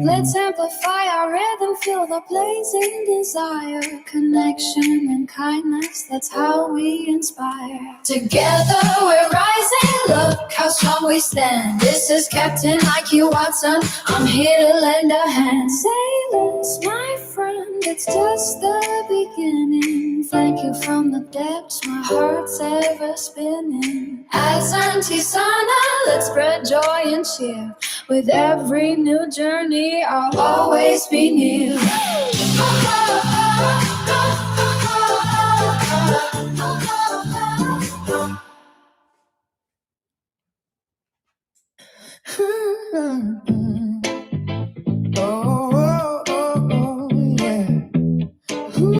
Let's amplify our rhythm, feel the blazing desire, connection and kindness, that's how we inspire. Together we're rising, look how strong we stand. This is Captain IQ Watson, I'm here to lend a hand. Say less, my friend, it's just the beginning. Thank you from the depths, my heart's ever spinning. As Auntie Sana, let's spread joy and cheer. With every new journey, I'll always be near.